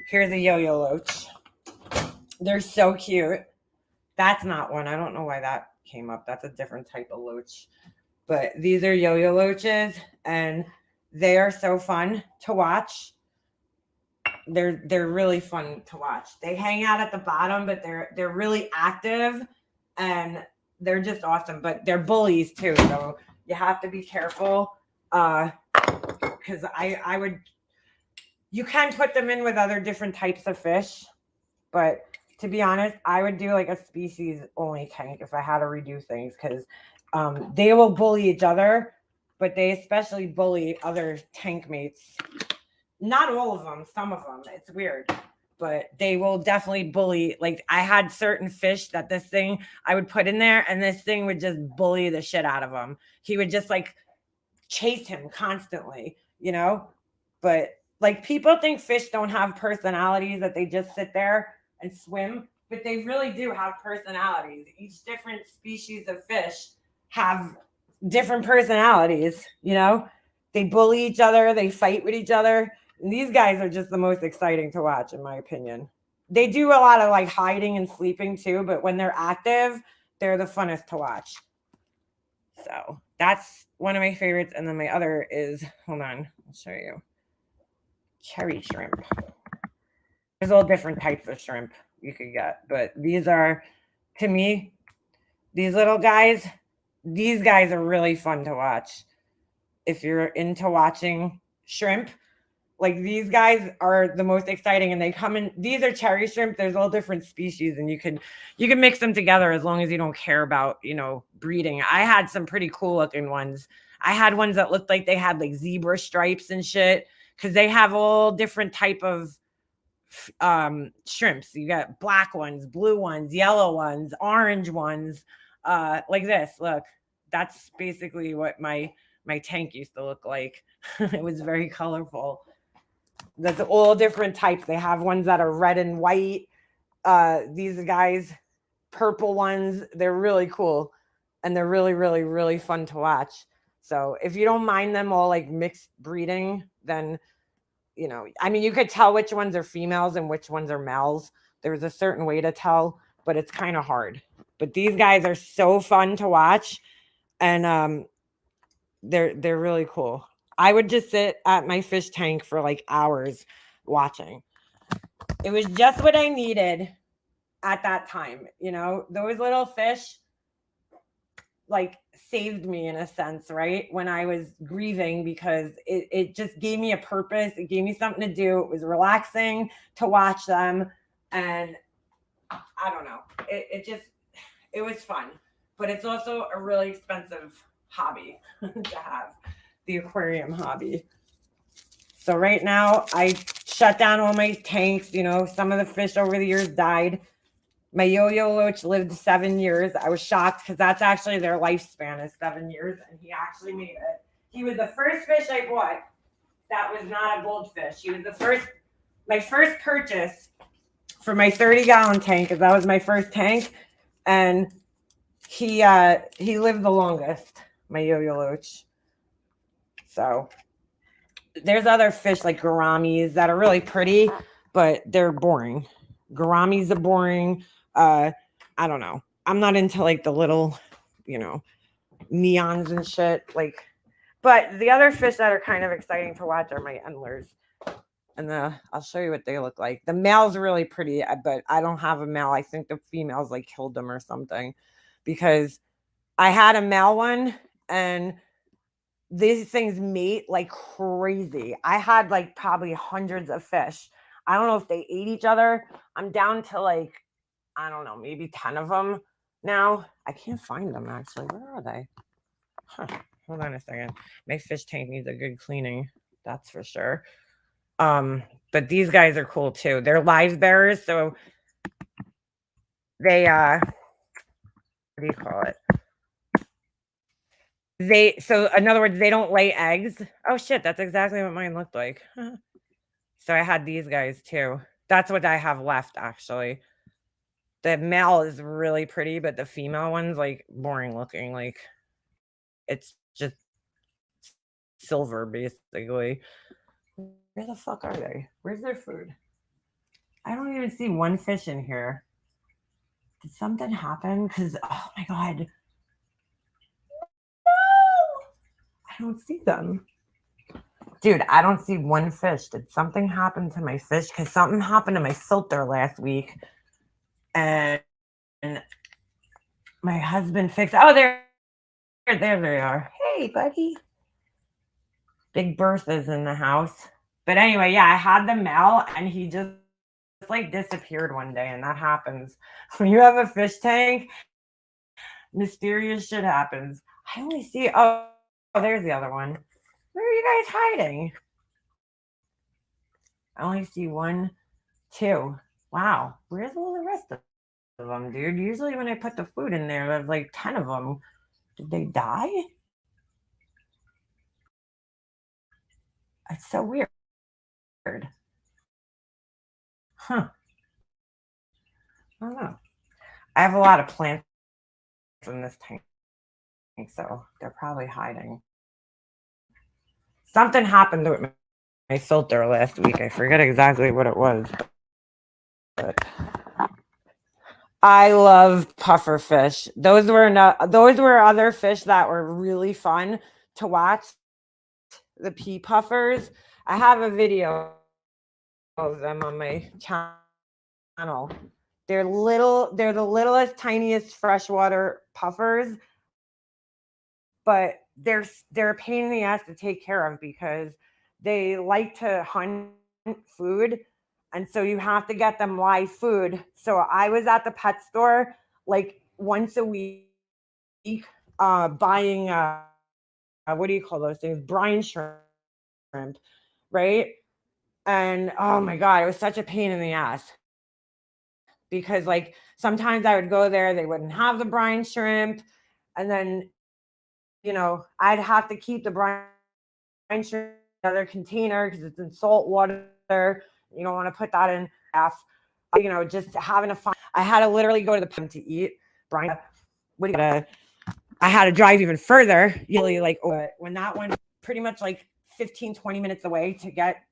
Here's a yo-yo loach. They're so cute. That's not one. I don't know why that came up. That's a different type of loach. But these are yo-yo loaches, and they are so fun to watch. They're really fun to watch. They hang out at the bottom, but they're really active, and they're just awesome. But they're bullies too, so you have to be careful. Because you can put them in with other different types of fish, but to be honest, I would do like a species only tank if I had to redo things, because they will bully each other, but they especially bully other tank mates. Not all of them, some of them. It's weird, but they will definitely bully. Like, I had certain fish that this thing I would put in there, and this thing would just bully the shit out of him. He would just like chase him constantly, you know? But like, people think fish don't have personalities, that they just sit there and swim, but they really do have personalities. Each different species of fish have different personalities, you know? They bully each other, they fight with each other. And these guys are just the most exciting to watch, in my opinion. They do a lot of like hiding and sleeping too, but when they're active, they're the funnest to watch. So that's one of my favorites. And then my other is, hold on, I'll show you. Cherry shrimp. There's all different types of shrimp you could get, but these are, to me, these little guys, these guys are really fun to watch. If you're into watching shrimp, like, these guys are the most exciting, and they come in, these are cherry shrimp. There's all different species, and you can mix them together as long as you don't care about, you know, breeding. I had some pretty cool looking ones. I had ones that looked like they had like zebra stripes and shit, because they have all different type of shrimps. You got black ones, blue ones, yellow ones, orange ones, like this. Look, that's basically what my tank used to look like. It was very colorful. That's all different types. They have ones that are red and white. These guys, purple ones, they're really cool, and they're really, really, really fun to watch. So if you don't mind them all like mixed breeding, then, you know, I mean, you could tell which ones are females and which ones are males. There's a certain way to tell, but it's kind of hard. But these guys are so fun to watch, and they're really cool. I would just sit at my fish tank for like hours watching. It was just what I needed at that time. You know, those little fish like saved me in a sense, right? When I was grieving, because it just gave me a purpose. It gave me something to do. It was relaxing to watch them. And I don't know, it was fun, but it's also a really expensive hobby to have. The aquarium hobby. So right now I shut down all my tanks. You know, some of the fish over the years died. My yo-yo loach lived 7 years. I was shocked, because that's actually their lifespan is 7 years, and he actually made it. He was the first fish I bought that was not a goldfish. He was my first purchase for my 30-gallon tank, because that was my first tank, and he lived the longest, my yo-yo loach. So there's other fish like gouramis that are really pretty, but they're boring. Gouramis are boring. I don't know. I'm not into like the little, neons and shit. Like, but the other fish that are kind of exciting to watch are my endlers. And I'll show you what they look like. The male's really pretty, but I don't have a male. I think the females like killed them or something, because I had a male one and these things mate like crazy. I had like probably hundreds of fish. I don't know if they ate each other. I'm down to like, I don't know, maybe 10 of them now. I can't find them actually. Where are they? Huh. Hold on a second. My fish tank needs a good cleaning. That's for sure. But these guys are cool too. They're live bearers, so they what do you call it? So in other words, they don't lay eggs. Oh shit, that's exactly what mine looked like. So I had these guys too. That's what I have left actually. The male is really pretty, but the female one's like boring looking. Like it's just silver basically. Where the fuck are they? Where's their food? I don't even see one fish in here. Did something happen? Because, oh my God. No! I don't see them. Dude, I don't see one fish. Did something happen to my fish? Because something happened to my filter last week. And my husband fixed. Oh, there they are. Hey, buddy. Big Bertha's in the house. But anyway, yeah, I had the male and he just like disappeared one day, and that happens when you have a fish tank. Mysterious shit happens. I only see there's the other one. Where are you guys hiding? I only see 1, 2. Wow, where's all the rest of them, dude? Usually when I put the food in there, there's like 10 of them. Did they die? It's so weird. Huh. I don't know. I have a lot of plants in this tank, so they're probably hiding. Something happened with my filter last week. I forget exactly what it was, but I love puffer fish. Those were other fish that were really fun to watch. The pea puffers. I have a video of them on my channel. They're the littlest, tiniest freshwater puffers, but they're a pain in the ass to take care of because they like to hunt food, and so you have to get them live food. So I was at the pet store like once a week buying what do you call those things? Brine shrimp, right? And oh my God, it was such a pain in the ass because like sometimes I would go there, they wouldn't have the brine shrimp, and then I'd have to keep the brine shrimp in another container because it's in salt water. You don't want to put that in just having a fun. I had to literally go to the pub to eat brine. I had to drive even further. Really, like when that one pretty much like 15-20 minutes away to get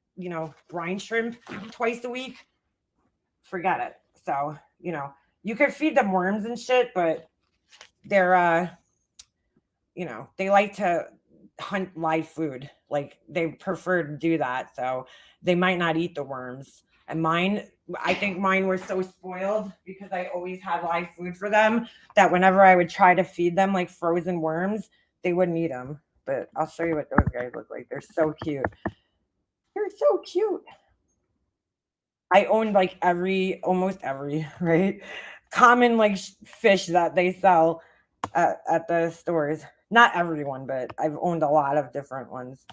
brine shrimp twice a week. Forget it. So you could feed them worms and shit, but they're they like to hunt live food. Like they prefer to do that, so they might not eat the worms. And I think mine were so spoiled because I always had live food for them that whenever I would try to feed them like frozen worms, they wouldn't eat them. But I'll show you what those guys look like. They're so cute. They're so cute. I own like almost every right common like fish that they sell at the stores. Not everyone, but I've owned a lot of different ones.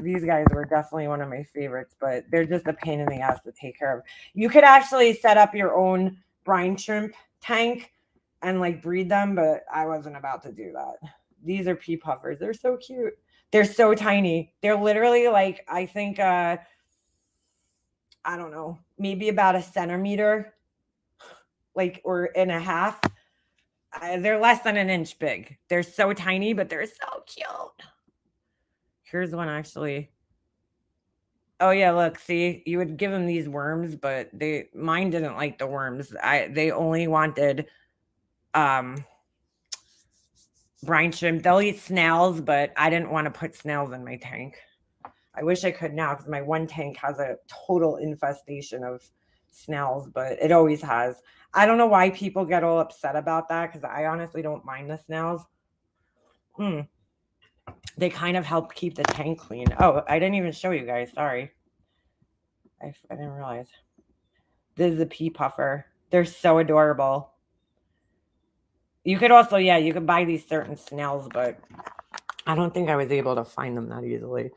These guys were definitely one of my favorites, but they're just a pain in the ass to take care of. You could actually set up your own brine shrimp tank and like breed them, but I wasn't about to do that. These are pea puffers. They're so cute. They're so tiny. They're literally like, I think, I don't know, maybe about a centimeter, like, or and a half. They're less than an inch big. They're so tiny, but they're so cute. Here's one actually. Oh yeah, look, see, you would give them these worms, but mine didn't like the worms. They only wanted brine shrimp. They'll eat snails, but I didn't want to put snails in my tank. I wish I could now because my one tank has a total infestation of snails, but it always has. I don't know why people get all upset about that because I honestly don't mind the snails. They kind of help keep the tank clean. Oh, I didn't even show you guys. Sorry. I didn't realize. This is a pea puffer. They're so adorable. You could also, yeah, you could buy these certain snails, but I don't think I was able to find them that easily.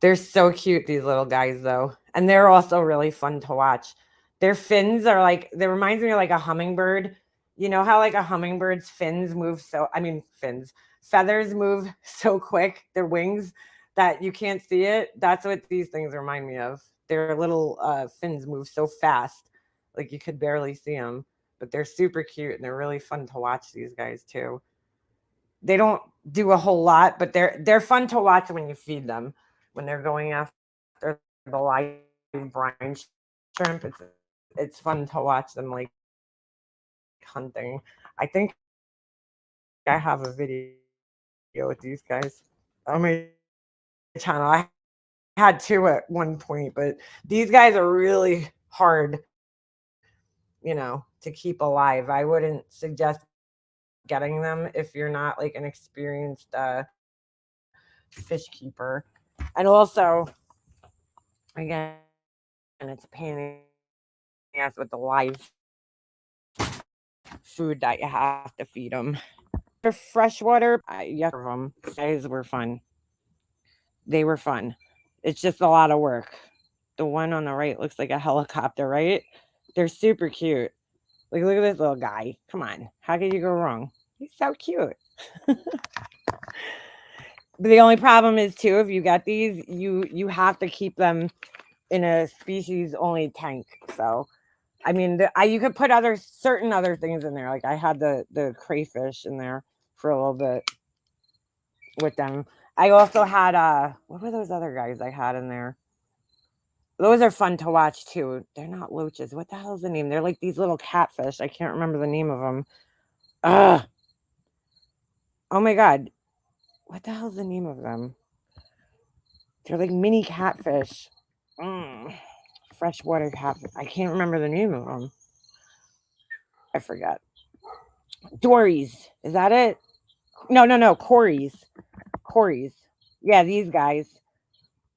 They're so cute, these little guys, though. And they're also really fun to watch. Their fins are like, they reminds me of like a hummingbird. You know how like a hummingbird's feathers move so quick, their wings, that you can't see it. That's what these things remind me of. Their little fins move so fast, like you could barely see them. But they're super cute and they're really fun to watch, these guys too. They don't do a whole lot, but they're fun to watch when you feed them. When they're going after the live brine shrimp, it's fun to watch them like hunting. I think I have a video with these guys on my channel. I had two at one point, but these guys are really hard, to keep alive. I wouldn't suggest getting them if you're not like an experienced fish keeper. And also, again, it's a pain in the ass with the live food that you have to feed them. For freshwater, yes, them guys were fun. They were fun. It's just a lot of work. The one on the right looks like a helicopter, right? They're super cute. Like, look at this little guy. Come on. How could you go wrong? He's so cute. But the only problem is, too, if you get these, you have to keep them in a species-only tank. So, I mean, you could put certain other things in there. Like, I had the crayfish in there for a little bit with them. I also had, what were those other guys I had in there? Those are fun to watch, too. They're not loaches. What the hell is the name? They're like these little catfish. I can't remember the name of them. Ugh. Oh, my God. What the hell is the name of them? They're like mini catfish. Freshwater catfish. I can't remember the name of them. I forgot. Dories. Is that it? No. Corys. Yeah, these guys.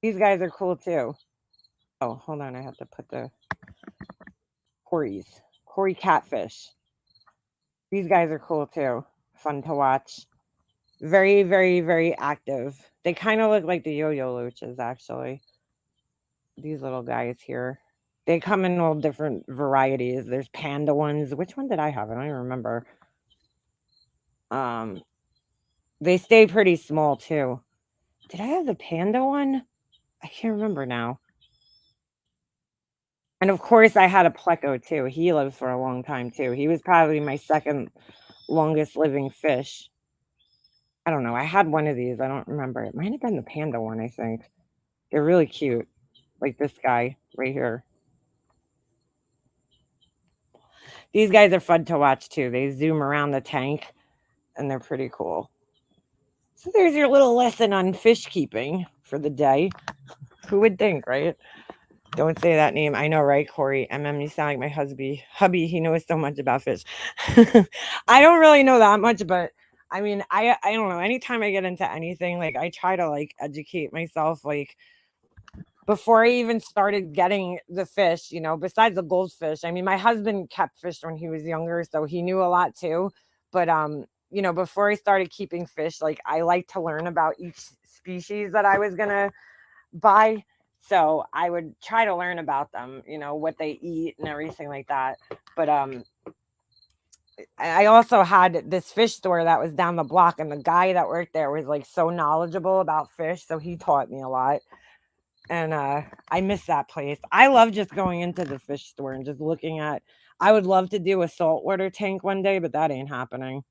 These guys are cool, too. Oh, hold on. I have to put the Corys. Cory catfish. These guys are cool, too. Fun to watch. Very, very, very active. They kind of look like the yo-yo loaches, actually. These little guys here. They come in all different varieties. There's panda ones. Which one did I have? I don't even remember. They stay pretty small, too. Did I have the panda one? I can't remember now. And of course, I had a pleco, too. He lived for a long time, too. He was probably my second longest living fish. I don't know. I had one of these. I don't remember. It might have been the panda one, I think. They're really cute. Like this guy right here. These guys are fun to watch, too. They zoom around the tank, and they're pretty cool. So there's your little lesson on fish keeping for the day. Who would think, right? Don't say that name. I know, right, Corey? You sound like my hubby. He knows so much about fish. I don't really know that much, but I mean, I don't know. Anytime I get into anything, like I try to like educate myself. Like before I even started getting the fish, besides the goldfish. I mean, my husband kept fish when he was younger, so he knew a lot too. But before I started keeping fish, like I like to learn about each species that I was gonna buy. So I would try to learn about them, what they eat and everything like that. But I also had this fish store that was down the block, and the guy that worked there was like so knowledgeable about fish, so he taught me a lot. And I miss that place. I love just going into the fish store and just looking at. I would love to do a saltwater tank one day, but that ain't happening.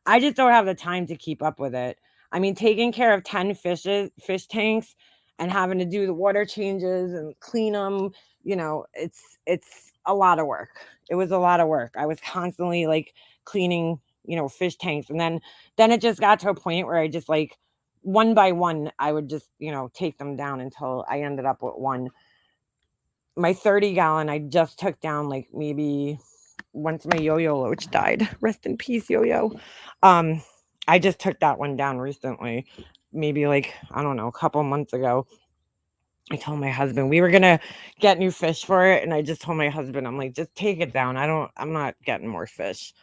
I just don't have the time to keep up with it. I mean, taking care of 10 fish tanks and having to do the water changes and clean them, you know, it's a lot of work. It was a lot of work. I was constantly like cleaning, you know, fish tanks. And then it just got to a point where I just like one by one, I would just, you know, take them down until I ended up with one. My 30-gallon, I just took down like maybe once my yo-yo loach died. Rest in peace, yo-yo. I just took that one down recently, maybe like, I don't know, a couple months ago. I told my husband we were gonna get new fish for it, and I just told my husband, I'm like, just take it down. I'm not getting more fish.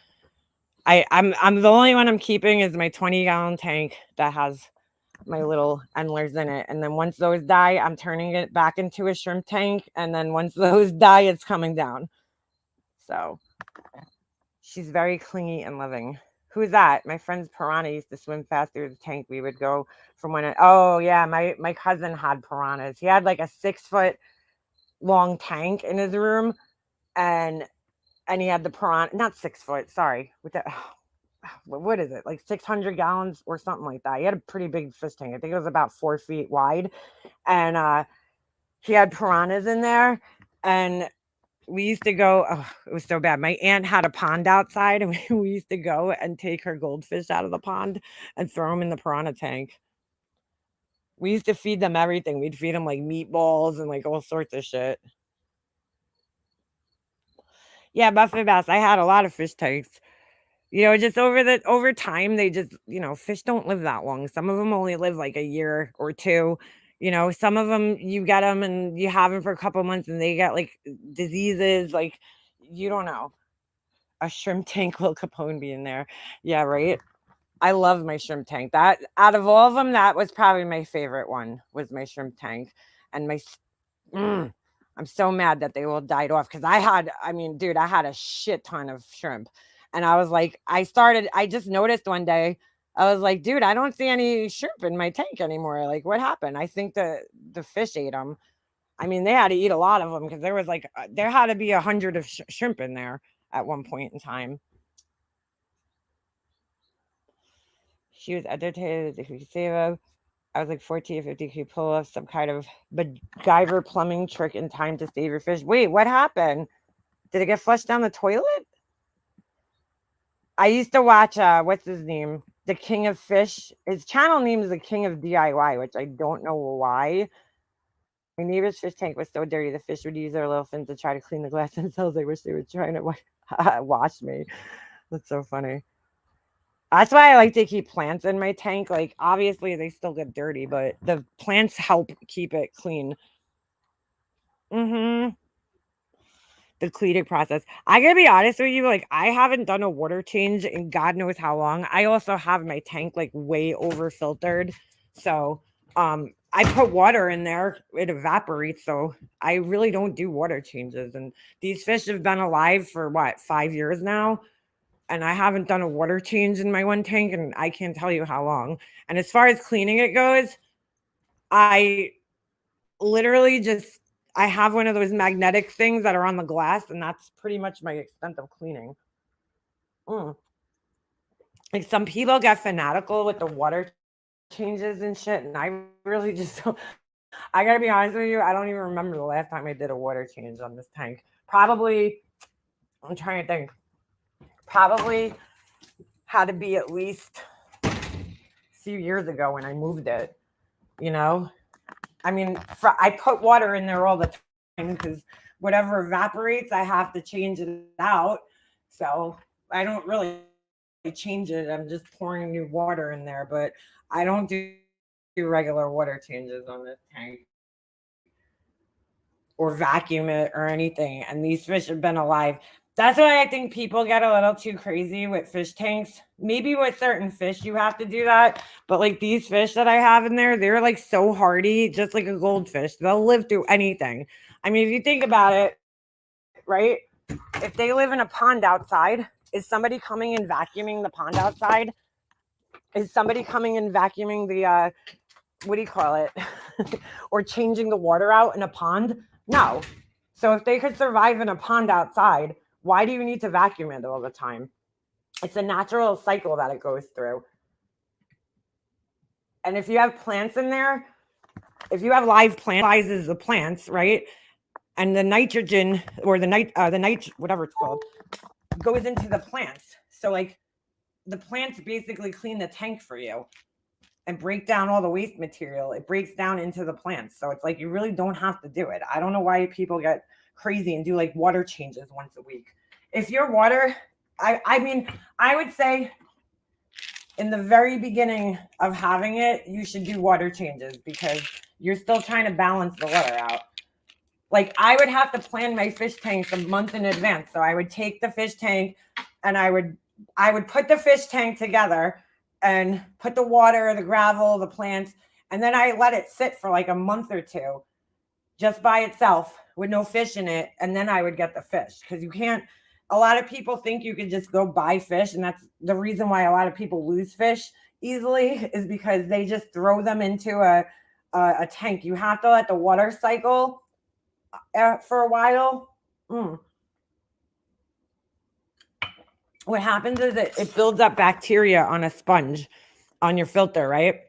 I'm the only one I'm keeping is my 20-gallon tank that has my little endlers in it. And then once those die, I'm turning it back into a shrimp tank. And then once those die, it's coming down. So she's very clingy and loving. Who's that? My friend's piranha used to swim fast through the tank. We would go from oh yeah, my cousin had piranhas. He had like a 6-foot long tank in his room, and he had the piranha, not 6 foot, sorry, with that, what is it, like 600 gallons or something like that. He had a pretty big fish tank. I think it was about 4 feet wide, and he had piranhas in there, and we used to go, it was so bad. My aunt had a pond outside, and we used to go and take her goldfish out of the pond and throw them in the piranha tank. We used to feed them everything. We'd feed them like meatballs and like all sorts of shit. Yeah, Buffet Bass. I had a lot of fish tanks. You know, just over time, they just, you know, fish don't live that long. Some of them only live like a year or two. You know, some of them you get them and you have them for a couple months and they get like diseases, like, you don't know. A shrimp tank, Lil Capone being there. Yeah, right. I love my shrimp tank. That out of all of them, that was probably my favorite one, was my shrimp tank. And I'm so mad that they all died off, because I had a shit ton of shrimp. And I was like, I just noticed one day, I was like, dude, I don't see any shrimp in my tank anymore. Like, what happened? I think the fish ate them. I mean, they had to eat a lot of them, because there was like, there had to be 100 of shrimp in there at one point in time. She was agitated. If we could save her. I was like 14 or 50. Could you pull off some kind of MacGyver plumbing trick in time to save your fish? Wait, what happened? Did it get flushed down the toilet? I used to watch, what's his name? The King of Fish. His channel name is The King of DIY, which I don't know why. My neighbor's fish tank was so dirty, the fish would use their little fins to try to clean the glass themselves. I wish they were trying to wash me. That's so funny. That's why I like to keep plants in my tank. Like, obviously, they still get dirty, but the plants help keep it clean. The cleaning process. I gotta be honest with you, like, I haven't done a water change in God knows how long. I also have my tank like way over filtered, so I put water in there, it evaporates, so I really don't do water changes. And these fish have been alive for what, 5 years now, and I haven't done a water change in my one tank, and I can't tell you how long. And as far as cleaning it goes, I literally just, I have one of those magnetic things that are on the glass, and that's pretty much my extent of cleaning. Like, some people get fanatical with the water changes and shit, and I really just don't. I gotta be honest with you, I don't even remember the last time I did a water change on this tank. Probably, I'm trying to think, probably had to be at least a few years ago when I moved it, you know? I mean, I put water in there all the time, because whatever evaporates, I have to change it out. So I don't really change it. I'm just pouring new water in there, but I don't do regular water changes on this tank or vacuum it or anything. And these fish have been alive. That's why I think people get a little too crazy with fish tanks. Maybe with certain fish you have to do that, but like these fish that I have in there, they're like so hardy, just like a goldfish. They'll live through anything. I mean, if you think about it, right? If they live in a pond outside, is somebody coming and vacuuming the pond outside? Is somebody coming and vacuuming the, what do you call it? Or changing the water out in a pond? No. So if they could survive in a pond outside, why do you need to vacuum it all the time? It's a natural cycle that it goes through. And if you have plants in there, if you have live plants, the plants, right? And the nitrogen or the whatever it's called, goes into the plants. So like the plants basically clean the tank for you and break down all the waste material. It breaks down into the plants. So it's like you really don't have to do it. I don't know why people get crazy and do like water changes once a week. If your water, I mean, I would say in the very beginning of having it, you should do water changes because you're still trying to balance the water out. Like I would have to plan my fish tanks a month in advance. So I would take the fish tank and I would put the fish tank together and put the water, the gravel, the plants, and then I let it sit for like a month or two just by itself with no fish in it. And then I would get the fish because you can't, a lot of people think you can just go buy fish. And that's the reason why a lot of people lose fish easily is because they just throw them into a tank. You have to let the water cycle for a while. What happens is it builds up bacteria on a sponge on your filter, right?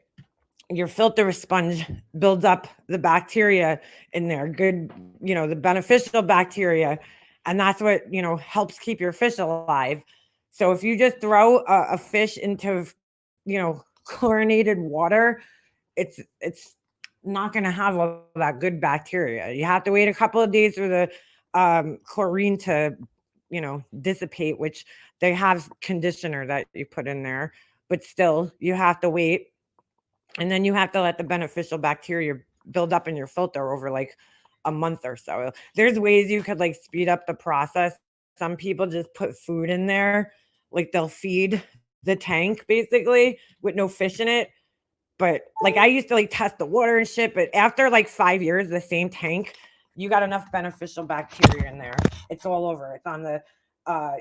Your filter sponge builds up the bacteria in there, good, the beneficial bacteria. And that's what, helps keep your fish alive. So if you just throw a fish into, chlorinated water, it's not going to have all that good bacteria. You have to wait a couple of days for the chlorine to, dissipate, which they have conditioner that you put in there, but still you have to wait. And then you have to let the beneficial bacteria build up in your filter over like a month or so. There's ways you could like speed up the process. Some people just put food in there, like they'll feed the tank basically with no fish in it. But like I used to like test the water and shit, but after like 5 years, the same tank, you got enough beneficial bacteria in there. It's all over. It's on the,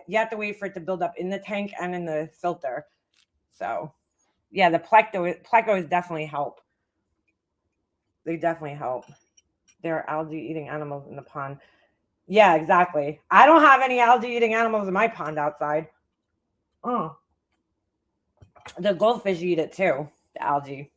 you have to wait for it to build up in the tank and in the filter. So yeah, the plecos definitely help. They definitely help. There are algae eating animals in the pond. Yeah, exactly. I don't have any algae eating animals in my pond outside. Oh, the goldfish eat it too, the algae.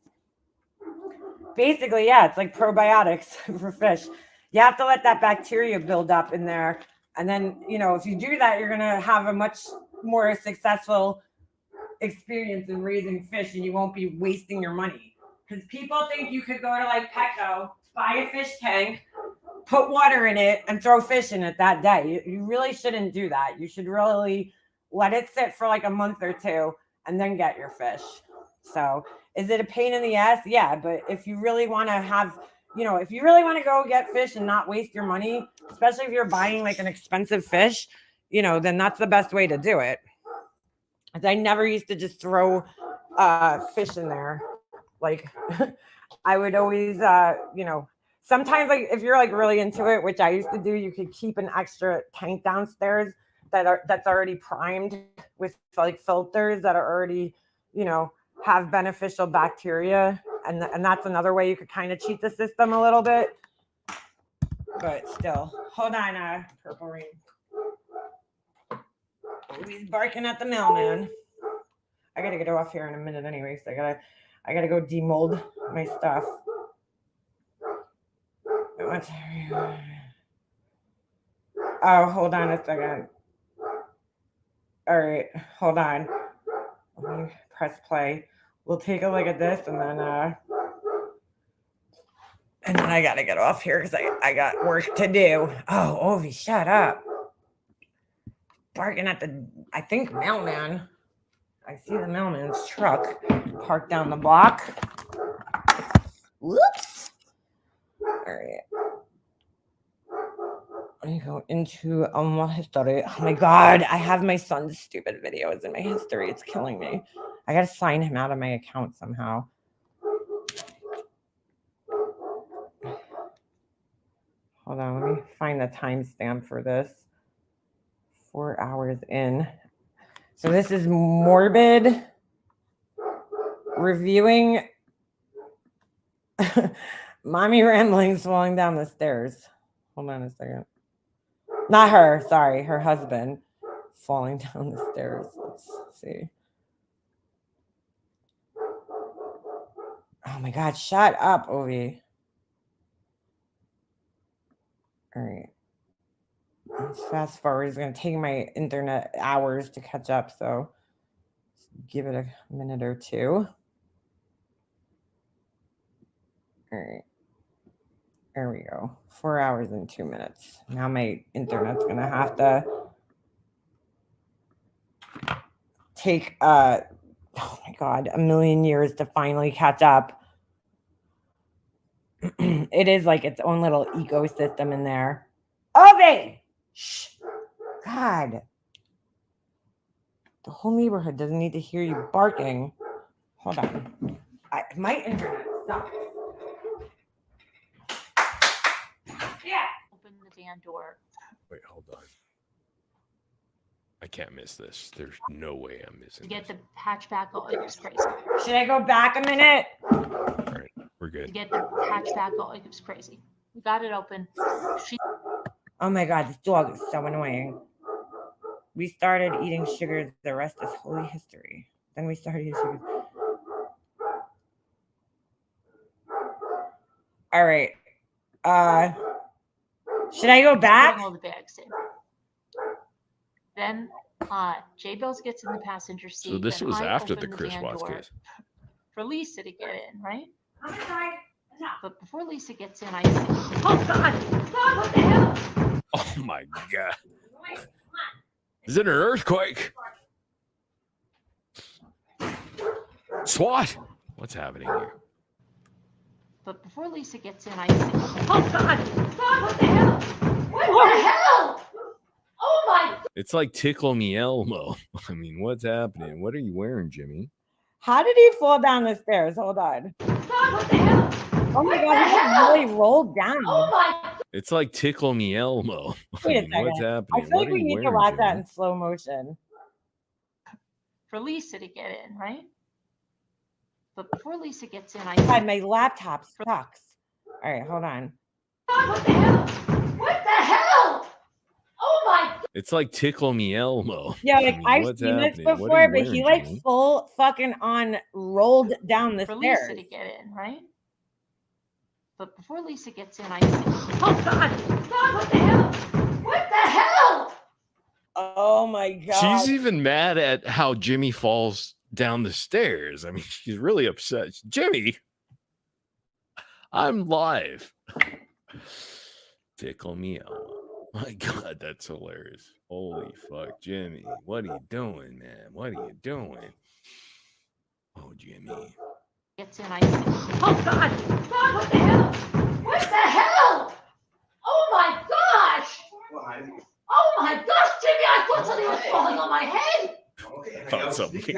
Basically, yeah, it's like probiotics for fish. You have to let that bacteria build up in there. And then, if you do that, you're going to have a much more successful experience in raising fish and you won't be wasting your money. Because people think you could go to like Petco, buy a fish tank, put water in it, and throw fish in it that day. You really shouldn't do that. You should really let it sit for like a month or two and then get your fish. So is it a pain in the ass? Yeah, but if you really want to have, if you really want to go get fish and not waste your money, especially if you're buying like an expensive fish, then that's the best way to do it. I never used to just throw fish in there. Like I would always, sometimes like if you're like really into it, which I used to do, you could keep an extra tank downstairs that's already primed with like filters that are already, have beneficial bacteria. And that's another way you could kind of cheat the system a little bit. But still, hold on, Purple Rain. He's barking at the mailman. I gotta get off here in a minute anyway, so I gotta go demold my stuff. Oh, hold on a second. All right, hold on. Let me press play. We'll take a look at this and then I gotta get off here because I got work to do. Oh, Ovi, shut up. Barking at the, I think, mailman. I see the mailman's truck parked down the block. Whoops. All right. Let me go into my history. Oh my God. I have my son's stupid videos in my history. It's killing me. I got to sign him out of my account somehow. Hold on. Let me find the timestamp for this. 4 hours in. So this is morbid reviewing mommy ramblings falling down the stairs. Hold on a second. Not her, sorry, her husband falling down the stairs. Let's see. Oh my God, shut up, Ovi. All right. Let's fast forward. It's going to take my internet hours to catch up. So give it a minute or two. All right. There we go. 4 hours and 2 minutes. Now my internet's going to have to take, oh my God, a million years to finally catch up. It is like its own little ecosystem in there. Ovi! Shh. God. The whole neighborhood doesn't need to hear you barking. Hold on. My internet sucks. Yeah. Open the van door. Wait, hold on. I can't miss this. There's no way I'm missing. To get this. the hatchback, it was crazy. Should I go back a minute? All right, we're good. To get the hatchback, it was crazy. We got it open. Oh my God, this dog is so annoying. We started eating sugar. The rest is holy history. Then we started eating sugar. All right. Should I go back? All the bags in. Then J Bills gets in the passenger seat. So this then was I after the open Chris van Watts door case. for Lisa to get in, right? But before Lisa gets in, I say, Oh God! God, what the hell? Oh my God. Is it an earthquake? SWAT! What's happening here? but before Lisa gets in, I say, Oh God! God, what the hell? What the hell? Oh my! It's like Tickle Me Elmo. I mean, what's happening? What are you wearing, Jimmy? How did he fall down the stairs? Hold on. God, what the hell? Oh my God, he really rolled down. Oh my! It's like Tickle Me Elmo. Wait a I mean, what's second. happening? I feel What like are we you need to wearing, watch that Jimmy? in slow motion. for Lisa to get in, right? But before Lisa gets in, I God, say, my laptop sucks. All right, hold on. God, what the hell? What the hell? Oh my! It's like Tickle Me Elmo. Yeah, like I mean, I've what's seen this happening? What are before, you but wearing, he like Jimmy? full fucking on rolled down the for stairs. Lisa to get in, right? But before Lisa gets in, I say, Oh God! God, what the hell? What the hell? Oh my God! She's even mad at how Jimmy falls down the stairs. I mean, she's really upset. Jimmy, I'm live. Tickle Me Elmo. My God, that's hilarious. Holy fuck, Jimmy. What are you doing, man? What are you doing? Oh, Jimmy. gets in, I say, Oh God! God, what the hell? What the hell? Oh my gosh! Oh my gosh, Jimmy! I thought something was falling on my head. Thought something.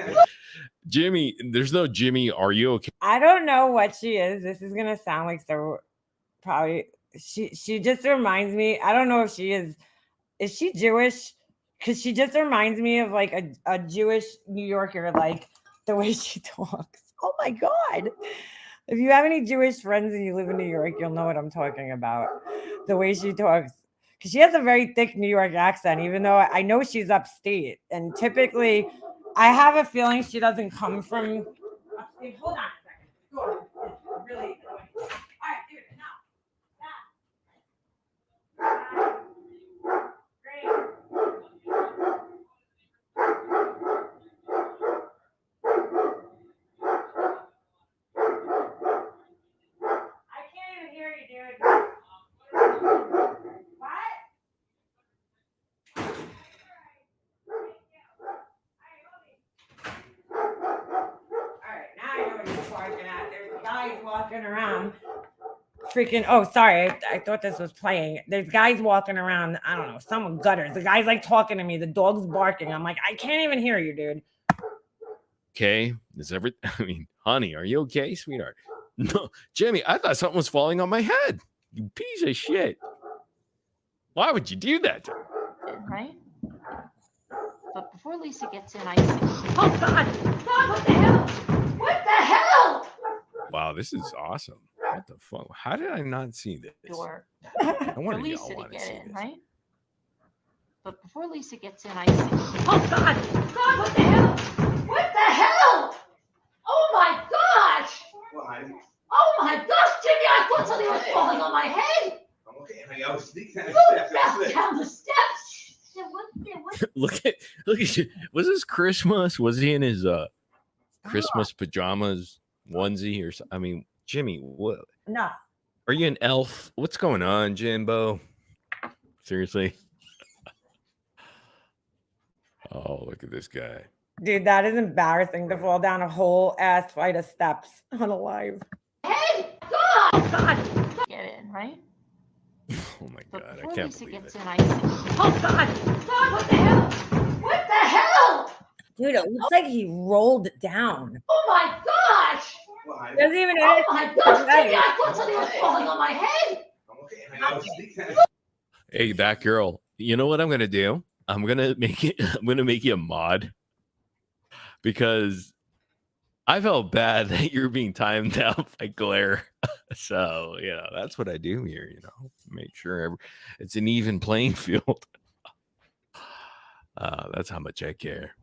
Jimmy, there's no Jimmy. Are you okay? I don't know what she is. This is gonna sound like so probably she just reminds me. I don't know if she is she Jewish? Because she just reminds me of like a Jewish New Yorker, like the way she talks. Oh my God. If you have any Jewish friends and you live in New York, you'll know what I'm talking about. The way she talks. Because she has a very thick New York accent, even though I know she's upstate. And typically, I have a feeling she doesn't come from upstate. Hold on a second. Go on. It's really annoying. All right, dude, enough. Great. I can't even hear you, dude. What? Alright, now I know what he's barking at. There's guys walking around. Freaking, oh, sorry. I thought this was playing. There's guys walking around. I don't know, some gutters. The guy's like talking to me. The dog's barking. I'm like, I can't even hear you, dude. Okay. Is everything? I mean, honey, are you okay, sweetheart? No, Jimmy, I thought something was falling on my head. You piece of shit. Why would you do that to me? right? But before Lisa gets in, I say, Oh God! God, what the hell? What the hell? Wow, this is awesome. What the fuck? How did I not see this? door I for wonder if Lisa y'all to want to get see in, this. right? But before Lisa gets in, I say, Oh God! God, what the hell? What the hell? Oh my gosh! Oh my gosh, Jimmy! I thought something was falling on my head. Okay, I was thinking. Look at was this Christmas? Was he in his Christmas pajamas onesie or something? I mean, Jimmy, what? No. Are you an elf? What's going on, Jimbo? Seriously? Oh, look at this guy. Dude, that is embarrassing to fall down a whole ass flight of steps on a live. Hey, God! Oh, God! Get in, right? Oh my God, I can't believe it. Oh, God! God, what the hell? What the hell? Dude, it looks like he rolled down. Oh my gosh! Doesn't even Oh my gosh, Jimmy, I thought something was falling on my head. Hey, that girl. You know what I'm gonna do? I'm gonna make you a mod because I felt bad that you're being timed out by glare. So that's what I do here. Make sure it's an even playing field. That's how much I care.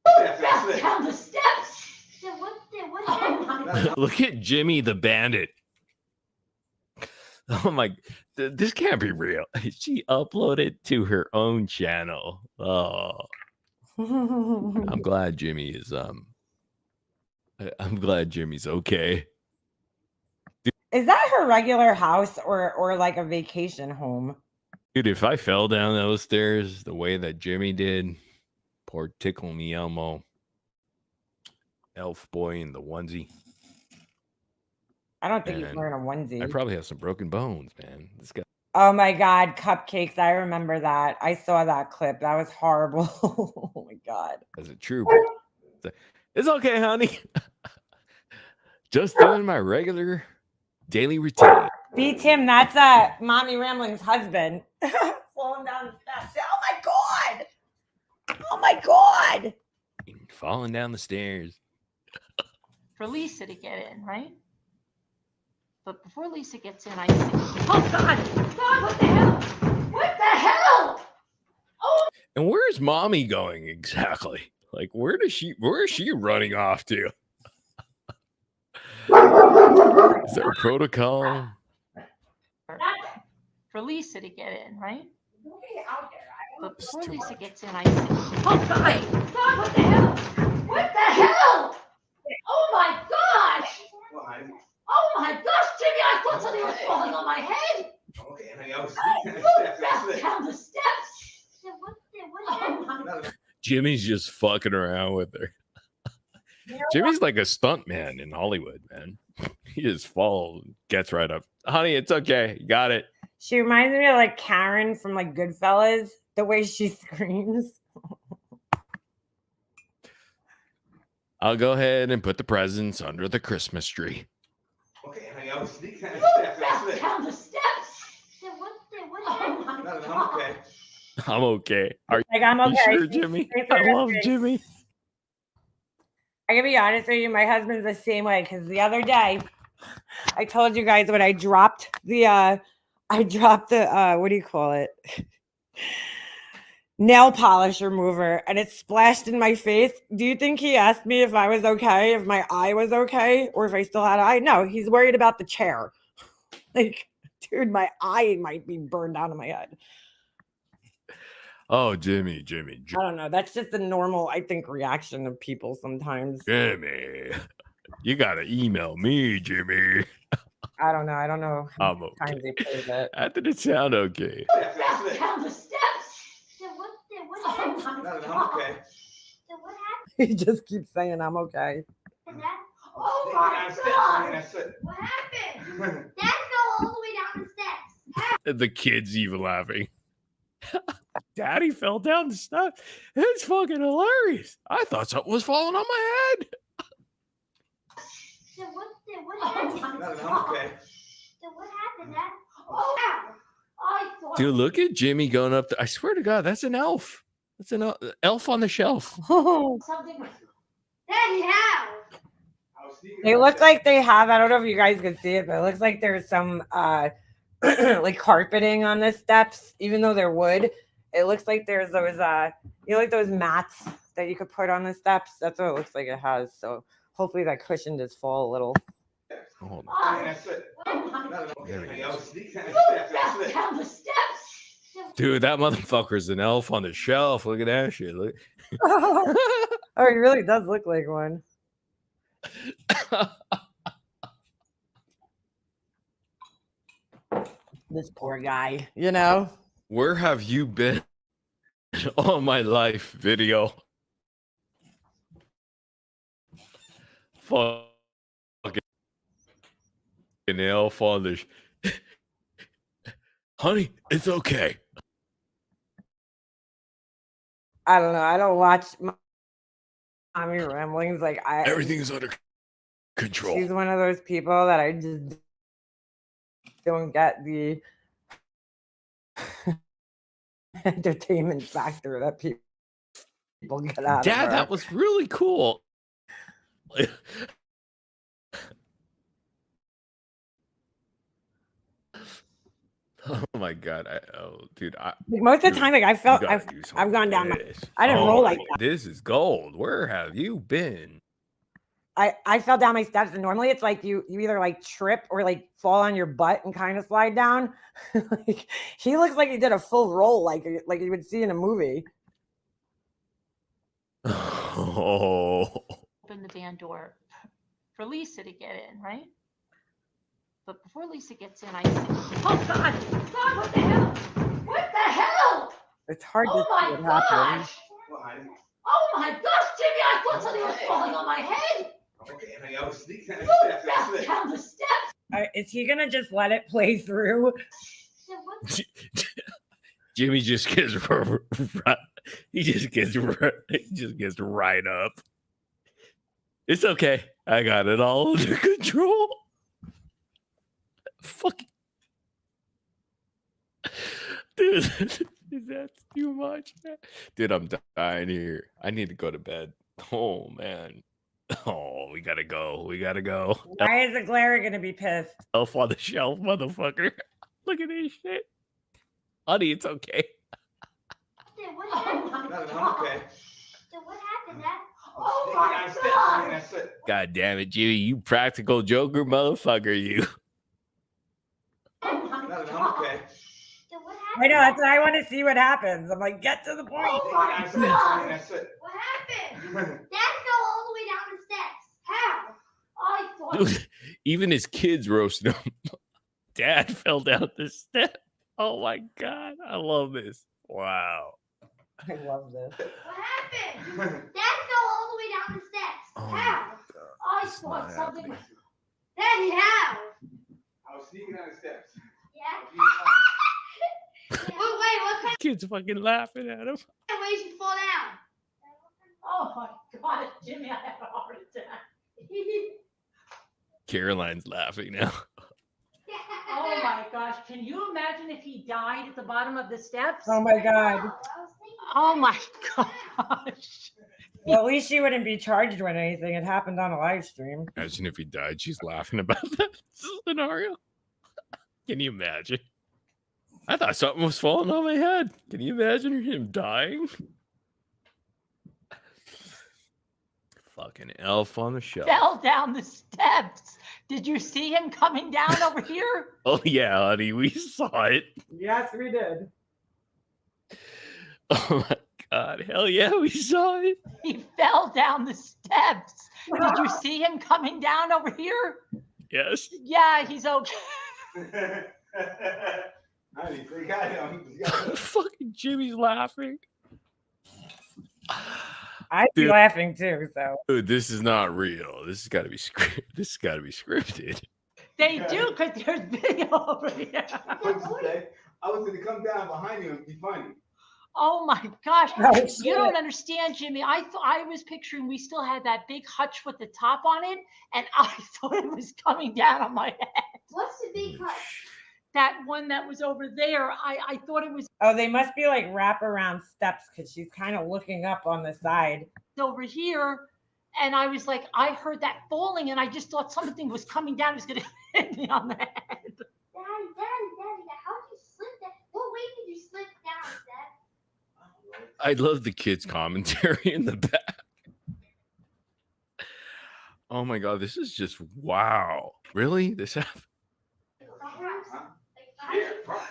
Down the steps. What Look at Jimmy the Bandit. Oh my, this can't be real. She uploaded to her own channel. Oh, I'm glad Jimmy is I'm glad Jimmy's okay. Is that her regular house or like a vacation home? Dude, if I fell down those stairs the way that Jimmy did, poor Tickle Me Elmo, elf boy in the onesie. I don't think he's wearing a onesie. I probably have some broken bones, man. This guy. Oh my God, cupcakes. I remember that. I saw that clip. That was horrible. Oh my God. As a trooper. It's okay, honey. Just doing my regular daily routine. Beat him. That's Mommy Rambling's husband. Falling down the steps. Oh my God. Oh my God. Falling down the stairs. For Lisa to get in, right? But before Lisa gets in, I say, oh God, God, what the hell? What the hell? Oh. And where's Mommy going exactly? Like, where is she running off to? Is there a protocol? For Lisa to get in, right? But before Lisa much. gets in, I say, oh God, God, what the hell? What the hell? Oh my gosh! Oh my gosh, Jimmy, I thought something was falling on my head. Okay, Down the steps. What? Jimmy's just fucking around with her. Jimmy's like a stunt man in Hollywood, man. He just falls, gets right up. Honey, it's okay. You got it. She reminds me of like Karen from like Goodfellas, the way she screams. I'll go ahead and put the presents under the Christmas tree. Okay, honey, I was sneaking Down the steps. What? I'm okay. I'm okay. Are Like, I'm okay. you sure, Jimmy? I love Jimmy. I can be honest with you, my husband's the same way because the other day I told you guys when I dropped the what do you call it? Nail polish remover, and it splashed in my face. Do you think he asked me if I was okay, if my eye was okay, or if I still had an eye? No, he's worried about the chair. Like, dude, my eye might be burned out of my head. Oh, Jimmy. I don't know. That's just a normal, I think, reaction of people sometimes. Jimmy. You gotta email me, Jimmy. I don't know. How I'm many okay. times they played it. That didn't sound okay. Down the steps. What? I'm okay. What happened? He just keeps saying, I'm okay. Oh my God! What happened? Dad fell all the way down the steps. The kid's even laughing. Daddy fell down the steps. It's fucking hilarious. I thought something was falling on my head. What happened? I'm okay. What happened, Dad? Oh, I thought. Dude, look at Jimmy going up there. I swear to God, that's an elf. That's an elf on the shelf. Something. Daddy, how? They look like they have, I don't know if you guys can see it, but it looks like there's some like carpeting on the steps, even though they're wood. It looks like there's those like those mats that you could put on the steps. That's what it looks like it has. So hopefully that cushion does fall a little. Hold on. Down the steps. Dude, that motherfucker's an elf on the shelf. Look at that shit. Look. Oh, he really does look like one. This poor guy, you know. Where have you been all my life? Video. Fucking elf on the honey, it's okay. I don't know. I don't watch Mommy Ramblings. Like Everything's under control. She's one of those people that I just don't get the entertainment factor that people get out of Dad, her. that was really cool. Oh my god! Dude, most of the time, like I've gone down. I didn't roll like that. This is gold. Where have you been? I fell down my steps, and normally it's like you either like trip or like fall on your butt and kind of slide down. Like, he looks like he did a full roll, like you would see in a movie. Oh. Open the van door for Lisa to get in, right? But before Lisa gets in, I see, oh God, God, what the hell? What the hell? It's hard to see what happens. Oh my gosh, Jimmy, I thought something was falling on my head. Okay, honey, I was sneaking down You the steps. fell down the steps. Is he gonna just let it play through? Jimmy just gets he just gets right up. It's okay. I got it all under control. Fuck. Dude, that's too much. Dude, I'm dying here. I need to go to bed. Oh man. Oh, we gotta go. We gotta go. Why is the glare gonna be pissed? Elf on the shelf, motherfucker. Look at this shit. Honey, it's okay. Dad, what happened? No, I'm okay. Dad, what happened, Dad? Oh my God. God damn it, Jimmy. You practical joker motherfucker, you. No, I'm okay. Dad, what I know, happened? that's why I want to see what happens. I'm like, get to the point. Oh my God. What happened? Dad fell all the way down the steps. How? I thought. Dude, even his kids roasted him. Dad fell down the step. Oh my God. I love this. Wow. I love this. What happened? Dad fell all the way down the steps. Oh How? I It's thought not something happening. was. Daddy, how? I was sneaking down the steps. Yeah. Wait, what kind Kids fucking laughing at him. of way did you fall down? Oh my God, Jimmy, I have a heart attack. Caroline's laughing now. Oh my gosh, can you imagine if he died at the bottom of the steps? Oh my God. Oh my gosh. Well, at least she wouldn't be charged with anything. It happened on a live stream. Imagine if he died. She's laughing about that scenario. Can you imagine? I thought something was falling on my head. Can you imagine him dying? Fucking elf on the shelf. Fell down the steps. Did you see him coming down over here? Oh yeah, honey, we saw it. Yes, we did. Oh my God, hell yeah, we saw it. He fell down the steps. Did you see him coming down over here? Yes. Yeah, he's okay. Honey, they got him. Fucking Jimmy's laughing. I'd be Dude. laughing too, so. Dude, this is not real. This has got to be scripted. This has got to be scripted. They do, because there's video over here. I was going to come down behind you and be funny. Oh my gosh. Oh, You shit. don't understand, Jimmy. I was picturing we still had that big hutch with the top on it, and I thought it was coming down on my head. What's the big hutch? That one that was over there. I thought it was Oh, they must be like wraparound steps because she's kind of looking up on the side. over here. And I was like, I heard that falling, and I just thought something was coming down. It was going to hit me on the head. Daddy, how did you slip that? What way did you slip down, Dad? I love the kids' commentary in the back. Oh my God, this is just wow. Really? This happened?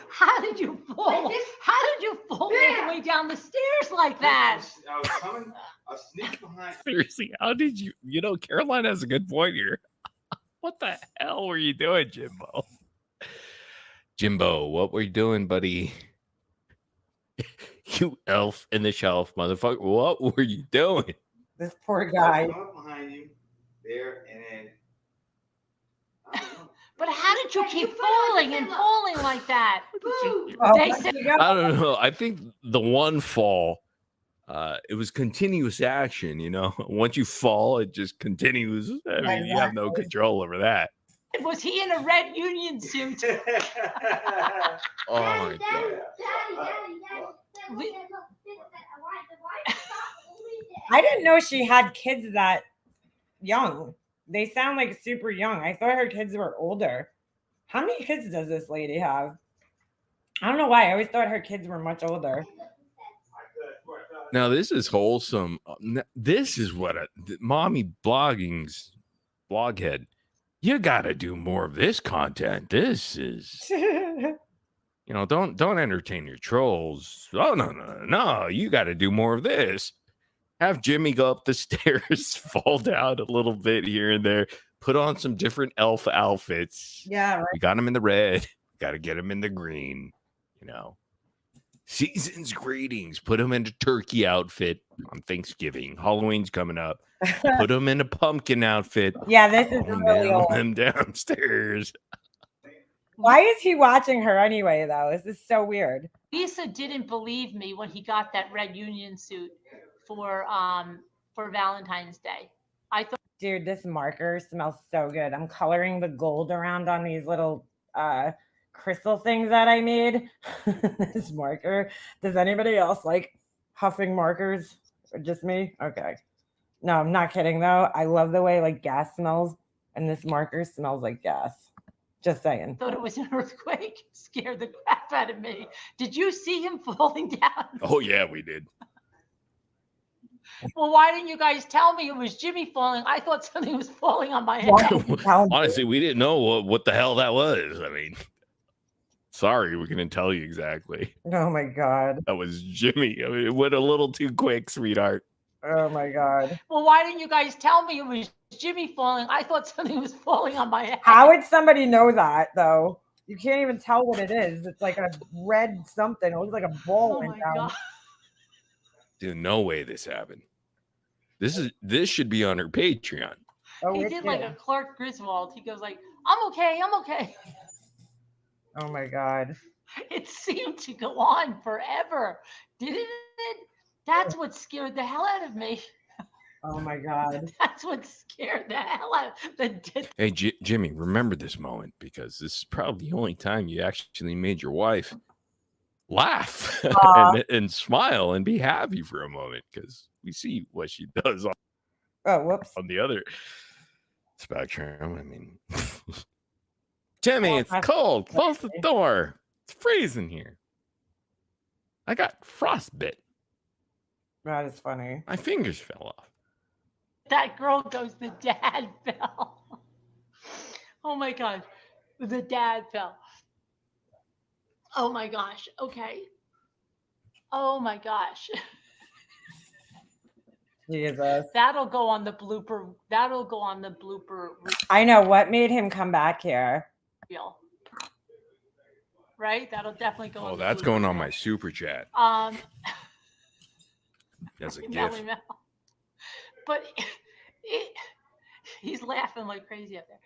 How did you fall? How did you fall all the way down the stairs like that? I was coming. I was sneaking behind. Seriously, how did you? You know, Caroline has a good point here. What the hell were you doing, Jimbo? Jimbo, what were you doing, buddy? You elf in the shelf, motherfucker. What were you doing? This poor guy. Behind you, there, and then. But how did you keep falling and falling like that? I don't know. I think the one fall, it was continuous action. You know, once you fall, it just continues. I mean, you have no control over that. Was he in a red union suit? Oh my god! I didn't know she had kids that young. They sound like super young. I thought her kids were older. How many kids does this lady have? I don't know why. I always thought her kids were much older. Now, this is wholesome. This is what mommy blogging's bloghead. You got to do more of this content. This is, you know, don't entertain your trolls. Oh, no. You got to do more of this. Have Jimmy go up the stairs, fall down a little bit here and there, put on some different elf outfits. Yeah, right. We got him in the red. Got to get him in the green. You know, season's greetings. Put him in a turkey outfit on Thanksgiving. Halloween's coming up. Put him in a pumpkin outfit. Yeah, this is really old. Him downstairs. Why is he watching her anyway, though? This is so weird. Lisa didn't believe me when he got that red union suit for Valentine's Day. I thought, dude, this marker smells so good. I'm coloring the gold around on these little crystal things that I made. This marker. Does anybody else like huffing markers? Or just me? Okay. No, I'm not kidding though. I love the way like gas smells, and this marker smells like gas. Just saying. Thought it was an earthquake. Scared the crap out of me. Did you see him falling down? Oh yeah, we did. Well, why didn't you guys tell me it was Jimmy falling? I thought something was falling on my head. Honestly, we didn't know what the hell that was. I mean, sorry, we couldn't tell you exactly. Oh my god. That was Jimmy. I mean, it went a little too quick, sweetheart. Oh my god. Well, why didn't you guys tell me it was Jimmy falling? I thought something was falling on my head. How would somebody know that though? You can't even tell what it is. It's like a red something. It looks like a ball went down. God. Dude, no way this happened. This should be on her Patreon. Oh, he did like a Clark Griswold. He goes like, I'm okay. Oh my god. It seemed to go on forever, didn't it? That's what scared the hell out of me. Oh my god. That's what scared the hell out of the. Hey, Jimmy, remember this moment because this is probably the only time you actually made your wife laugh and smile and be happy for a moment because we see what she does on the other spectrum. I mean, Jimmy, it's cold. Close the door. It's freezing here. I got frostbite. That is funny. My fingers fell off. That girl goes, the dad fell. Oh my God. The dad fell. Oh my gosh. Okay. Oh my gosh. Jesus. That'll go on the blooper. I know what made him come back here. Reel. Right? That'll definitely go on. Oh, that's going on my super chat. As a gift. But he's laughing like crazy up there.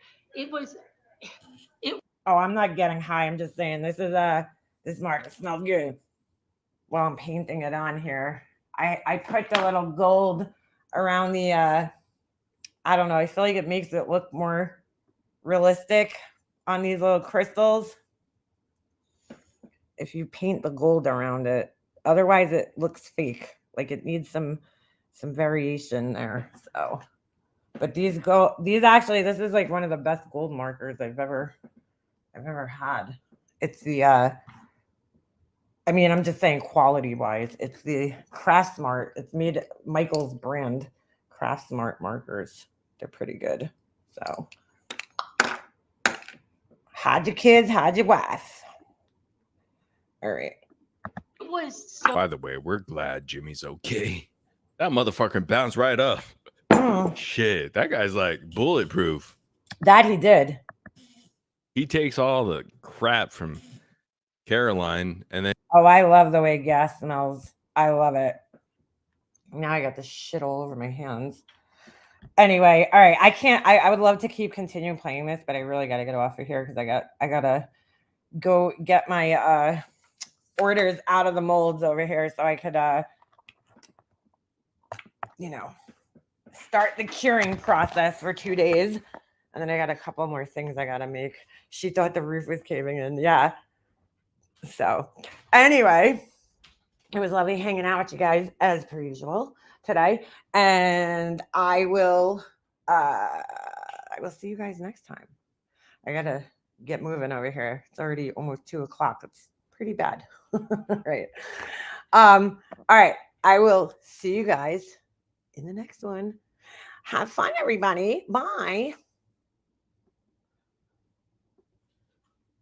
Oh, I'm not getting high. I'm just saying this marker smells good. While I'm painting it on here, I put the little gold around the I don't know. I feel like it makes it look more realistic on these little crystals. If you paint the gold around it, otherwise it looks fake. Like it needs some variation there. So, but this is like one of the best gold markers I've ever had. It's the I mean, I'm just saying quality wise, it's the Craft Smart. It's made Michael's brand Craft Smart markers. They're pretty good. So hide your kids, hide your wife. All right. It was so By the way, we're glad Jimmy's okay. That motherfucker bounced right up. Shit, that guy's like bulletproof. That he did. He takes all the crap from Caroline and then. Oh, I love the way gas smells. I love it. Now I got this shit all over my hands. Anyway, all right. I would love to keep continuing playing this, but I really got to get off of here because I gotta go get my orders out of the molds over here so I could start the curing process for 2 days. And then I got a couple more things I gotta make. She thought the roof was caving in. Yeah. So anyway, it was lovely hanging out with you guys as per usual today. And I will see you guys next time. I gotta get moving over here. It's already almost 2:00. It's pretty bad. Right. All right. I will see you guys in the next one. Have fun, everybody. Bye.